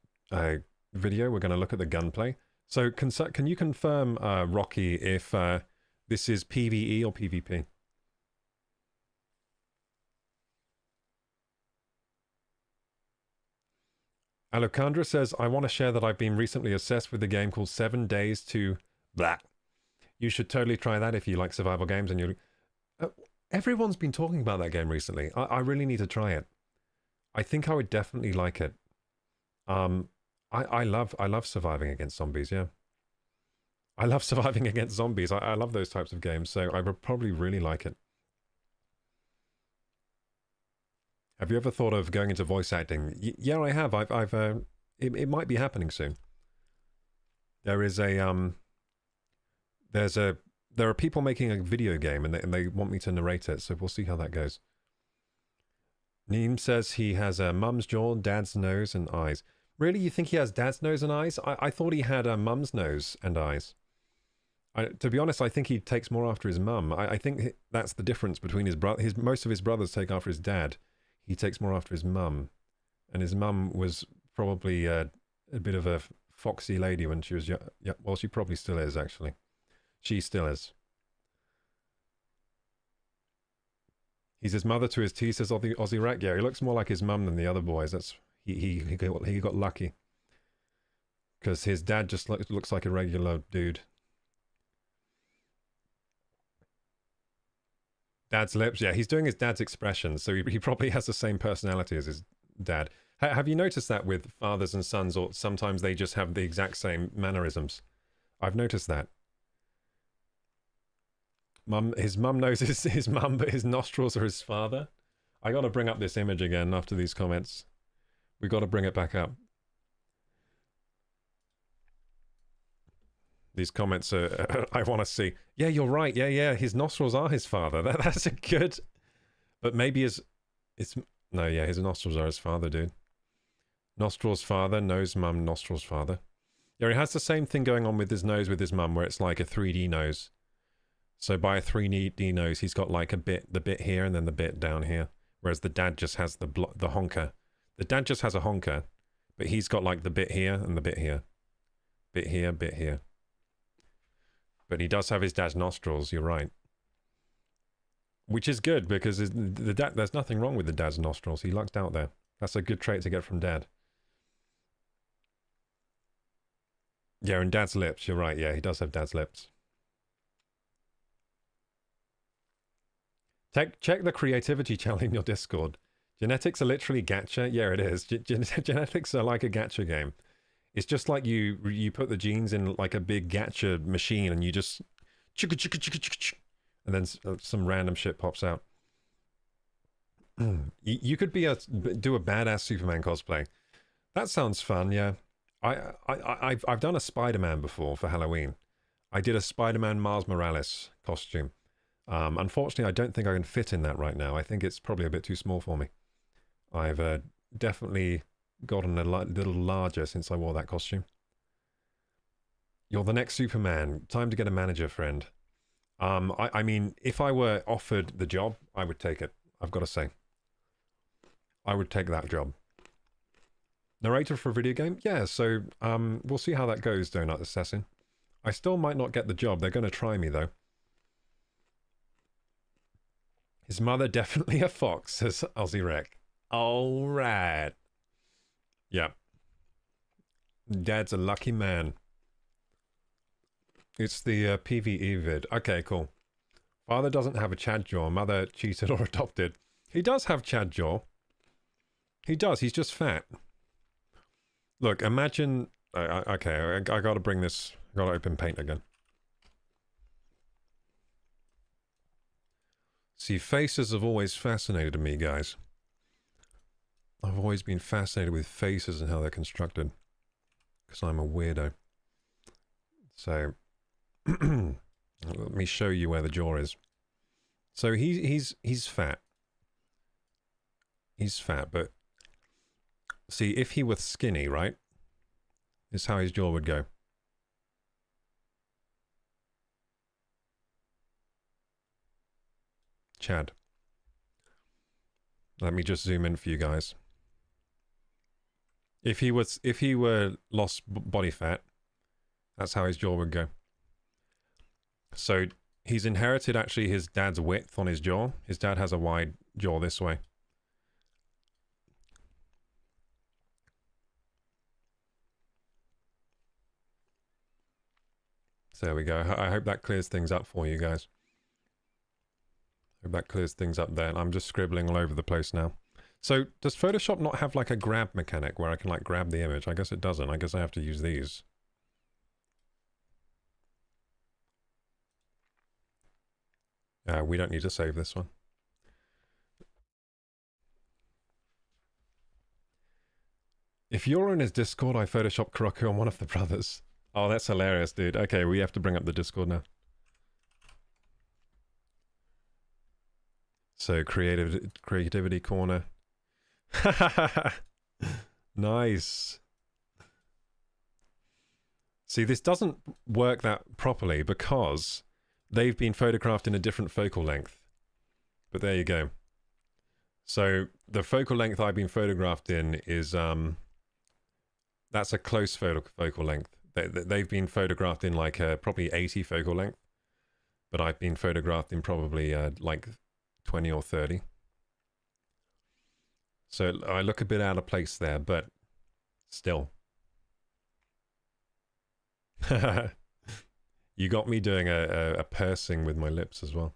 video. We're going to look at the gunplay. So can you confirm, Rocky, if this is PvE or PvP? Alukandra says, I want to share that I've been recently obsessed with the game called 7 Days to... Blah. You should totally try that if you like survival games and you... everyone's been talking about that game recently. I really need to try it. I think I would definitely like it. I love surviving against zombies, yeah. I love surviving against zombies. I love those types of games, so I would probably really like it. Have you ever thought of going into voice acting? Yeah, I have. It might be happening soon. There is a there are people making a video game and they want me to narrate it, so we'll see how that goes. Neem says he has a mum's jaw, dad's nose, and eyes. Really, you think he has dad's nose and eyes? I thought he had a mum's nose and eyes. To be honest, I think he takes more after his mum. I think that's the difference between his brother. Most of his brothers take after his dad. He takes more after his mum. And his mum was probably a bit of a foxy lady when she was young. Yeah, well, she probably still is, actually. She still is. He's his mother to his T, says Aussie Rack. Yeah, he looks more like his mum than the other boys. That's he got lucky. Because his dad just looks like a regular dude. Dad's lips, yeah, he's doing his dad's expressions, so he probably has the same personality as his dad. Have you noticed that with fathers and sons, or sometimes they just have the exact same mannerisms? I've noticed that. His mum knows his mum, but his nostrils are his father. I gotta bring up this image again after these comments. We gotta bring it back up. These comments are, I want to see. Yeah, you're right. Yeah, his nostrils are his father. That's a good... But maybe no, yeah, his nostrils are his father, dude. Nostrils father, nose mum, nostrils father. Yeah, he has the same thing going on with his nose with his mum, where it's like a 3D nose. So by a 3D nose, he's got like the bit here and then the bit down here. Whereas the dad just has the honker. The dad just has a honker, but he's got like the bit here and the bit here. Bit here, bit here. But he does have his dad's nostrils, you're right. Which is good, because there's nothing wrong with the dad's nostrils. He lucked out there. That's a good trait to get from dad. Yeah, and dad's lips, you're right. Yeah, he does have dad's lips. Check the creativity channel in your Discord. Genetics are literally gacha. Yeah, it is. Genetics are like a gacha game. It's just like you put the genes in like a big gacha machine and you just chicka chicka chicka chicka chicka, and then some random shit pops out. You could do a badass Superman cosplay. That sounds fun. Yeah, I've done a Spider-Man before for Halloween. I did a Spider-Man Miles Morales costume. Unfortunately, I don't think I can fit in that right now. I think it's probably a bit too small for me. I've definitely gotten a little larger since I wore that costume. You're the next Superman. Time to get a manager, friend. I mean, if I were offered the job, I would take it. I've got to say. I would take that job. Narrator for a video game? Yeah, so we'll see how that goes, Donut Assassin. I still might not get the job. They're going to try me, though. His mother definitely a fox, says Aussie Rec. All right. Yeah. Dad's a lucky man. It's the PvE vid. Okay, cool. Father doesn't have a Chad jaw. Mother cheated or adopted. He does have Chad jaw. He does. He's just fat. Look, imagine... okay, I gotta bring this... I gotta open paint again. See, faces have always fascinated me, guys. I've always been fascinated with faces and how they're constructed. Because I'm a weirdo. So... let me show you where the jaw is. So he's fat. He's fat, but... See, if he was skinny, right? This is how his jaw would go. Chad. Let me just zoom in for you guys. If he were lost body fat, that's how his jaw would go. So he's inherited actually his dad's width on his jaw. His dad has a wide jaw this way. So there we go. I hope that clears things up for you guys. Hope that clears things up there. I'm just scribbling all over the place now. So does Photoshop not have like a grab mechanic where I can like grab the image? I guess it doesn't. I guess I have to use these. We don't need to save this one. If you're in his Discord, I Photoshop Kuroko on one of the brothers. Oh, that's hilarious, dude. Okay, we have to bring up the Discord now. So, creativity corner. Nice. See, this doesn't work that properly because they've been photographed in a different focal length. But there you go. So, the focal length I've been photographed in is, that's a close focal length. They've been photographed in like probably 80 focal length. But I've been photographed in probably like 20 or 30. So I look a bit out of place there, but still. You got me doing a pursing with my lips as well.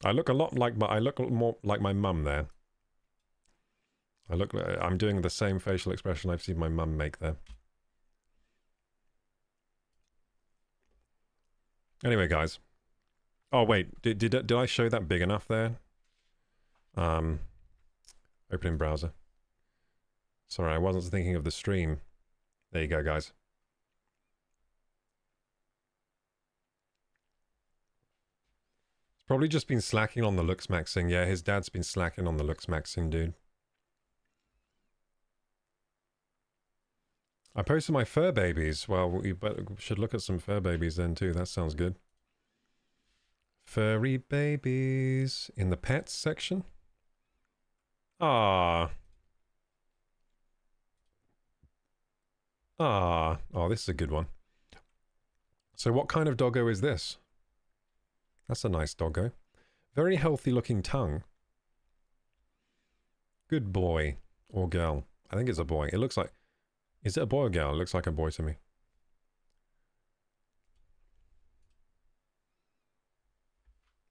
I look a lot like I look more like my mum there. I'm doing the same facial expression I've seen my mum make there. Anyway, guys. Oh wait, did I show that big enough there? Opening browser. Sorry, I wasn't thinking of the stream. There you go, guys. It's probably just been slacking on the looks maxing. Yeah, his dad's been slacking on the looks maxing, dude. I posted my fur babies. Well, we should look at some fur babies then too. That sounds good. Furry babies in the pets section. Ah. Ah. Oh, this is a good one. So what kind of doggo is this? That's a nice doggo. Very healthy looking tongue. Good boy or girl. I think it's a boy. It looks like... Is it a boy or girl? It looks like a boy to me.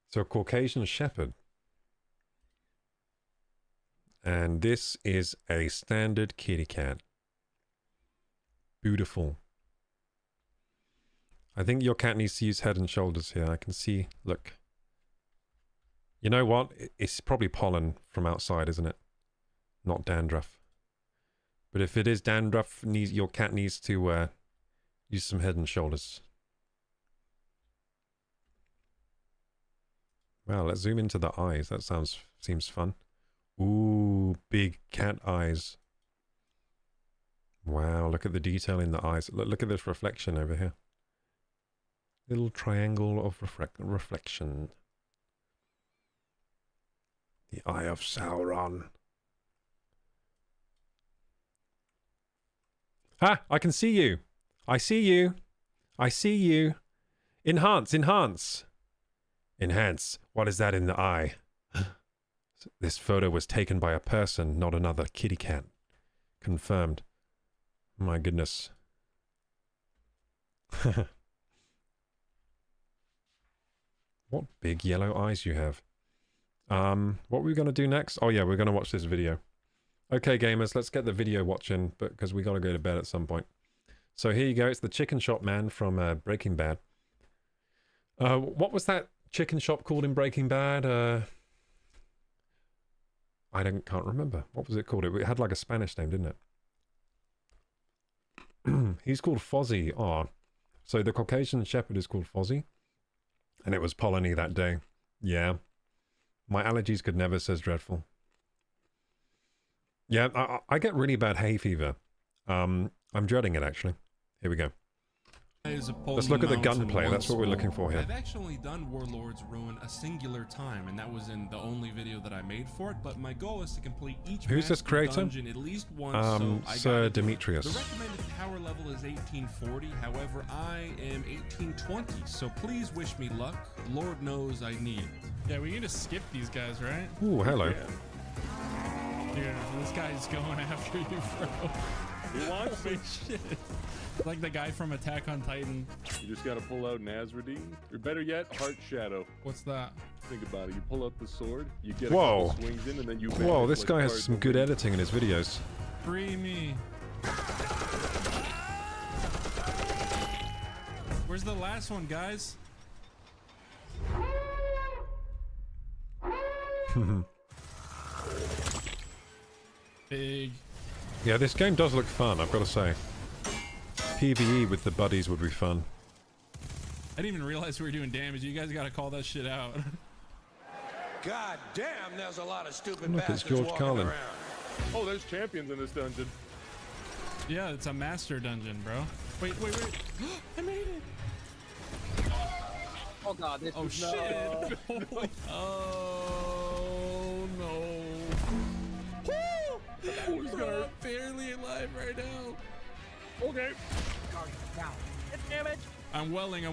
So a Caucasian Shepherd. And this is a standard kitty cat. Beautiful. I think your cat needs to use Head and Shoulders here. I can see, look. You know what? It's probably pollen from outside, isn't it? Not dandruff. But if it is dandruff, your cat needs to use some Head and Shoulders. Wow, let's zoom into the eyes. That seems fun. Ooh, big cat eyes. Wow, look at the detail in the eyes. Look at this reflection over here. Little triangle of reflection. The Eye of Sauron. Ah, I can see you. I see you. I see you. Enhance, enhance. Enhance. What is that in the eye? This photo was taken by a person, not another kitty cat. Confirmed. My goodness. What big yellow eyes you have. What were we going to do next? Oh yeah, we're going to watch this video. Okay, gamers, let's get the video watching, because we got to go to bed at some point. So here you go. It's the chicken shop man from Breaking Bad. What was that chicken shop called in Breaking Bad? I can't remember. What was it called? It had like a Spanish name, didn't it? He's called Fozzie. Oh, so the Caucasian Shepherd is called Fozzie, and it was polleny that day. Yeah, my allergies could never, says Dreadful. Yeah, I get really bad hay fever. I'm dreading it actually. Here we go. Let's look at the gunplay. That's what we're looking for here. I've actually done Warlord's Ruin a singular time, and that was in the only video that I made for it. But my goal is to complete each Who's this creator? dungeon at least once. Sir Demetrius. The recommended power level is 1840. However, I am 1820. So please wish me luck. Lord knows I need it. Yeah, we need to skip these guys, right? Ooh, hello. Dude, this guy's going after you, bro. He wants me. Shit. Like the guy from Attack on Titan. You just gotta pull out Nazradine. Or better yet, Heart Shadow. What's that? Think about it. You pull out the sword, you get a Whoa. couple swings in, and then you... Whoa, this like guy has some good editing in his videos. Free me. Where's the last one, guys? Big. Yeah, this game does look fun, I've got to say. PvE with the buddies would be fun. I didn't even realize we were doing damage. You guys gotta call that shit out. God damn, there's a lot of stupid Look, it's bastards George walking Carlin. around. Oh, there's champions in this dungeon. Yeah, it's a master dungeon, bro. Wait. I made it. Oh god, this is shit. Oh no. Bro, I'm barely alive right now. Okay. Down. It's damage. I'm welling.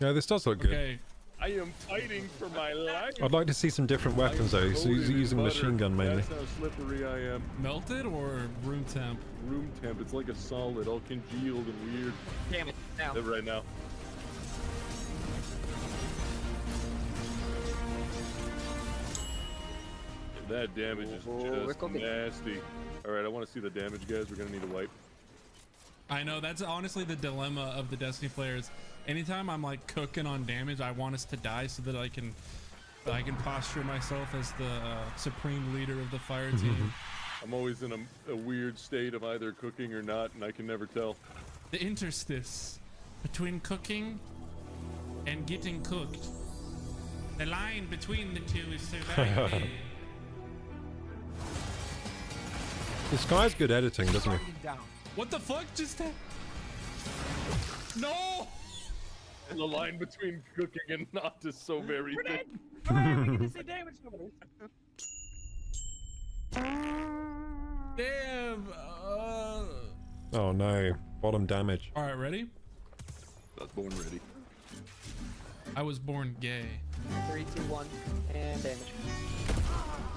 Yeah, this does look good. Okay. I am fighting for my life. I'd like to see some different weapons though. So he's using a machine gun mainly. That's how slippery I am. Melted or room temp? Room temp. It's like a solid, all congealed and weird. Damn it. Now. Live right now. That damage is just nasty. Alright, I want to see the damage, guys. We're gonna need a wipe. I know, that's honestly the dilemma of the Destiny players. Anytime I'm like cooking on damage, I want us to die so that I can posture myself as the supreme leader of the fire team. I'm always in a weird state of either cooking or not, and I can never tell. The interstice between cooking and getting cooked. The line between the two is so very thin. This guy's good editing, doesn't he? What the fuck just happened? No! And the line between cooking and not is so very thin. Damn! Oh no, bottom damage. Alright, ready? I was born ready. I was born gay. 3, 2, 1, and damage.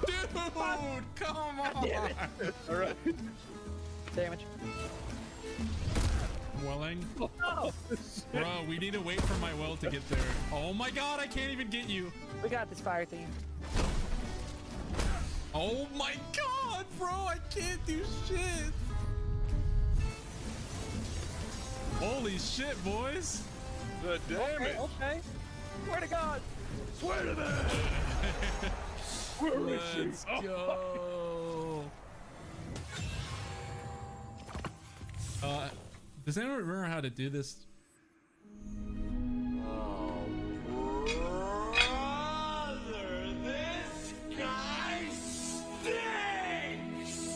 Dude, come on. Damn it. All right. Damage. Welling. Oh, Bro, we need to wait for my well to get there. Oh my god, I can't even get you. we got this fire team. Oh my god, bro, I can't do shit. Holy shit, boys. The damage. Okay. Swear to God. Swear to that. Where is she? Let's go. Does anyone remember how to do this?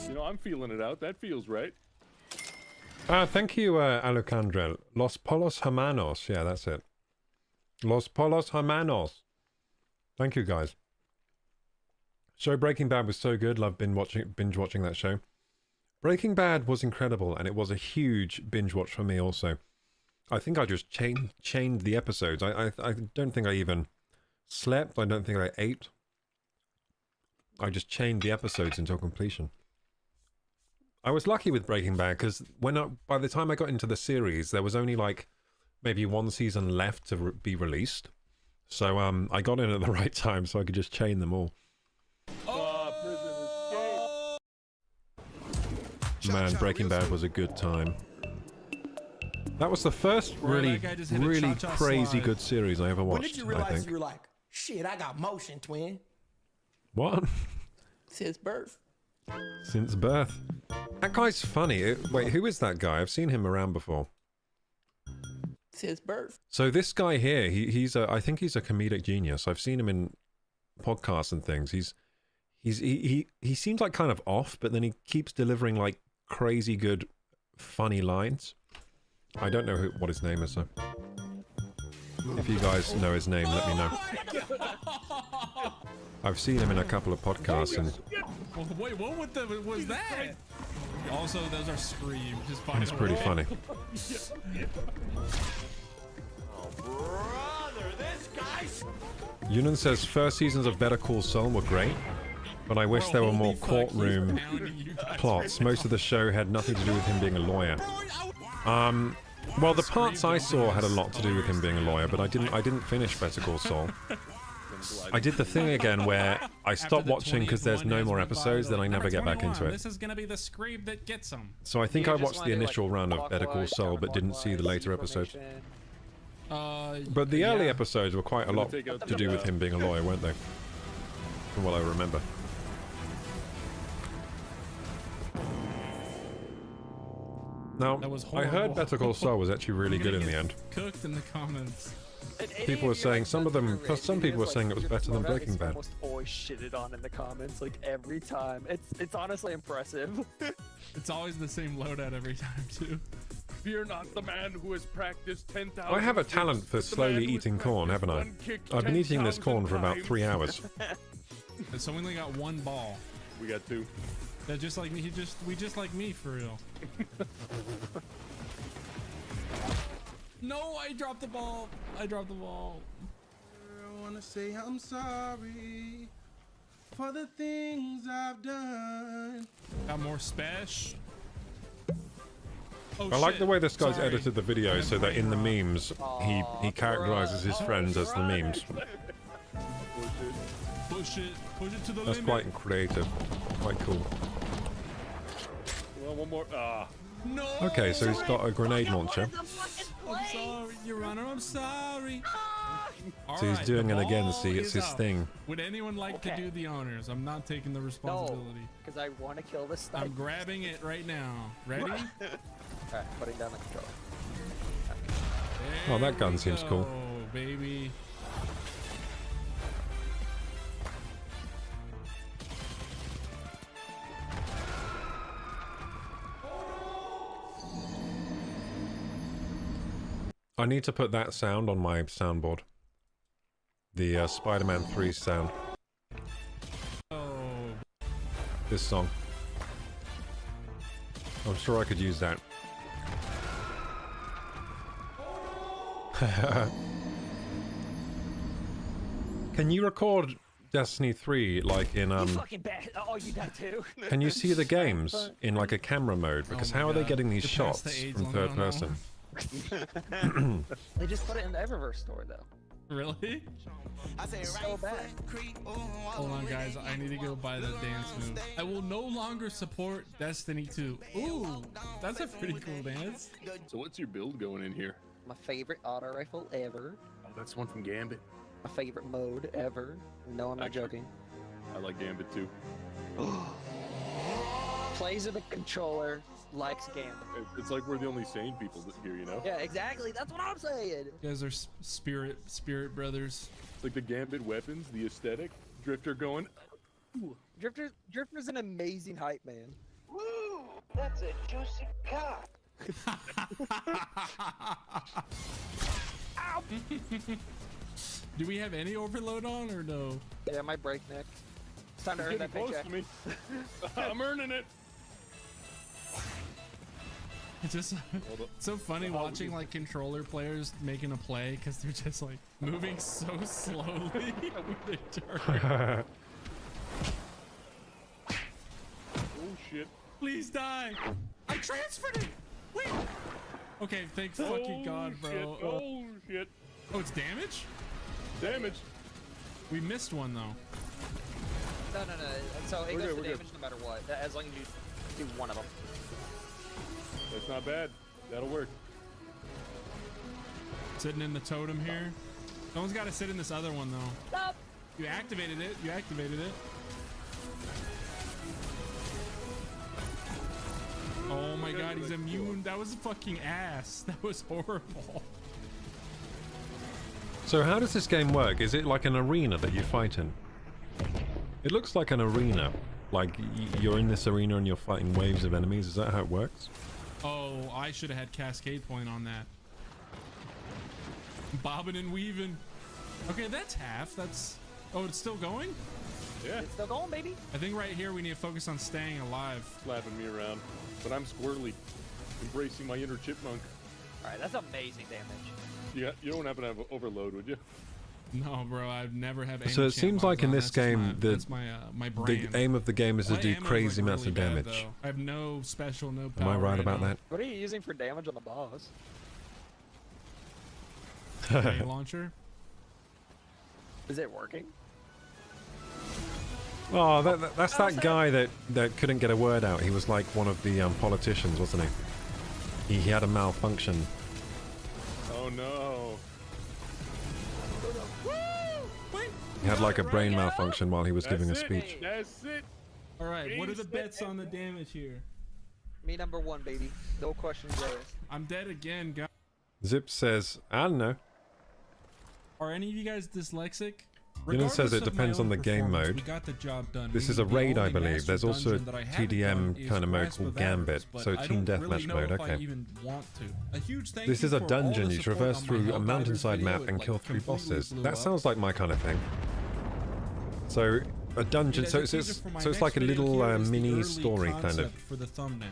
You know, I'm feeling it out. That feels right. Thank you, Alejandro. Los Polos Hermanos. Yeah, that's it. Los Polos Hermanos. Thank you, guys. So Breaking Bad was so good. Love binge watching that show. Breaking Bad was incredible, and it was a huge binge watch for me also. I think I just chained the episodes. I don't think I even slept. I don't think I ate. I just chained the episodes until completion. I was lucky with Breaking Bad because by the time I got into the series, there was only like maybe one season left to be released. So I got in at the right time, so I could just chain them all. Man, Breaking Bad was a good time. That was the first really crazy good series I ever watched. When did you realize you were like, shit, I got motion, twin? What? Since birth. Since birth. That guy's funny. Wait, who is that guy? I've seen him around before. Since birth. So this guy here, I think he's a comedic genius. I've seen him in podcasts and things. He seems like kind of off, but then he keeps delivering like crazy good, funny lines. I don't know what his name is, so if you guys know his name, let me know. I've seen him in a couple of podcasts and... Wait, what was that? Also, those are screams. Just fine. It's pretty funny. Yunan says first seasons of Better Call Saul were great, but I wish there were more courtroom plots. Most of the show had nothing to do with him being a lawyer. Well, the parts I saw had a lot to do with him being a lawyer, but I didn't finish Better Call Saul. I did the thing again where I stopped watching because there's no more episodes, then I never get back into it. This is gonna be the scream that gets him. So I think I watched the initial run of Better Call Saul, but didn't see the later episodes. But the early episodes were quite a lot to do with him being a lawyer, weren't they? From what I remember. Now, I heard Better Call Saul was actually really good in the end. Cooked in the comments. People were saying, some people were saying it was better than Breaking Bad. Almost always shitted on in the comments, like every time. It's honestly impressive. It's always the same loadout every time too. Fear not the man who has practiced 10,000. I have a talent for slowly eating corn, haven't I? I've been eating this corn for about 3 hours. So we only got one ball. We got 2. They're just like me. We just like me for real. No, I dropped the ball. I dropped the ball. I wanna say I'm sorry for the things I've done. Got more spash. Oh, I like the way this guy's edited the video so that in the memes he characterizes his friends as the memes. Push it to the That's limit. quite creative, quite cool. Well, one more. No. Okay, so he's got a grenade launcher. I'm sorry, Your Honor. I'm sorry. So he's doing it again, see, it's his thing. Would anyone like to do the honors? I'm not taking the responsibility. Because I want to kill this sniper. I'm grabbing it right now. Ready? Alright, putting down the controller. Oh, that gun seems cool. Oh, baby. I need to put that sound on my soundboard. The Spider-Man 3 sound. This song. I'm sure I could use that. Can you record Destiny 3 like in You fucking bad. Oh, you got too. Can you see the games in like a camera mode? Because how are they getting these You're past shots the age from limit third on that person? They just put it in the Eververse store though. Really? So bad. Hold on, guys. I need to go buy the dance move. I will no longer support Destiny 2. Ooh, that's a pretty cool dance. So what's your build going in here? My favorite auto rifle ever. Oh, that's one from Gambit. My favorite mode ever. No, I'm not joking. I like Gambit too. Plays with a controller, likes Gambit. It's like we're the only sane people here, you know? Yeah, exactly. That's what I'm saying. You guys are spirit brothers. It's like the Gambit weapons, the aesthetic. Drifter going. Ooh. Drifter's an amazing hype man. Woo! That's a juicy cock. Ow! Do we have any overload on or no? Yeah, my breakneck. It's time to earn that close paycheck. to me. I'm earning it. It's just so funny watching like controller players making a play because they're just like moving so slowly with their turn. Oh shit. Please die. I transferred it. Wait. Okay, thank fucking God, bro. Shit. Oh shit. Oh, it's damage? Damage. We missed one though. No. So it We're goes good, to we're damage no matter what, as long as you do one of them. That's not bad. That'll work. Sitting in the totem here. Someone's got to sit in this other one though. Stop. You activated it. You activated it. Oh my God, he's immune. That was fucking ass. That was horrible. So how does this game work? Is it like an arena that you fight in? It looks like an arena. Like you're in this arena and you're fighting waves of enemies. Is that how it works? Oh, I should have had Cascade Point on that. Bobbing and weaving. Okay, that's half. That's... Oh, it's still going? Yeah. It's still going, baby. I think right here we need to focus on staying alive. Slapping me around. But I'm squirrely. Embracing my inner chipmunk. Alright, that's amazing damage. You don't happen to have overload, would you? No, bro, I'd never have any So it seems like in this game, my the brand. aim of the game is to My do ammo's, crazy like, amounts really of bad, damage. though. I have no special, no Am power I right about now. that? What are you using for damage on the boss? Grenade launcher. Is it working? Oh, that's that guy that couldn't get a word out. He was like one of the politicians, wasn't he? He had a malfunction. Oh no. He had like a brain malfunction while he was giving a speech. That's it. All right, what are the bets on the damage here? Me number one, baby. No questions asked. I'm dead again, guys. Zip says, I don't know. Are any of you guys dyslexic? Dylan says it Regardless of my depends on own the game performance, mode. we got the job done. This is Maybe a the raid, I only believe. master There's also a dungeon that I haven't done TDM is kind of mode Grasp of called Gambit, Avarice, but so I team don't really deathmatch know mode. if I Okay. even want to. A huge thank This you is a for all dungeon. the You support traverse on my through a Helldivers mountainside video. map It, and like, kill 3 completely bosses. blew That up. sounds like my kind of thing. So a dungeon. As So a it's teaser for my so it's next like a video little here is the mini early story kind of. concept for the thumbnail.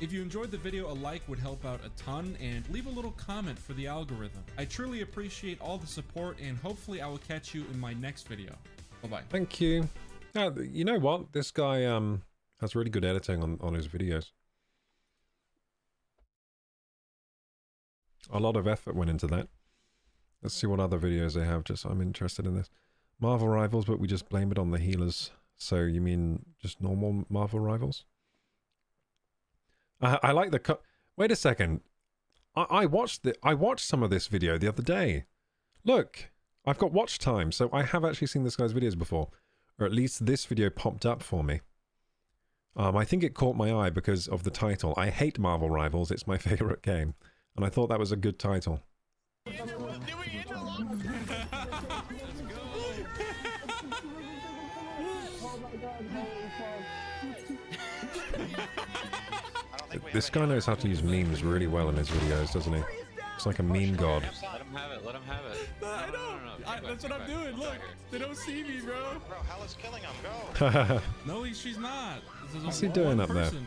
If you enjoyed the video, a like would help out a ton, and leave a little comment for the algorithm. I truly appreciate all the support, and hopefully I will catch you in my next video. Bye-bye. Thank you. You know what? This guy has really good editing on his videos. A lot of effort went into that. Let's see what other videos they have. Just I'm interested in this. Marvel Rivals, but we just blame it on the healers. So you mean just normal Marvel Rivals? I like the cut. Wait a second. I watched some of this video the other day. Look, I've got watch time, so I have actually seen this guy's videos before, or at least this video popped up for me. I think it caught my eye because of the title. I hate Marvel Rivals. It's my favorite game, and I thought that was a good title. This guy knows how to use memes really well in his videos, doesn't he? It's like a meme god. Let him have it. Let him have it. I know. That's what I'm doing. Look, they don't see me, bro. Bro, Hella's killing him. Go. No, she's not. This is What's a he doing one up there? person.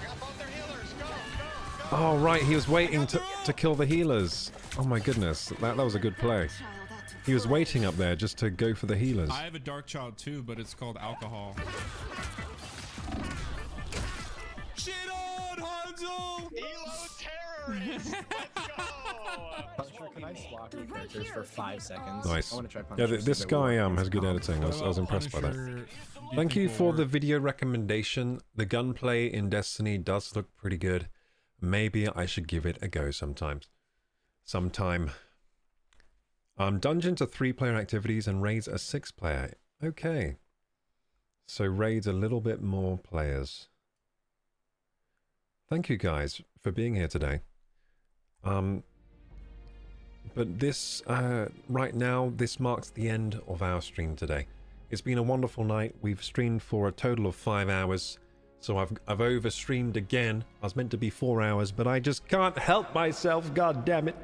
We got both their healers. Go. Oh, right, he was waiting to kill the healers. Oh my goodness, that was a good play. He was waiting up there just to go for the healers. I have a dark child too, but it's called alcohol. Shit on, Hanzo! Elo terrorist! Let's go! Can I swap your characters for 5 seconds? Nice. I want to try Yeah, Punisher, this so guy we'll- has good editing. I was impressed by that. Thank you for the video recommendation. The gunplay in Destiny does look pretty good. Maybe I should give it a go sometime. Dungeons are 3-player activities and raids are 6-player. Okay. So raids a little bit more players. Thank you guys for being here today. But this, right now, this marks the end of our stream today. It's been a wonderful night. We've streamed for a total of 5 hours. So I've over-streamed again. I was meant to be 4 hours, but I just can't help myself, god damn it.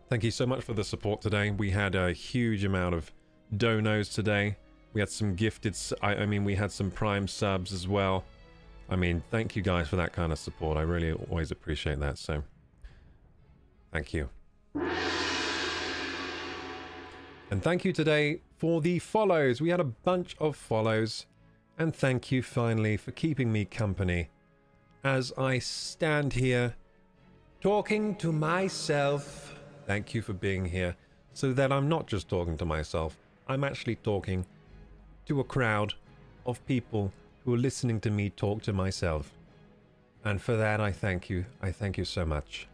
Thank you so much for the support today. We had a huge amount of donos today. We had some gifted, I mean, we had some prime subs as well. I mean, thank you guys for that kind of support. I really always appreciate that, so thank you. And thank you today for the follows. We had a bunch of follows. And thank you finally for keeping me company as I stand here talking to myself. Thank you for being here so that I'm not just talking to myself. I'm actually talking to a crowd of people who are listening to me talk to myself. And for that, I thank you. I thank you so much.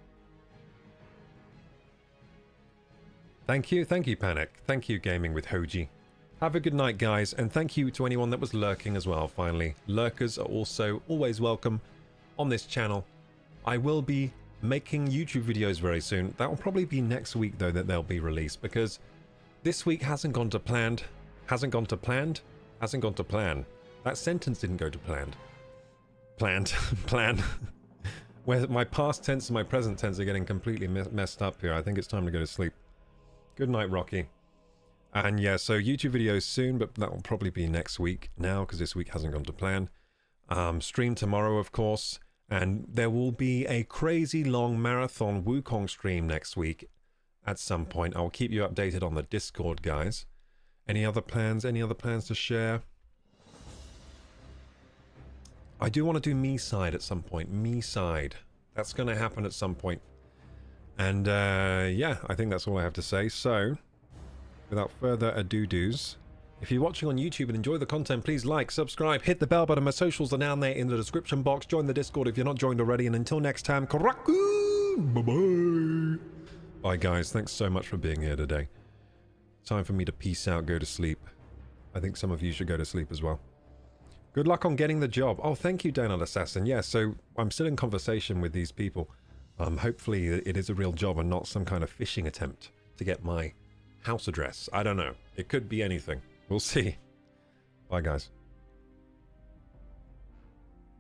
Thank you, Panic. Thank you, Gaming with Hoji. Have a good night, guys, and thank you to anyone that was lurking as well, finally. Lurkers are also always welcome on this channel. I will be making YouTube videos very soon. That will probably be next week, though, that they'll be released, because this week hasn't gone to planned. Hasn't gone to planned? Hasn't gone to plan. That sentence didn't go to planned. Planned. Plan. Where my past tense and my present tense are getting completely messed up here. I think it's time to go to sleep. Good night, Rocky. And yeah, so YouTube videos soon, but that will probably be next week now, because this week hasn't gone to plan. Stream tomorrow, of course, and there will be a crazy long marathon Wukong stream next week at some point. I'll keep you updated on the Discord, guys. Any other plans? Any other plans to share? I do want to do me side at some point. Me side. That's going to happen at some point. And yeah, I think that's all I have to say. So, without further ado-dos, if you're watching on YouTube and enjoy the content, please like, subscribe, hit the bell button. My socials are down there in the description box. Join the Discord if you're not joined already. And until next time, Koroku! Bye-bye! Bye, guys. Thanks so much for being here today. Time for me to peace out, go to sleep. I think some of you should go to sleep as well. Good luck on getting the job. Oh, thank you, Donald Assassin. Yeah, so I'm still in conversation with these people. Hopefully it is a real job and not some kind of phishing attempt to get my house address. I don't know. It could be anything. We'll see. Bye, guys.